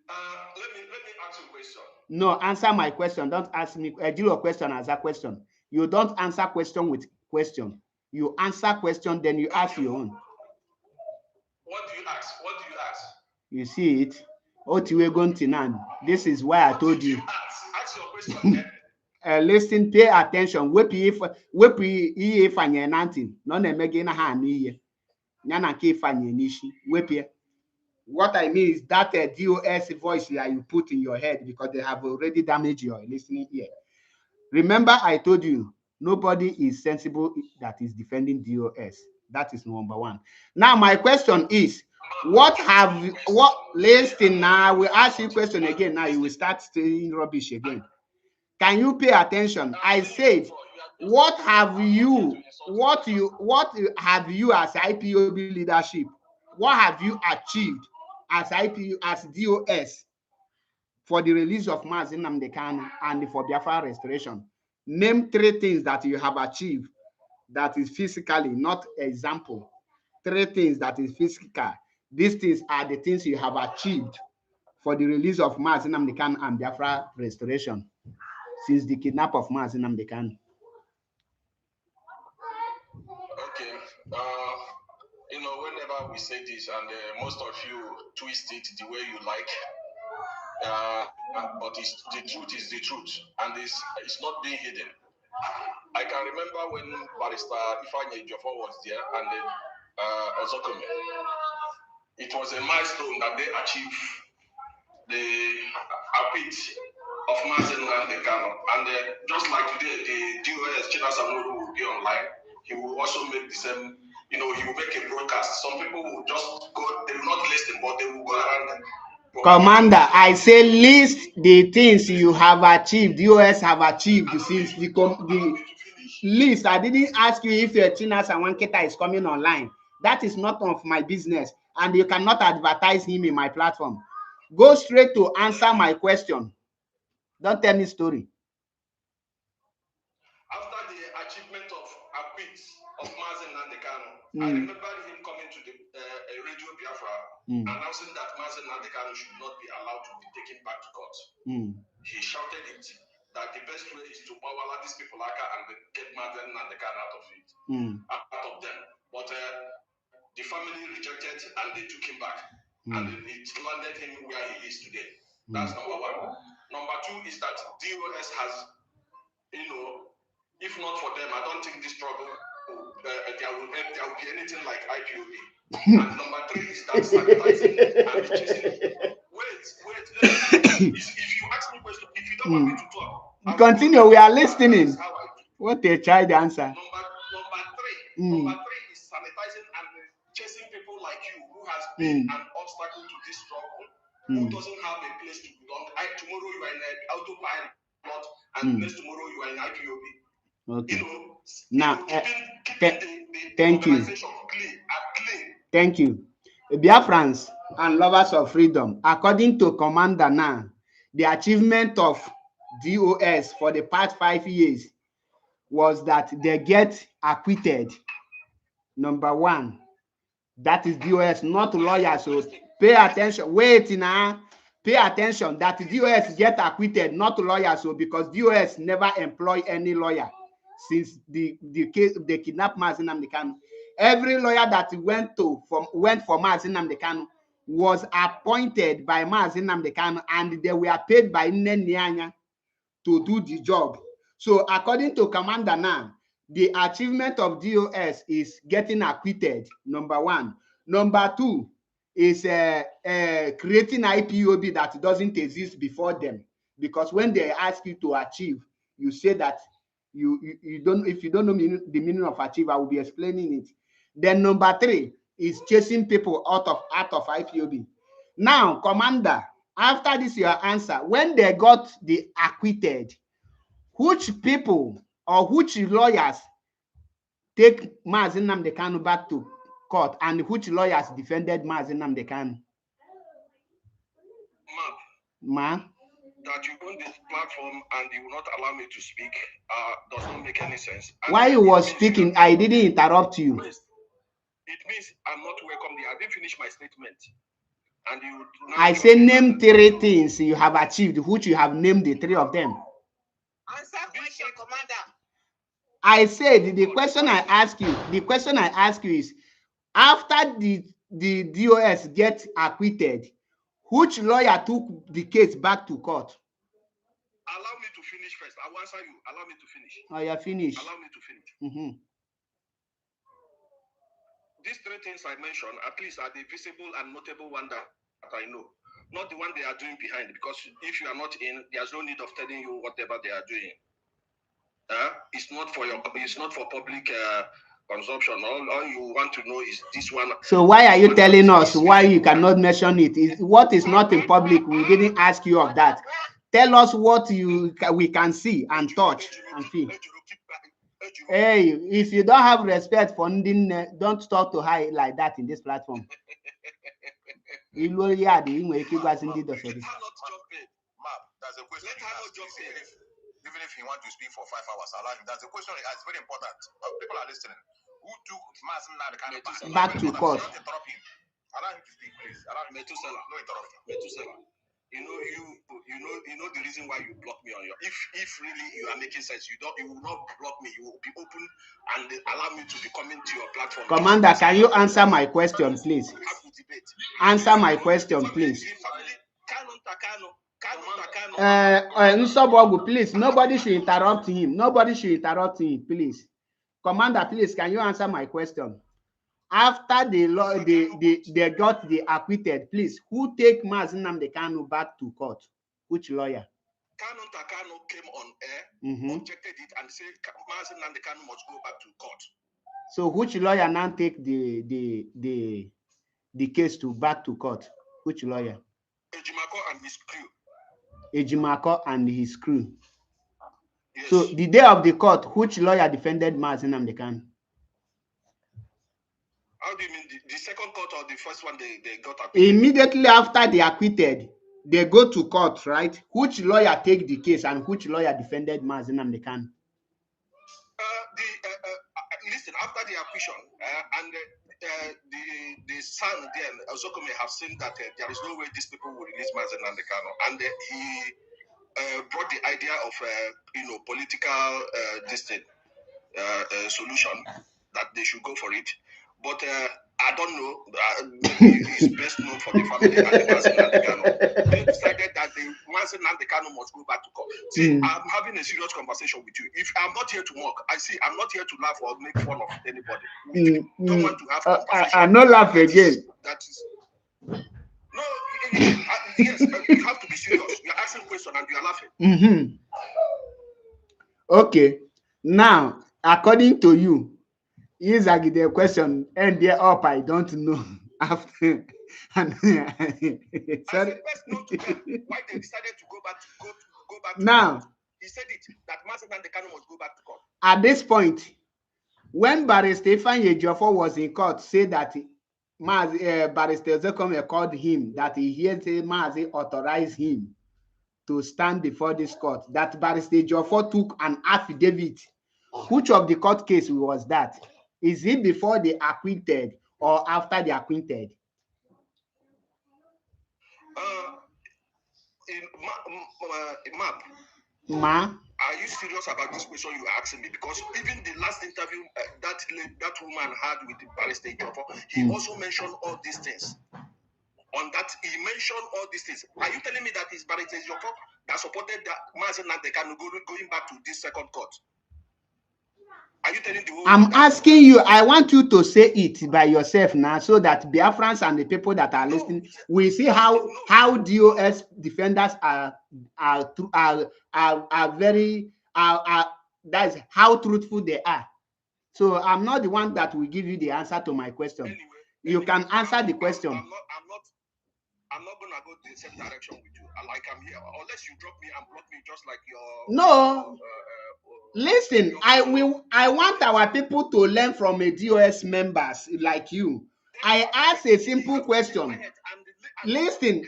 Let me ask you a question. No, answer my question. Don't ask me. Do your question as a question. You don't answer question with question. You answer question, then you ask your own. What do you ask? What do you ask? You see it? This is why I told you. Ask your question. Listen, pay attention. What I mean is that DOS voice that you put in your head, because they have already damaged your listening ear. Remember, I told you, nobody is sensible that is defending DOS. That is number one. Now, my question is, listen now, we ask you a question again. Now, you will start saying rubbish again. Can you pay attention? I said, what have you as IPOB leadership? What have you achieved as DOS for the release of Mazi Nnamdi Kanu and for Biafra restoration? Name 3 things that you have achieved that is physically, not example. 3 things that is physical. These things are the things you have achieved for the release of Mazi Nnamdi Kanu and Biafra restoration since the kidnap of Mazi Nnamdi Kanu. Okay. Whenever we say this, and most of you twist it the way you like, but the truth is the truth, and it's not being hidden. I can remember when Barrister Ifeanyi Ejiofor was there and Ozokome. It was a milestone that they achieved the acquit of Mazi Nnamdi Kanu, and just like today, the DOS Chinasa Nworu will be online. He will also make the same. He will make a broadcast. Some people will just go, they will not listen, but they will go around them. Commander, I say list the things you have achieved, DOS have achieved since the list. I didn't ask you if your Chinas and Wanketa is coming online. That is not of my business, and you cannot advertise him in my platform. Go straight to answer my question. Don't tell me story. After the achievement of acquit of Mazi Nnamdi Kanu, I remember him coming to the Radio Biafra announcing that Mazi Nnamdi Kanu should not be allowed to be taken back to court. He shouted it that the best way is to bawala these people and get Mazi Nnamdi Kanu out of them. But the family rejected and they took him back, and it landed him where he is today. That's number one. Number two is that DOS has, if not for them, I don't think this struggle, there will be anything like IPOB. And number three is that sanitizing and chasing. Wait, if you ask me question, if you don't want me to talk, continue, we are listening. What a child answer. Number three is sanitizing and chasing people like you who has been an obstacle to this struggle, who doesn't have a place to belong. Tomorrow you are in an autopilot, and next tomorrow you are in IPOB. Okay. Now, thank you. Thank you. Biafrans and lovers of freedom, according to Commander now, the achievement of DOS for the past 5 years was that they get acquitted. Number one, that is DOS, not lawyers. So pay attention. Wait now. Pay attention that DOS get acquitted, not lawyers. So because DOS never employ any lawyer since the case they kidnapped Mazi Nnamdi Kanu. Every lawyer that went for Mazi Nnamdi Kanu was appointed by Mazi Nnamdi Kanu, and they were paid by Nnennianya to do the job. So according to Commander now, the achievement of DOS is getting acquitted, number one. Number two is creating IPOB that doesn't exist before them. Because when they ask you to achieve, you say that you don't, if you don't know the meaning of achieve, I will be explaining it. Then number three is chasing people out of IPOB. Now, Commander, after this your answer, when they got the acquitted, which people or which lawyers take Mazi Nnamdi Kanu back to court, and which lawyers defended Mazi Nnamdi Kanu? Ma? That you own this platform and you will not allow me to speak does not make any sense. And while you were speaking, I didn't interrupt you. It means I'm not welcome there. I didn't finish my statement. And you. I say name 3 things you have achieved, which you have named the 3 of them. Answer question, Commander. I said the question I ask you is, after the DOS get acquitted, which lawyer took the case back to court? Allow me to finish first. I will answer you. Allow me to finish. Oh, you're finished. Allow me to finish. These 3 things I mentioned, at least, are the visible and notable one that I know. Not the one they are doing behind, because if you are not in, there's no need of telling you whatever they are doing. It's not for public consumption. All you want to know is this one. So why are you telling us why you cannot mention it? What is not in public? We didn't ask you of that. Tell us what we can see and touch and feel. Hey, if you don't have respect for Ndin, don't talk to her like that in this platform. There's a question. Even if you want to speak for 5 hours, allow him. That's a question. It's very important. People are listening. Who took Mazi Nnamdi Kanu back to court? Don't interrupt him. Allow him to speak, please. Allow him. Metusela. No interruption. Metusela. You know the reason why you block me on your. If really you are making sense, you will not block me. You will be open and allow me to be coming to your platform. Commander, can you answer my question, please? Answer my question, please. Please, nobody should interrupt him. Nobody should interrupt him, please. Commander, please, can you answer my question? After they got the acquitted, please, who take Mazi Nnamdi Kanu back to court? Which lawyer? Kanu came on air, objected it, and said Mazi Nnamdi Kanu must go back to court. So which lawyer now take the case back to court? Which lawyer? Ejimako and his crew. Ejimako and his crew. Yes. So the day of the court, which lawyer defended Mazi Nnamdi Kanu? How do you mean the second court or the first one they got acquitted? Immediately after they acquitted, they go to court, right? Which lawyer take the case and which lawyer defended Mazi Nnamdi Kanu? Listen, after the acquisition, and the son then also may have seen that there is no way these people will release Mazi Nnamdi Kanu, and he brought the idea of political solution that they should go for it. But I don't know. Maybe it's best known for the family and the Mazi Nnamdi Kanu. They decided that the Mazi Nnamdi Kanu must go back to court. See, I'm having a serious conversation with you. If I'm not here to mock, I'm not here to laugh or make fun of anybody. We don't want to have conversation. I not laugh again. That is no. Yes, you have to be serious. You're asking questions and you're laughing. Okay. Now, according to you, is the question and there up? I don't know. After sorry. Best known to them why they decided to go back to now court. He said it that Mazi Nnamdi Kanu must go back to court. At this point, when Barrister Ejiofor was in court, said that Barrister Zekome called him that he hears Mazi authorized him to stand before this court, that Barrister Ejiofor took an affidavit. Which of the court case was that? Is it before they acquitted or after they acquitted? Are you serious about this question you are asking me? Because even the last interview that woman had with the Barrister Ejiofor, he also mentioned all these things. On that, he mentioned all these things. Are you telling me that it's Barrister Ejiofor that supported that Mazi Nnamdi Kanu going back to this second court? Are you telling the world? I'm asking you, I want you to say it by yourself now so that Biafrans and the people that are listening will see how DOS defenders are very that is how truthful they are. So I'm not the one that will give you the answer to my question. You can answer the question. I'm not gonna go the same direction with you. Like I'm here, unless you drop me and block me, just like your. No. Listen, I want our people to learn from a DOS members like you. I ask a simple question. Listen.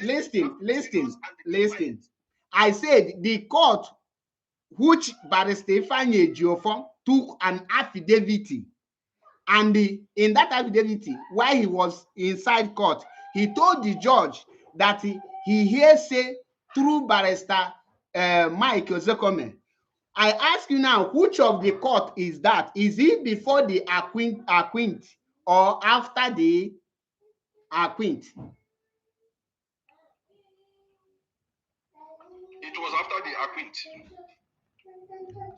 I said the court which Barrister Ejiofor took an affidavit, and in that affidavit, while he was inside court, he told the judge that he hears say through Barrister Mike Zekome. I ask you now, which of the court is that? Is it before the acquit or after the acquit? It was after the acquit.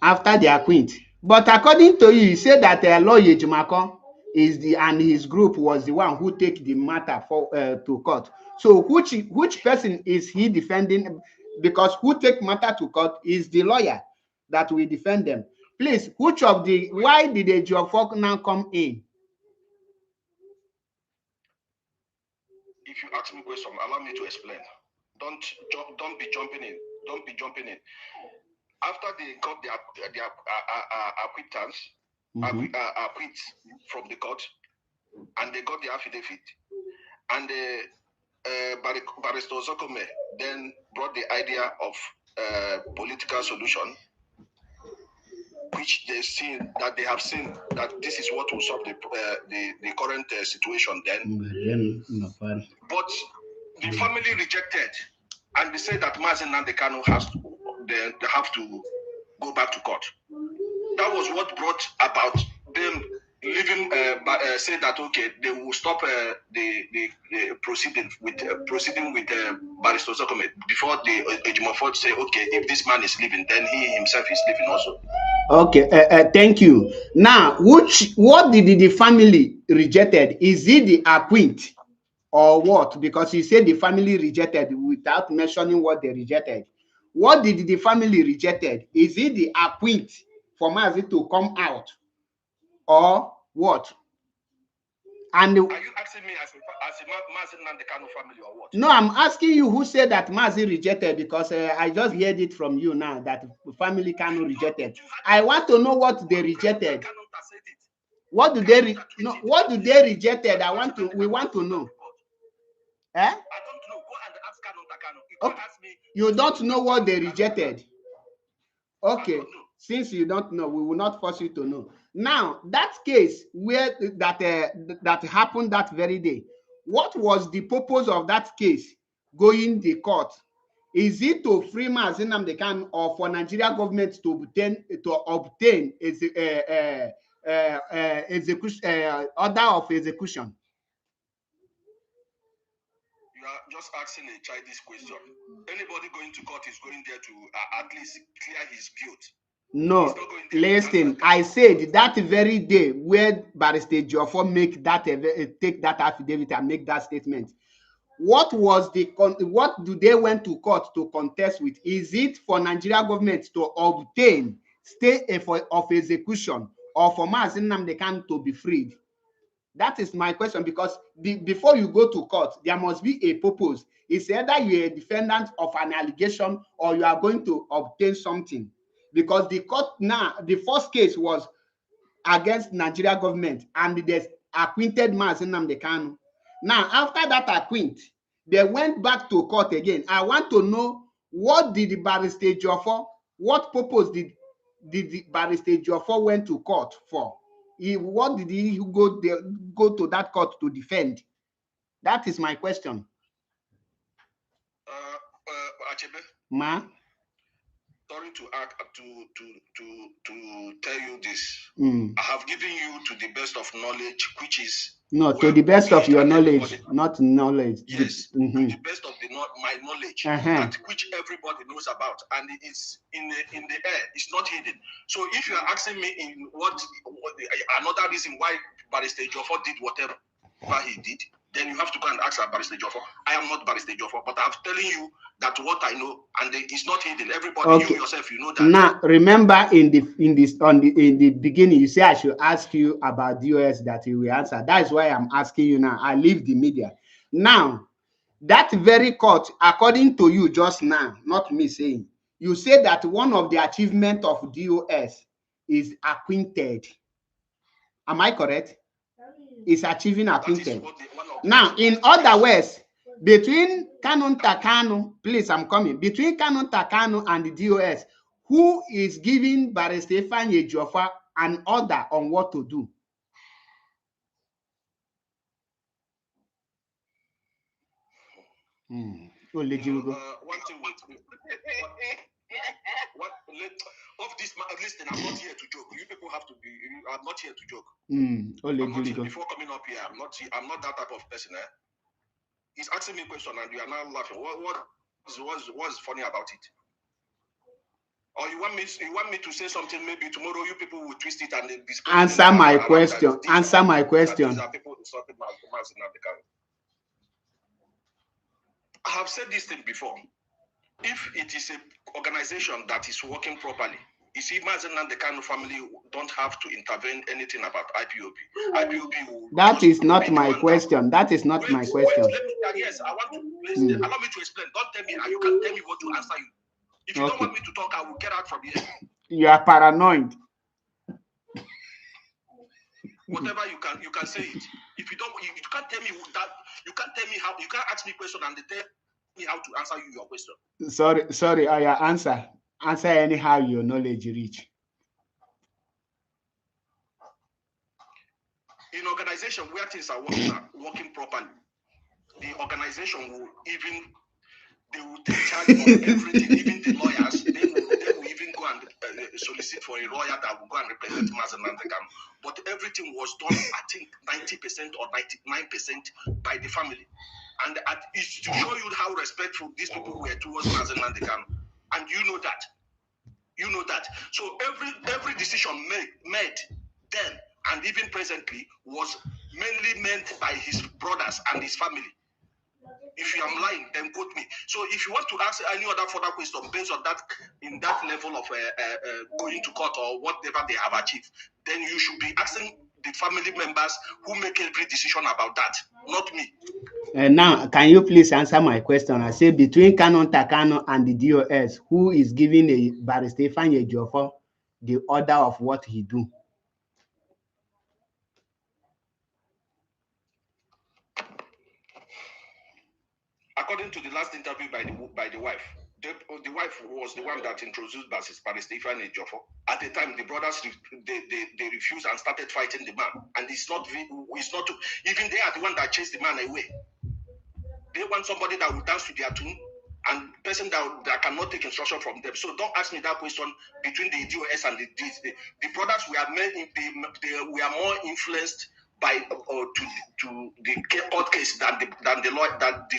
After the acquit. But according to you, you said that Lawyer Jumako is and his group was the one who take the matter to court. So which person is he defending? Because who take matter to court is the lawyer that will defend them. Please, why did the Ejiofor now come in? If you ask me question, allow me to explain. Don't be jumping in. Don't be jumping in. After they got the acquittance, acquit from the court, and they got the affidavit, and Barrister Zekome then brought the idea of political solution, which they have seen that this is what will solve the current situation then. But the family rejected, and they said that Mazi Nnamdi Kanu they have to go back to court. That was what brought about them leaving. Say that okay, they will stop the proceeding with Barrister Zekome before the Ejiofor say okay, if this man is leaving, then he himself is leaving also. Okay, thank you. Now, what did the family rejected? Is it the acquit or what? Because you said the family rejected without mentioning what they rejected. What did the family rejected? Is it the acquit for Mazi to come out or what? And are you asking me as a Mazi Nnamdi Kanu family or what? No, I'm asking you who said that Mazi rejected, because I just heard it from you now that family Kanu rejected. I want to know what they rejected. What do they rejected? We want to know. Eh? I don't know. Go and ask Kanu. You can't ask me. You don't know what they rejected. Okay. Since you don't know, we will not force you to know. Now, that case where that happened that very day, what was the purpose of that case going the court? Is it to free Mazi Nnamdi Kanu or for Nigeria government to obtain execution order of execution? just asking a childish question. Anybody going to court is going there to at least clear his guilt. No, listen, I said that very day where Barrister Jofo make that take that affidavit and make that statement. What was the what do they went to court to contest with? Is it for Nigeria government to obtain stay of execution or for Mazi Nnamdi Kanu to be freed? That is my question, because before you go to court, there must be a purpose. It's either you're a defendant of an allegation or you are going to obtain something. Because the court now, the first case was against Nigeria government and they acquitted Mazi Nnamdi Kanu. Now, after that acquit, they went back to court again. I want to know, what did the Barrister Jofo, what purpose did the Barrister Jofo went to court for? What did he go to that court to defend? That is my question. Achebe. Ma? Sorry to tell you this. I have given you to the best of knowledge, which is no, to the best of your knowledge, not knowledge. Yes, to the best of my knowledge, that which everybody knows about, and it is in the air. It's not hidden. So if you are asking me in what another reason why Barrister Jofo did whatever he did, then you have to go and ask Barrister Jofo. I am not Barrister Jofo, but I'm telling you that what I know, and it's not hidden. Everybody, you yourself, you know that. Now, remember in the beginning, you say I should ask you about DOS that you will answer. That is why I'm asking you now. I leave the media. Now, that very court, according to you just now, not me saying, you say that one of the achievements of DOS is acquitted. Am I correct? Is achieving acquitted. Now, in other words, between Kanu Kanu, please, I'm coming. Between Kanu Kanu and the DOS, who is giving Barrister Ifeanyi Ejiofor an order on what to do? One thing of this, listen, I'm not here to joke. You people have to be. I'm not here to joke. Before coming up here, I'm not that type of person. He's asking me a question and you are now laughing. What's funny about it? Or you want me to say something? Maybe tomorrow you people will twist it and answer my question. Answer my question. I have said this thing before. If it is an organization that is working properly, you see, Mazi Nnamdi Kanu family don't have to intervene anything about IPOB. IPOB will. That is not my question. That is not my question. Yes, I want to please allow me to explain. Don't tell me, and you can tell me what to answer you. If you don't want me to talk, I will get out from here. You are paranoid. Whatever you can say it. If you don't, you can't tell me that. You can't tell me how. You can't ask me question and tell me how to answer you your question. Sorry. Answer anyhow your knowledge reach. In organization where things are working properly, the organization will they will take charge of everything. Even the lawyers, they will even go and solicit for a lawyer that will go and represent Mazi Nnamdi Kanu. But everything was done, I think, 90% or 99% by the family. And it's to show you how respectful these people were towards Mazi Nnamdi Kanu. And you know that. So every decision made then and even presently was mainly meant by his brothers and his family. If you am lying, then quote me. So if you want to ask any other further question based on that, in that level of going to court or whatever they have achieved, then you should be asking the family members who make every decision about that, not me. Now, can you please answer my question? I say between Kanu Kanu and the DOS, who is giving a Barrister Ifeanyi Ejiofor the order of what he do? According to the last interview by the wife, the wife was the one that introduced Barrister Ifeanyi Ejiofor. At the time, the brothers they refused and started fighting the man, and it's not even they are the one that chased the man away. They want somebody that will dance to their tune and person that cannot take instruction from them. So don't ask me that question between the DOS and the brothers. They were more influenced by or to the court case than the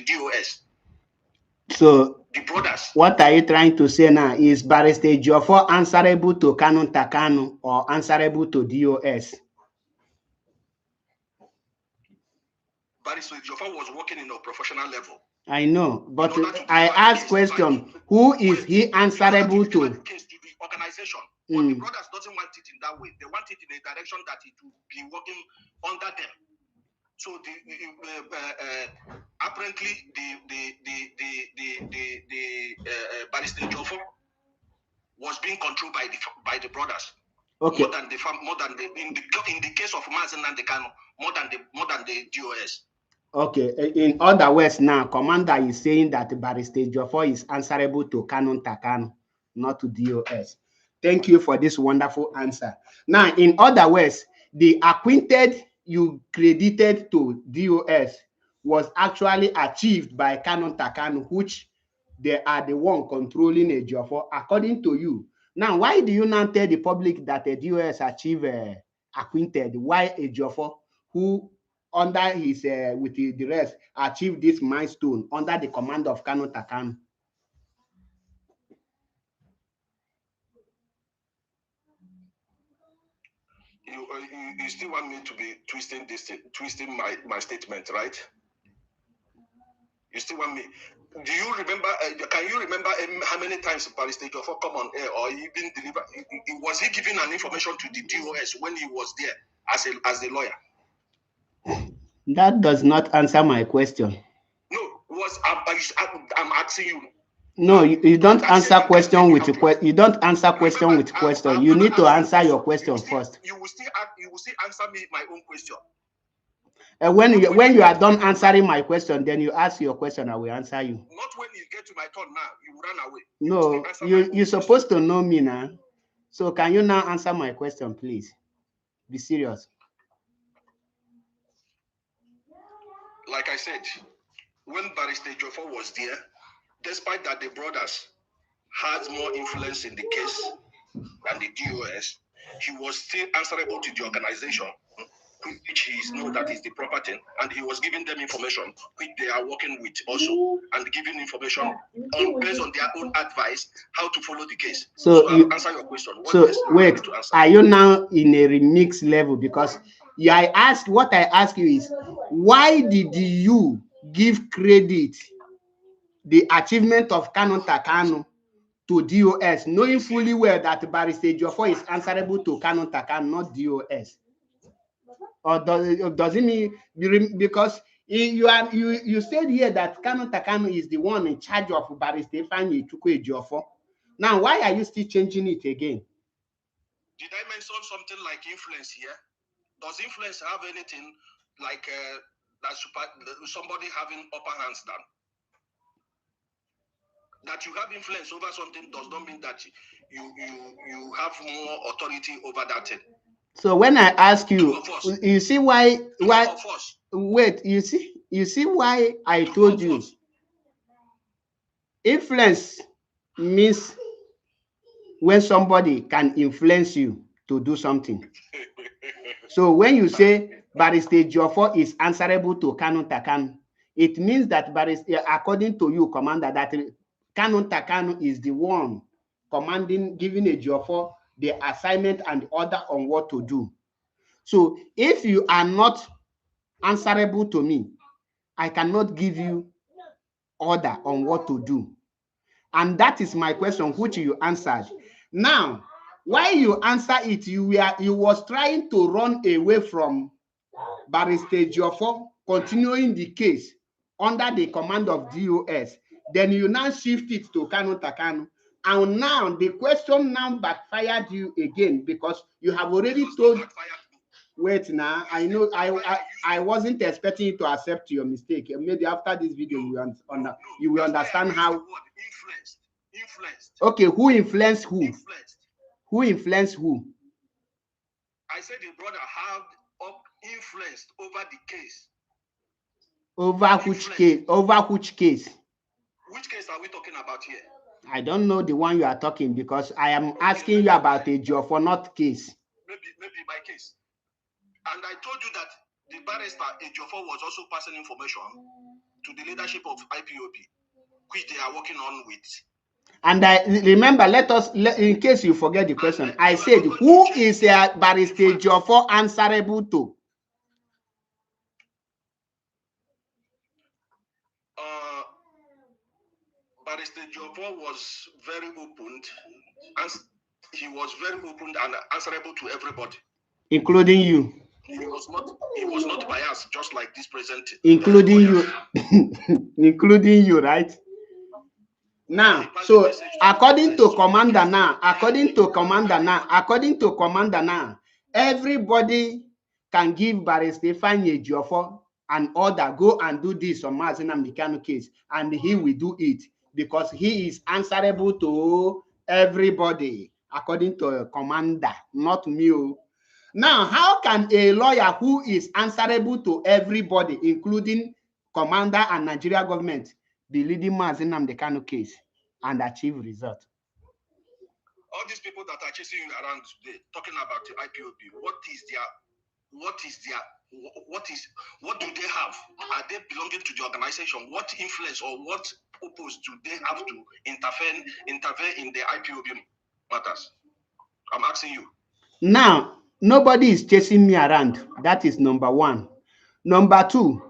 DOS. So the brothers. What are you trying to say now? Is Barrister Jofo answerable to Kanu Takanu or answerable to DOS? Barrister Jofo was working in a professional level. I know, but I ask question: who is he answerable to? The case to the organization, but the brothers doesn't want it in that way. They want it in a direction that it will be working under them. So apparently the Barrister Jofo was being controlled by the brothers. Okay. More than in the case of Mazi Nnamdi Kanu, more than the DOS. Okay. In other words, now Commander is saying that Barrister Jofo is answerable to Kanu Takanu, not to DOS. Thank you for this wonderful answer. Now, in other words, the acquainted you credited to DOS was actually achieved by Kanu Takanu, which they are the one controlling a Jofo, according to you. Now, why do you now tell the public that a DOS achieved acquainted? Why a Jofo who under his with the rest achieved this milestone under the command of Kanu Takanu? You still want me to be twisting my statement, right? You still want me? Do you remember? Can you remember how many times Barrister Jofo come on air or even deliver? Was he giving an information to the DOS when he was there as a lawyer? That does not answer my question. No, I'm asking you. No, you don't answer question with a question. You don't answer question with question. You need to answer your question first. You will still answer me my own question. When you are done answering my question, then you ask your question. I will answer you. Not when you get to my turn now. You run away. No, you're supposed to know me now. So can you now answer my question, please? Be serious. Like I said, when Barrister Jofo was there, despite that the brothers had more influence in the case than the DOS, he was still answerable to the organization, which he knows that is the proper thing, and he was giving them information which they are working with also, and giving information based on their own advice how to follow the case. So I'll answer your question. Wait, are you now in a remix level? Because what I ask you is, why did you give credit the achievement of Kanu Takanu to DOS, knowing fully well that Barrister Jofo is answerable to Kanu Takanu, not DOS? Or does it mean because you said here that Kanu Takanu is the one in charge of Barrister Fanny Jofo? Now, why are you still changing it again? Did I mention something like influence here? Does influence have anything like somebody having upper hands than? That you have influence over something does not mean that you have more authority over that thing. So when I ask you, you see why wait, you see why I told you influence means when somebody can influence you to do something. So when you say Barrister Jofo is answerable to Kanu Takanu, it means that according to you, Commander, that Kanu Takanu is the one commanding, giving a Jofo the assignment and order on what to do. So if you are not answerable to me, I cannot give you order on what to do. And that is my question, which you answered. Now, while you answer it, you was trying to run away from Barrister Jofo continuing the case under the command of DOS. Then you now shift it to Kanu Takanu. And now the question now backfired you again because you have already told. Wait now, I know I wasn't expecting you to accept your mistake. Maybe after this video you will understand how. Influenced. Okay, who influenced who? Who influenced who? I said the brother had influenced over the case. Over which case? Over which case? Which case are we talking about here? I don't know the one you are talking because I am asking you about a Jofo, not case. Maybe my case. And I told you that the barrister Ejiofor was also passing information to the leadership of IPOB, which they are working on with. And I remember, in case you forget the question, I said, who is Barrister Ejiofor answerable to? Barrister Ejiofor was very open, and he was very open and answerable to everybody, including you. He was not biased, just like this present. Including you, including you, right? Now, so according to commander now, everybody can give Barrister Ejiofor an order, go and do this on Mazi Nnamdi Kanu case, and he will do it because he is answerable to everybody, according to a commander, not me. Now, how can a lawyer who is answerable to everybody, including commander and Nigeria government, be leading Mazi Nnamdi Kanu case and achieve result? All these people that are chasing you around today, talking about the IPOB, what do they have? Are they belonging to the organization? What influence or what purpose do they have to intervene in the IPOB matters? I'm asking you. Now, nobody is chasing me around. That is number one. Number two,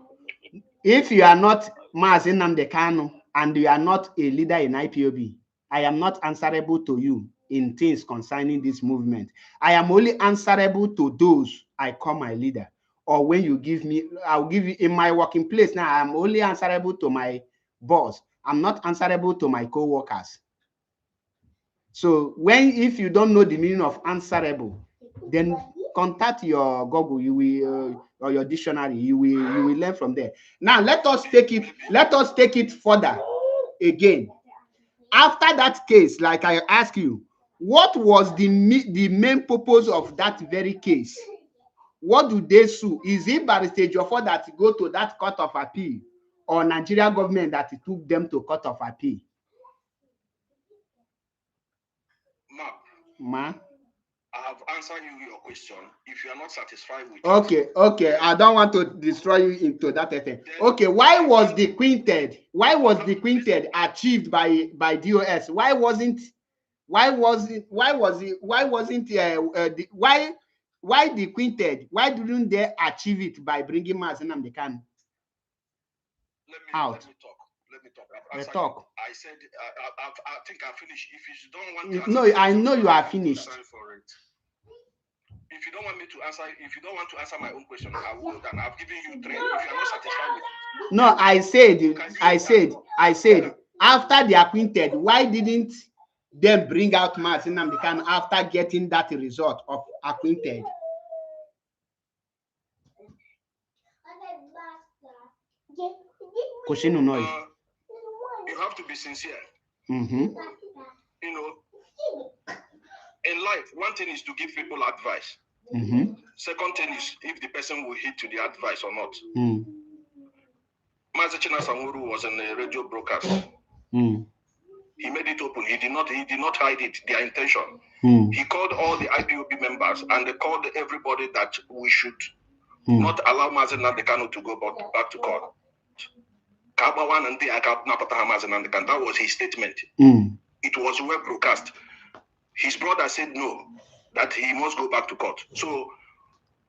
if you are not Mazi Nnamdi Kanu and you are not a leader in IPOB, I am not answerable to you in things concerning this movement. I am only answerable to those I call my leader. Or when you give me, I'll give you in my working place. Now, I'm only answerable to my boss. I'm not answerable to my co-workers. So if you don't know the meaning of answerable, then contact your Google, you will or your dictionary, you will learn from there. Now let us take it further again. After that case, like I ask you, what was the main purpose of that very case? What do they sue? Is it Barrister Ejiofor that go to that court of appeal, or Nigeria government that took them to court of appeal? Ma? I have answered your question. If you are not satisfied with okay, I don't want to destroy you into that effect. Okay, why was the quintet achieved by DOS? Why the quintet? Why didn't they achieve it by bringing Mazi Nnamdi Kanu out? Let me talk. Talk. I said I think I finished. If you don't want to no, I know you are finished. If you don't want me to answer, if you don't want to answer my own question, I will. And I've given you 3. If you are not satisfied with it, no, I said after they are acquainted, why didn't them bring out Mazi Nnamdi Kanu after getting that result of acquainted? You have to be sincere. You know, in life, one thing is to give people advice. Second thing is if the person will heed to the advice or not. Mazi Nnamdi was in a radio broadcast. He made it open. He did not hide it. Their intention. He called all the IPOB members and they called everybody that we should not allow Mazi Nnamdi Kanu to go back to court. That was his statement. It was well broadcast. His brother said no, that he must go back to court. So,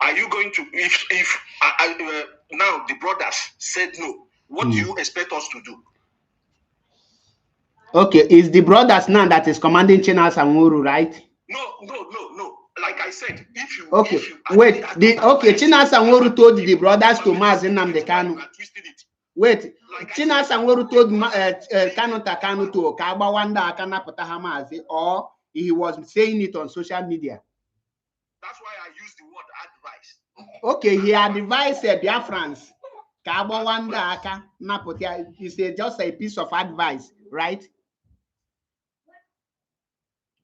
are you going to, if now the brothers said no, what do you expect us to do? Okay, is the brothers now that is commanding Chinas Anwuru, right? No. Like I said, if you Chinas Anwuru told the brothers to Mazi Nnamdi Kanu. Wait, Chinas Anwuru told Kanu to Kabawanda Akana Potahamazi, or he was saying it on social media. That's why I use the word advice. Okay, he advised Biafrans. Kabawanda Aka Napotia is just a piece of advice, right?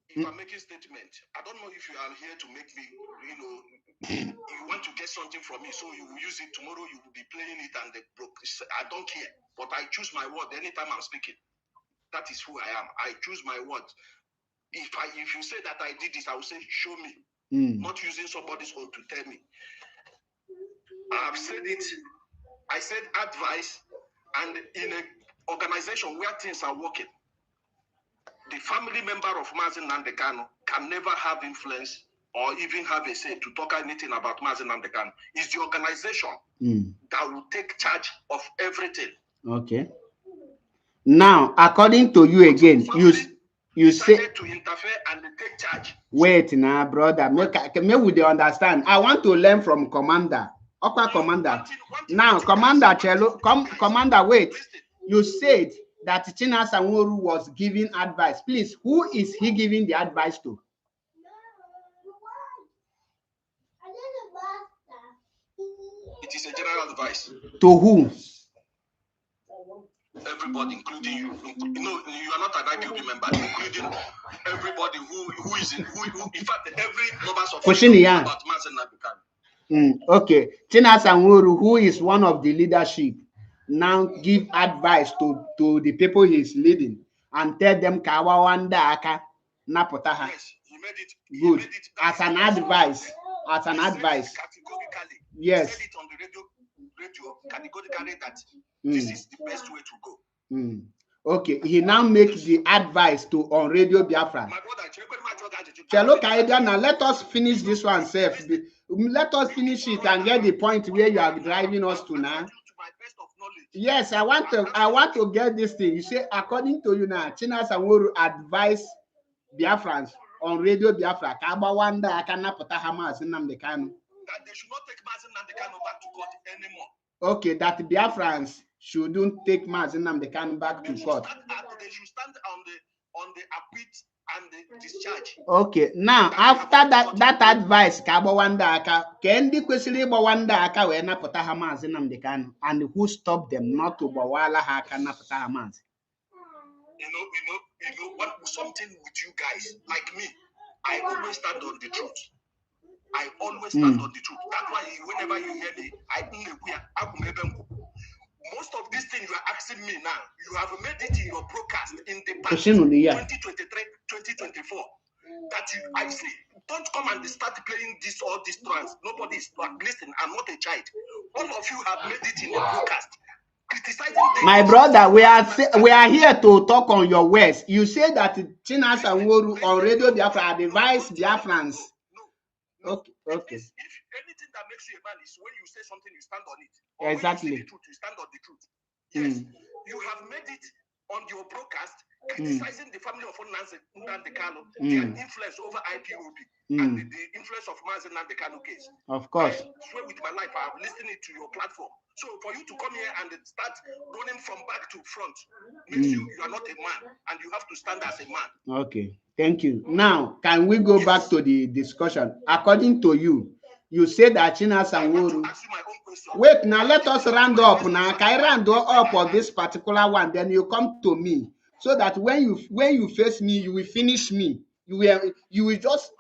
If I'm making statement, I don't know if you are here to make me, you want to get something from me, so you will use it tomorrow. You will be playing it, and I don't care. But I choose my word anytime I'm speaking. That is who I am. I choose my words. If you say that I did this, I will say show me. Not using somebody's own to tell me. I have said it. I said advice, and in an organization where things are working, the family member of Mazi Nnamdi Kanu can never have influence or even have a say to talk anything about Mazi Nnamdi Kanu. It's the organization that will take charge of everything. Okay. Now, according to you again, you say to interfere and take charge. Wait now, brother. May we understand. I want to learn from Commander. Okay, Commander. Now, Commander Chelo, Commander, wait. You said that China Sanworu was giving advice. Please, who is he giving the advice to? It is a general advice. To who? Everybody, including you. No, you are not an IPOB member, including everybody who is in fact, every members of about Mazi Nnamdi Kanu. Okay. China Sanworu, who is one of the leadership, now give advice to the people he is leading and tell them Kawawanda Aka Napotaha. Yes, he made it. Good. He made it As an advice. As an advice. Categorically. Yes. He said it on the radio categorically that this is the best way to go. Okay, he now makes the advice to on Radio Biafra. Chelo Kaida, now let us finish this one safe. Let us finish it and get the point where you are driving us to now. Yes, I want to get this thing. You say, according to you now, China Sanworu advise Biafrans on Radio Biafra. Kabawanda Akana Potahama Nnamdi Kanu. That they should not take Mazi Nnamdi Kanu back to court anymore. Okay, that Biafrans shouldn't take Mazi Nnamdi Kanu back to court. They should stand on the acquit and the discharge. Okay, now after that advice, Kabawanda Aka, Kendi Kwesili Bawanda Aka wena Potaha Mazi Nnamdi Kanu, and who stopped them not to Bawala Hakana Potaha Mazi? You know what? Something with you guys, like me, I always stand on the truth. I always stand on the truth. That's why whenever you hear me, most of these things you are asking me now, you have made it in your broadcast in the past 2023, 2024. That I see. Don't come and start playing all these trance. Nobody is listening. I'm not a child. All of you have made it in the broadcast. My brother, we are here to talk on your words. You say that China Sanworu on Radio Biafra advise Biafrans. Okay. If anything that makes you a man is when you say something, you stand on it. Or exactly. When you say the truth, you stand on the truth. Yes. You have made it on your broadcast criticizing the family of Nnamdi Kanu, their influence over IPOB and the influence of Mazi Nnamdi Kanu case. Of course. I swear with my life, I have listened to your platform. So for you to come here and start running from back to front makes you are not a man, and you have to stand as a man. Okay. Thank you. Now, can we go back to the discussion? According to you, you said that China Sanworu. Wait, now let us round up. Now, can I round up on this particular one? Then you come to me, so that when you face me, you will finish me. You will just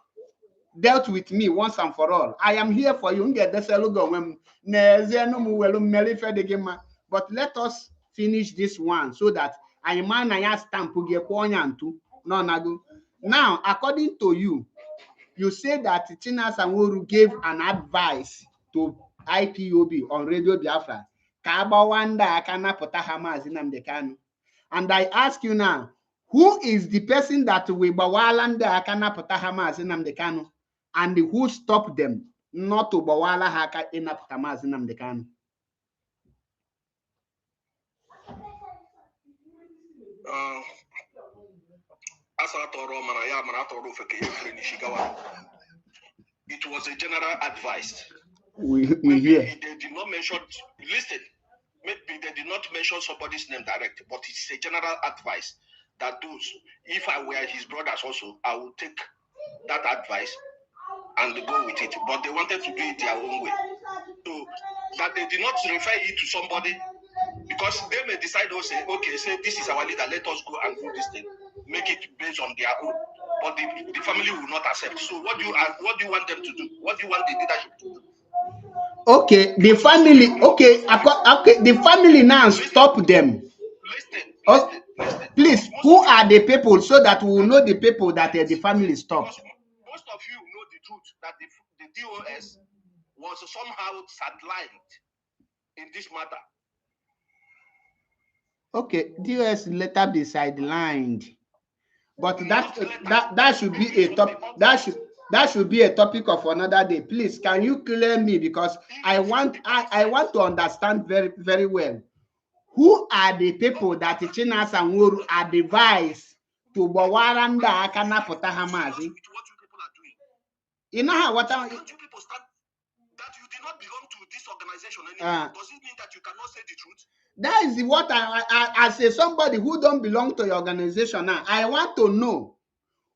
dealt with me once and for all. I am here for you. But let us finish this one so that I man stamp. Now, according to you, you say that China Sanworu gave an advice to IPOB on Radio Biafra. And I ask you now, who is the person that we bawalanda akana potahama Nnamdi Kanu, and who stopped them not to bawala haka inaptama Nnamdi Kanu? It was a general advice. We hear. They did not mention, listen, maybe they did not mention somebody's name direct, but it's a general advice that those, if I were his brothers also, I would take that advice and go with it. But they wanted to do it their own way. So that they did not refer it to somebody, because they may decide to say, okay, say this is our leader, let us go and do this thing, make it based on their own. But the family will not accept. So what do you want them to do? What do you want the leadership to do? Okay, the family. Okay, the family now stop them. Listen. Please, who are the people so that we will know the people that the family stopped? Most of you know the truth that the DOS was somehow sidelined in this matter. Okay, DOS later be sidelined, but that should be a top. That should be a topic of another day. Please, can you clear me, because I want to understand very, very well. Who are the people that Chinas and Wuru advise to Bawaranda Akana Potahamazi? You know how what Can't you people stand that you did not belong to this organization anymore? Does it mean that you cannot say the truth? That is what I say. Somebody who don't belong to your organization now, I want to know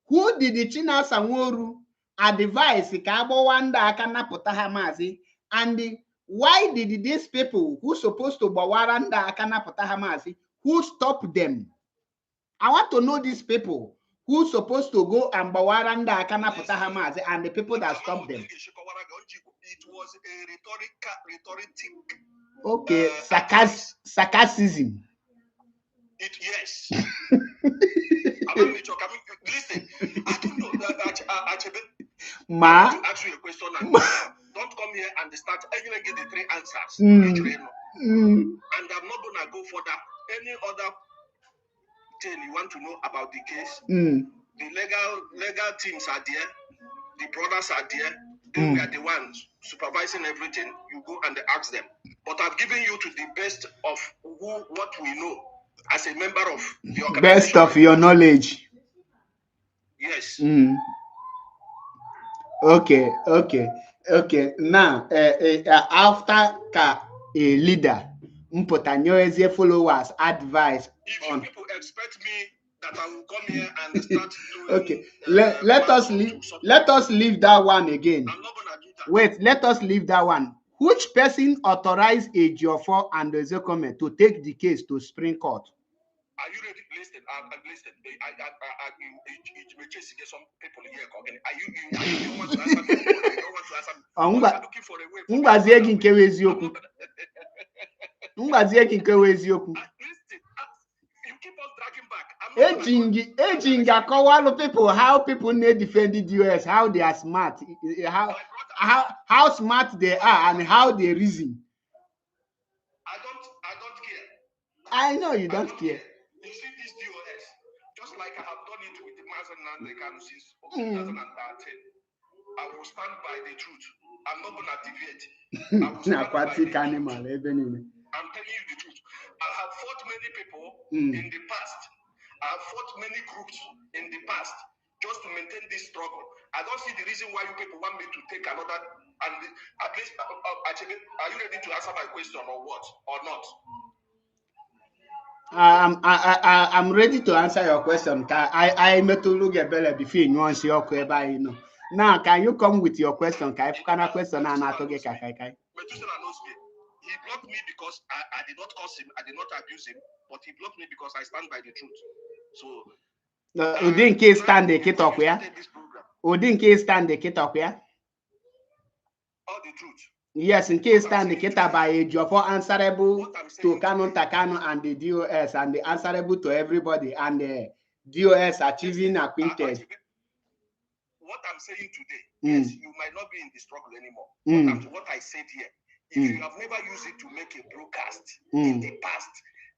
who did the Chinas and Wuru advise Kabawanda Akana Potahamazi, and why did these people who supposed to Bawaranda Akana Potahamazi, who stopped them? I want to know these people who supposed to go and Bawaranda Akana Potahamazi and the people that stopped them. It was a rhetoric. Okay, sarcasm. Yes. Listen, I don't know Ma, to ask you a question and don't come here and start. I'm gonna get the three answers. And I'm not gonna go further. Any other thing you want to know about the case? The legal teams are there. The brothers are there. They were the ones supervising everything. You go and ask them. But I've given you to the best of what we know as a member of the organization. Best of your knowledge. Yes. Okay. Now, after a leader, Mpotanyoezie followers advice. If you people expect me that I will come here and start doing, okay, let us leave that one again. I'm not gonna do that. Wait, let us leave that one. Which person authorized Ejiofor and Ezekome to take the case to Supreme Court? Are you ready? Listen, listen. It may just get some people here. Are you want to answer me? I don't want to answer me. I'm looking for a way. Listen, you keep on dragging back. Aging people, how people need defended US, how they are smart, how smart they are, and how they reason. I don't care. I know you don't care. You see this DOS, just like I have done it with the Mazi Nnamdi Kanu since 2013. I will stand by the truth. I'm not gonna deviate. I will stand by the truth. I'm telling you the truth. I have fought many people in the past. I have fought many groups in the past just to maintain this struggle. I don't see the reason why you people want me to take another. And at least, actually, are you ready to answer my question or what? Or not? I'm ready to answer your question. I met to look at Bella before you want your question. Now, can you come with your question? Can I question and I get Kai? He blocked me because I did not curse him, I did not abuse him, but he blocked me because I stand by the truth. So Udin case stand the kit up where? Udin case stand the kit up where? All the truth. Yes, in case stand the kit by Ejiofor answerable to Kanu Takano and the DOS, and the answerable to everybody, and the DOS achieving acquainted. What I'm saying today, yes, you might not be in the struggle anymore. What I said here, if you have never used it to make a broadcast in the past,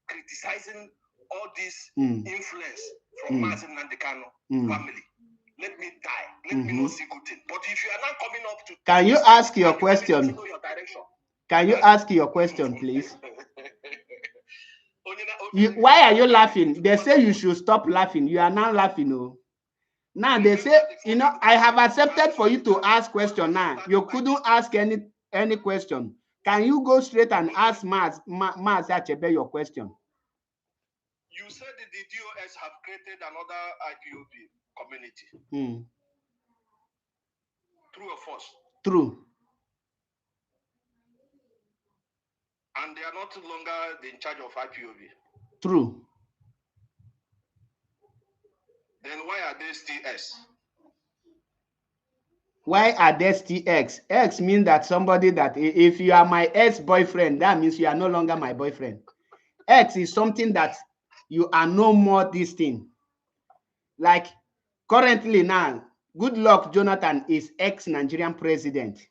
criticizing all this influence from Mazi Nnamdi Kanu family, let me die. Let me not see good thing. But if you are not coming up to, can you ask your question? Can you ask your question, please? Why are you laughing? They say you should stop laughing. You are now laughing, oh. Now they say, I have accepted for you to ask question now. You couldn't ask any question. Can you go straight and ask Mazi Achebe your question? You said that the DOS have created another IPOB community. True or false? True. And they are not longer in charge of IPOB. True. Then why are they still S? Why are they still X? X means that somebody that if you are my ex-boyfriend, that means you are no longer my boyfriend. X is something that you are no more this thing. Like currently now, Goodluck Jonathan is ex-Nigerian president.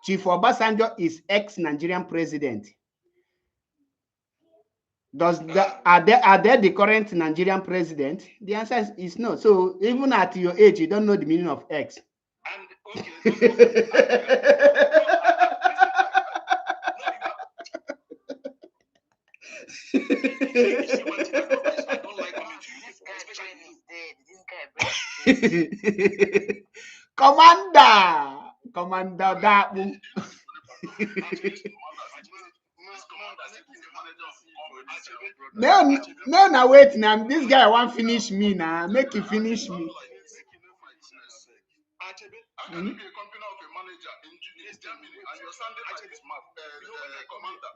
Chief Obasanjo is ex-Nigerian president. Are they the current Nigerian president? The answer is no. So even at your age, you don't know the meaning of X. And okay, I don't like coming to you, especially Commander Dabu. No, wait now. This guy won't finish me now. Make you finish me. I can be a company of a manager in Germany, and you're standing like this commander.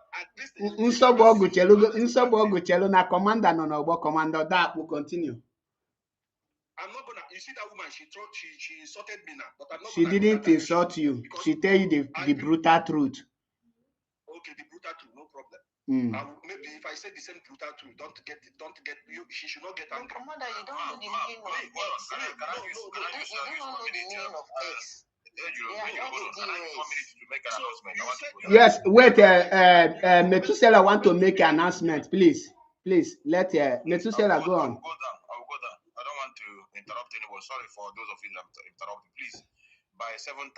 Chelu na commander no commander that will continue. I'm not gonna. You see that woman? She insulted me now, but I'm not. She didn't insult you. She tell you the brutal truth. Okay, the brutal truth, no problem. Maybe if I say the same brutal truth, don't get you. She should not get angry. Commander, you don't know the meaning of X. You don't know the meaning of X. Yes, wait. Methuselah want to make an announcement, please. Let Methuselah go on. I'll go down. I don't want to interrupt anyone. Sorry for those of you that interrupted. Please, by 7:30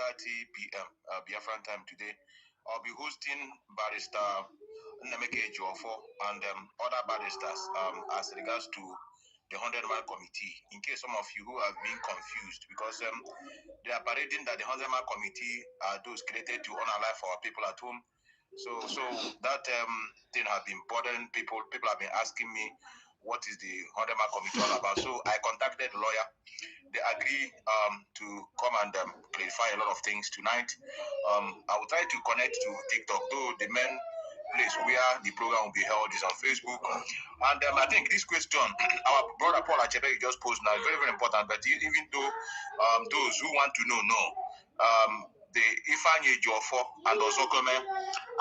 p.m. Biafran time today, I'll be hosting Barrister Nnamdi Kanu and other barristers as regards to the 100-man committee. In case some of you who have been confused, because they are parading that the 100-man committee are those created to honor life for our people at home. So that thing has been bothering people. People have been asking me, what is the 100-man committee all about? So I contacted the lawyer. They agree to come and clarify a lot of things tonight. I will try to connect to TikTok, though the main place where the program will be held is on Facebook. And I think this question, our brother Paul Achebe just posed now, is very, very important. But even though those who want to know, the Ifeanyi Ejiofor and Ozokome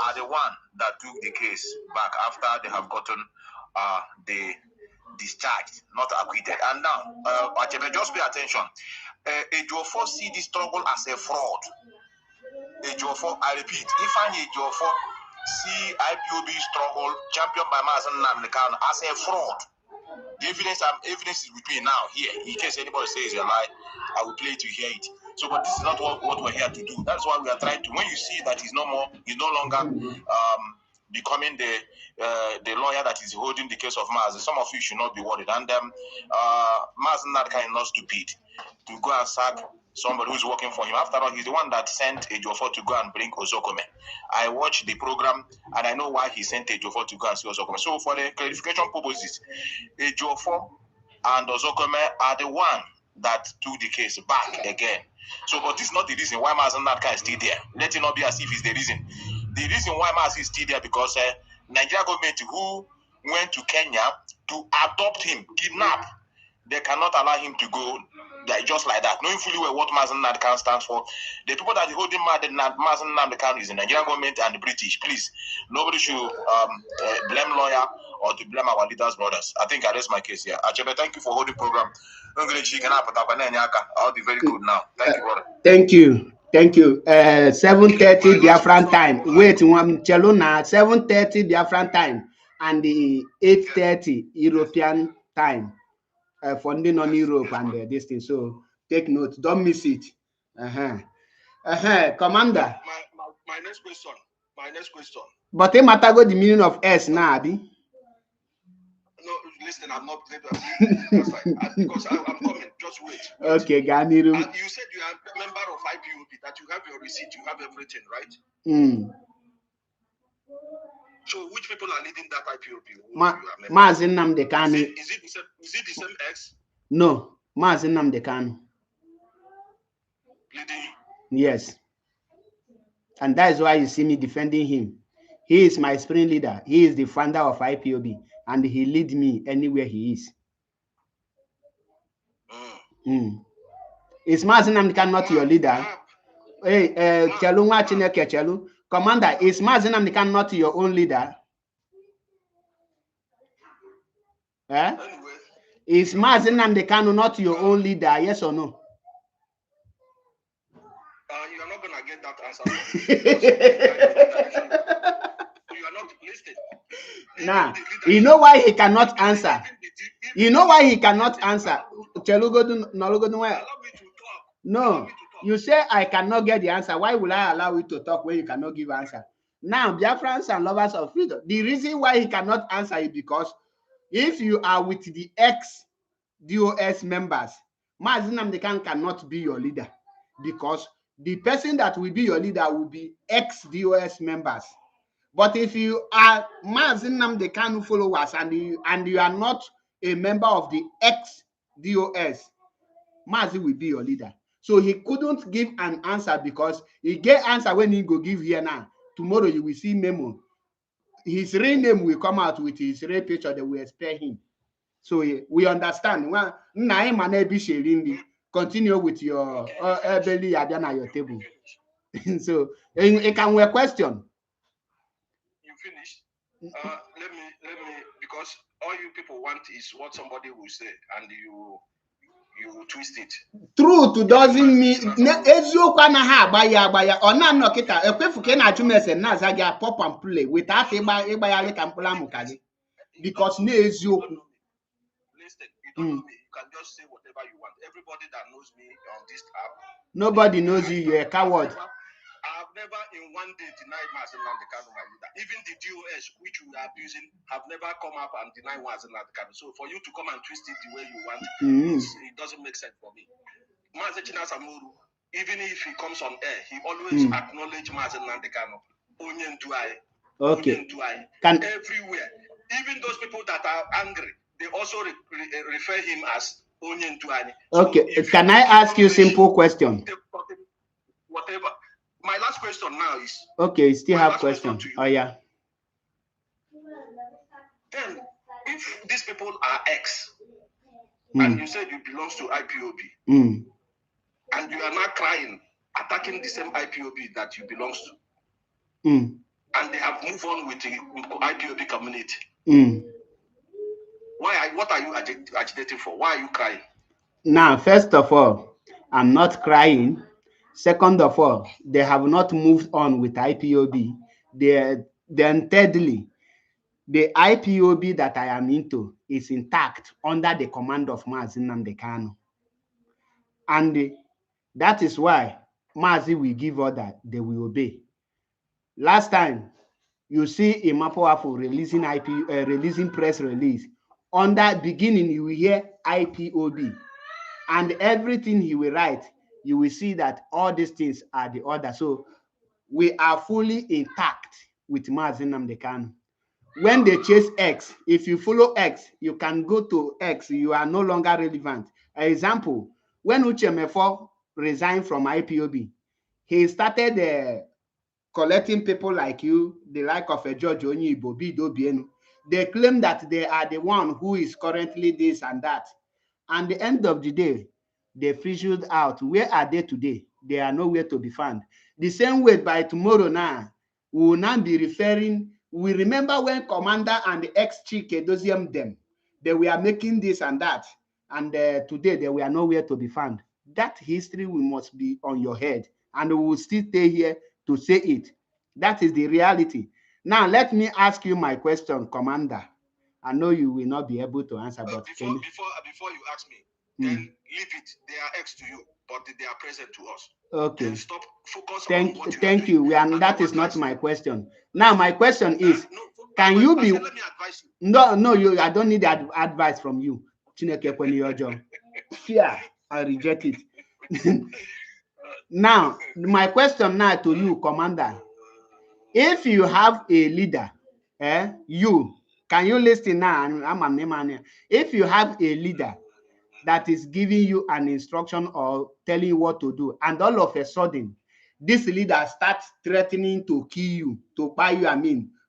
are the one that took the case back after they have gotten the discharged, not acquitted. And now, Achebe, just pay attention. Ejiofor see this struggle as a fraud. Ejiofor, I repeat, Ifeanyi Ejiofor see IPOB struggle championed by Mazi Nnamdi Kanu as a fraud. The evidence is with me now here. In case anybody says a lie, I will play to hear it. So, but this is not what we're here to do. That's why we are trying to. When you see that he's no longer becoming the lawyer that is holding the case of Mazi, some of you should not be worried. And Mazi Nnamdi Kanu is not stupid to go and sack somebody who's working for him. After all, he's the one that sent Ejiofor to go and bring Ozokome. I watched the program and I know why he sent Ejiofor to go and see Ozokome. So for the clarification purposes, Ejiofor and Ozokome are the one that took the case back again. So, but this is not the reason why Mazi Nnamdi Kanu is still there. Let it not be as if it's the reason. The reason why Mazi is still there because Nigeria government who went to Kenya to adopt him, kidnap, they cannot allow him to go just like that, knowing fully well what Mazi Nnamdi Kanu stands for. The people that are holding Mazi Nnamdi Kanu is the Nigerian government and the British. Please, nobody should blame lawyer or to blame our leaders' brothers. I think I rest my case here. Achebe, thank you for holding program. I'll be very good now. Thank you, brother. Thank you. 7:30 Biafran time. Wait, one Cheluna, 7:30 Biafran time and the 8:30 European time. Funding on Europe and this thing. So take note, don't miss it. Commander. My next question. But they matter go the meaning of S now, Abi. No, listen, I'm not because I'm coming. Just wait. Okay, Ganiru. And you said you are a member of IPOB, that you have your receipt, you have everything, right? So which people are leading that IPOB? Mazi Nnamdi Kanu. Is it the same X? No, Mazi Nnamdi Kanu. Leading? Yes. And that is why you see me defending him. He is my spring leader. He is the founder of IPOB. And he leads me anywhere he is. Is Mazi Nnamdi Kanu not your leader? Hey, Chelu, Commander, is Mazi Nnamdi Kanu not your own leader? Anyway. Is Mazi Nnamdi Kanu not your own leader? Yes or no? You are not going to I get that answer from you. You are not listed. Now, you know why he cannot answer? You know why he cannot answer? No, you say I cannot get the answer. Why will I allow you to talk when you cannot give answer? Now, Biafrans and lovers of freedom, the reason why he cannot answer is because if you are with the ex-DOS members, Mazi Nnamdi Kanu cannot be your leader because the person that will be your leader will be ex-DOS members. But if you are Mazi Nnamdi Kanu followers and you are not a member of the ex-DOS, Mazi will be your leader. So he couldn't give an answer because he get answer when he go give here now. Tomorrow you will see memo. His real name will come out with his real picture. They will spare him. So we understand. Continue with your belly at your table. So it can be a question. You finished? Let me, because all you people want is what somebody will say, and you twist it. Truth doesn't mean eziokwu anaghị agba ya ọ na-anọ kịta ekwefu ka ị na-achụ mese na-aza gị pop and play without ịgba ya dị ka mkpụrụ amụ ka gị because na eziokwu. Listen, you don't know me. You can just say whatever you want. Everybody that knows me on this app. Nobody knows you. You're a coward. I've never in one day denied Mazi Nnamdi Kanu my leader. Even the DOS which we are abusing have never come up and denied Mazi Nnamdi Kanu. So for you to come and twist it the way you want, it doesn't make sense for me. Mazi Chinasamuru, even if he comes on air, he always acknowledge Mazi Nnamdi Kanu. Okay. Everywhere. Even those people that are angry, they also refer him as Onyentuani. Okay. So can I ask you a simple question? Whatever. My last question now is. Okay, you still have question. Oh yeah. Then, if these people are ex, and you said you belong to IPOB, and you are not crying, attacking the same IPOB that you belong to, and they have moved on with the IPOB community. What are you agitating for? Why are you crying? Now, first of all, I'm not crying. Second of all, they have not moved on with IPOB. Then thirdly, the IPOB that I am into is intact under the command of Mazi Nnamdi Kanu. And that is why Mazi will give order, they will obey. Last time, you see Imapoafu releasing releasing press release. On that beginning, you will hear IPOB. And everything he will write, you will see that all these things are the order. So we are fully intact with Mazi Nnamdi Kanu. When they chase X, if you follow X, you can go to X. You are no longer relevant. Example, when Uchemefo resigned from IPOB, he started collecting people like you, the like of a George Onyibo, Bido Bienu. They claim that they are the one who is currently this and that. And the end of the day, they fizzled out. Where are they today? They are nowhere to be found. The same way by tomorrow now, we will now be referring. We remember when Commander and the ex-Chief Edoziem them, they were making this and that. And today they were nowhere to be found. That history must be on your head. And we will still stay here to say it. That is the reality. Now, let me ask you my question, Commander. I know you will not be able to answer, but before you ask me, then leave it. They are ex to you, but they are present to us. Okay. Then stop. Focus on what thank you. And that is not my question. Now, my question is, can you be? Let me advise you. No, I don't need advice from you. Fear, I reject it. Now, my question now to you, Commander. If you have a leader, can you listen now? If you have a leader that is giving you an instruction or telling you what to do, and all of a sudden, this leader starts threatening to kill you, to buy you,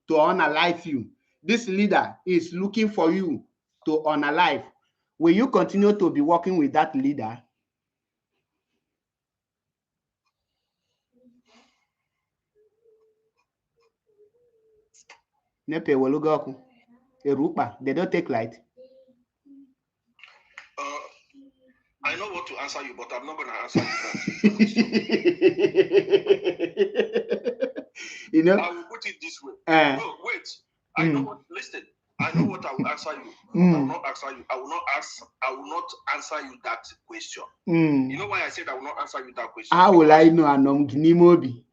to unalive you. This leader is looking for you to unalive. Will you continue to be working with that leader? Nepe Wolugoku. Erupa, they don't take light. I know what to to answer you, but I'm not going to answer you. You know, I will put it this way. No, wait. I know what. Listen. I know what I will answer you. But I will not answer you. I will not answer you that question. You know why I said I will not answer you that question? How will I know? Anom Gnimobi.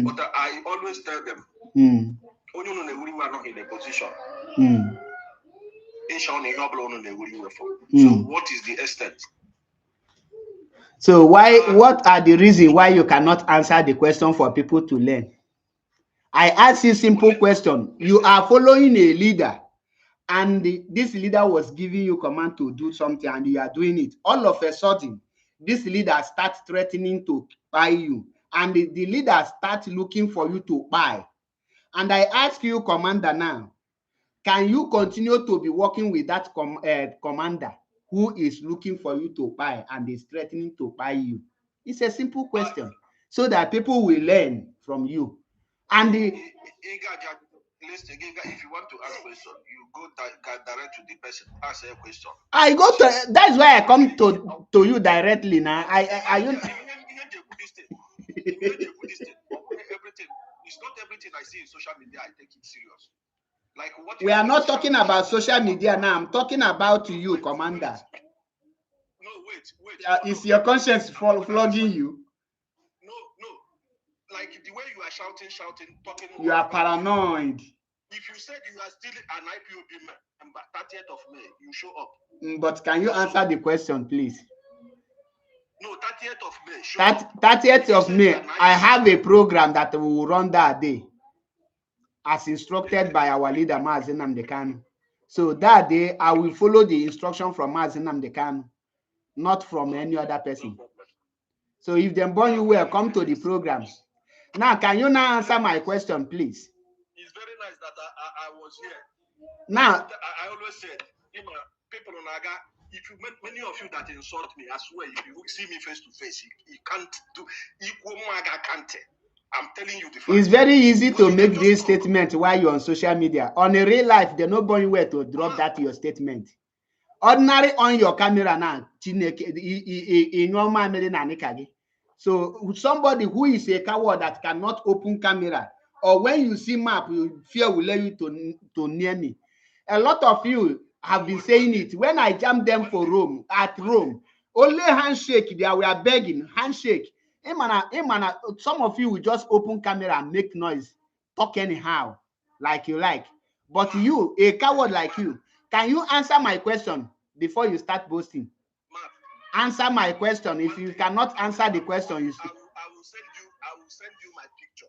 But I always tell them, when you are not in a position, so what is the extent? So what are the reasons why you cannot answer the question for people to learn? I ask you simple question. You are following a leader, and this leader was giving you command to do something, and you are doing it. All of a sudden, this leader starts threatening to buy you, and the leader starts looking for you to buy. And I ask you, commander, now, can you continue to be working with that commander who is looking for you to buy and is threatening to buy you? It's a simple question, so that people will learn from you. And listen, if you want to ask question, you go direct to the person, ask a question. I go to, that's why I come to you directly now. Everything. It's not everything I see in social media I take it serious. Like what we are not talking about social media now. I'm talking about you, commander. No, wait. Is your conscience flogging you? No. Like the way you are shouting, talking. You are paranoid. If you said you are still an IPOB member, 30th of May, you show up. But can you answer the question, please? No, 30th of May. 30th of May, I have a program that we will run that day, as instructed by our leader, Mazi Nnamdi Kanu. So that day, I will follow the instruction from Mazi Nnamdi Kanu, not from any other person. So if them born you well, come to the program. Now, can you now answer my question, please? It's very nice that I was here. Now, I always said, people on Aga, if you met many of you that insult me, I swear, if you see me face to face, you can't do equal Maga can't. I'm telling you the fact. It's very easy to make this statement while you're on social media. On a real life, they're not going where to drop that your statement. Ordinary on your camera now, so somebody who is a coward that cannot open camera, or when you see map, you fear will let you to near me. A lot of you have been saying it. When I jammed them for Rome, only handshake, they were begging, handshake. Some of you will just open camera and make noise, talk anyhow, like you like. But you, a coward like you, can you answer my question before you start boasting? Answer my question. If you cannot answer the question, I will send you my picture.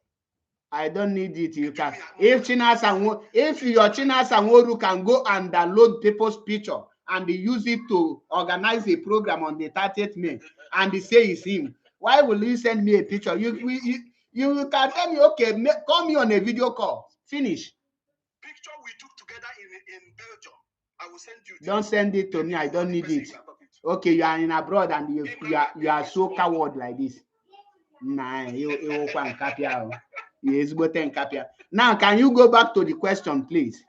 I don't need it. You can. If your Chinasa Nworu can go and download people's picture and use it to organize a program on the 30th May and they say it's him, why will you send me a picture? You can tell me, okay, call me on a video call. Finish. Picture we took together in Belgium. I will send you. Don't send it to me. I don't need it. Okay, you are in abroad and you are so coward like this. Nah, you can't capture. Yes, but then capture. Now, can you go back to the question, please?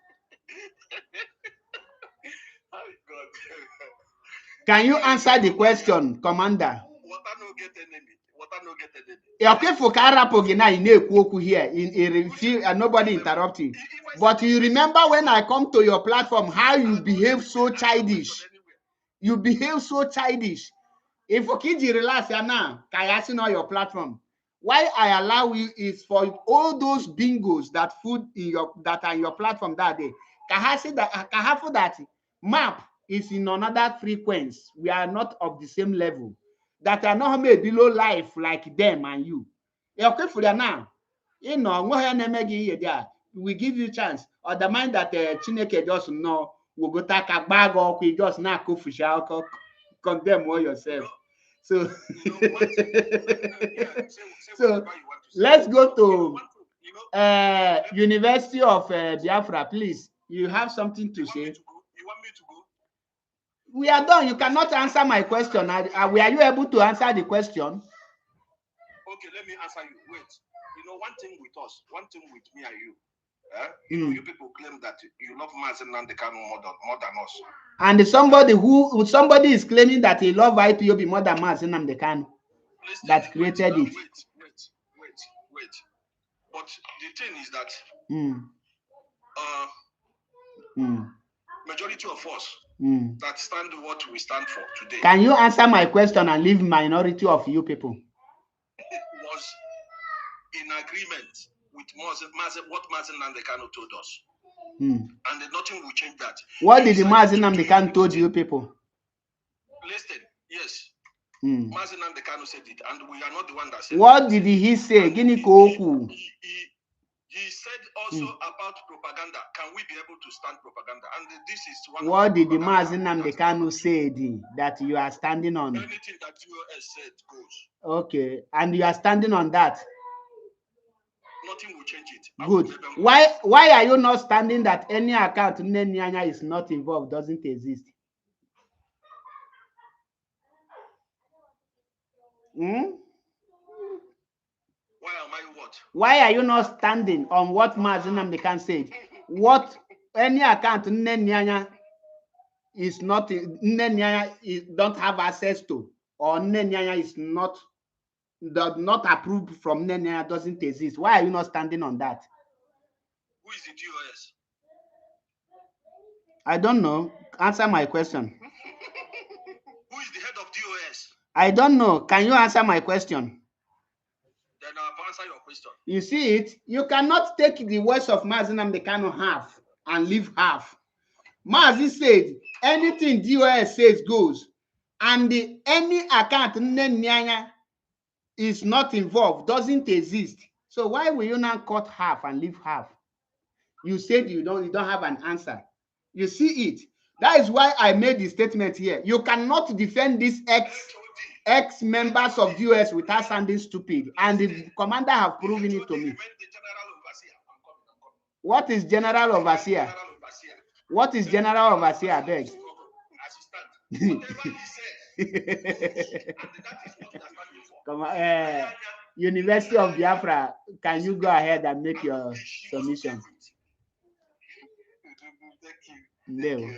Can you answer the question, Commander? Okay, for Karapogina in Ekwoku here in nobody interrupt you. But you remember when I come to your platform, how you behave so childish? You behave so childish. If Okiji relax now, Kayasi on your platform. Why I allow you is for all those bingos that are in your platform that day. Kahasi that map is in another frequency. We are not of the same level. That are not made below life like them and you. Okay for that now. You know, we give you chance. Or the mind that Chineke just know will go take a bag or we just not go for condemn all yourself. So, so let's go to University of Biafra, please. You have something to say? You want me to go? We are done. You cannot answer my question. Were you able to answer the question? Okay, let me answer you. Wait. You know, one thing with us, one thing with me and you, You people claim that you love Mazi Nnamdi Kanu more than us. And somebody is claiming that he loves IPOB more than Mazi Nnamdi Kanu. That created it. Wait. But the thing is that majority of us that stand what we stand for today. Can you answer my question and leave minority of you people? Was in agreement with what Mazi Nnamdi Kanu told us. And nothing will change that. What did Mazi Nnamdi Kanu told you people? Listen, yes. Mazi Nnamdi Kanu said it, and we are not the one that said what did he say? He said also about propaganda. Can we be able to stand propaganda? And this is one. What did the Mazi Nnamdi Kanu say that you are standing on? Anything that US said goes. Okay, and you are standing on that. Nothing will change it. Good. Why are you not standing that any account Nyanya is not involved, doesn't exist? Why am I what? Why are you not standing on what Mazi Nnamdi Kanu said? What any account Nyanya is not, Nyanya don't have access to, or Nyanya is not approved from Nyanya, doesn't exist. Why are you not standing on that? Who is the DOS? I don't know. Answer my question. Who is the head of DOS? I don't know. Can you answer my question? Then I'll answer your question. You see it? You cannot take the words of Mazi Nnamdi Kanu half and leave half. Mazi said, anything DOS says goes. And any account Nyanya is not involved, doesn't exist. So why will you not cut half and leave half? You said you don't have an answer. You see it? That is why I made the statement here. You cannot defend these ex-members of the US without sounding stupid. And the commander have proven it to me. What is general overseer? What is general overseer, I beg? Come on, University of Biafra, can you go ahead and make your submission? Thank you very much.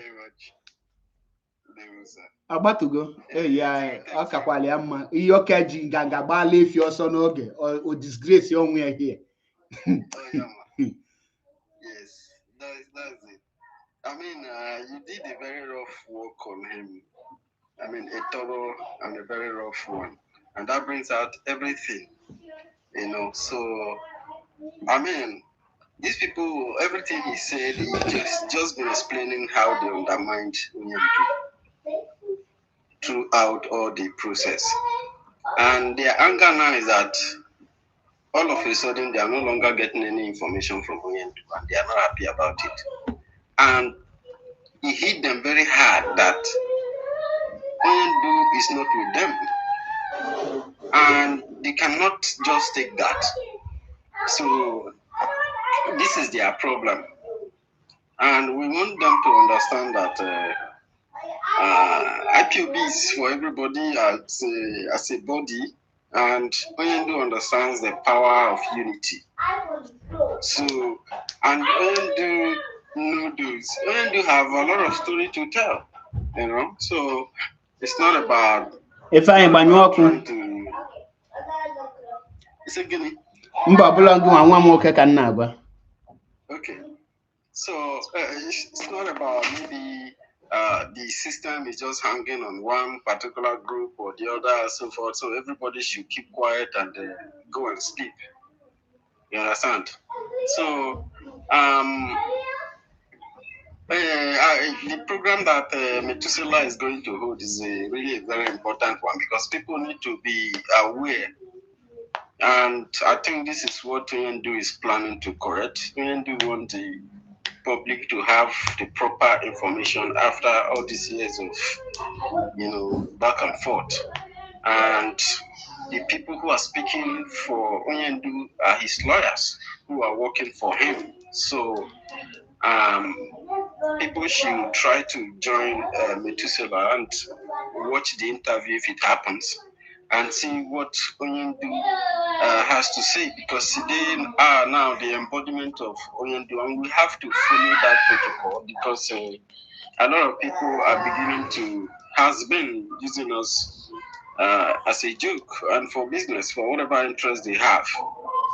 About to go. Yeah, Okakwaliama. Iyokeji ganga bale if you're son oge or disgrace your way here. Yes, that's it. I mean, you did a very rough work on him. I mean, a thorough and a very rough one. And that brings out everything, you know. So, I mean, these people, everything he said, he just been explaining how they undermined Nnamdi throughout all the process. And their anger now is that all of a sudden they are no longer getting any information from Nnamdi, and they are not happy about it. And he hit them very hard that Nnamdi is not with them. And they cannot just take that. So this is their problem. And we want them to understand that IPOB is for everybody as a body, and Nnamdi understands the power of unity. So, and Nnamdi have a lot of story to tell, you know. So it's not about trying to. It's a guinea. Okay. So it's not about maybe the system is just hanging on one particular group or the other and so forth. So everybody should keep quiet and go and sleep. You understand? So the program that Methuselah is going to hold is really a very important one, because people need to be aware. And I think this is what Nnamdi is planning to correct. Nnamdi wants the public to have the proper information after all these years of, you know, back and forth. And the people who are speaking for Nnamdi are his lawyers who are working for him. So people should try to join Methuselah and watch the interview if it happens, and see what Nnamdi has to say, because they are now the embodiment of Oyendu, and we have to follow that protocol because a lot of people are beginning to, has been using us as a joke and for business, for whatever interest they have.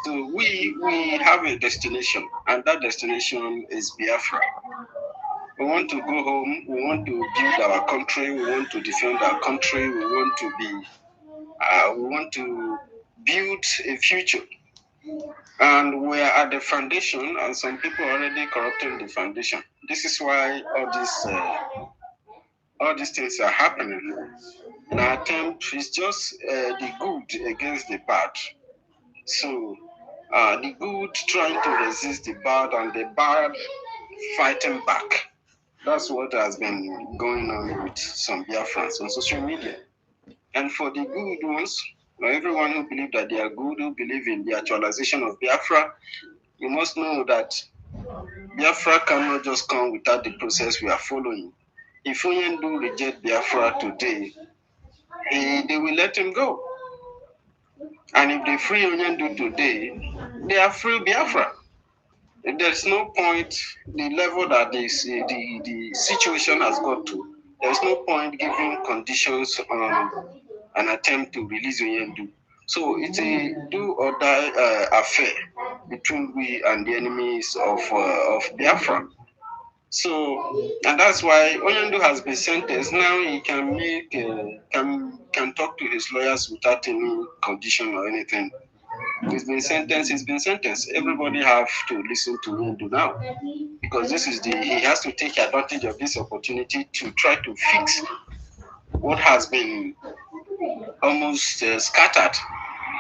So we have a destination, and that destination is Biafra. We want to go home, we want to build our country, we want to defend our country, we want to build a future. And we are at the foundation, and some people are already corrupting the foundation. This is why all these things are happening. An attempt is just the good against the bad. So the good trying to resist the bad, and the bad fighting back. That's what has been going on with some Biafrans on social media. And for the good ones, everyone who believes that they are good, who believe in the actualization of Biafra, you must know that Biafra cannot just come without the process we are following. If Oyendu reject Biafra today, they will let him go. And if they free Oyendu today, they are free Biafra. There's no point, the level that the situation has got to, there's no point giving conditions on an attempt to release Oyendu. So it's a do or die affair between we and the enemies of Biafra. So, and that's why Oyendu has been sentenced. Now he can make can talk to his lawyers without any condition or anything. He's been sentenced. Everybody have to listen to Oyendu now, because this is he has to take advantage of this opportunity to try to fix what has been almost scattered.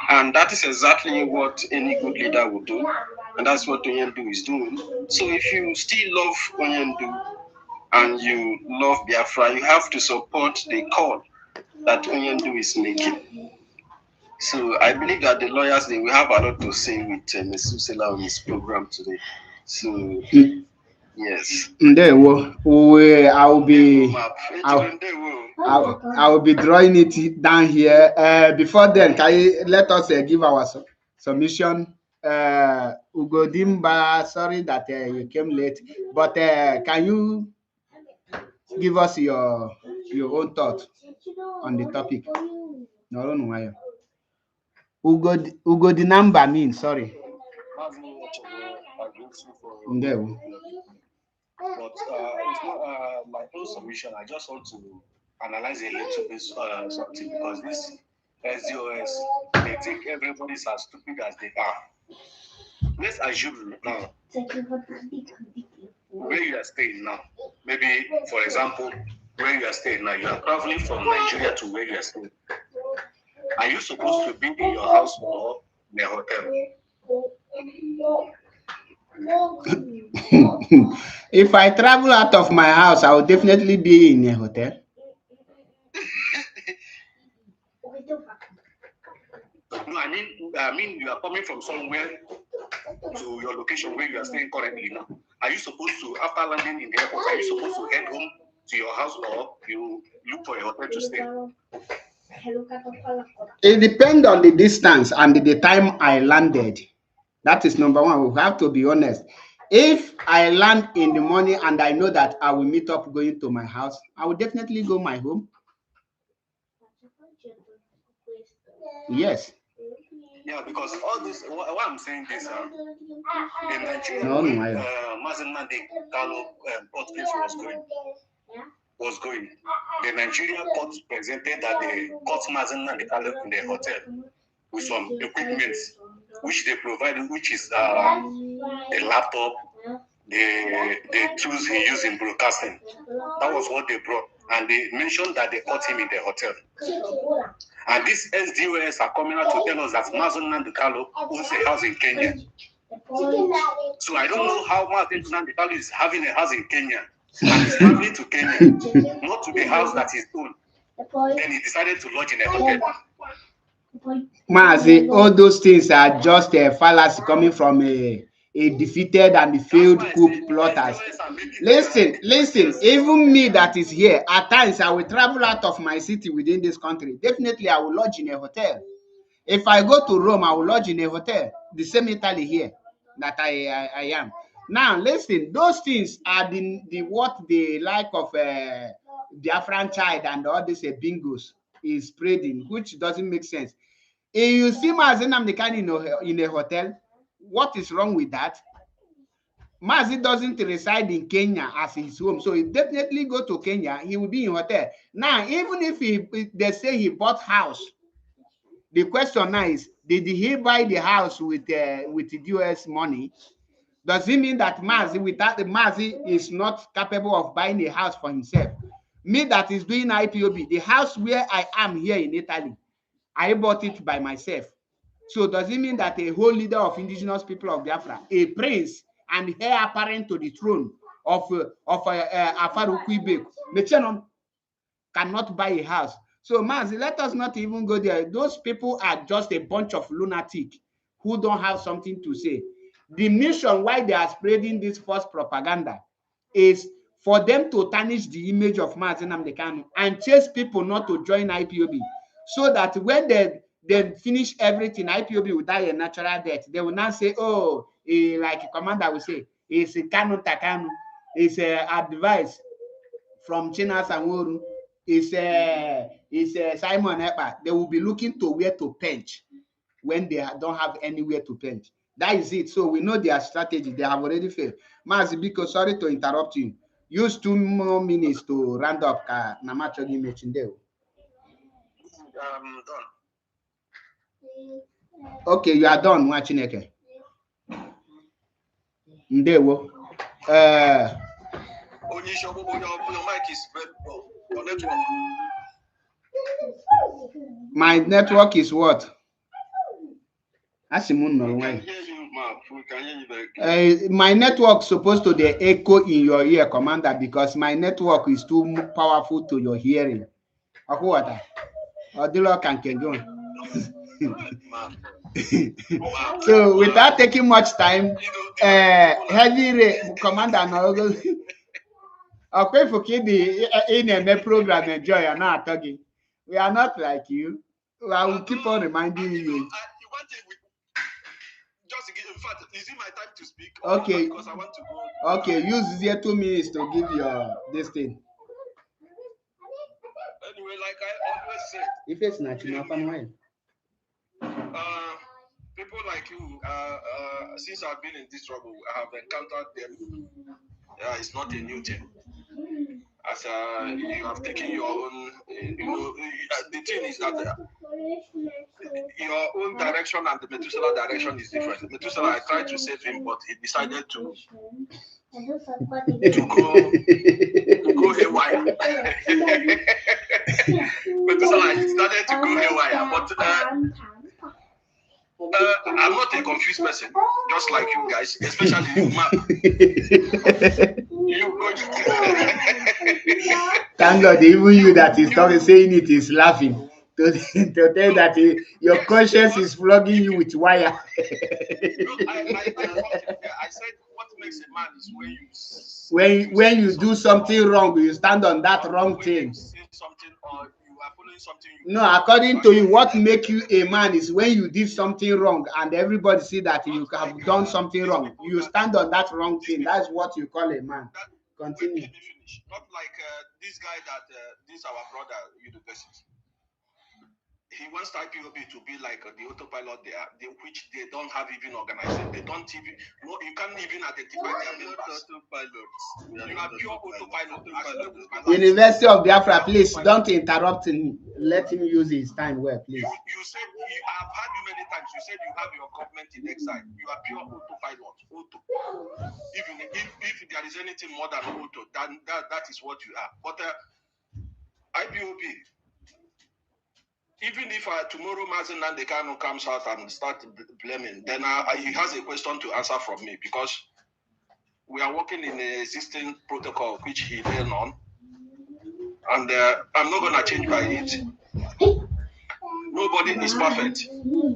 And that is exactly what any good leader would do. And that's what Oyendu is doing. So if you still love Oyendu and you love Biafra, you have to support the call that Oyendu is making. So I believe that the lawyers, they will have a lot to say with Ms. Susela on his program today. So yes. I will be drawing it down here. Before then, can you let us give our submission? Ugodimba, sorry that you came late, but can you give us your own thought on the topic? No, I don't know why. Ugodinamba means sorry. But it's not my own submission. I just want to analyze a little bit something, because this SDOS, they think everybody's as stupid as they are. Let's assume now where you are staying now. Maybe, for example, where you are staying now, you are traveling from Nigeria to where you are staying. Are you supposed to be in your house or in a hotel? If I travel out of my house, I will definitely be in a hotel. No, I mean, you are coming from somewhere to your location where you are staying currently now. Are you supposed to, after landing in the airport, are you supposed to head home to your house, or you look for a hotel to stay? It depends on the distance and the time I landed. That is number one. We have to be honest. If I land in the morning and I know that I will meet up going to my house, I will definitely go my home. Yes. Yeah, because all this, what I'm saying is, in Nigeria, Mazi Nnamdi Kanu court case was going, the Nigerian court presented that they caught Mazi Nnamdi Kanu in the hotel with some equipment which they provided, which is a laptop, the tools he used in broadcasting. That was what they brought. And they mentioned that they caught him in the hotel. And these SDOS are coming out to tell us that Mazi Nnamdi Kanu owns a house in Kenya. So I don't know how Mazi Nnamdi Kanu is having a house in Kenya and is traveling to Kenya, not to the house that is owned. Then he decided to lodge in a hotel. Mazi, all those things are just a fallacy coming from a defeated and failed coup plotters. Listen, even me that is here, at times I will travel out of my city within this country. Definitely I will lodge in a hotel. If I go to Rome, I will lodge in a hotel. The same Italy here that I am. Now, listen, those things are the what the like of Biafran child and all these bingos is spreading, which doesn't make sense. If you see Mazi Nnamdi Kanu in a hotel, what is wrong with that? Mazi doesn't reside in Kenya as his home, so he definitely go to Kenya. He will be in hotel. Now, even if they say he bought house, the question now is, did he buy the house with the US money? Does it mean that Mazi is not capable of buying a house for himself? Me that is doing IPOB, the house where I am here in Italy, I bought it by myself. So does it mean that a whole leader of indigenous people of Biafra, a prince and heir apparent to the throne of Afaru Kwibeku, cannot buy a house? So Mazi, let us not even go there. Those people are just a bunch of lunatic who don't have something to say. The mission why they are spreading this false propaganda is for them to tarnish the image of Mazi Nnamdi Kanu and chase people not to join IPOB, so that when they finish everything, IPOB will die a natural death. They will not say, oh, like a commander will say, it's a Kanu Takanu, it's advice from China Sanworu, it's Simon Epa. They will be looking to where to pinch when they don't have anywhere to pinch. That is it. So we know their strategy. They have already failed. Mazi Biko, sorry to interrupt you. Use 2 more minutes to round up. Namachogi Mechindeo. I'm done. Okay, you are done, Mwachineke. Ndewo. Your mic is red. Your network. My network is what? We can hear you, Mark. We can hear you very clearly. My network supposed to the echo in your ear, Commander, because my network is too powerful to your hearing. So without taking much time, heavy Commander Nogo. Okay, for kid in a program enjoy and not talking. We are not like you. I will keep on reminding you. Just in fact, is it my time to speak? Okay. Because I want to go. Okay, use the 2 minutes to give your this thing. Anyway, like I always say, if it's not enough, people like you, since I've been in this trouble, I have encountered them. It's not a new thing. As you have taken your own, the thing is that your own direction and the Methuselah direction is different. Methuselah, I tried to save him, but he decided to go haywire. Methuselah, he started to go haywire, but I'm not a confused person, just like you guys, especially you, Mark. Thank God, even you that is saying it is laughing. To tell that your conscience is flogging you with wire. I said what makes a man is when you do something wrong, you stand on that wrong thing. Something or you are following something. No, according to you, what makes you a man is when you did something wrong and everybody see that you have done something wrong. You stand on that wrong thing. That's what you call a man. Continue. Not like this guy that this our brother university. He wants IPOB to be like the autopilot which they don't have even organized. They don't even, you can't even identify their members. You are pure autopilot. University of Biafra, please don't interrupt him. Let him use his time well, please. You said, I've heard you many times, you said you have your government in exile. You are pure autopilot. Auto. Even if there is anything more than auto, that is what you are. But IPOB, even if tomorrow Mazi Nnamdi Kanu comes out and start blaming, then he has a question to answer from me, because we are working in an existing protocol which he ran on, and I'm not going to change by it. Nobody is perfect, and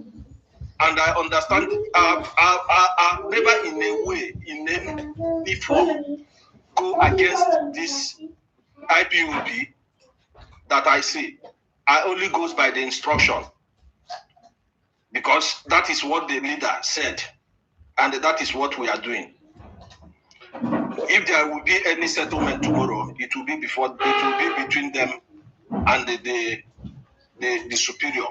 I understand. I've never in a way, in any form, go against this IPOB that I see. I only goes by the instruction. because that is what the leader said, and that is what we are doing. If there will be any settlement tomorrow, it will be between them and the superior.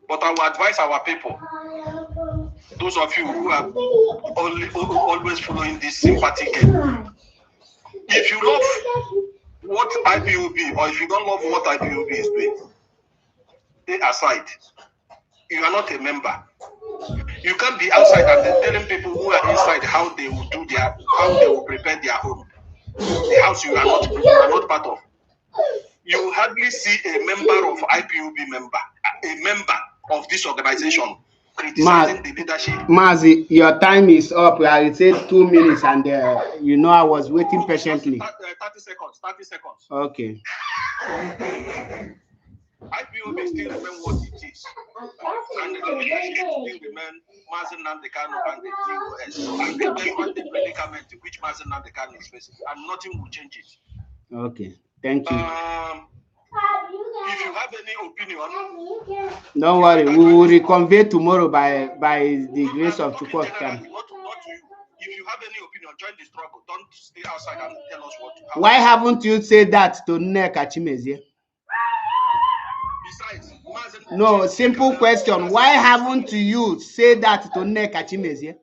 But I will advise our people, those of you who are always following this sympathy game, if you love what IPOB, or if you don't love what IPOB is doing, stay aside. You are not a member. You can't be outside and then telling people who are inside how they will prepare their home. The house you are not part of. You hardly see a member of IPOB a member of this organization criticizing the leadership. Mazi, your time is up. I said 2 minutes, and you know I was waiting patiently. 30 seconds. 30 seconds. Okay. IPOB still remain what it is, and the leadership still remain Mazi Nnamdi Kanu and the GOS. And they want the predicament which Mazi Nnamdi Kanu is facing, and nothing will change it. Okay. Thank you. If you have any opinion, don't worry, we will reconvene tomorrow by the grace of Chukwu. If you have any opinion, join the struggle. Don't stay outside and tell us what to have. Why haven't you said that to Nneka Chimezie? Besides, no, simple question. Why haven't you said that to Nneka Chimezie?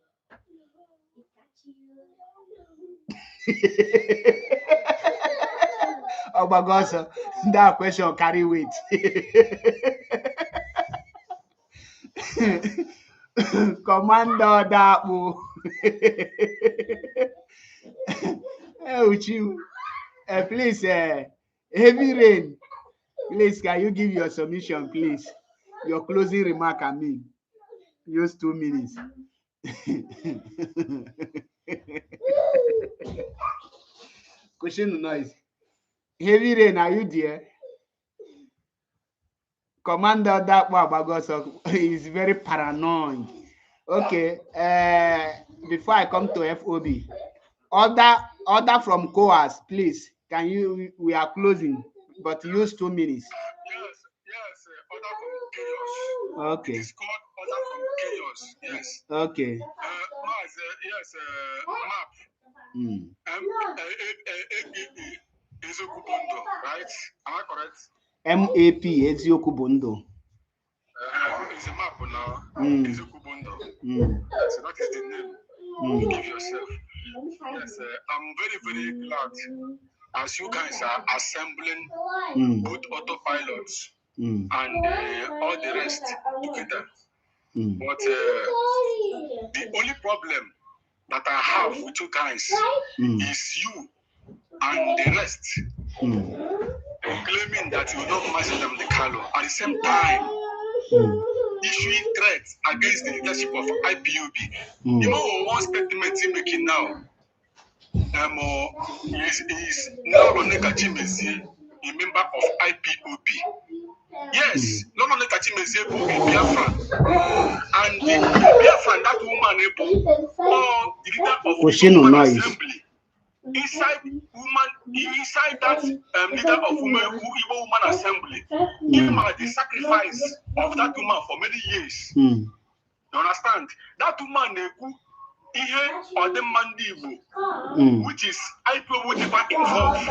Oh my God, sir. That question carry weight. Commander Dapu. Please, heavy rain. Please, can you give your submission, please? Your closing remark, I mean. Use 2 minutes. Question noise. Heavy rain, are you there? Commander Dapu is very paranoid. Okay. Before I come to FOB, order from COAS, please. Can you? We are closing, but use 2 minutes. Yes. Order from chaos. Okay. It's called order from chaos. Yes. Okay. Map. Ezokubondo, right? Am I correct? MAP Eziokubondo. It's a map now. Ezokubondo. So that is the name. You give yourself. Yes, I'm very, very glad as you guys are assembling both autopilots and all the rest together. But the only problem that I have with you guys is you and the rest claiming that you love Mazi Nnamdi Kanu at the same time issuing threats against the leadership of IPOB. You know, one statement he's making now is now Nneka Chimezie, a member of IPOB. Yes, Nneka Chimezie is a Biafran. And the Biafran, that woman, the leader of the woman assembly, inside that leader of Igbo woman assembly, even the sacrifice of that woman for many years. You understand? That woman, which is IPOB involved.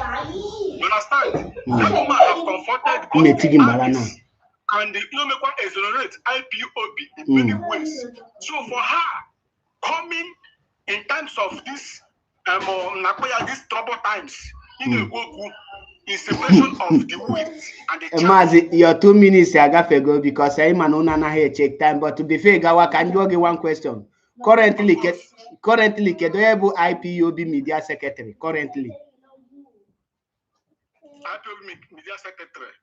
You understand? That woman has confronted both parties, and the Inomekwa exonerate IPOB in many ways. So for her coming in terms of this these trouble times, in a separation of the wheat and the Mazi, your 2 minutes I got to go because I'm not here check time. But to be fair, Gawa, can you give one question? Currently, Kedoebu IPOB Media Secretary. Currently. IPOB Media Secretary.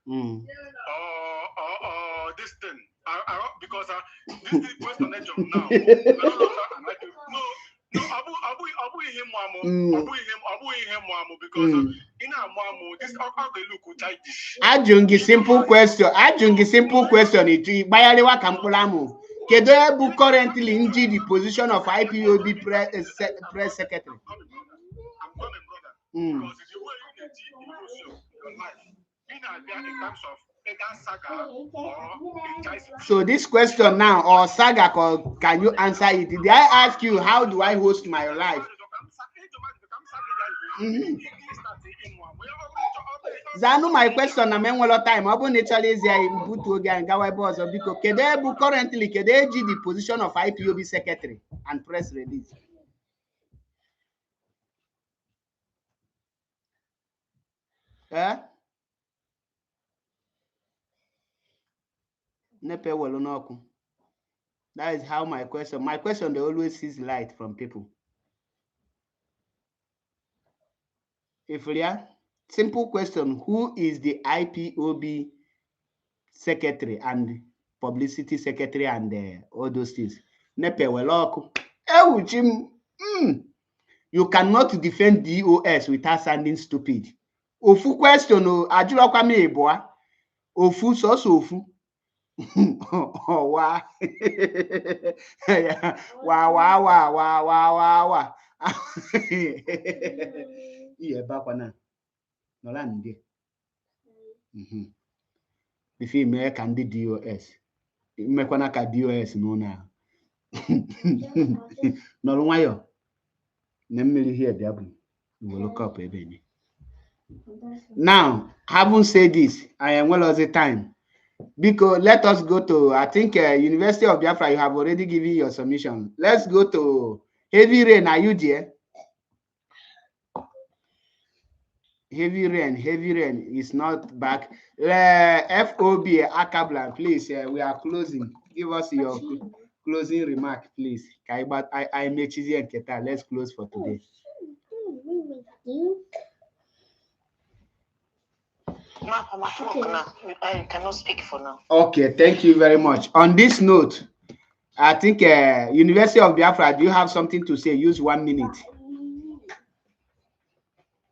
This thing. Because this is question now. No, Abu him because in this look childish. Ajungi simple question. Itu bayalewa kampulamu. Kedoebu currently in the position of IPOB press secretary. I'm coming, brother. Because the way you use your life, in terms of So this question now, or saga, can you answer it? Did I ask you how do I host my life? Zanu, my question, I mean, well, time. I've been actually put to again, Gawai boss, because Kedebu currently Kedeji the position of IPOB secretary and press release. Nepe Wolonoku. That is how my question, they always sees light from people. If we are simple question, who is the IPOB secretary and publicity secretary and all those things? Nepe Woloku. You cannot defend DOS without sounding stupid. Ofu question, ajulokwa me eboa. Ofu so ofu. Oh, wow. Wow. Yeah, back one. No land there. If you make and DOS, you make one ka DOS no now. No why you. Nemeli here, Diablo. You will look up a baby. Now, having said this, I am well all the time. Because let us go to, I think, University of Biafra, you have already given your submission. Let's go to Heavy Rain. Are you there? Heavy Rain is not back. FOB Akablan, please. We are closing. Give us your closing remark, please. But I make Chizi and Keta. Let's close for today. I cannot speak for now. Okay, thank you very much. On this note, I think University of Biafra, do you have something to say? Use 1 minute.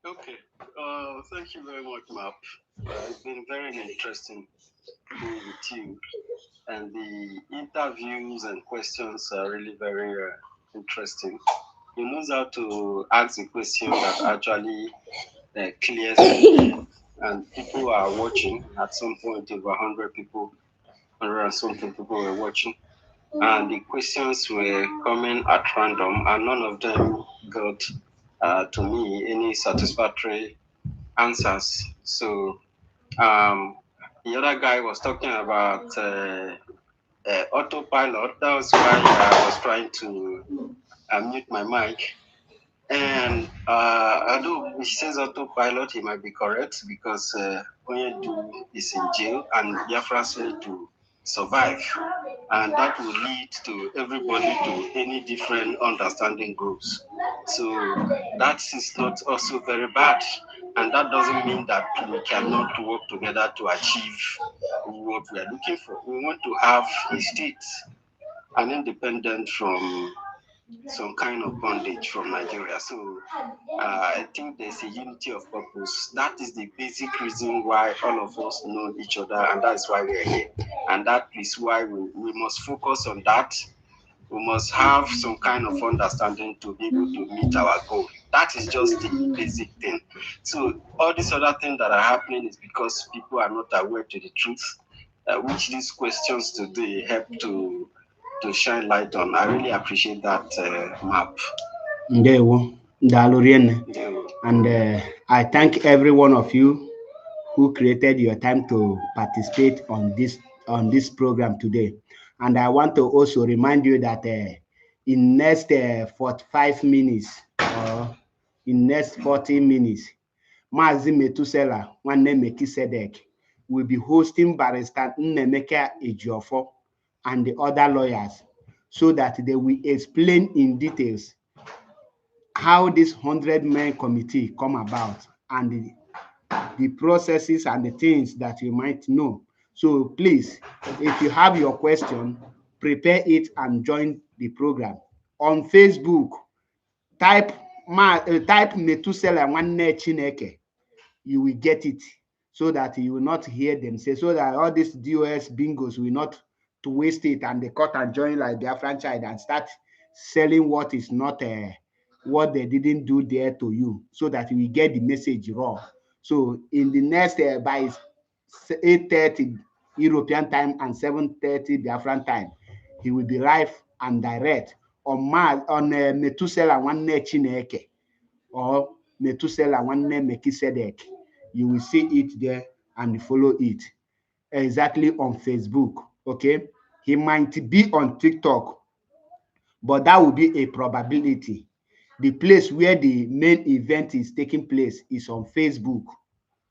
Okay. Thank you very much, Map. It's been very interesting being with you. And the interviews and questions are really very interesting. You know how to ask a question that actually clears it. And people are watching. At some point, over 100 people, 100 and something people were watching. And the questions were coming at random, and none of them got to me any satisfactory answers. So the other guy was talking about autopilot. That was why I was trying to mute my mic. And although he says autopilot, he might be correct because Onyedu is in jail and Biafra need to survive. And that will lead to everybody to any different understanding groups. So that is not also very bad. And that doesn't mean that we cannot work together to achieve what we are looking for. We want to have a state, an independent from some kind of bondage from Nigeria. So I think there's a unity of purpose. That is the basic reason why all of us know each other, and that's why we're here. And that is why we must focus on that. We must have some kind of understanding to be able to meet our goal. That is just the basic thing. So all these other things that are happening is because people are not aware to the truth, which these questions today help to shine light on. I really appreciate that Map. And I thank every one of you who created your time to participate on this program today. And I want to also remind you that in next 45 minutes or in next 40 minutes, Mazi Metusela, one name Mekisedek, will be hosting Barrister Nnemeka Ejiofor and the other lawyers so that they will explain in details how this 100-man committee come about and the processes and the things that you might know. So please, if you have your question, prepare it and join the program. On Facebook, type Metusela Nwanne Chineke. You will get it so that you will not hear them say, so that all these DOS bingos will not to waste it and they cut and join like their franchise and start selling what is not what they didn't do there to you, so that we get the message raw. So in the next by 8:30 European time and 7:30 Biafran time. He will be live and direct on Methuselah Nwanne Chineke or Methuselah Nwanne Melchizedek. You will see it there and follow it exactly on Facebook. Okay, he might be on TikTok, but that will be a probability. The place where the main event is taking place is on Facebook.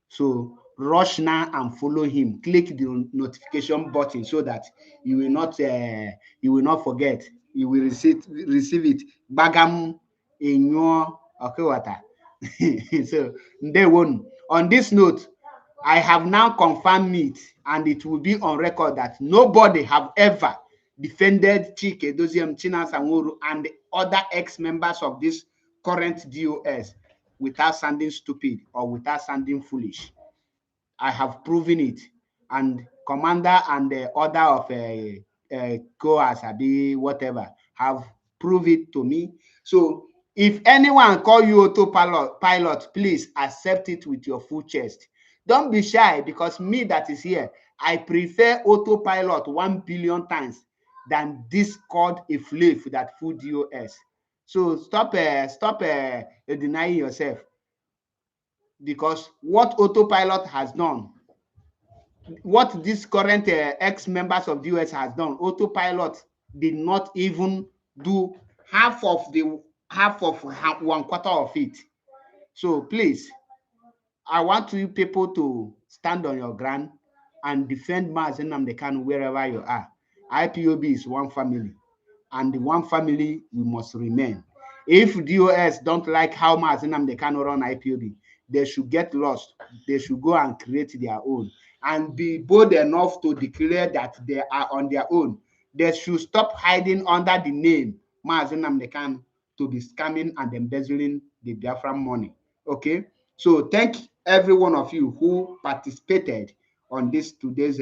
So rush now and follow him. Click the notification button so that you will not forget. You will receive it. Bagam in your okay water. So day one. On this note, I have now confirmed it, and it will be on record that nobody have ever defended Chike Doziem, Chinas Anworu, and the other ex-members of this current DOS without sounding stupid or without sounding foolish. I have proven it, and commander and the order of COAS, whatever, have proved it to me. So if anyone call you autopilot, please accept it with your full chest. Don't be shy, because me that is here, I prefer autopilot 1 billion times than this called a flave that food DOS. So stop denying yourself, because what autopilot has done, what this current ex-members of the US has done, autopilot did not even do half of 1/4 of it. So please, I want you people to stand on your ground and defend Mazi Nnamdi Kanu wherever you are. IPOB is one family, and the one family we must remain. If DOS don't like how Mazi Nnamdi Kanu run IPOB, they should get lost. They should go and create their own and be bold enough to declare that they are on their own. They should stop hiding under the name Mazi Nnamdi Kanu to be scamming and embezzling the Biafran money. Okay, so thank every one of you who participated on this today's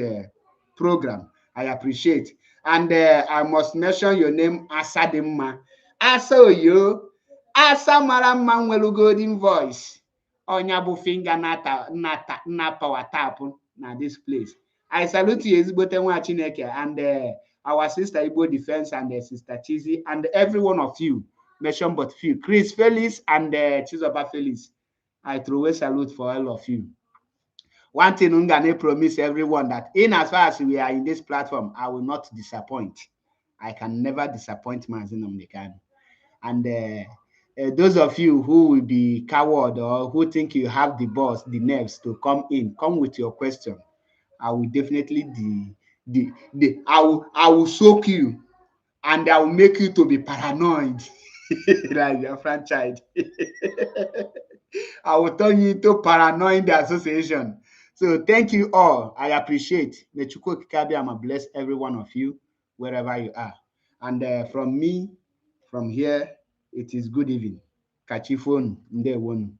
program. I appreciate. And I must mention your name, Asadimma. Asoyo, Asa mara mma nwere golden voice. Onya bụ finger na power tap na this place. I salute you, ezigbote nwa Chineke, and our sister Igbo Defense, and sister Chizi, and every one of you, mention but few. Chris Felix and Chizoba Felix. I throw a salute for all of you. One thing I'm gonna promise everyone, that in as far as we are in this platform, I will not disappoint. I can never disappoint Mazi Nnamdi Kanu. And those of you who will be coward or who think you have the balls, the nerves to come with your question. I will definitely I will soak you, and I will make you to be paranoid like your franchise. I will turn you into paranoid association. So thank you all. I appreciate. May Chukwu Kikabiama bless every one of you wherever you are. And from me, from here, it is good evening. Kachifon Ndewonu.